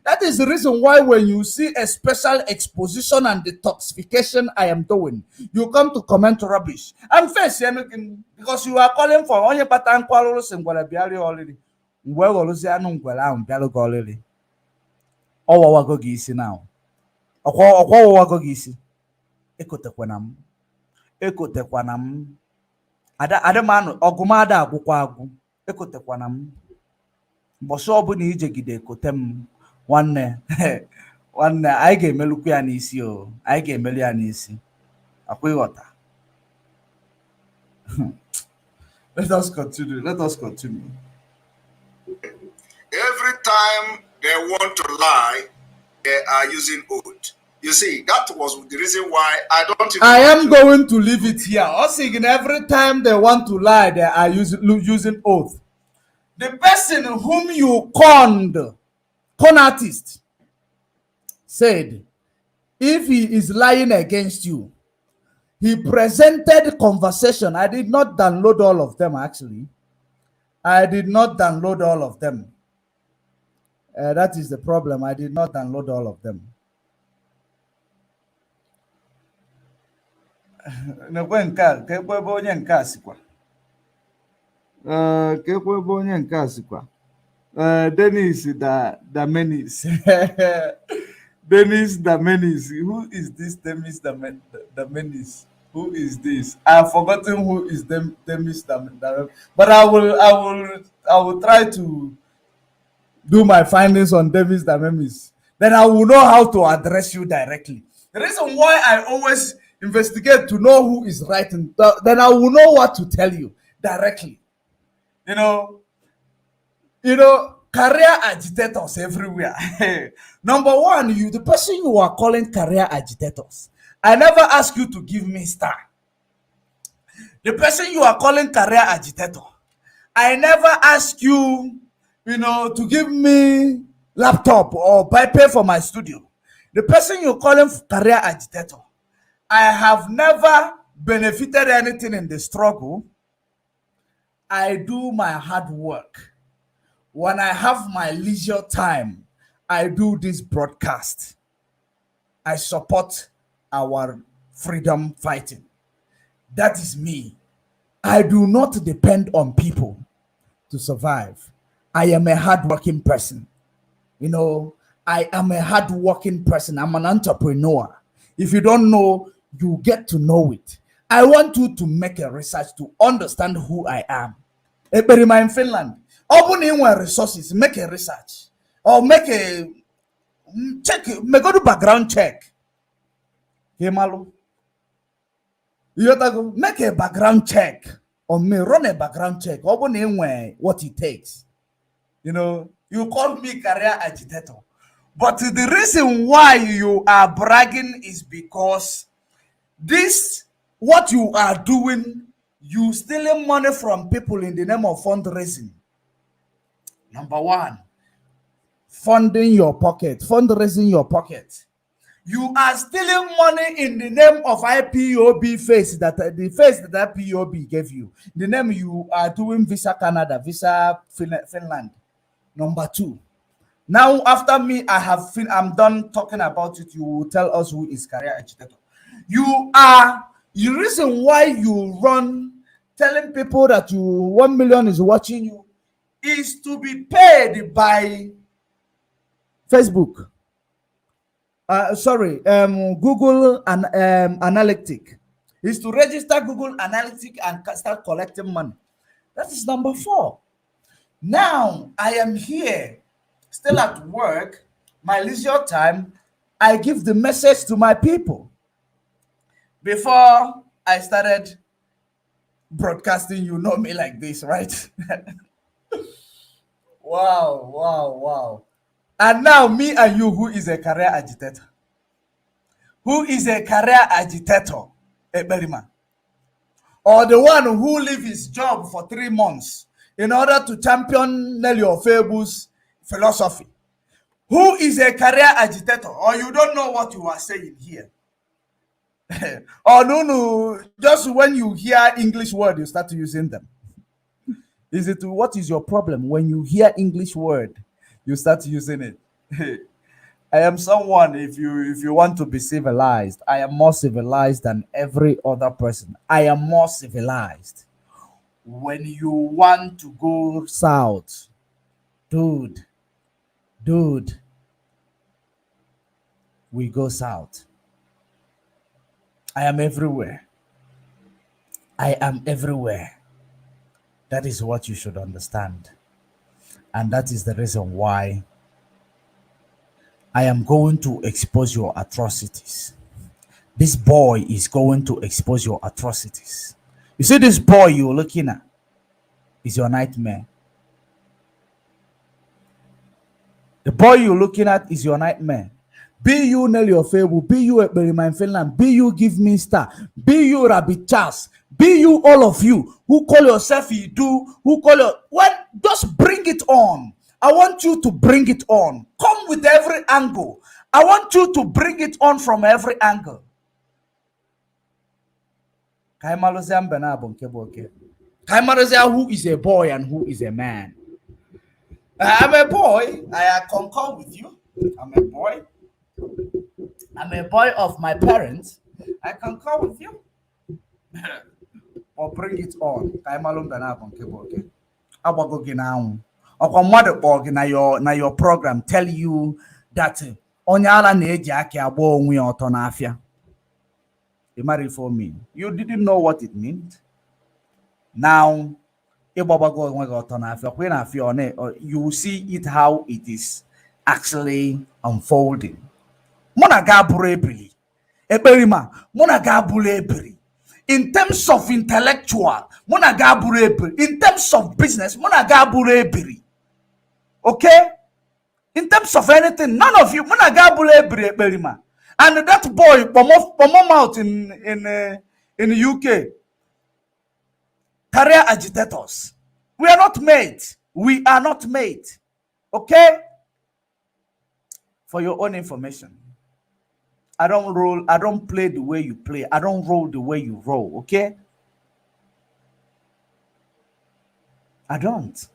That is the reason why when you see a special exposition and detoxification I am doing, you come to comment rubbish. I'm faced because you are calling for onye patan kwalulu singwala biali already. Ngwego luzianu ngwala umbialo already. Owa wago gisi now. Okwa wago gisi. Ekotekwanam. Ekotekwanam. Ada manu ogumada agwụkwa agwụ ekotekwana m mbọsị ọbụla ijegide ekotem nwanne nwanne anyị ga-emelukwu ya n'isi o anyị ga-emelu ya n'isi akwa ịghọta. Let us continue. Every time they want to lie, they are using oath. You see, that was the reason why I don't. I am going to leave it here. Also, every time they want to lie, they are using oath. The person whom you con artist, said, if he is lying against you, he presented conversation. I did not download all of them, actually. I did not download all of them. That is the problem. I did not download all of them. Dennis the Menace. Dennis the Menace. Who is this Dennis the Menace? Who is this? I have forgotten who is Dennis the Menace. But I will try to do my findings on Dennis the Menace. Then I will know how to address you directly. The reason why I always investigate to know who is writing, then I will know what to tell you directly. You know, career agitators everywhere. Number one, the person you are calling career agitators, I never ask you to give me star. The person you are calling career agitator, I never ask you, to give me laptop or pay for my studio. The person you're calling career agitator, I have never benefited anything in the struggle. I do my hard work. When I have my leisure time, I do this broadcast. I support our freedom fighting. That is me. I do not depend on people to survive. I am a hardworking person. I am a hardworking person. I'm an entrepreneur. If you don't know, you get to know it. I want you to make a research to understand who I am. Experiment in Finland. Open in resources, make a research. Or make a check, go to background check. Make a background check. Or me run a background check. Open in what it takes. You called me career agitator. But the reason why you are bragging is because what you are doing, you stealing money from people in the name of fundraising. Number one, funding your pocket, fundraising your pocket. You are stealing money in the name of IPOB face, that the face that IPOB gave you. The name you are doing Visa Canada, Visa Finland. Number two. Now, after me, I'm done talking about it. You will tell us who is career agitator. The reason why you run telling people that 1 million is watching you is to be paid by Facebook. Google and Analytic is to register Google Analytic and start collecting money. That is number 4. Now I am here, still at work, my leisure time. I give the message to my people. Before I started broadcasting, you know me like this, right? Wow. And now me and you, who is a career agitator? Who is a career agitator? Eberima. Or the one who leave his job for 3 months in order to champion Nelly Ofebu's philosophy? Who is a career agitator? Or you don't know what you are saying here? Or no, just when you hear English word, you start using them. What is your problem? When you hear English word, you start using it. I am someone, if you want to be civilized, I am more civilized than every other person. I am more civilized. When you want to go south, dude, we go south. I am everywhere. That is what you should understand. And that is the reason why I am going to expose your atrocities. This boy is going to expose your atrocities. You see this boy you're looking at is your nightmare. The boy you're looking at is your nightmare. Be you Nelly Ofebu, be you Ekberima Finland, be you Give Me Star, be you Rabbit Charles, be you all of you who call yourself Idu, just bring it on. I want you to bring it on. Come with every angle. I want you to bring it on from every angle. Who is a boy and who is a man? I'm a boy. I concur with you. I'm a boy. I'm a boy of my parents. I concur with you. Or bring it on. Na your program tell you that onyala na-eji aki agba onwe ọtọ n'afịa. You marry for me. You didn't know what it meant. Now, you will see it how it is actually unfolding. In terms of intellectual, in terms of business, okay? In terms of anything, none of you, and that boy, Pomom out in the UK, career agitators. We are not made. Okay? For your own information. I don't play the way you play. I don't roll the way you roll, okay? I don't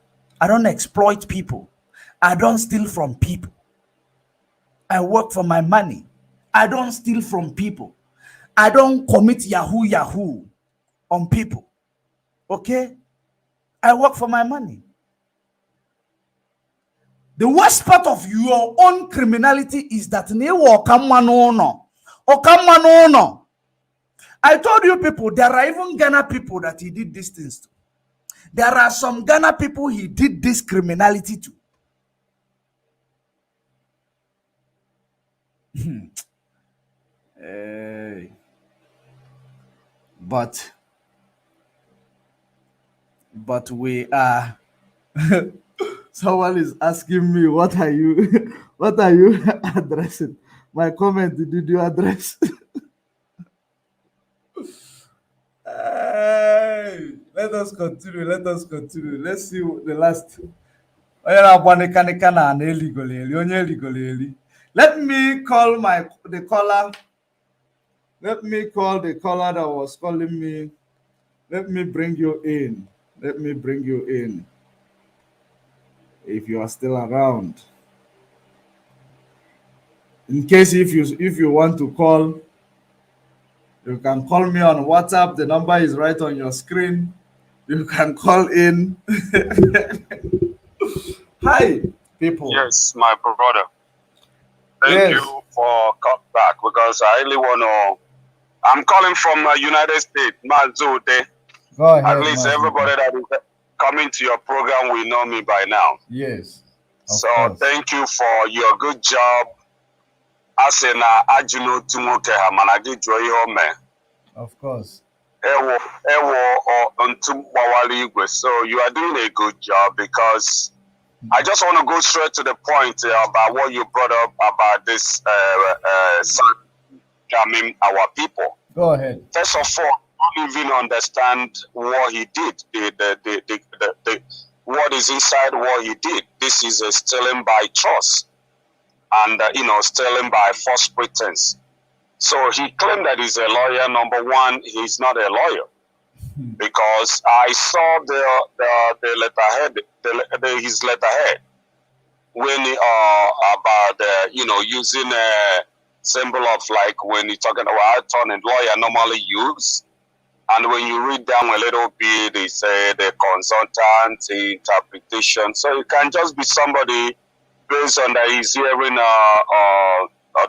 exploit people. I don't steal from people. I work for my money. I don't steal from people. I don't commit yahoo on people. Okay? I work for my money. The worst part of your own criminality is that I told you people, there are even Ghana people that he did these things to. There are some Ghana people he did this criminality to. But we are someone is asking me, what are you addressing? My comment, did you address? Let us continue. Let's see the last Let me call the caller. Let me call the caller that was calling me. Let me bring you in. Let me bring you in. If you are still around. In case if you want to call, you can call me on WhatsApp. The number is right on your screen. You can call in. Hi, people. Yes, my brother. Thank you for coming back because I really want to. I'm calling from United States, Mazude. Go ahead. At least everybody that is coming to your program will know me by now. Yes. So thank you for your good job. As in Ajuno Tumuke Hamanagi Joyome. Of course. So you are doing a good job because I just want to go straight to the point about what you brought up about this scamming our people. Go ahead. First of all, I don't even understand what he did. What is inside what he did. This is a stealing by trust and stealing by false pretense. So he claimed that he's a lawyer. Number one, he's not a lawyer because I saw the letterhead, his letterhead when about using a symbol of like when you're talking about attorney lawyer normally use, and when you read down a little bit, they say the consultant, the interpretation. So it can just be somebody based on that he's hearing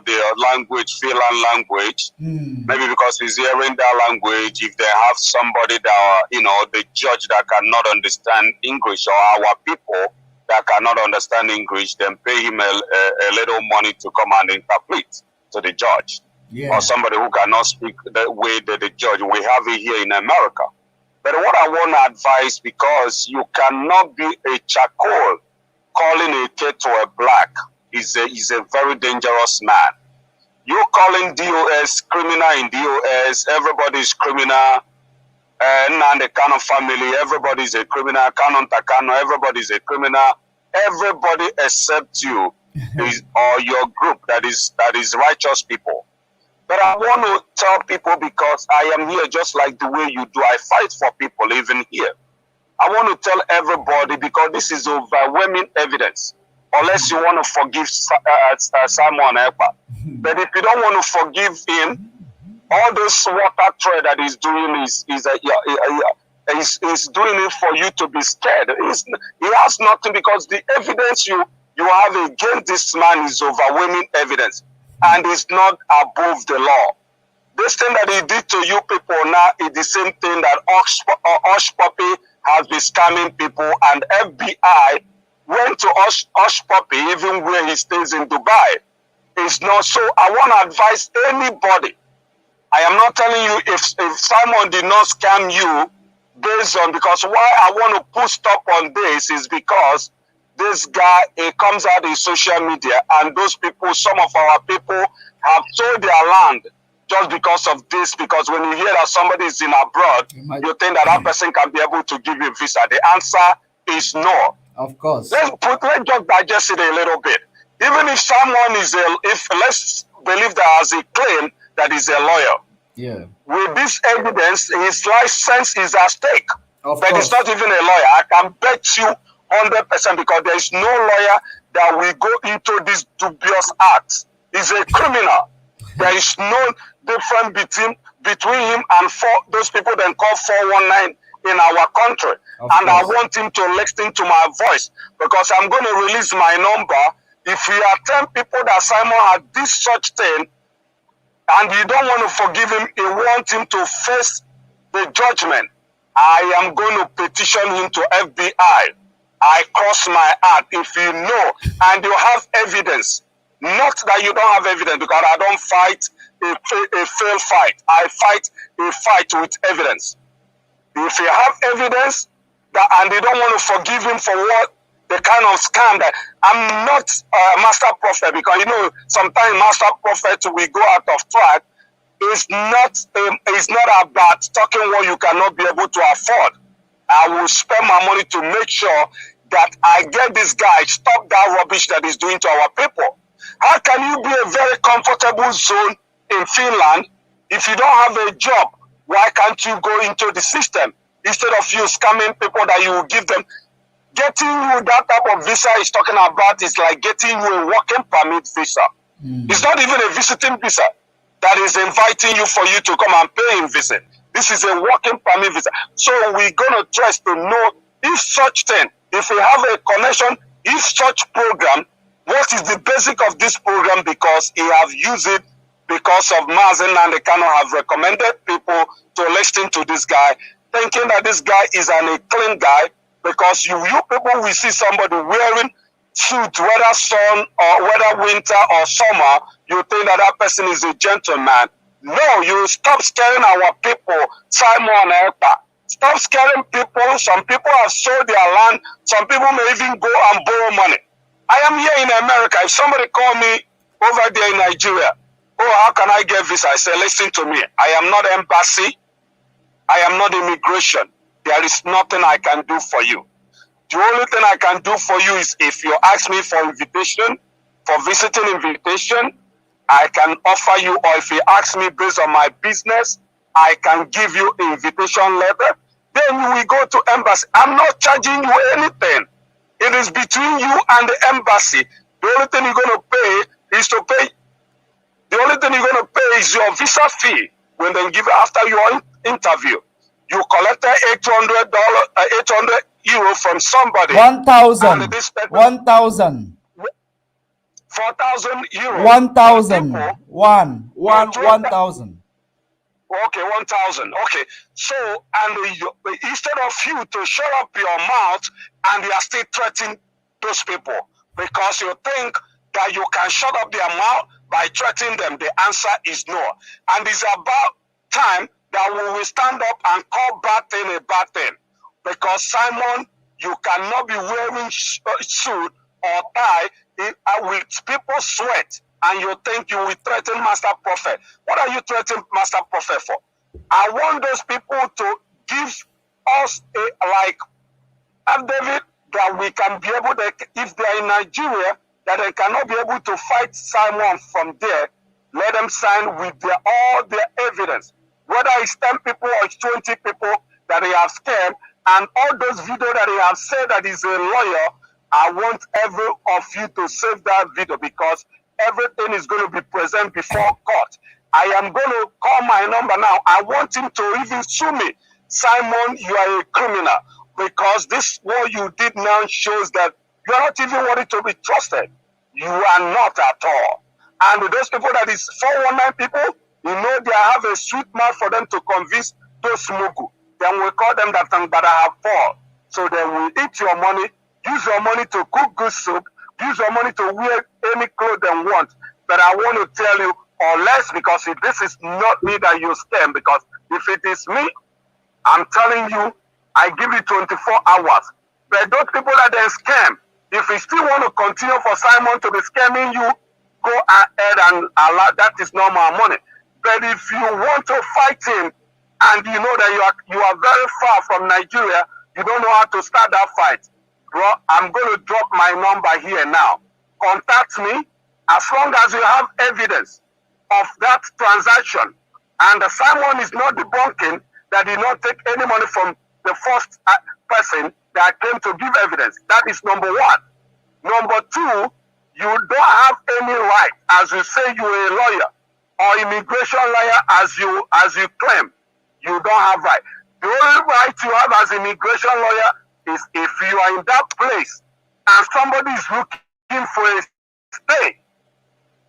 the language, Finland language. Maybe because he's hearing that language, if they have somebody that, the judge that cannot understand English or our people that cannot understand English, then pay him a little money to come and interpret to the judge. Yeah. Or somebody who cannot speak the way that the judge. We have it here in America. But what I want to advise, because you cannot be a charcoal calling a kettle a black, is a very dangerous man. You calling DOS criminal in DOS, everybody is criminal, and the Kano family, everybody is a criminal, Kano Takano, everybody is a criminal, everybody except you or your group that is righteous people. But I want to tell people, because I am here just like the way you do, I fight for people even here. I want to tell everybody, because this is overwhelming evidence. Unless you want to forgive Simon Ekpa. But if you don't want to forgive him, all this water trade that he's doing is doing it for you to be scared. He has nothing, because the evidence you have against this man is overwhelming evidence, and is not above the law. This thing that he did to you people now is the same thing that Osh Puppy has been scamming people, and FBI went to Osh Puppy, even where he stays in Dubai. It's not so. I want to advise anybody. I am not telling you if someone did not scam you based on, because why I want to put stop on this is because this guy, he comes out in social media, and those people, some of our people have sold their land just because of this. Because when you hear that somebody is in abroad, you think that person can be able to give you a visa. The answer is no. Of course. Let's just digest it a little bit. Even if someone is let's believe that as a claim that he's a lawyer. Yeah. With this evidence, his license is at stake. But he's not even a lawyer. I can bet you 100%, because there is no lawyer that will go into this dubious act. He's a criminal. There is no difference between him and those people that call 419 in our country. I want him to listen to my voice, because I'm going to release my number. If you are 10 people that Simon had this such thing, and you don't want to forgive him, you want him to face the judgment, I am going to petition him to FBI. I cross my heart. If you know and you have evidence, not that you don't have evidence, because I don't fight a failed fight. I fight a fight with evidence. If you have evidence and you don't want to forgive him for what the kind of scam that, I'm not a master prophet, because sometimes master prophet we go out of track. It's not about talking what you cannot be able to afford. I will spend my money to make sure that I get this guy, stop that rubbish that he's doing to our people. How can you be a very comfortable zone in Finland if you don't have a job? Why can't you go into the system instead of you scamming people that you will give them? Getting you that type of visa he's talking about is like getting you a working permit visa. It's not even a visiting visa that is inviting you for you to come and pay in visit. This is a working permit visa. So we're going to try to know if such thing, if we have a connection, if such program, what is the basic of this program, because he have used it because of Mazen and they cannot have recommended people to listen to this guy, thinking that this guy is a clean guy, because you people will see somebody wearing suit, whether sun or whether winter or summer, you think that that person is a gentleman. No, you stop scaring our people, Simon Elpa. Stop scaring people. Some people have sold their land. Some people may even go and borrow money. I am here in America. If somebody call me over there in Nigeria, oh, how can I get visa? I say, listen to me. I am not embassy. I am not immigration. There is nothing I can do for you. The only thing I can do for you is if you ask me for invitation, for visiting invitation, I can offer you, or if you ask me based on my business, I can give you invitation letter. Then we go to embassy. I'm not charging you anything. It is between you and the embassy. The only thing you're going to pay is the only thing you're going to pay is your visa fee when they give after your interview. You collected €800 from somebody. 1,000. 1,000. €4,000. 1,000. 1,000. Okay, 1,000. Okay. So, and instead of you to shut up your mouth, and you are still threatening those people because you think that you can shut up their mouth by threatening them, the answer is no. And it's about time that we will stand up and call bad thing a bad thing. Because Simon, you cannot be wearing suit or tie with people's sweat, and you think you will threaten Master Prophet. What are you threatening Master Prophet for? I want those people to give us a David, that we can be able to, if they are in Nigeria, that they cannot be able to fight Simon from there, let them sign with all their evidence. Whether it's 10 people or it's 20 people that they have scammed, and all those videos that they have said that he's a lawyer, I want every of you to save that video, because everything is going to be present before court. I am going to call my number now. I want him to even sue me. Simon, you are a criminal, because this what you did now shows that you are not even worthy to be trusted. You are not at all. And those people that is 419 people, you know they have a sweet mouth for them to convince those Mugu. Then we call them that have fall. So they will eat your money, use your money to cook good soup, use your money to wear any clothes they want. But I want to tell you, unless, because if this is not me that you scam, because if it is me, I'm telling you, I give you 24 hours. But those people that they scam, if you still want to continue for Simon to be scamming you, go ahead and allow, that is not my money. But if you want to fight him, and you know that you are very far from Nigeria, you don't know how to start that fight, bro, I'm going to drop my number here now. Contact me as long as you have evidence of that transaction. And Simon is not debunking that did not take any money from the first person that came to give evidence. That is number one. Number two, you don't have any right, as you say you're a lawyer or immigration lawyer, as you claim. You don't have right. The only right you have as immigration lawyer is if you are in that place and somebody is looking for a stay,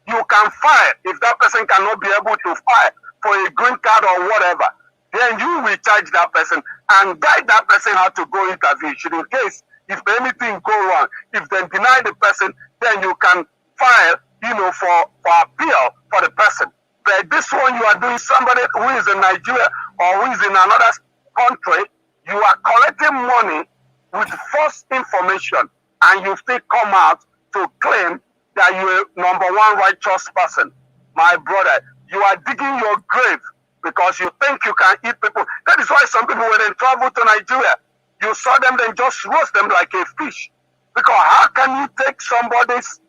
you can file. If that person cannot be able to file for a green card or whatever, then you will charge that person and guide that person how to go interview. Should in case if anything go wrong, if they deny the person, then you can file, for appeal for the person. But this one you are doing, somebody who is in Nigeria or who is in another country, you are collecting money with false information, and you still come out to claim that you're number one righteous person. My brother, you are digging your grave because you think you can eat people. That is why some people, when they travel to Nigeria, You saw them, then just roast them like a fish. Because how can you take somebody's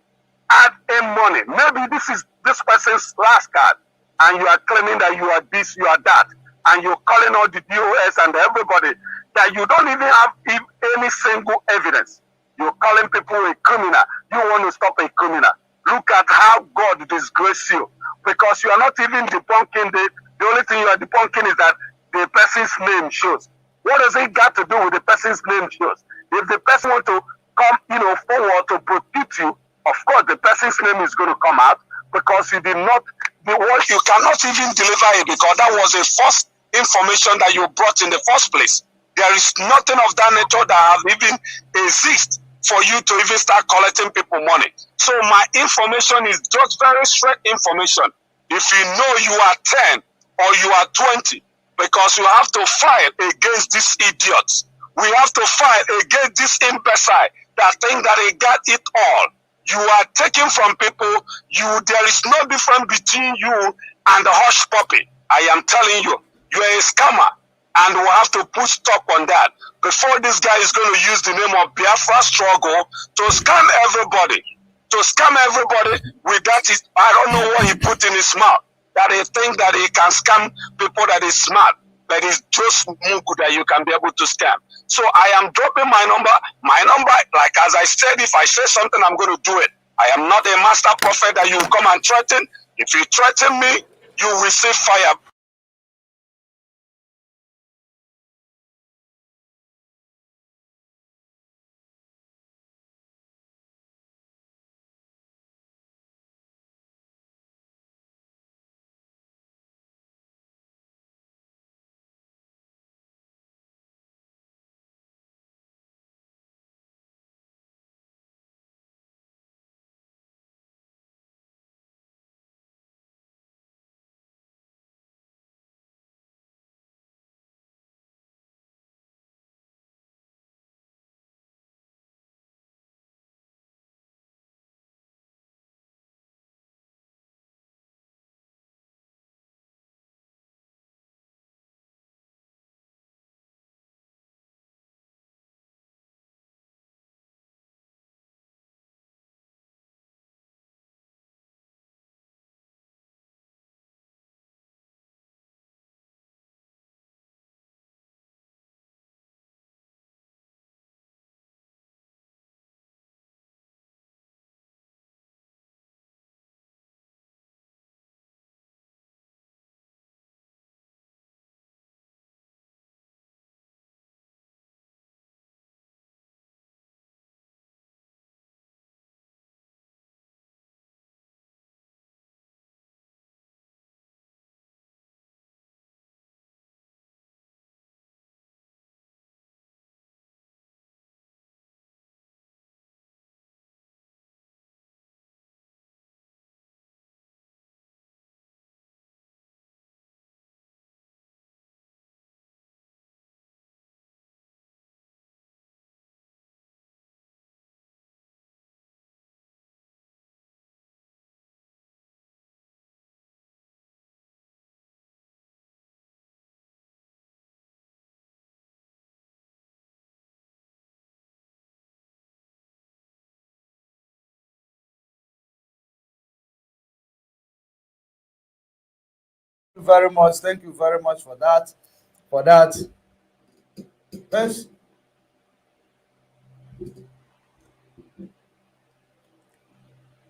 hard-earned money? Maybe this is this person's last card, and you are claiming that you are this, you are that, and you're calling all the DOS and everybody that you don't even have any single evidence. You're calling people a criminal. You want to stop a criminal. Look at how God disgraces you, because you are not even debunking the only thing you are debunking is that the person's name shows. What does it got to do with the person's name shows? If the person want to come, forward to protect you, of course the person's name is going to come out, because you did not, you cannot even deliver it, because that was a false information that you brought in the first place. There is nothing of that nature that have even exist for you to even start collecting people money. So my information is just very straight information. If you know you are 10 or you are 20, because you have to fight against these idiots. We have to fight against this imbecile that think that they got it all. You are taking from people. There is no difference between you and the hush puppy. I am telling you, you are a scammer, and we'll have to put stop on that before this guy is going to use the name of Biafra struggle to scam everybody. To scam everybody with that is, I don't know what he put in his mouth, that he think that he can scam people that is smart, that is just mugu that you can be able to scam. So I am dropping my number. My number, like as I said, if I say something, I'm going to do it. I am not a master prophet that you will come and threaten. If you threaten me, you will receive fire. Very much. Thank you very much for that. Yes.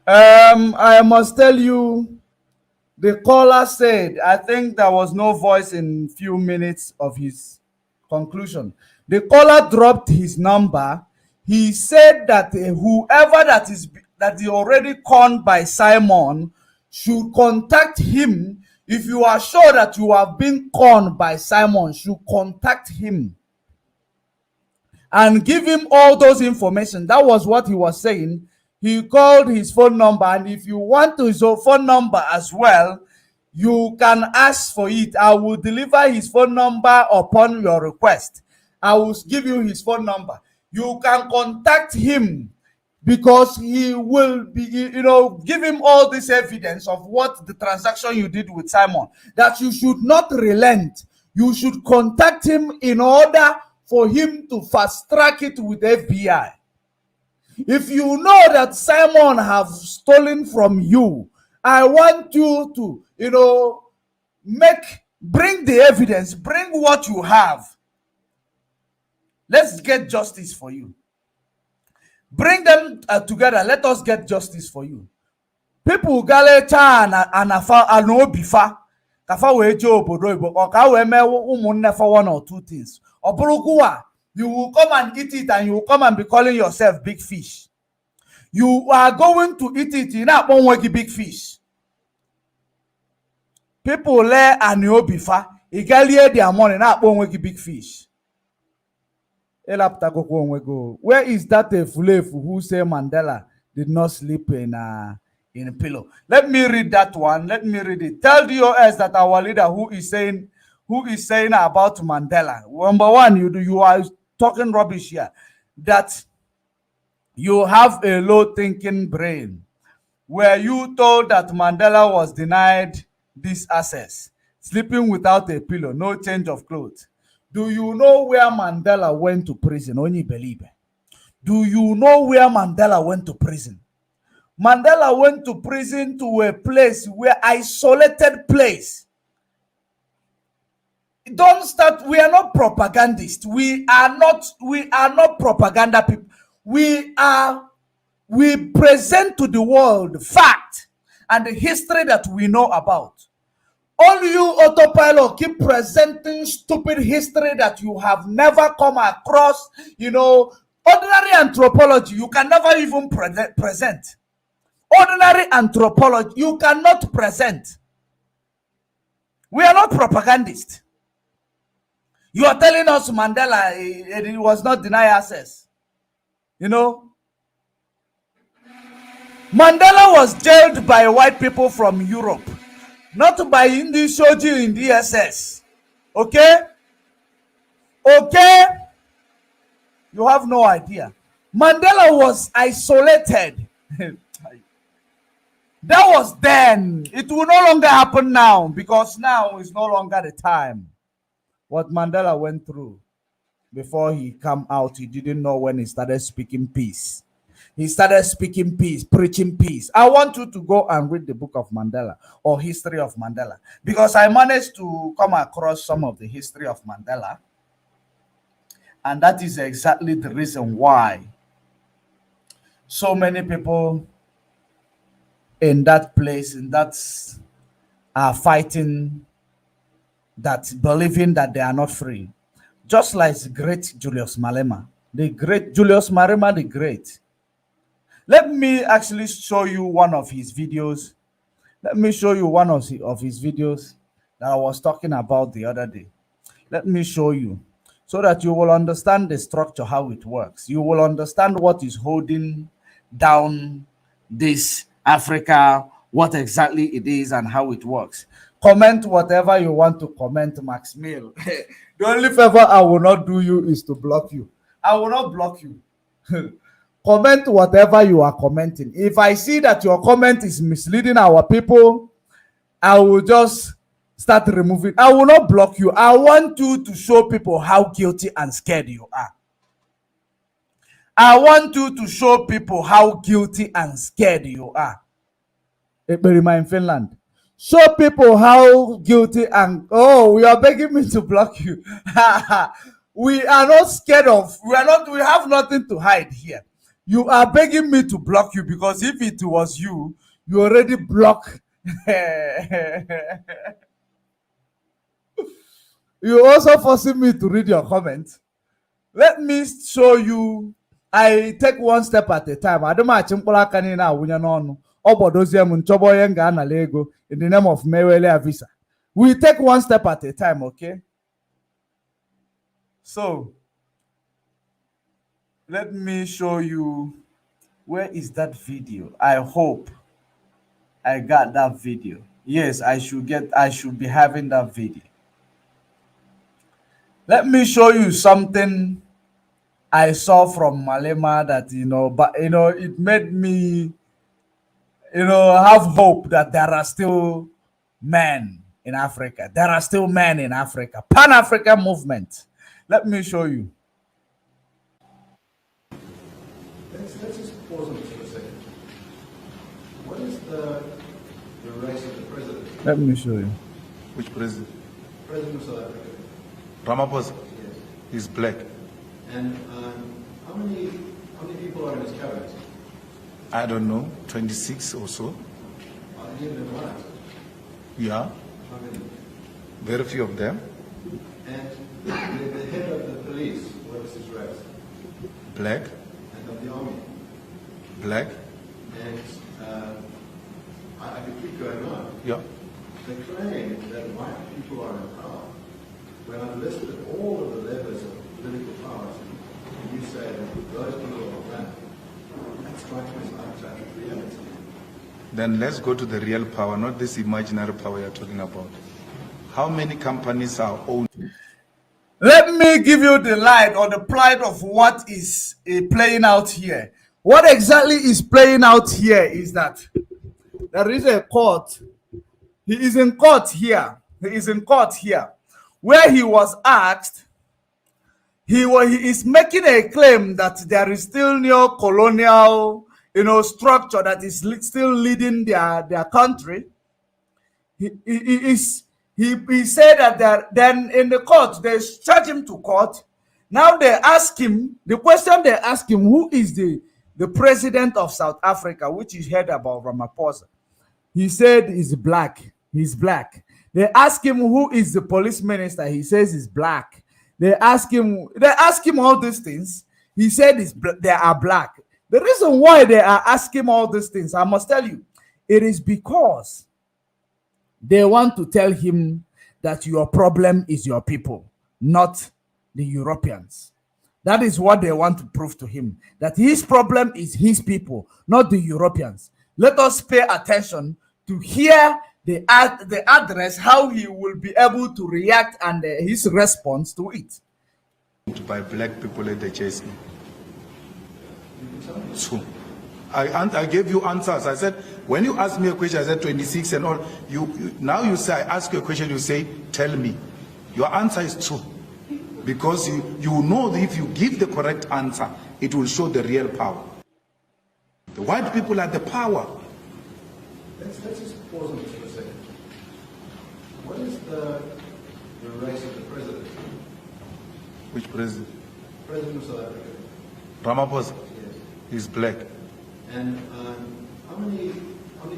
I must tell you, the caller said, I think there was no voice in few minutes of his conclusion. The caller dropped his number. He said that whoever that is already conned by Simon should contact him. If you are sure that you have been conned by Simon, should contact him and give him all those information. That was what he was saying. He called his phone number, and if you want his phone number as well, you can ask for it. I will deliver his phone number upon your request. I will give you his phone number. You can contact him, because he will be, give him all this evidence of what the transaction you did with Simon, that you should not relent. You should contact him in order for him to fast track it with FBI. If you know that Simon have stolen from you, I want you to, bring the evidence, bring what you have. Let's get justice for you. Bring them together. Let us get justice for you. People galecha anafa anobifa kafa weje obodo ibo or ka we me umunne for one or two things. Oburuguwa, you will come and eat it and you will come and be calling yourself big fish. You are going to eat it in a big fish. People le aniobifa igalie their money na big fish. Where is that Fulefu who say Mandela did not sleep in a pillow? Let me read that one. Let me read it. Tell the OS that our leader who is saying about Mandela. Number one, you are talking rubbish here. That you have a low thinking brain. Were you told that Mandela was denied this access? Sleeping without a pillow, no change of clothes. Do you know where Mandela went to prison? Only believe. Do you know where Mandela went to prison? Mandela went to prison to a place where isolated place. Don't start. We are not propagandists. We are not propaganda people. We present to the world fact and the history that we know about. All you autopilot keep presenting stupid history that you have never come across. Ordinary anthropology, you can never even present. Ordinary anthropology, you cannot present. We are not propagandists. You are telling us Mandela it was not denied access. Mandela was jailed by white people from Europe. Not by Indi Shoji in DSS. Okay? Okay? You have no idea. Mandela was isolated. That was then. It will no longer happen now because now is no longer the time. What Mandela went through before he came out, he didn't know when he started speaking peace. He started speaking peace, preaching peace. I want you to go and read the book of Mandela or history of Mandela because I managed to come across some of the history of Mandela. And that is exactly the reason why so many people in that place, are fighting, that believing that they are not free. Just like the great Julius Malema. The great Julius Malema, the great. Let me actually show you one of his videos. Let me show you one of his videos that I was talking about the other day. Let me show you so that you will understand the structure, how it works. You will understand what is holding down this Africa, what exactly it is and how it works. Comment whatever you want to comment, Max Mill. The only favor I will not do you is to block you. I will not block you. Comment whatever you are commenting. If I see that your comment is misleading our people, I will just start removing. I will not block you. I want you to show people how guilty and scared you are. I want you to show people how guilty and scared you are. In Finland. Show people how guilty and we are begging me to block you. We are not scared of, we have nothing to hide here. You are begging me to block you because if it was you already blocked. You also forcing me to read your comments. Let me show you. I take one step at a time. I don't match in the name of Mewele Visa. We take one step at a time, okay? So let me show you. Where is that video? I hope I got that video. Yes, I should be having that video. Let me show you something I saw from Malema that, it made me, have hope that there are still men in Africa. There are still men in Africa. Pan-African movement. Let me show you. Let me show you. Which president? President of South Africa. Ramaphosa? Yes. He's black. And how many people are in his cabinet? I don't know, 26 or so. Are you in what? Yeah, How many? very few of them. And the head of the police, what is his race? Black, And of the army? black, And I could keep going on. yeah. The claim that white people are in power, when I've listed all of the levels of political powers, and you say that those people are black, that strikes me as outside of reality. Then let's go to the real power, not this imaginary power you're talking about. How many companies are owned? Let me give you the light or the plight of what is playing out here. What exactly is playing out here is that there is a court. He is in court here. He is in court here, where he was asked. He is making a claim that there is still neo-colonial, structure that is still leading their country. He said that then in the court they charge him to court. Now they ask him the question. They ask him, who is the president of South Africa, which is heard about Ramaphosa. He said he's black. He's black. They ask him who is the police minister. He says he's black. They ask him all these things. He said they are black. The reason why they are asking all these things, I must tell you, it is because they want to tell him that your problem is your people, not the Europeans. That is what they want to prove to him, that his problem is his people, not the Europeans. Let us pay attention to hear the address, how he will be able to react and his response to it. By black people at the JSE. So, I gave you answers. I said, when you ask me a question, I said 26 and all. Now you say, I ask you a question, you say, tell me. Your answer is true. Because you know that if you give the correct answer, it will show the real power. The white people are the power. Let's just pause on this for a second. What is the race of the president? Which president? President of South Africa. Ramaphosa? Yes. He's black. And how many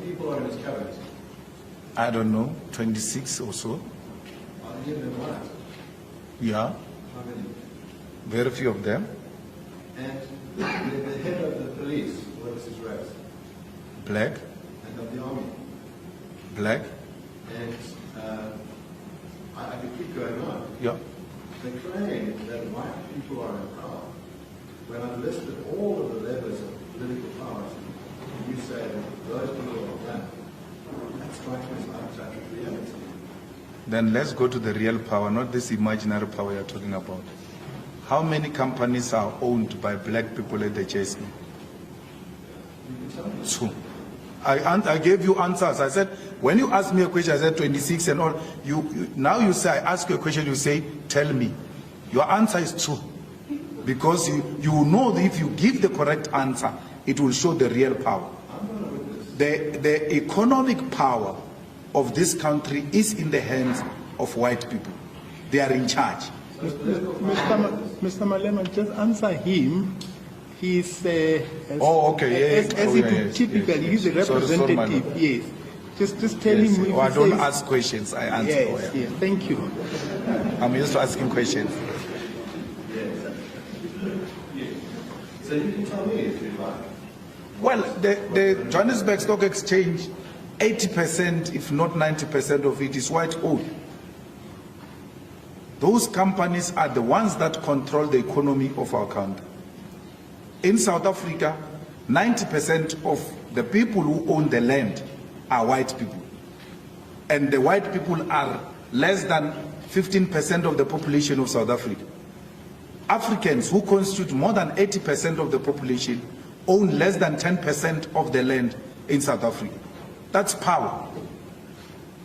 people are in his cabinet? I don't know, 26 or so. Are you in what? Yeah, How many? very few of them. And the head of the police, what is his race? Black. And of the army? Black. And I could keep going on. Yeah. The claim that white people are in power, when I've listed all of the levels of political powers, you say that those people are black, that strikes me as outside of reality. Then let's go to the real power, not this imaginary power you're talking about. How many companies are owned by black people at the JSE? So, I gave you answers. I said, when you ask me a question, I said 26 and all. Now you say, I ask you a question, you say, tell me. Your answer is true. Because you know that if you give the correct answer, it will show the real power. The economic power of this country is in the hands of white people. They are in charge. Mr. Malema, just answer him. He's okay, yes. As he would typically, he's a representative. Sorry, yes. Just tell him. If I don't ask questions, I answer. Yes, yes. Thank you. I'm used to asking questions. So you can tell me if you like. Well, the Johannesburg Stock Exchange, 80%, if not 90% of it is white-owned. Those companies are the ones that control the economy of our country. In South Africa, 90% of the people who own the land are white people. And the white people are less than 15% of the population of South Africa. Africans, who constitute more than 80% of the population, own less than 10% of the land in South Africa. That's power.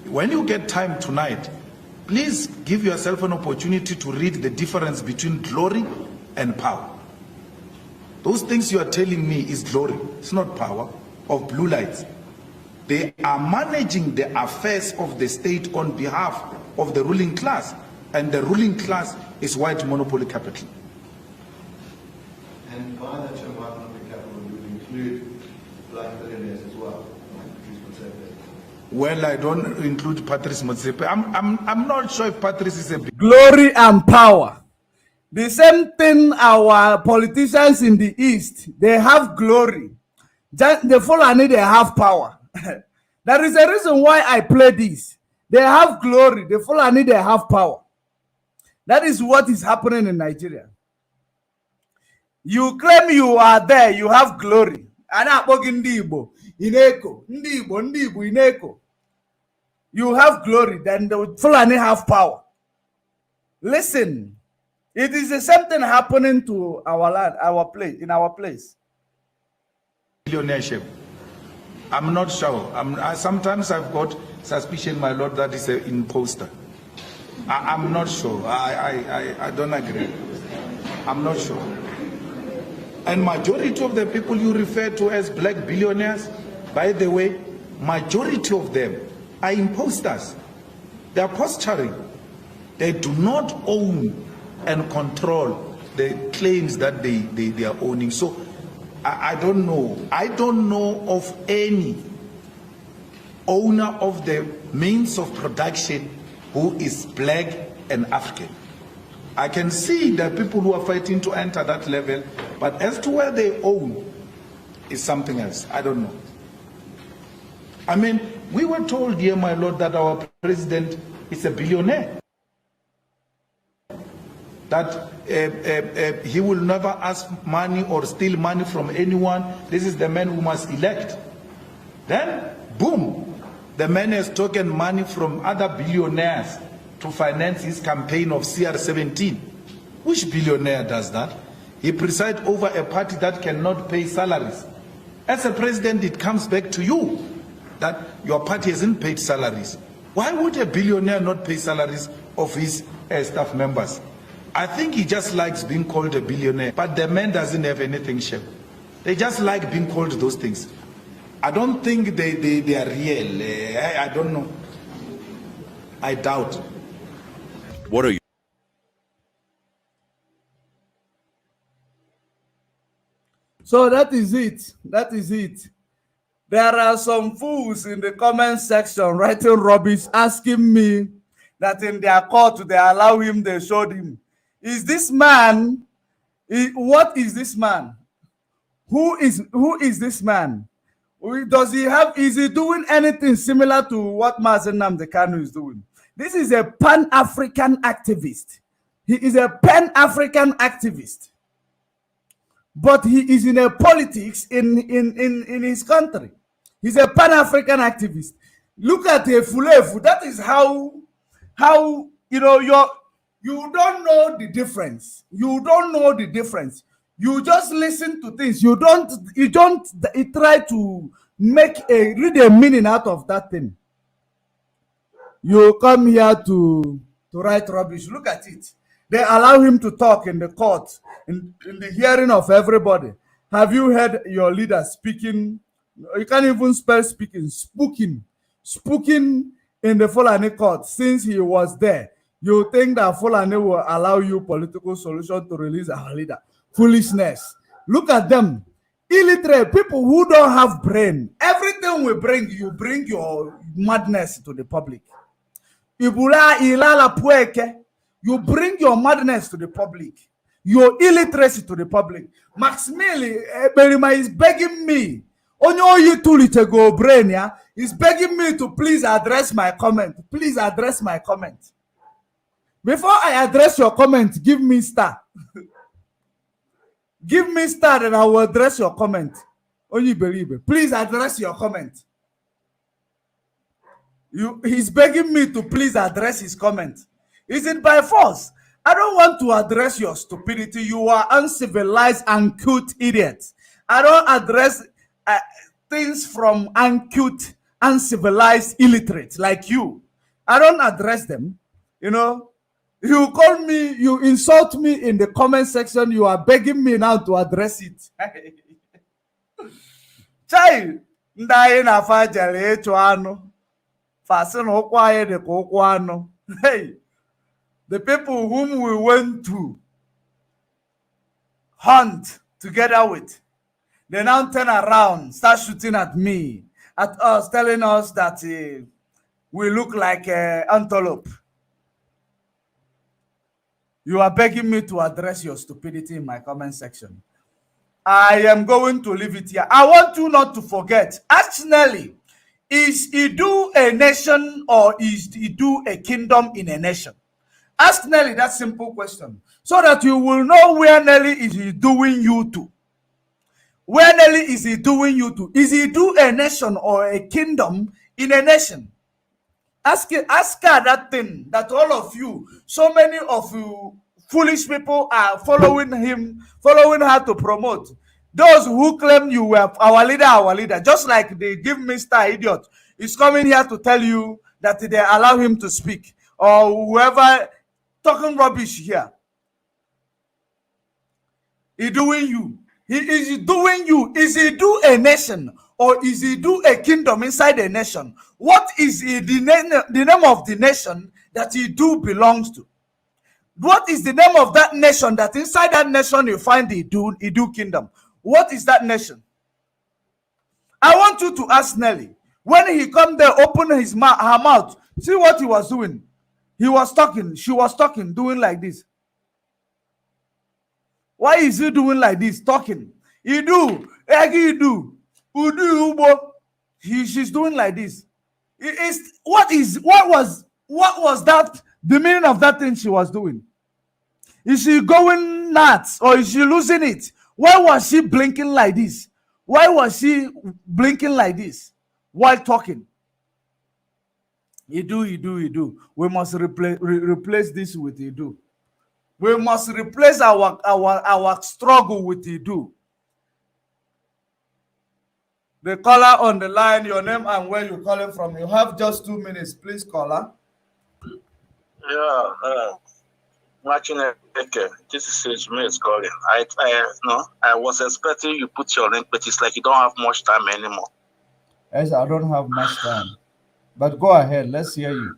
When you get time tonight, please give yourself an opportunity to read the difference between glory and power. Those things you are telling me is glory. It's not power of blue lights. They are managing the affairs of the state on behalf of the ruling class, and the ruling class is white monopoly capital. And by that term, white monopoly capital would include black billionaires as well. Well, I don't include Patrice Motsepe. I'm not sure if Patrice is a big glory and power. The same thing our politicians in the East, they have glory. The Fulani, they have power. There is a reason why I play this. They have glory. The Fulani, they have power. That is what is happening in Nigeria. You claim you are there, you have glory. You have glory, then the Fulani have power. Listen, it is the same thing happening to our land, our place, in our place. Billionaireship. I'm not sure. Sometimes I've got suspicion, my lord, that is an imposter. I'm not sure. I don't agree. I'm not sure. And majority of the people you refer to as black billionaires, by the way, majority of them are imposters. They are posturing. They do not own and control the claims that they are owning. So I don't know. I don't know of any owner of the means of production who is black and African. I can see the people who are fighting to enter that level, but as to where they own is something else. I don't know. I mean, we were told here, my lord, that our president is a billionaire. That he will never ask money or steal money from anyone. This is the man who must elect. Then, boom, the man has taken money from other billionaires to finance his campaign of CR17. Which billionaire does that? He presides over a party that cannot pay salaries. As a president, it comes back to you that your party hasn't paid salaries. Why would a billionaire not pay salaries of his staff members? I think he just likes being called a billionaire, but the man doesn't have anything, Chef. They just like being called those things. I don't think they are real. I don't know. I doubt. What are you? So that is it. That is it. There are some fools in the comment section writing rubbish, asking me that in their court they allow him, they showed him. Is this man? What is this man? Who is this man? Does he have? Is he doing anything similar to what Mazen Nnamdi Kanu is doing? This is a Pan-African activist. He is a Pan-African activist, but he is in a politics in his country. He's a Pan-African activist. Look at Efulefu. That is how you know you don't know the difference. You don't know the difference. You just listen to things. You don't try to read a meaning out of that thing. You come here to write rubbish. Look at it. They allow him to talk in the court, in the hearing of everybody. Have you heard your leader speaking? You can't even spell speaking. Spooking in the Fulani court since he was there. You think that Fulani will allow you political solution to release our leader? Foolishness. Look at them. Illiterate people who don't have brain. Everything we bring, you bring your madness to the public. Ibula ilala pueke. You bring your madness to the public. Your illiteracy to the public. Maximili Berima is begging me. Onyo you to go brain, yeah? He's begging me to please address my comment. Please address my comment. Before I address your comment, give me star. Give me star and I will address your comment. Only believe it. Please address your comment. He's begging me to please address his comment. Is it by force? I don't want to address your stupidity. You are uncivilized and cute idiots. I don't address things from uncute, uncivilized illiterates like you. I don't address them. You know, you call me, you insult me in the comment section. You are begging me now to address it. Child, Ndai na fajale echuano. Fasten okwaye de kokwano. Hey, the people whom we went to hunt together with, they now turn around, start shooting at me, at us, telling us that we look like antelope. You are begging me to address your stupidity in my comment section. I am going to leave it here. I want you not to forget. Ask Nelly, is Idu a nation or is Idu a kingdom in a nation? Ask Nelly that simple question so that you will know where Nelly is doing you to. Where Nelly is he doing you to? Is he do a nation or a kingdom in a nation? Ask her that thing that all of you, so many of you foolish people are following her to promote. Those who claim you were our leader, just like they give Mr. Idiot, is coming here to tell you that they allow him to speak, or whoever talking rubbish here. He doing you. He is doing you. Is he do a nation or is he do a kingdom inside a nation? What is the name of the nation that he do belongs to? What is the name of that nation that inside that nation you find the do kingdom? What is that nation? I want you to ask Nelly. When he come there, open her mouth. See what he was doing. He was talking. She was talking, doing like this. Why is he doing like this? Talking. He do. Egi do. Udu ubo. She's doing like this. What was that? The meaning of that thing she was doing? Is she going nuts or is she losing it? Why was she blinking like this? Why was she blinking like this while talking? You do. We must replace this with you do. We must replace our struggle with Idu. The caller on the line, your name and where you're calling from. You have just 2 minutes, please, caller. Yeah, watching this is Sage Mills calling. I was expecting you put your link, but it's like you don't have much time anymore. Yes, I don't have much time. But go ahead, let's hear you.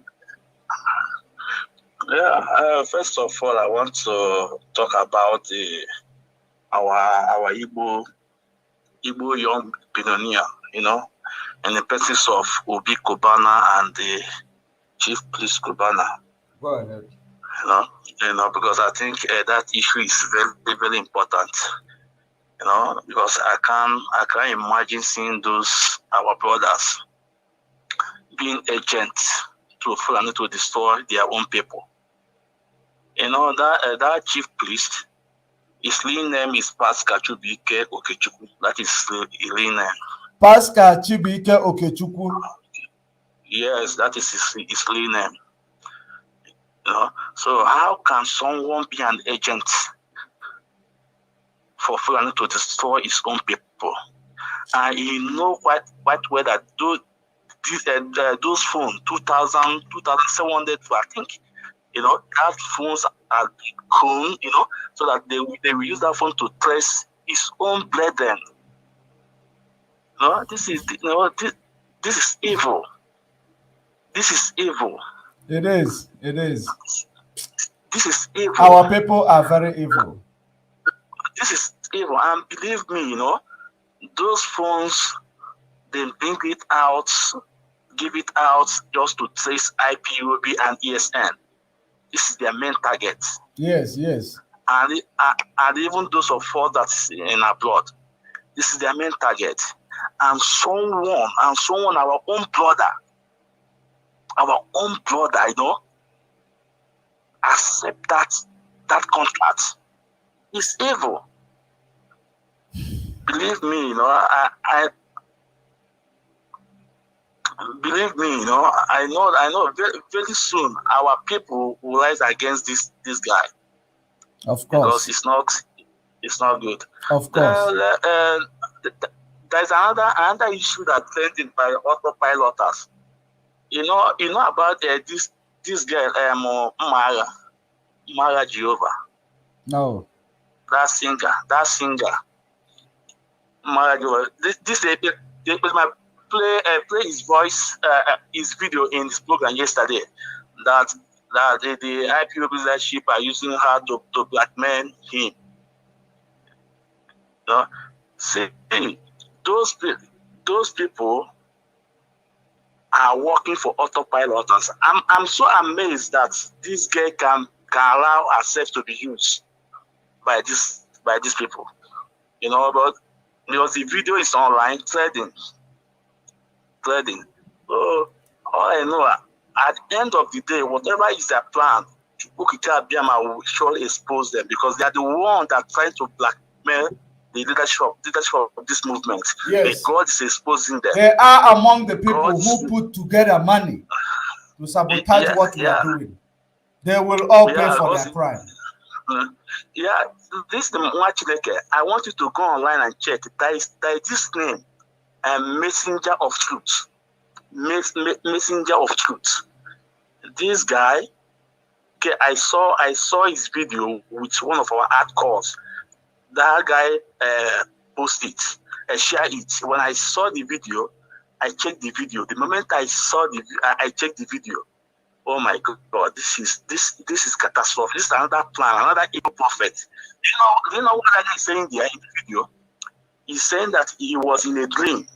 Yeah, first of all, I want to talk about our Igbo young pioneer, in the presence of Obi Kubana and the Chief Priest Kubana. Go ahead. Because I think that issue is very, very important. Because I can't imagine seeing those our brothers being agents to Fulani to destroy their own people. That chief priest, his real name is Pascal Chibike Okechukwu. That is his real name. Pascal Chibike Okechukwu. Yes, that is his real name. So how can someone be an agent for Fulani to destroy his own people? And you know quite well that those phones, 2,000, 2,700, I think, that phones are cool, so that they will use that phone to trace his own brethren. This is evil. This is evil. It is. This is evil. Our people are very evil. This is evil. And believe me, those phones, they bring it out, give it out just to trace IPOB and ESN. This is their main target. Yes. And even those of us that's in abroad, this is their main target. And someone, our own brother, accept that contract. It's evil. Believe me, I know very, very soon our people will rise against this guy. Of course. Because it's not good. Of course. There's another issue that trending by autopiloters. You know about this girl, Mara Jehovah. No. That singer. Mara Jehovah. play his voice, his video in this program yesterday. That the IPOB leadership are using her to blackmail him. You know, see, those people are working for autopilot. I'm so amazed that this girl can allow herself to be used by these people. You know, but because the video is online trading. So all I know, at the end of the day, whatever is their plan, Biama will surely expose them, because they are the ones that are trying to blackmail the leadership of this movement. Yes. God is exposing them. They are among the people who put together money to sabotage what we are doing. They will all pay for their crime. This is the Mwachileke. I want you to go online and check. There is this name, Messenger of Truth. Messenger of Truth. This guy, okay, I saw his video with one of our hardcores. That guy posted it, shared it. When I saw the video, I checked the video. The moment I saw I checked the video. Oh my God! This is catastrophe. This is another plan, another evil prophet. You know what I is saying there in the video? He's saying that he was in a dream.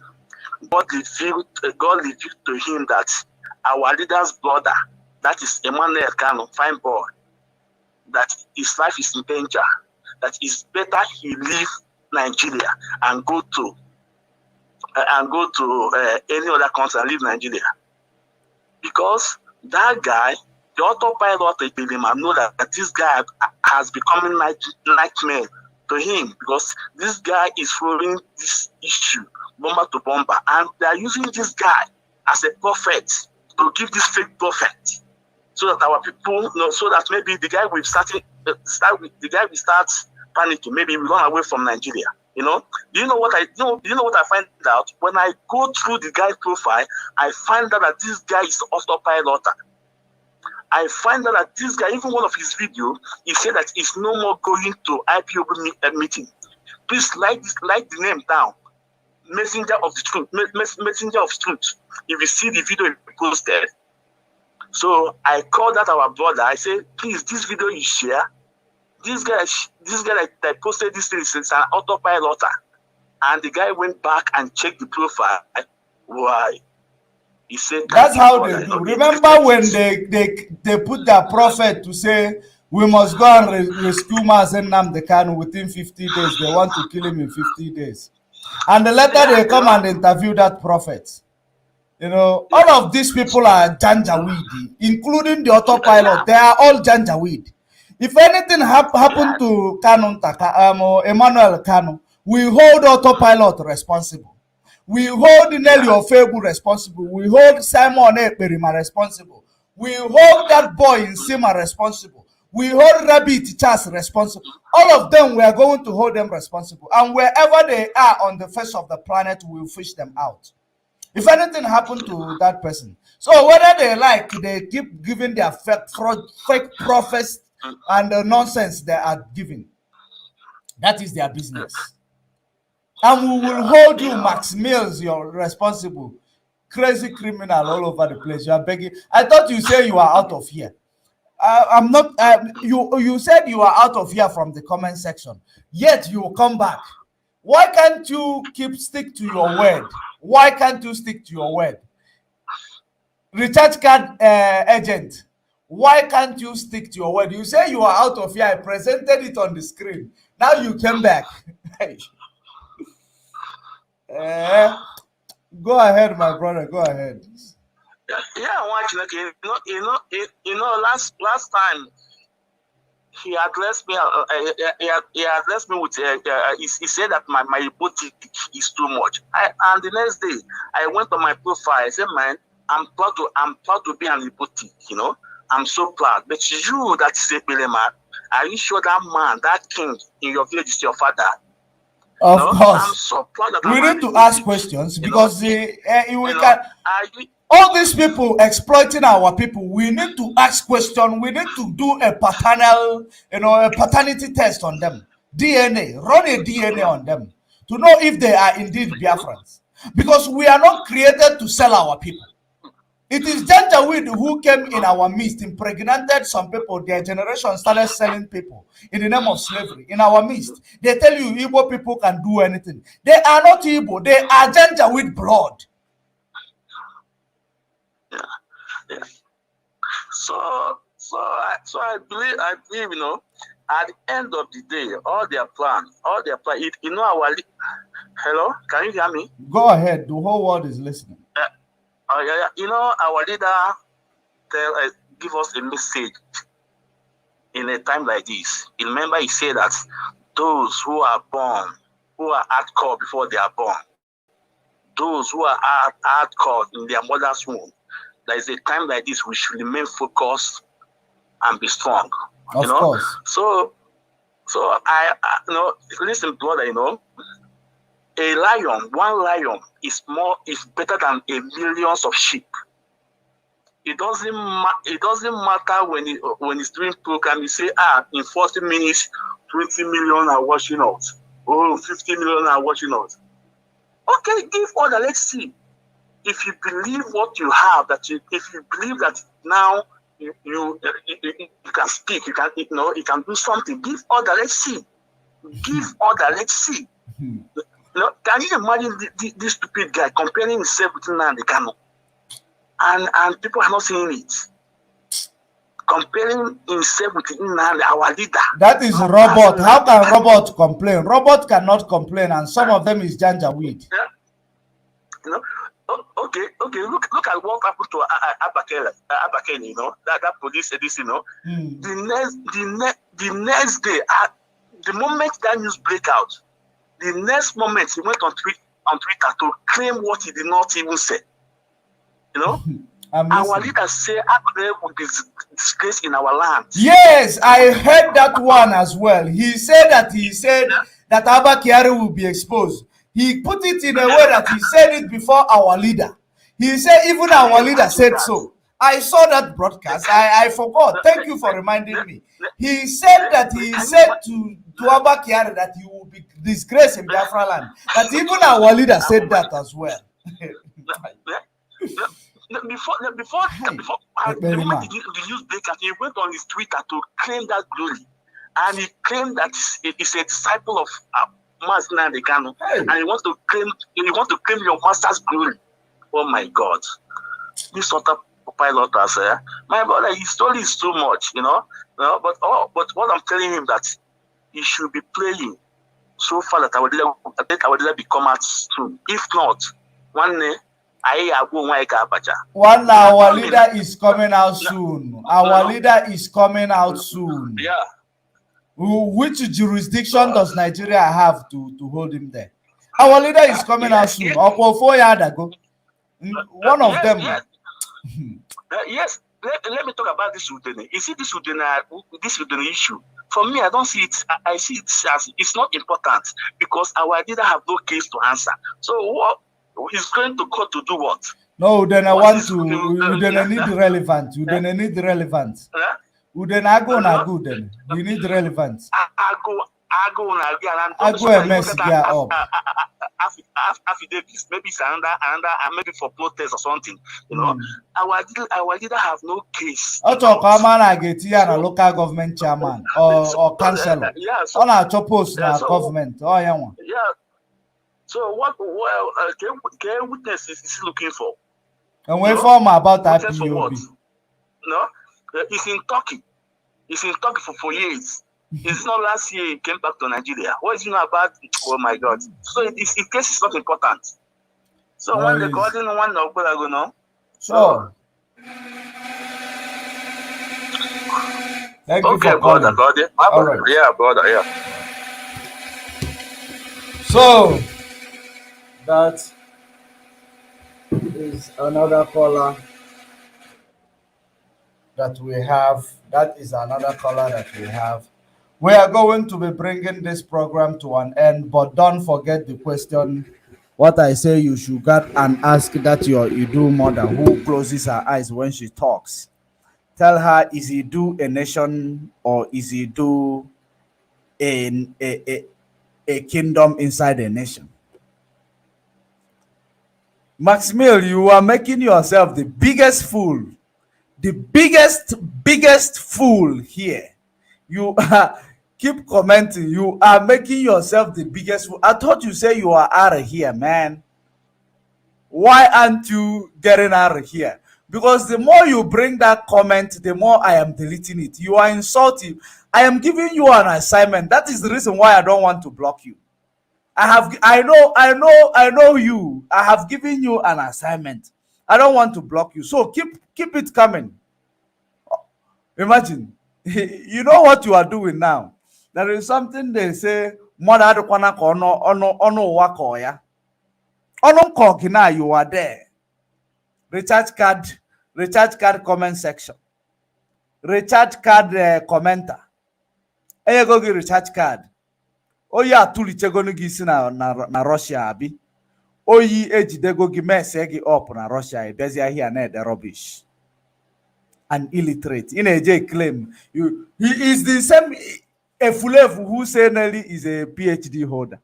God revealed to him that our leader's brother, that is Emmanuel Kano, fine boy, that his life is in danger. That it's better he leave Nigeria and go to any other country and leave Nigeria, because that guy, the autopilot, know that this guy has become a nightmare to him, because this guy is following this issue bomber to bomber, and they are using this guy as a prophet to give this fake prophet, so that our people know, so that maybe the guy will start panicking. Maybe we run away from Nigeria. You know? Do you know what I find out? When I go through the guy's profile, I find out that this guy is autopilot. I find out that this guy, even one of his videos, he said that he's no more going to IPOB meeting. Please write the name down. Messenger of the Truth. Messenger of Truth. If you see the video he posted. So I called that our brother. I said, please, this video you share, this guy that posted this thing is an autopilot, and the guy went back and checked the profile. Why? He said that's how they do. Remember when they put their prophet to say we must go and rescue Mazen Nnamdi Kanu within 50 days. They want to kill him in 50 days, and the later they come and interview that prophet. You know, all of these people are Janjaweed, including the autopilot. They are all Janjaweed. If anything happened to Emmanuel Kanu, we hold autopilot responsible. We hold Nelly Ofebu responsible. We hold Simon Ekperima responsible. We hold that boy in Sima responsible. We hold Rabbit Chas responsible. All of them, we are going to hold them responsible. And wherever they are on the face of the planet, we will fish them out. If anything happened to that person. So whether they like, they keep giving their fake prophets and the nonsense they are giving. That is their business. And we will hold you, Max Mills, you're responsible. Crazy criminal all over the place. You are begging. I thought you said you are out of here. I'm not. You said you are out of here from the comment section. Yet you will come back. Why can't you stick to your word? Why can't you stick to your word? Recharge card agent. Why can't you stick to your word? You say you are out of here. I presented it on the screen. Now you came back. Go ahead, my brother. Go ahead. Yeah, watching. Okay, you know. Last time he addressed me. He addressed me with. He said that my hypothetic is too much. And the next day, I went on my profile. I said, man, I'm proud to be an hypothetic. You know. I'm so proud. But you, that is a man, are you sure that man, that king in your village is your father? Of course. I'm so proud that we need to ask questions because all these people exploiting our people, we need to ask questions. We need to do a paternal, a paternity test on them. DNA, run a DNA on them to know if they are indeed Biafrans. because we are not created to sell our people. It is Janjaweed who came in our midst, impregnated some people. Their generation started selling people in the name of slavery in our midst. They tell you Igbo people can do anything. They are not Igbo. They are Janjaweed blood. Yeah. So I believe, you know, at the end of the day, all their plan, you know, hello, can you hear me? Go ahead. The whole world is listening. Yeah. You know, our leader give us a message in a time like this. You remember, he said that those who are born, who are hardcore before they are born, those who are hardcore in their mother's womb, there is a time like this we should remain focused and be strong. Of course. So I you know, listen, brother, you know, one lion is better than a millions of sheep. It doesn't matter when it's doing program, you say, in 40 minutes, 20 million are watching out. Oh, 50 million are watching out. Okay, give order, let's see. If you believe what you have, if you believe that now you can speak, you can do something, give order, let's see. Give order, let's see. Can you imagine this stupid guy comparing himself with Nnamdi Kanu? And people are not saying it. Comparing himself with Nnamdi, our leader. That is robot. How can robot complain? Robot cannot complain, and some of them is Janjaweed. Yeah. You know, okay. Look at what happened to Abakele, you know, that police said this, you know. The next day, the moment that news break out, the next moment he went on Twitter to claim what he did not even say. You know, our leaders say there would be disgrace in our land. Yes, I heard that one as well. He said that Abba Kyari will be exposed. He put it in a way that he said it before our leader. He said even our leader said so. I saw that broadcast. I forgot. Thank you for reminding me. He said to Abba Kyari that he will be disgraced in Biafra land. That even our leader said that as well. Before the moment the news break out, he went on his Twitter to claim that glory, and he claimed that he's a disciple of Master Nnamdi Kanu, and he want to claim your master's glory. Oh my God, this sort of pilot has my brother. His story is too much, you know. But what I'm telling him that he should be playing so far that our leader become out soon. If not, one day. Our leader is coming out soon. Our leader is coming out soon. Yeah. Which jurisdiction does Nigeria have to hold him there? Our leader is coming out soon. One of them. Yes. Let me talk about this Udene. You see this Udene issue. For me, I don't see it. I see it as it's not important because our leader have no case to answer. So what? He's going to court to do what? No, then I want to. Then need relevance. Then need relevance. Then I go na good. Then we need relevance. I go mess up. Affidavits. Maybe it's another, maybe for protest or something. You know, our leader have no case. Also, come on, I get here a local government chairman or councillor. Yeah. On a post na government. Oh yeah. Yeah. So what can witness is looking for? And we inform about IPOB. No, he's in Turkey. He's in Turkey for 4 years. It's not last year he came back to Nigeria. What is you know about? Oh my God! So his case is not important. So when the calling one of what I go know. So. Thank you for brother. All right. Yeah, brother. Yeah. So. That is another caller that we have. We are going to be bringing this program to an end, but don't forget the question. What I say you should get and ask that you do mother who closes her eyes when she talks. Tell her, is he do a nation or is he do a kingdom inside a nation? Maximil, you are making yourself the biggest fool. The biggest fool here. You keep commenting. You are making yourself the biggest fool. I thought you say you are out of here, man. Why aren't you getting out of here? Because the more you bring that comment, the more I am deleting it. You are insulting. I am giving you an assignment. That is the reason why I don't want to block you. I know you. I have given you an assignment. I don't want to block you. So keep it coming. Imagine. You know what you are doing now. There is something they say, Mother Kwana ono wako ya. Ono kokina, you are there. Recharge card comment section. Recharge card commenter. Eye go get recharge card. Oya tulichego ni gisi na Russia abi. Oyi ejidego gi mess egi up na Russia. Ebezia here na the rubbish. An illiterate. In a J claim he is the same Efulefu who say Nelly is a PhD holder.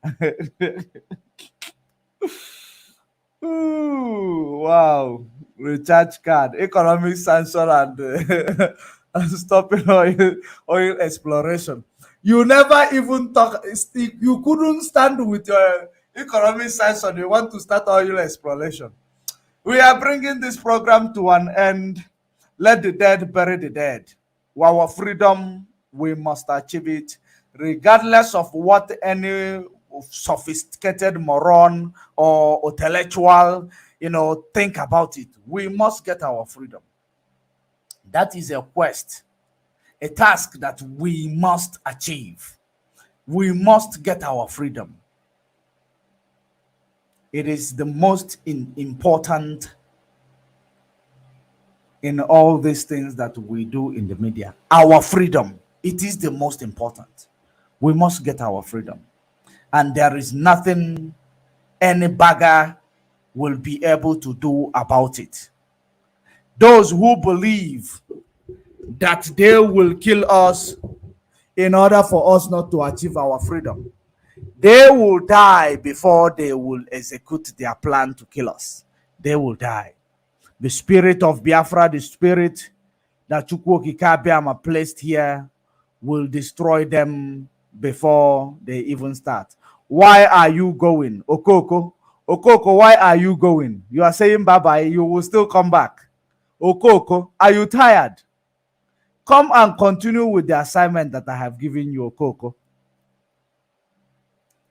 Ooh, wow. Recharge card, economic sanction, and stopping oil exploration. You never even talk. You couldn't stand with your economic sanction. You want to start oil exploration. We are bringing this program to an end. Let the dead bury the dead. Our freedom, we must achieve it, regardless of what any sophisticated moron or intellectual, think about it. We must get our freedom. That is a quest, a task that we must achieve. We must get our freedom. It is the most important in all these things that we do in the media. Our freedom, it is the most important. We must get our freedom. And there is nothing any bagger will be able to do about it. Those who believe that they will kill us in order for us not to achieve our freedom, they will die before they will execute their plan to kill us. They will die. The spirit of Biafra, the spirit that Chukwuoki Kabiama placed here, will destroy them before they even start. Why are you going? Okoko, why are you going? You are saying bye-bye, you will still come back. Okoko, are you tired? Come and continue with the assignment that I have given you, Okoko.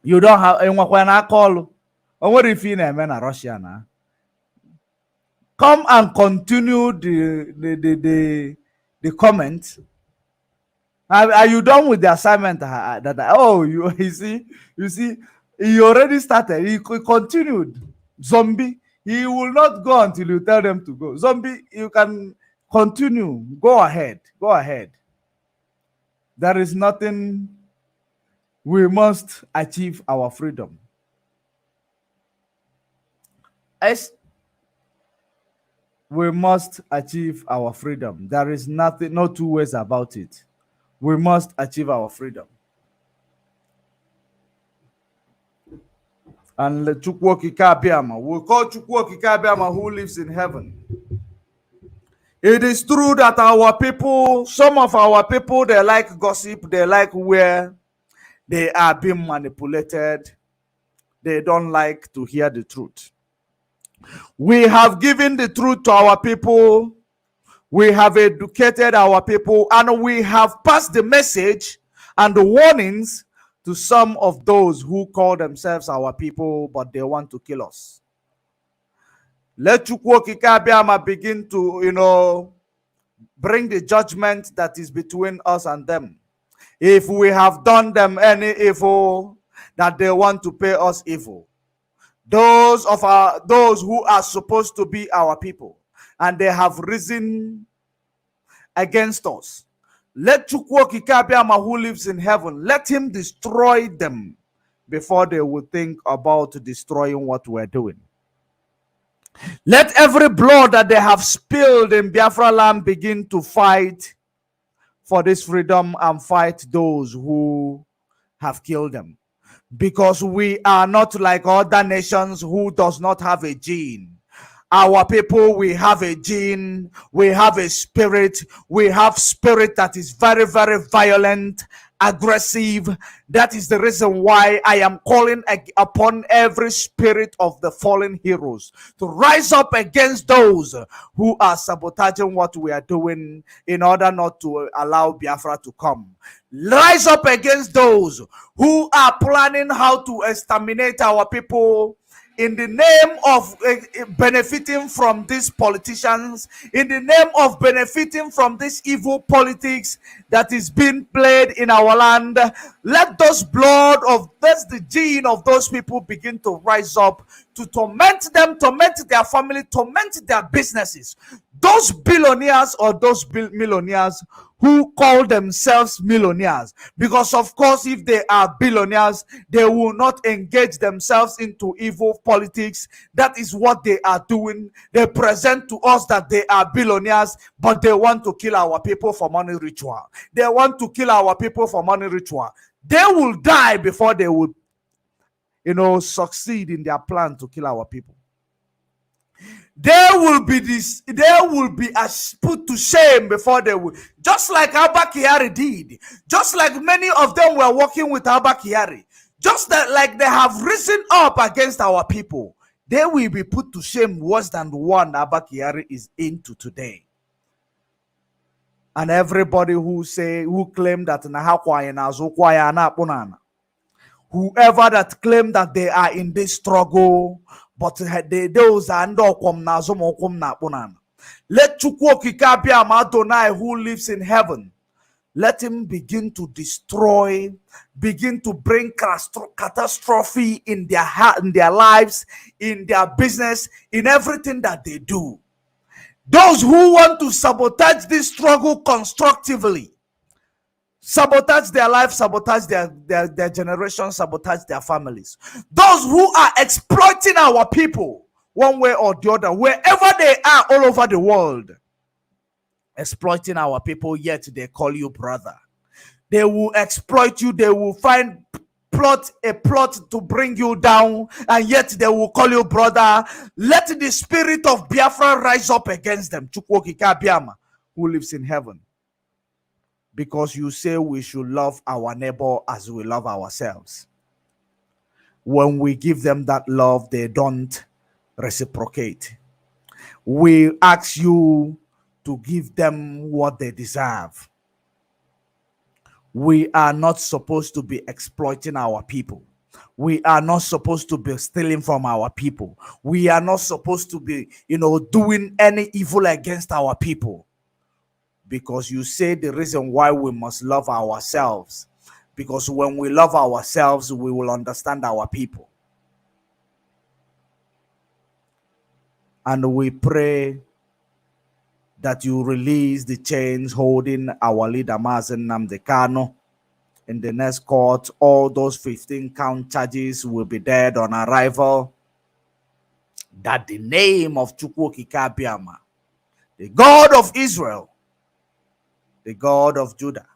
You don't have when I call. What if you name a Russian? Come and continue the comment. Are you done with the assignment you see, he already started. He continued. Zombie, he will not go until you tell them to go. Zombie, you can continue. Go ahead. There is nothing. We must achieve our freedom. We must achieve our freedom. There is nothing, no two ways about it. We must achieve our freedom. And Chukwuoki Kabiama, we'll call Chukwuoki Kabiama who lives in heaven. It is true that our people, some of our people, they like gossip, they like where they are being manipulated. They don't like to hear the truth. We have given the truth to our people. We have educated our people, and we have passed the message and the warnings to some of those who call themselves our people, but they want to kill us. Let Chukwuoki Kabiama begin to, bring the judgment that is between us and them. If we have done them any evil, that they want to pay us evil. Those who are supposed to be our people, and they have risen against us. Let Chukwuoki Kabiama, who lives in heaven, let him destroy them before they will think about destroying what we're doing. Let every blood that they have spilled in Biafra land begin to fight for this freedom and fight those who have killed them. because we are not like other nations who does not have a gene. Our people, we have a gene, we have a spirit, we have spirit that is very, very violent, aggressive. That is the reason why I am calling upon every spirit of the fallen heroes to rise up against those who are sabotaging what we are doing in order not to allow Biafra to come. Rise up against those who are planning how to exterminate our people in the name of benefiting from these politicians, in the name of benefiting from this evil politics that is being played in our land. Let those the gene of those people begin to rise up to torment them, torment their family, torment their businesses. Those billionaires or those millionaires who call themselves millionaires, because of course if they are billionaires, they will not engage themselves into evil politics. That is what they are doing. They present to us that they are billionaires, but they want to kill our people for money ritual. They want to kill our people for money ritual. They will die before they will, succeed in their plan to kill our people. They will be put to shame before they will. Just like Abba Kyari did. Just like many of them were working with Abba Kyari. Just like they have risen up against our people. They will be put to shame worse than the one Abba Kyari is into today. And everybody who claim that whoever that claim that they are in this struggle, but those are let Adonai who lives in heaven, let him begin to destroy, begin to bring catastrophe in their lives, in their business, in everything that they do. Those who want to sabotage this struggle constructively, sabotage their life, sabotage their generation, sabotage their families. Those who are exploiting our people one way or the other, wherever they are all over the world, exploiting our people, yet they call you brother. They will exploit you. They will find a plot to bring you down, and yet they will call you brother. Let the spirit of Biafra rise up against them, who lives in heaven. Because you say we should love our neighbor as we love ourselves. When we give them that love, they don't reciprocate. We ask you to give them what they deserve. We are not supposed to be exploiting our people. We are not supposed to be stealing from our people. We are not supposed to be, doing any evil against our people. Because you say the reason why we must love ourselves. Because when we love ourselves, we will understand our people. And we pray that you release the chains holding our leader Mazen Nnamdi Kanu. In the next court, all those 15 count charges will be dead on arrival. That the name of Chukwuokike Abiama, the God of Israel, the God of Judah,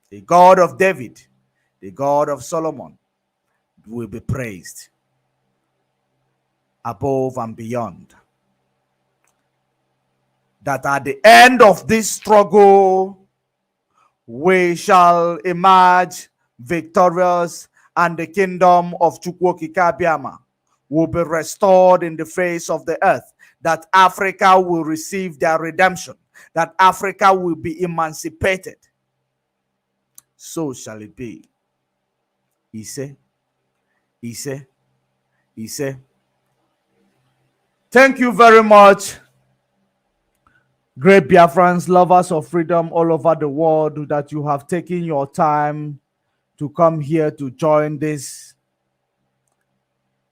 the God of David, the God of Solomon, will be praised above and beyond. That at the end of this struggle, we shall emerge victorious, and the kingdom of Chukwuokike Abiama will be restored in the face of the earth. That Africa will receive their redemption. That Africa will be emancipated. So shall it be. He said. Thank you very much, great Biafrans, lovers of freedom all over the world, that you have taken your time to come here to join this,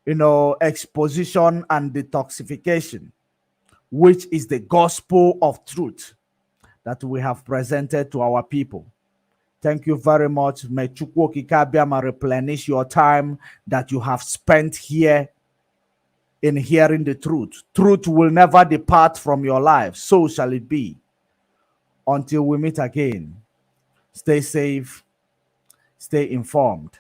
exposition and detoxification, which is the gospel of truth that we have presented to our people. Thank you very much. May Chukwuokike Abiama replenish your time that you have spent here in hearing the truth. Truth will never depart from your life. So shall it be. Until we meet again, stay safe, stay informed.